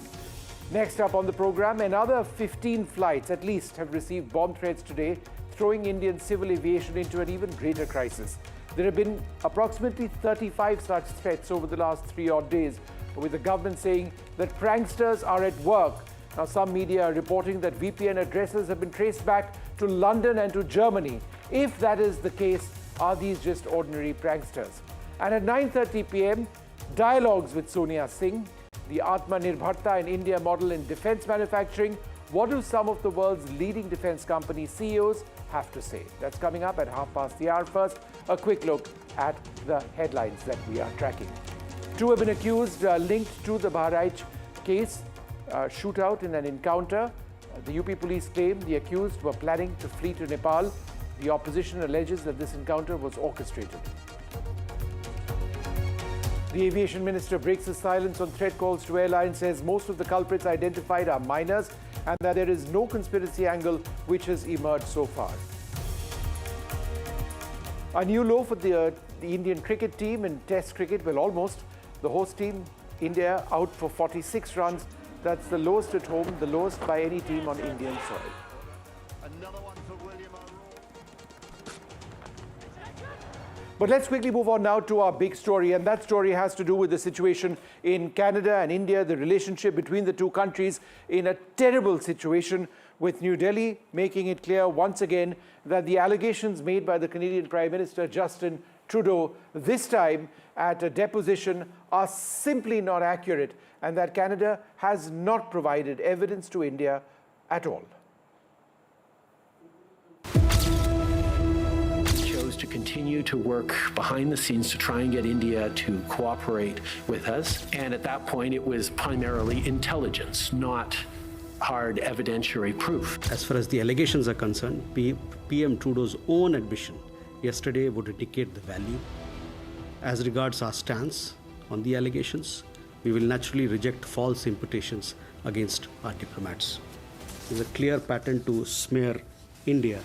Next up on the program, another 15 flights at least have received bomb threats today, throwing Indian civil aviation into an even greater crisis. There have been approximately 35 such threats over the last 3 odd days, with the government saying that pranksters are at work. Now, some media are reporting that VPN addresses have been traced back to London and to Germany. If that is the case, are these just ordinary pranksters? And at 9:30 p.m, dialogues with Sonia Singh, the Atmanirbharta in India model in defense manufacturing. What do some of the world's leading defense company CEOs have to say? That's coming up at 1:30. First, a quick look at the headlines that we are tracking. 2 have been accused linked to the Bahraich case, shootout in an encounter. The UP police claim the accused were planning to flee to Nepal. The opposition alleges that this encounter was orchestrated. The aviation minister breaks his silence on threat calls to airlines, says most of the culprits identified are minors and that there is no conspiracy angle which has emerged so far. A new low for the Indian cricket team in Test cricket. Well, almost. The host team, India, out for 46 runs. That's the lowest at home, the lowest by any team on Indian soil. But let's quickly move on now to our big story, and that story has to do with the situation in Canada and India, the relationship between the two countries in a terrible situation, with New Delhi making it clear once again that the allegations made by the Canadian Prime Minister Justin Trudeau, this time at a deposition, are simply not accurate, and that Canada has not provided evidence to India at all. To continue to work behind the scenes to try and get India to cooperate with us. And at that point, it was primarily intelligence, not hard evidentiary proof. As far as the allegations are concerned, PM Trudeau's own admission yesterday would indicate the value. As regards our stance on the allegations, we will naturally reject false imputations against our diplomats. There's a clear pattern to smear India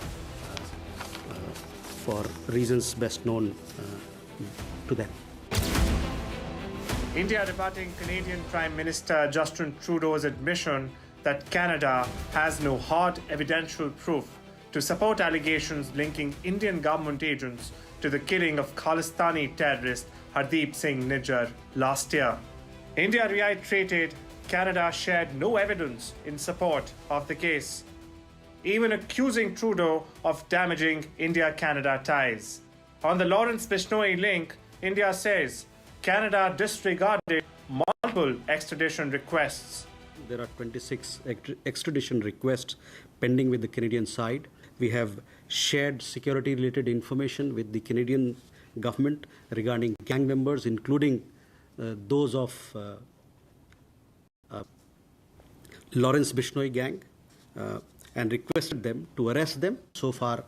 for reasons best known to them. India rebutting Canadian Prime Minister Justin Trudeau's admission that Canada has no hard evidential proof to support allegations linking Indian government agents to the killing of Khalistani terrorist Hardeep Singh Nijjar last year. India reiterated Canada shared no evidence in support of the case, even accusing Trudeau of damaging India-Canada ties. On the Lawrence-Bishnoi link, India says Canada disregarded multiple extradition requests. There are 26 extradition requests pending with the Canadian side. We have shared security-related information with the Canadian government regarding gang members, including those of Lawrence-Bishnoi gang, and requested them to arrest them. So far,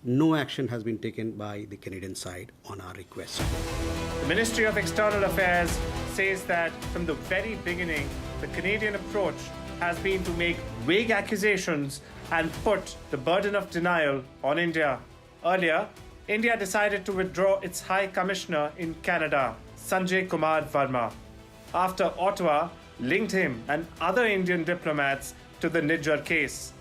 no action has been taken by the Canadian side on our request. The Ministry of External Affairs says that from the very beginning, the Canadian approach has been to make vague accusations and put the burden of denial on India. Earlier, India decided to withdraw its High Commissioner in Canada, Sanjay Kumar Verma, after Ottawa linked him and other Indian diplomats to the Nijjar case.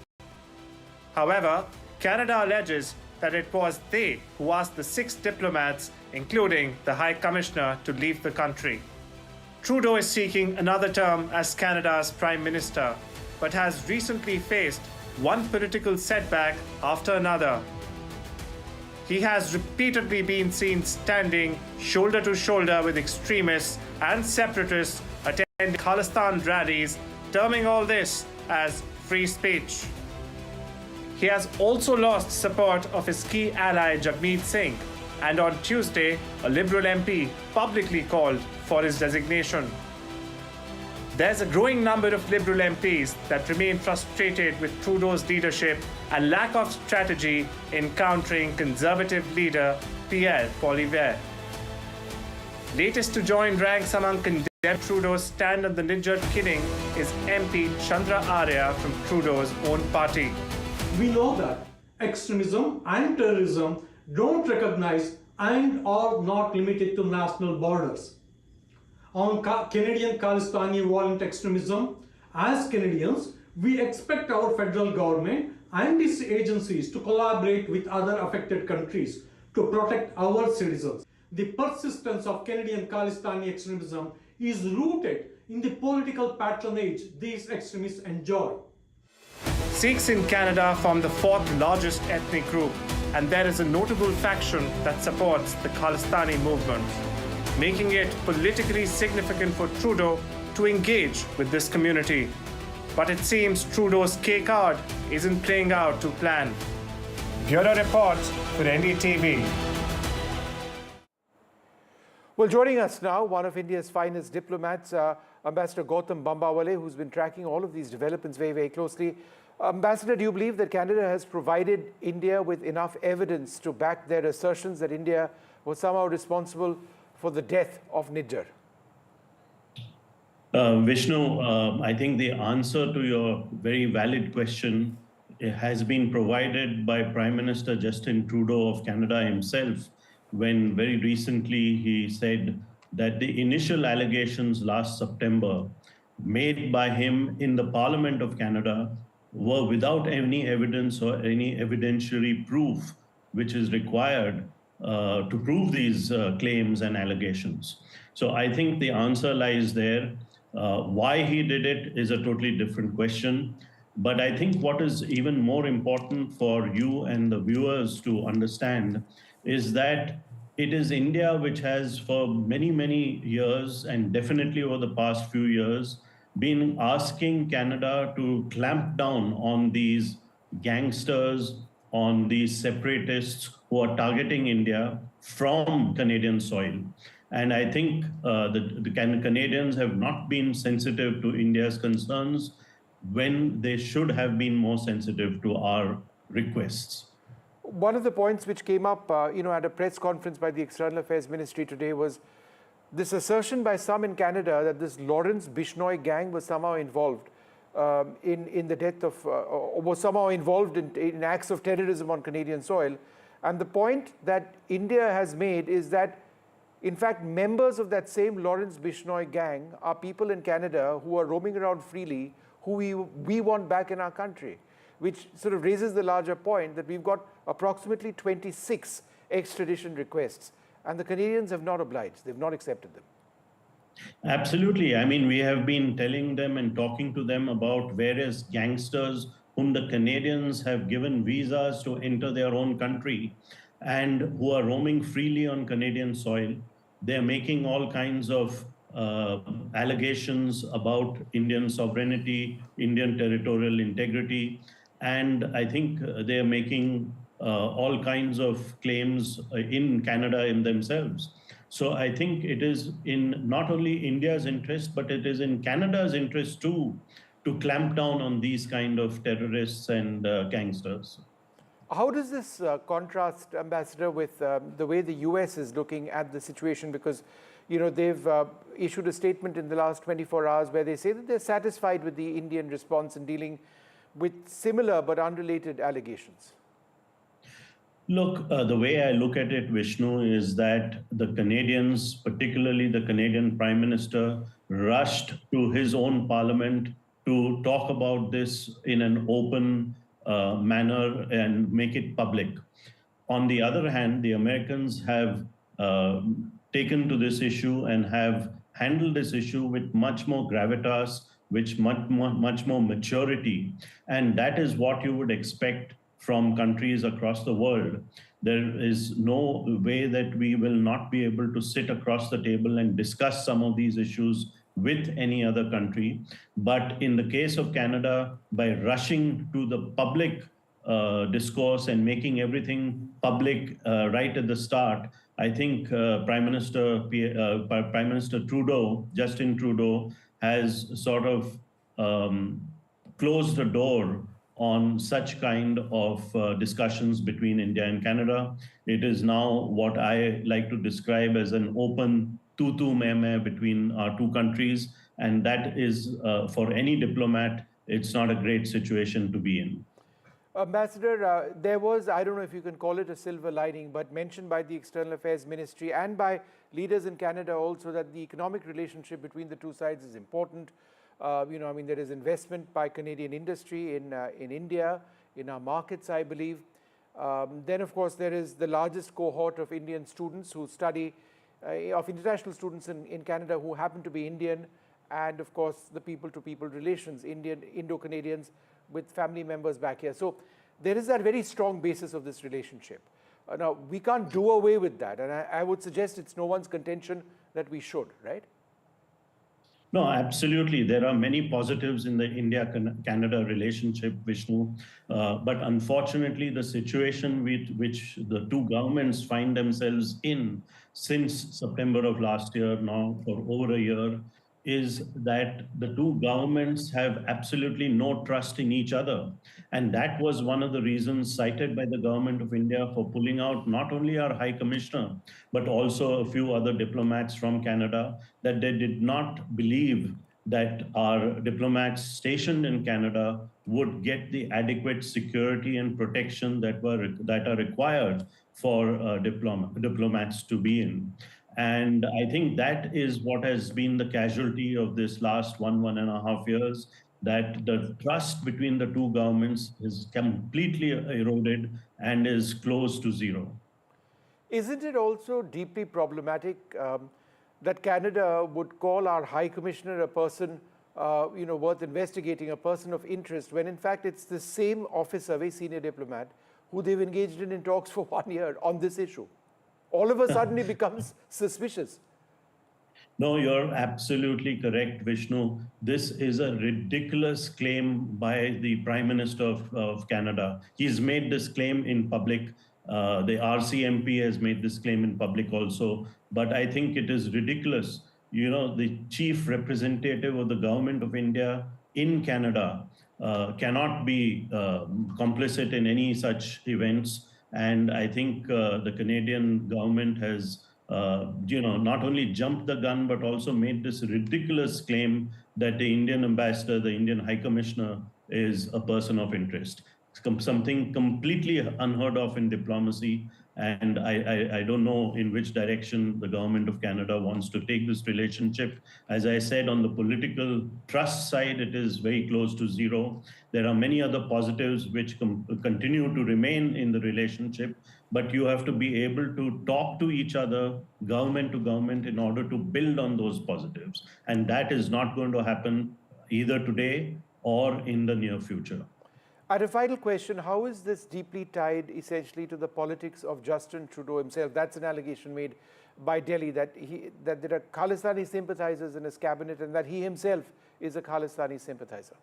However, Canada alleges that it was they who asked the 6 diplomats, including the High Commissioner, to leave the country. Trudeau is seeking another term as Canada's Prime Minister, but has recently faced one political setback after another. He has repeatedly been seen standing shoulder to shoulder with extremists and separatists attending Khalistan rallies, terming all this as free speech. He has also lost support of his key ally Jagmeet Singh, and on Tuesday, a Liberal MP publicly called for his resignation. There's a growing number of Liberal MPs that remain frustrated with Trudeau's leadership and lack of strategy in countering Conservative leader Pierre Poilievre. Latest to join ranks among condemned Trudeau's stand on the Nijjar killing is MP Chandra Arya from Trudeau's own party. We know that extremism and terrorism don't recognize and are not limited to national borders. On Canadian Khalistani violent extremism, as Canadians, we expect our federal government and its agencies to collaborate with other affected countries to protect our citizens. The persistence of Canadian Khalistani extremism is rooted in the political patronage these extremists enjoy. Sikhs in Canada form the 4th largest ethnic group, and there is a notable faction that supports the Khalistani movement, making it politically significant for Trudeau to engage with this community. But it seems Trudeau's K card isn't playing out to plan. Bureau Report for NDTV. Well, joining us now, one of India's finest diplomats, Ambassador Gautam Bambawale, who's been tracking all of these developments very, very closely. Ambassador, do you believe that Canada has provided India with enough evidence to back their assertions that India was somehow responsible for the death of Nijjar? Vishnu, I think the answer to your very valid question has been provided by Prime Minister Justin Trudeau of Canada himself, when very recently he said that the initial allegations last September made by him in the Parliament of Canada were without any evidence or any evidentiary proof which is required to prove these claims and allegations. So I think the answer lies there. Why he did it is a totally different question. But I think what is even more important for you and the viewers to understand is that it is India which has for many, many years, and definitely over the past few years, been asking Canada to clamp down on these gangsters, on these separatists who are targeting India from Canadian soil. And I think the Canadians have not been sensitive to India's concerns when they should have been more sensitive to our requests. One of the points which came up at a press conference by the External Affairs Ministry today was this assertion by some in Canada that this Lawrence-Bishnoi gang was somehow involved in the death of, or was somehow involved in acts of terrorism on Canadian soil. And the point that India has made is that, in fact, members of that same Lawrence-Bishnoi gang are people in Canada who are roaming around freely, who we want back in our country. which sort of raises the larger point that we've got approximately 26 extradition requests, and the Canadians have not obliged. They've not accepted them. Absolutely. I mean, we have been telling them and talking to them about various gangsters whom the Canadians have given visas to enter their own country and who are roaming freely on Canadian soil. They're making all kinds of allegations about Indian sovereignty, Indian territorial integrity, and I think they're making all kinds of claims in Canada in themselves. So I think it is in not only India's interest, but it is in Canada's interest too, to clamp down on these kind of terrorists and gangsters. How does this contrast, Ambassador, with the way the US is looking at the situation? Because, you know, they've issued a statement in the last 24 hours where they say that they're satisfied with the Indian response in dealing with similar but unrelated allegations. Look, the way I look at it, Vishnu, is that the Canadians, particularly the Canadian Prime Minister, rushed to his own parliament to talk about this in an open manner and make it public. On the other hand, the Americans have taken to this issue and have handled this issue with much more gravitas, with much more maturity. And that is what you would expect from countries across the world. There is no way that we will not be able to sit across the table and discuss some of these issues with any other country. But in the case of Canada, by rushing to the public discourse and making everything public right at the start, I think Prime Minister Trudeau, Justin Trudeau, has sort of closed the door on such kind of discussions between India and Canada. It is now what I like to describe as an open tu-tu me-me between our two countries. And that is, for any diplomat, it's not a great situation to be in. Ambassador, there was, I don't know if you can call it a silver lining, but mentioned by the External Affairs Ministry and by leaders in Canada also that the economic relationship between the two sides is important. You know, I mean, there is investment by Canadian industry in India, in our markets, I believe. Then, of course, there is the largest cohort of Indian students who study, of international students in Canada who happen to be Indian, and, of course, the people-to-people relations, Indo-Canadians with family members back here. So there is that very strong basis of this relationship. Now, we can't do away with that, and I would suggest it's no one's contention that we should, right? No, absolutely. There are many positives in the India-Canada relationship, Vishnu. But unfortunately, the situation which the two governments find themselves in since September of last year, now for over a year, is that the two governments have absolutely no trust in each other. And that was one of the reasons cited by the government of India for pulling out not only our High Commissioner, but also a few other diplomats from Canada, that they did not believe that our diplomats stationed in Canada would get the adequate security and protection that are required for diplomats to be in. And I think that is what has been the casualty of this last 1.5 years, that the trust between the two governments is completely eroded and is close to zero. Isn't it also deeply problematic that Canada would call our High Commissioner a person worth investigating, a person of interest, when in fact it's the same officer, very senior diplomat, who they've engaged in talks for 1 year on this issue? All of a sudden, he becomes suspicious. No, you're absolutely correct, Vishnu. This is a ridiculous claim by the Prime Minister of Canada. He's made this claim in public. The RCMP has made this claim in public also. But I think it is ridiculous. You know, the chief representative of the government of India in Canada cannot be complicit in any such events. And I think the Canadian government has, not only jumped the gun, but also made this ridiculous claim that the Indian ambassador, the Indian High Commissioner, is a person of interest. something completely unheard of in diplomacy. And I don't know in which direction the government of Canada wants to take this relationship. As I said, on the political trust side, it is very close to zero. There are many other positives which continue to remain in the relationship, but you have to be able to talk to each other, government to government, in order to build on those positives. And that is not going to happen either today or in the near future. And a final question, how is this deeply tied essentially to the politics of Justin Trudeau himself? That's an allegation made by Delhi, that there are Khalistani sympathizers in his cabinet and that he himself is a Khalistani sympathizer.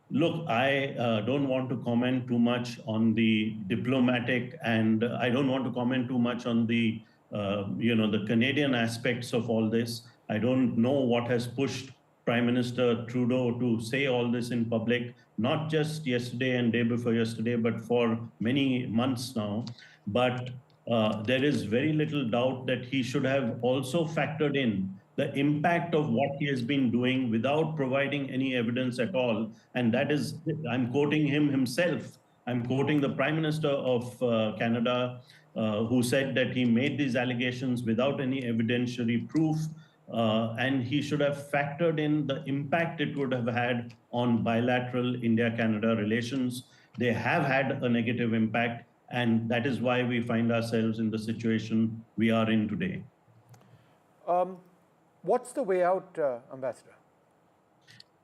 Look, I don't want to comment too much on the diplomatic, and I don't want to comment too much on the, the Canadian aspects of all this. I don't know what has pushed Prime Minister Trudeau to say all this in public, not just yesterday and day before yesterday, but for many months now. But there is very little doubt that he should have also factored in the impact of what he has been doing without providing any evidence at all. And that is, I'm quoting him himself. I'm quoting the Prime Minister of Canada, who said that he made these allegations without any evidentiary proof. And he should have factored in the impact it would have had on bilateral India-Canada relations. They have had a negative impact, and that is why we find ourselves in the situation we are in today. What's the way out, Ambassador?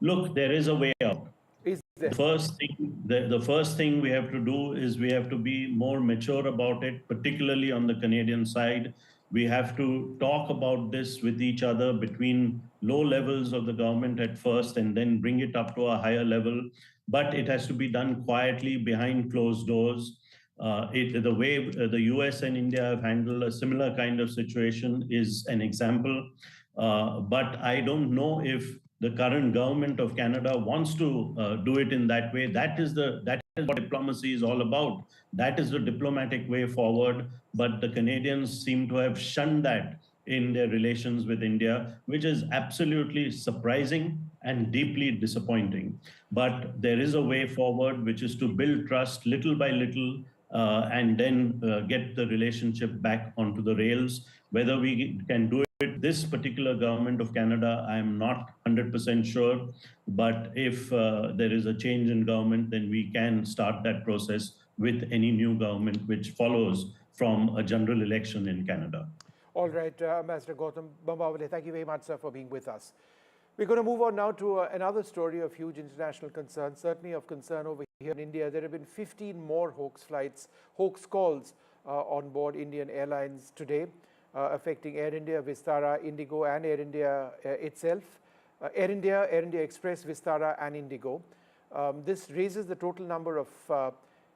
Look, there is a way out. Is there? The first thing we have to do is we have to be more mature about it, particularly on the Canadian side. We have to talk about this with each other between low levels of the government at first and then bring it up to a higher level. But it has to be done quietly behind closed doors. The way the US and India have handled a similar kind of situation is an example. But I don't know if the current government of Canada wants to do it in that way. That is what diplomacy is all about. That is the diplomatic way forward. But the Canadians seem to have shunned that in their relations with India, which is absolutely surprising and deeply disappointing. But there is a way forward, which is to build trust little by little, and then get the relationship back onto the rails. Whether we can do it, this particular government of Canada, I am not 100% sure. But if there is a change in government, then we can start that process with any new government which follows from a general election in Canada. All right, Ambassador Gautam Bambawale, thank you very much, sir, for being with us. We're going to move on now to another story of huge international concern, certainly of concern over here in India. There have been 15 more hoax flights, hoax calls on board Indian Airlines today, affecting Air India, Vistara, Indigo, and Air India itself. Air India Express, Vistara, and Indigo. This raises the total number of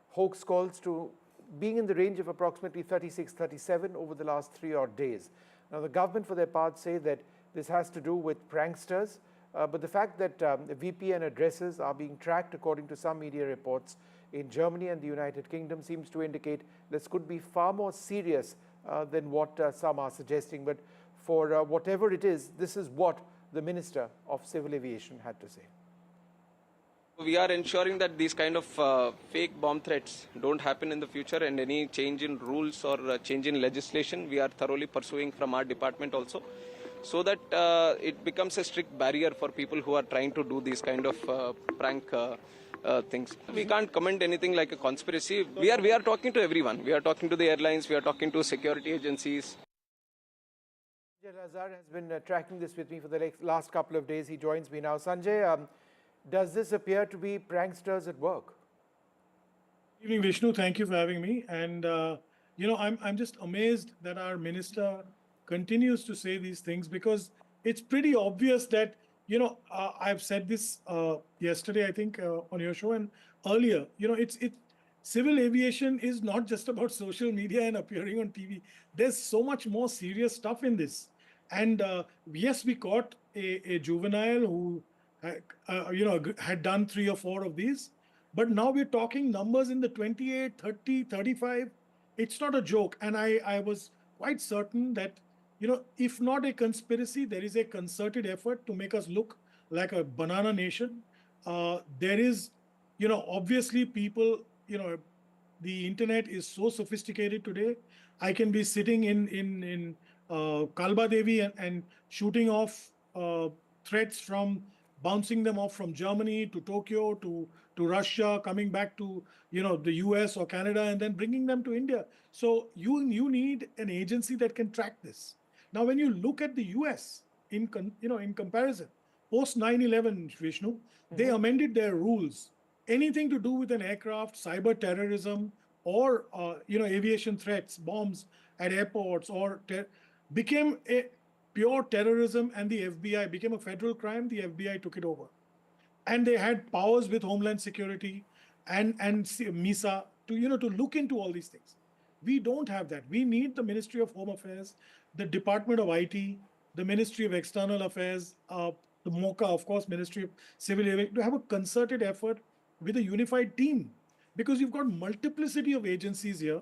hoax calls to being in the range of approximately 36, 37 over the last 3 odd days. Now, the government, for their part, say that this has to do with pranksters, but the fact that VPN addresses are being tracked, according to some media reports, in Germany and the United Kingdom seems to indicate this could be far more serious than what some are suggesting. But for whatever it is, this is what the Minister of Civil Aviation had to say. We are ensuring that these kind of fake bomb threats don't happen in the future, and any change in rules or change in legislation we are thoroughly pursuing from our department also, so that it becomes a strict barrier for people who are trying to do these kind of prank things. We can't comment anything like a conspiracy. We are talking to everyone. We are talking to the airlines. We are talking to security agencies. Sanjay Lazar has been tracking this with me for the last couple of days. He joins me now. Sanjay, does this appear to be pranksters at work? Good evening, Vishnu. Thank you for having me. And, I'm just amazed that our minister continues to say these things, because it's pretty obvious that, I've said this yesterday, I think, on your show and earlier, civil aviation is not just about social media and appearing on TV. There's so much more serious stuff in this. And yes, we caught a juvenile who had done 3 or 4 of these. But now we're talking numbers in the 28, 30, 35. It's not a joke. And I was quite certain that, if not a conspiracy, there is a concerted effort to make us look like a banana nation. There is obviously people, the internet is so sophisticated today. I can be sitting in Kalba Devi and shooting off threats from bouncing them off from Germany to Tokyo to Russia, coming back to the US or Canada, and then bringing them to India. So you need an agency that can track this. Now, when you look at the US in comparison, post 9/11, Vishnu, they amended their rules. Anything to do with an aircraft, cyber terrorism, or aviation threats, bombs at airports, or became a pure terrorism, and the FBI became a federal crime. The FBI took it over, and they had powers with Homeland Security and MISA to look into all these things. We don't have that. We need the Ministry of Home Affairs, the Department of IT, the Ministry of External Affairs, the MOCA, of course, Ministry of Civil Aviation, to have a concerted effort with a unified team, because you've got multiplicity of agencies here,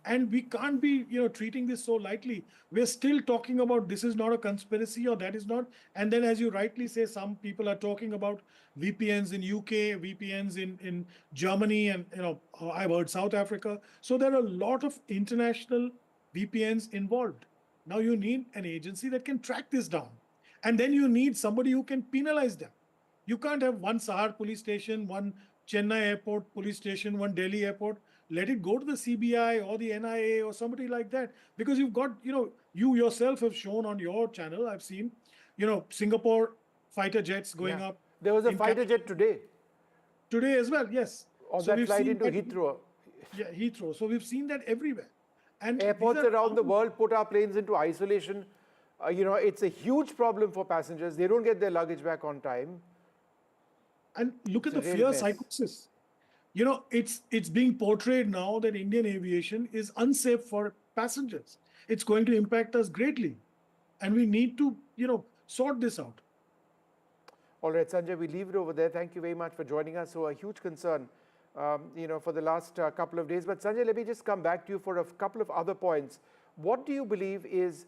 and we can't be treating this so lightly. We're still talking about this is not a conspiracy or that is not, and then, as you rightly say, some people are talking about VPNs in UK, VPNs in Germany, and I've heard South Africa. So there are a lot of international VPNs involved. Now you need an agency that can track this down, and then you need somebody who can penalize them. You can't have one Sahar police station, one Chennai airport police station, one Delhi airport. Let it go to the CBI or the NIA or somebody like that, because you've got, you yourself have shown on your channel, I've seen, Singapore fighter jets going up. There was a fighter jet today. Today as well, yes. On that flight into Heathrow. Yeah, Heathrow. So we've seen that everywhere. And airports around the world put our planes into isolation. It's a huge problem for passengers. They don't get their luggage back on time. And look at the fear psychosis. It's being portrayed now that Indian aviation is unsafe for passengers. It's going to impact us greatly. And we need to, sort this out. All right, Sanjay, we leave it over there. Thank you very much for joining us. So a huge concern, for the last couple of days. But Sanjay, let me just come back to you for a couple of other points. What do you believe is,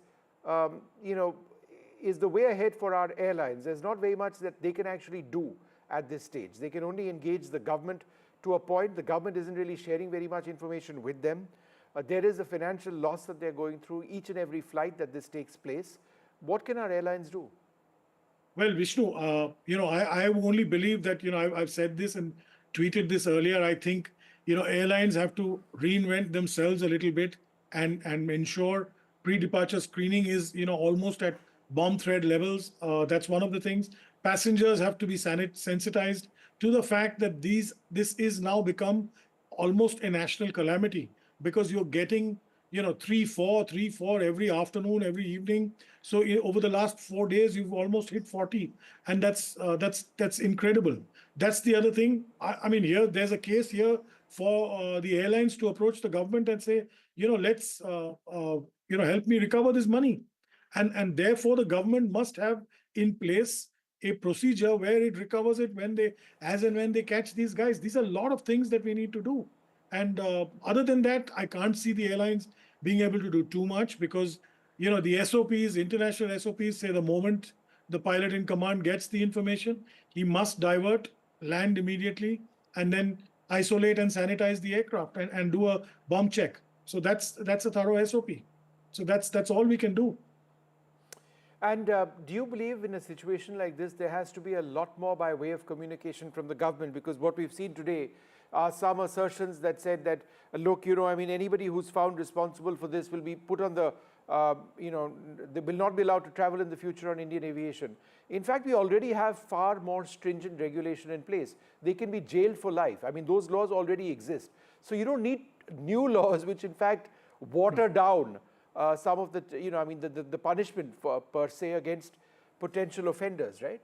is the way ahead for our airlines? There's not very much that they can actually do at this stage. They can only engage the government to a point. The government isn't really sharing very much information with them. There is a financial loss that they're going through each and every flight that this takes place. What can our airlines do? Well, Vishnu, I only believe that, I've said this and tweeted this earlier. I think, airlines have to reinvent themselves a little bit and ensure pre-departure screening is, almost at bomb threat levels. That's one of the things. Passengers have to be sensitized to the fact that this is now become almost a national calamity, because you're getting, 3-4 every afternoon, every evening. So over the last 4 days, you've almost hit 40, and that's incredible. That's the other thing. I mean, here there's a case here for the airlines to approach the government and say, let's help me recover this money, and therefore the government must have in place a procedure where it recovers it as and when they catch these guys. These are a lot of things that we need to do. And other than that, I can't see the airlines being able to do too much, because, the SOPs, international SOPs say the moment the pilot in command gets the information, he must divert, land immediately, and then isolate and sanitize the aircraft and do a bomb check. So that's a thorough SOP. So that's all we can do. And do you believe in a situation like this, there has to be a lot more by way of communication from the government? Because what we've seen today are some assertions that said that, look, anybody who's found responsible for this will be put on the, they will not be allowed to travel in the future on Indian aviation. In fact, we already have far more stringent regulation in place. They can be jailed for life. I mean, those laws already exist. So you don't need new laws which, in fact, water down some of the, the punishment per se against potential offenders, right?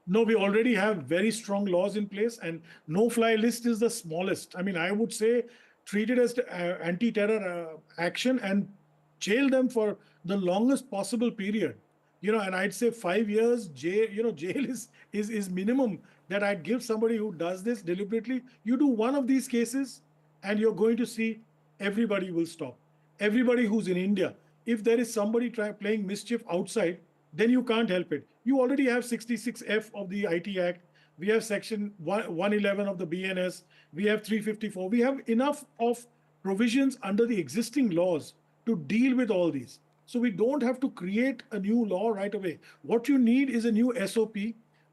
No, we already have very strong laws in place, and no-fly list is the smallest. I mean, I would say treat it as anti-terror action and jail them for the longest possible period. And I'd say 5 years jail. Jail is minimum that I'd give somebody who does this deliberately. You do one of these cases, and you're going to see everybody will stop. Everybody who's in India, if there is somebody playing mischief outside, then you can't help it. You already have 66F of the IT Act, we have section 111 of the BNS, we have 354. We have enough of provisions under the existing laws to deal with all these. So we don't have to create a new law right away. What you need is a new SOP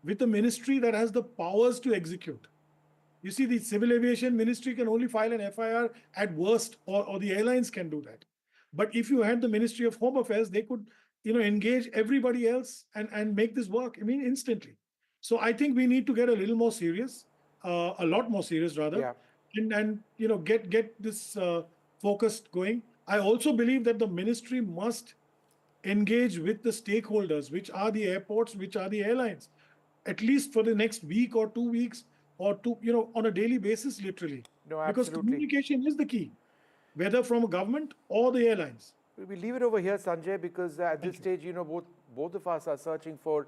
with a ministry that has the powers to execute. You see, the Civil Aviation Ministry can only file an FIR at worst, or the airlines can do that. But if you had the Ministry of Home Affairs, they could, engage everybody else and make this work, instantly. So I think we need to get a little more serious, a lot more serious rather, and get this focused going. I also believe that the ministry must engage with the stakeholders, which are the airports, which are the airlines, at least for the next week or 2 weeks, or on a daily basis, literally. No, because absolutely. communication is the key, whether from a government or the airlines. We leave it over here, Sanjay, because at this stage, both of us are searching for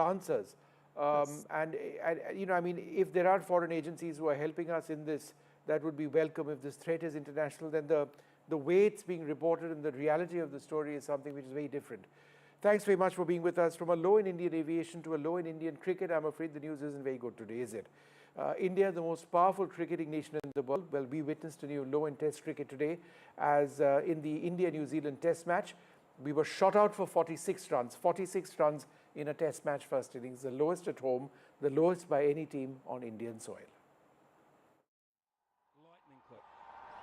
answers. And if there are foreign agencies who are helping us in this, that would be welcome. If this threat is international, then the way it's being reported and the reality of the story is something which is very different. Thanks very much for being with us. From a low in Indian aviation to a low in Indian cricket, I'm afraid the news isn't very good today, is it? India, the most powerful cricketing nation in the world. Well, we witnessed a new low in Test cricket today, as in the India-New Zealand Test match. We were shot out for 46 runs. 46 runs in a Test match first innings, the lowest at home, the lowest by any team on Indian soil.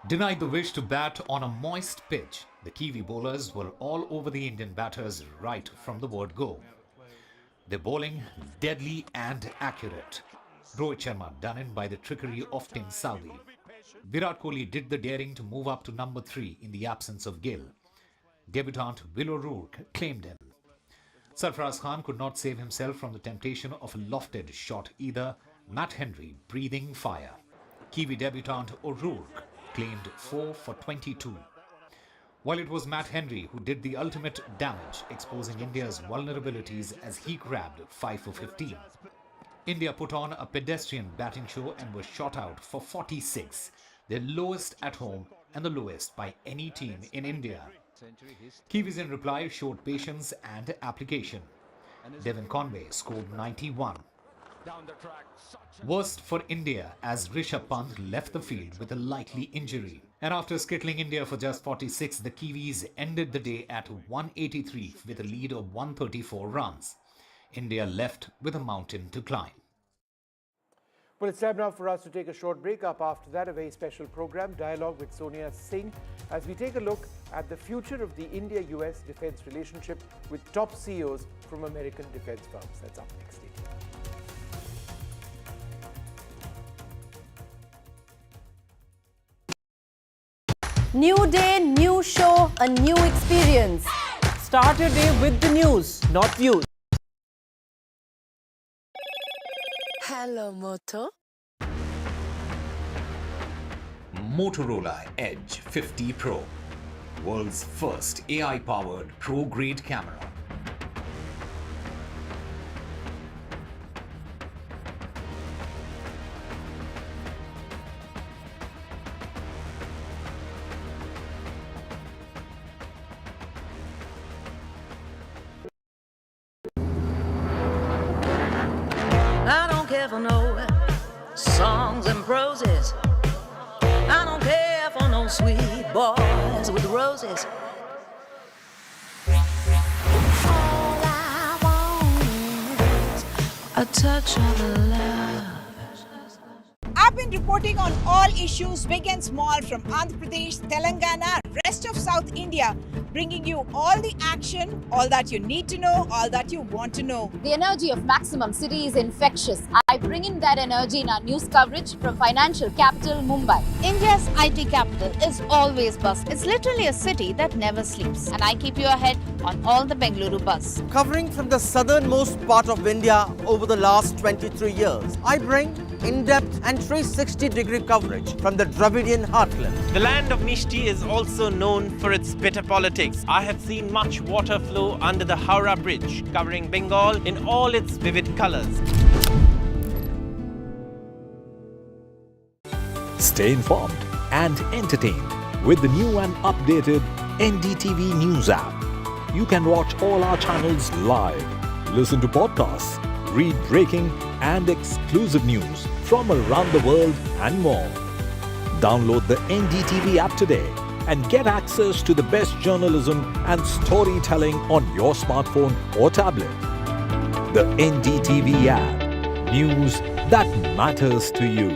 Denied the wish to bat on a moist pitch, the Kiwi bowlers were all over the Indian batters right from the word go. Their bowling deadly and accurate. Rohit Sharma done in by the trickery of Tim Southee. Virat Kohli did the daring to move up to number 3 in the absence of Gill. Debutant Will O'Rourke claimed him. Sarfaraz Khan could not save himself from the temptation of a lofted shot either. Matt Henry breathing fire. Kiwi debutant O'Rourke claimed 4 for 22. While it was Matt Henry who did the ultimate damage, exposing India's vulnerabilities as he grabbed 5 for 15. India put on a pedestrian batting show and was shot out for 46, their lowest at home and the lowest by any team in India. Kiwis in reply showed patience and application. Devon Conway scored 91. Worst for India as Rishabh Pant left the field with a likely injury. And after skittling India for just 46, the Kiwis ended the day at 183 with a lead of 134 runs. India left with a mountain to climb. Well, it's time now for us to take a short break. Up after that, a very special program, Dialogue with Sonia Singh, as we take a look at the future of the India-US defense relationship with top CEOs from American defense firms. That's up next. New day, new show, a new experience. Start your day with the news, not views. Hello, Moto. Motorola Edge 50 Pro, world's first AI-powered pro-grade camera. I don't care for no songs and proses. I don't care for no sweet boys with roses. All I want is a touch of love. I've been reporting on all issues, big and small, from Andhra Pradesh, Telangana, rest of South India, bringing you all the action, all that you need to know, all that you want to know. The energy of maximum city is infectious. I bring in that energy in our news coverage from financial capital Mumbai. India's IT capital is always buzz. It's literally a city that never sleeps. And I keep you ahead on all the Bengaluru buzz. Covering from the southernmost part of India over the last 23 years, I bring in-depth and 360-degree coverage from the Dravidian heartland. The land of Mishti is also known for its bitter politics. I have seen much water flow under the Howrah Bridge, covering Bengal in all its vivid colors. Stay informed and entertained with the new and updated NDTV News app. You can watch all our channels live, listen to podcasts, read breaking and exclusive news from around the world and more. Download the NDTV app today and get access to the best journalism and storytelling on your smartphone or tablet. The NDTV app. News that matters to you.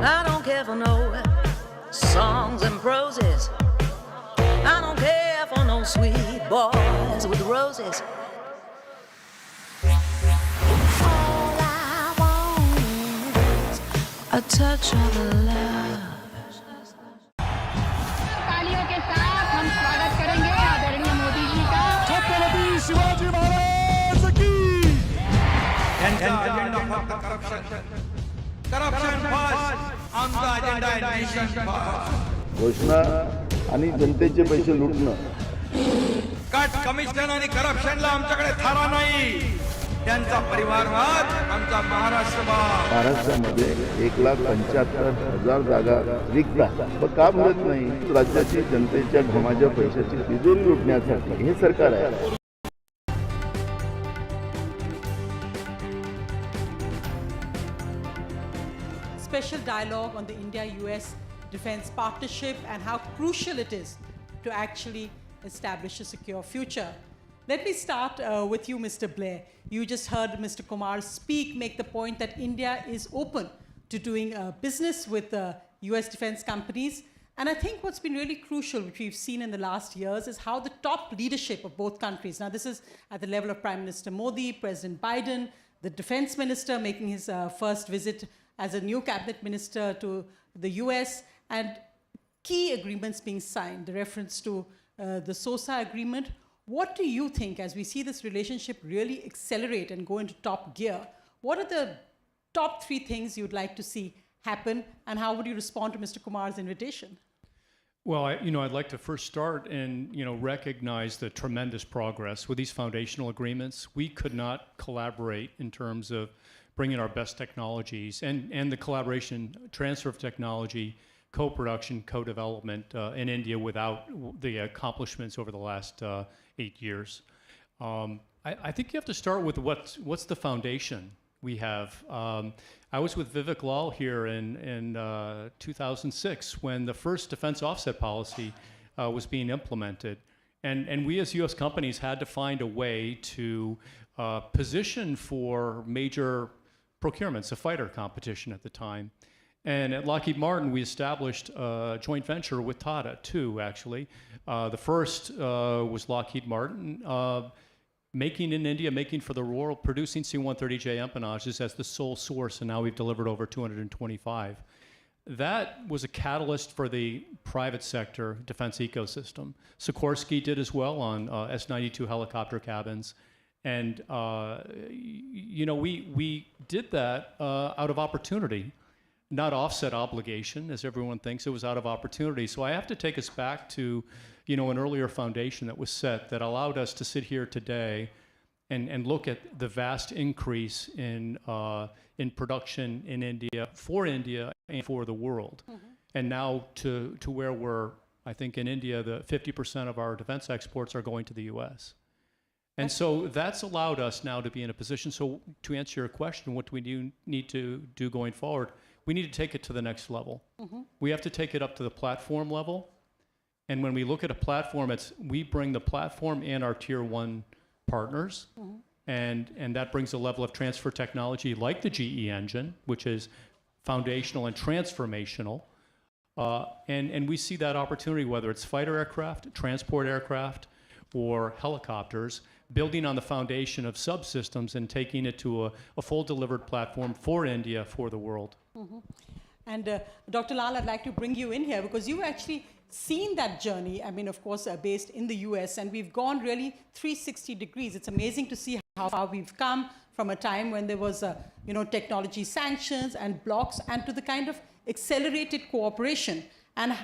I don't care for no songs and proses. I don't care for no sweet boys with roses. All I want is a touch of love. तालियों के साथ हम स्वागत करेंगे आदरणीय मोदी जी का। छत्रपति शिवाजी महाराज की। त्यांचा अजेंडा फक्त करप्शन फर्स्ट, आमचा अजेंडा आहे नेशन फर्स्ट. घोषणा आणि जनतेचे पैसे लुटणं. कट कमिशन आणि करप्शनला आमच्याकडे थारा नाही. त्यांचा परिवारवाद आमचा महाराष्ट्रवाद. महाराष्ट्रामध्ये 1,75,000 जागा रिक्त आहेत. मग का भरत नाही? राज्याची जनतेच्या घमाच्या पैशाची तिजोरी लुटण्यासाठी हे सरकार आहे. Special dialogue on the India-US defense partnership and how crucial it is to actually establish a secure future. Let me start with you, Mr. Blair. You just heard Mr. Kumar speak, make the point that India is open to doing business with US defense companies. And I think what's been really crucial, which we've seen in the last years, is how the top leadership of both countries, now this is at the level of Prime Minister Modi, President Biden, the defense minister making his first visit as a new cabinet minister to the US, and key agreements being signed, the reference to the SOSA agreement. What do you think, as we see this relationship really accelerate and go into top gear, what are the top 3 things you'd like to see happen, and how would you respond to Mr. Kumar's invitation? Well, I'd like to first start and, recognize the tremendous progress with these foundational agreements. We could not collaborate in terms of bringing our best technologies and the collaboration, transfer of technology, co-production, co-development in India without the accomplishments over the last 8 years. I think you have to start with what's the foundation we have. I was with Vivek Lal here in 2006 when the first defense offset policy was being implemented. And we as US companies had to find a way to position for major procurements, a fighter competition at the time. And at Lockheed Martin, we established a joint venture with Tata, too, actually. The first was Lockheed Martin, making in India, making for the world, producing C-130J empennages as the sole source, and now we've delivered over 225. That was a catalyst for the private sector defense ecosystem. Sikorsky did as well on S-92 helicopter cabins. And, we did that out of opportunity, not offset obligation, as everyone thinks. It was out of opportunity. So I have to take us back to, an earlier foundation that was set that allowed us to sit here today and look at the vast increase in production in India and for the world. Mm-hmm. And now to where we're, I think in India, the 50% of our defense exports are going to the US. And so that's allowed us now to be in a position. So to answer your question, what do we need to do going forward? We need to take it to the next level. Mm-hmm. We have to take it up to the platform level. And when we look at a platform, we bring the platform and our tier 1 partners. Mm-hmm. And that brings a level of transfer technology like the GE engine, which is foundational and transformational. And we see that opportunity, whether it's fighter aircraft, transport aircraft, or helicopters, building on the foundation of subsystems and taking it to a full delivered platform for India, for the world. Mm-hmm. And Dr. Lal, I'd like to bring you in here because you've actually seen that journey, of course, based in the US, and we've gone really 360 degrees. It's amazing to see how far we've come from a time when there was, technology sanctions and blocks, and to the kind of accelerated cooperation. And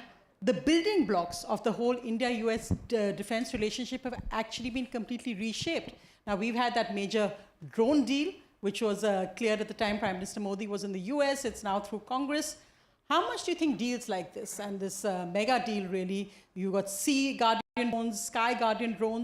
the building blocks of the whole India-US defense relationship have actually been completely reshaped. Now, we've had that major drone deal, which was cleared at the time Prime Minister Modi was in the US. It's now through Congress. How much do you think deals like this and this mega deal really, you got Sea Guardian drones, Sky Guardian drones,